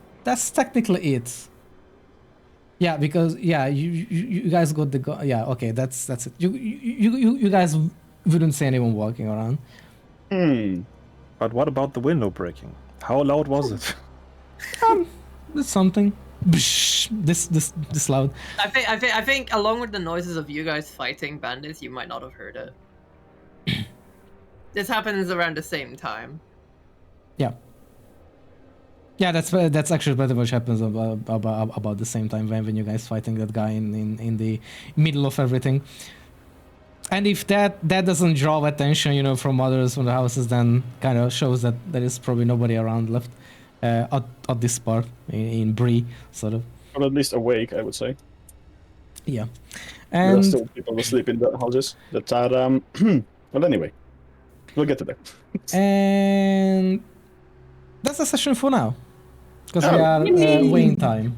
technically it. Yeah, because you guys got the yeah. Okay, that's it. You guys wouldn't see anyone walking around. But what about the window breaking? How loud was it? It's something. This loud. I think along with the noises of you guys fighting bandits, you might not have heard it. This happens around the same time. Yeah, that's actually pretty much happens about the same time when you guys fighting that guy in the middle of everything. And if that doesn't draw attention, from others from the houses, then kind of shows that there is probably nobody around left at this part in Bree, sort of. Or at least awake, I would say. Yeah, There are and still people asleep in the houses that are. Well, anyway, we'll get to that. and that's the session for now because we are way in time.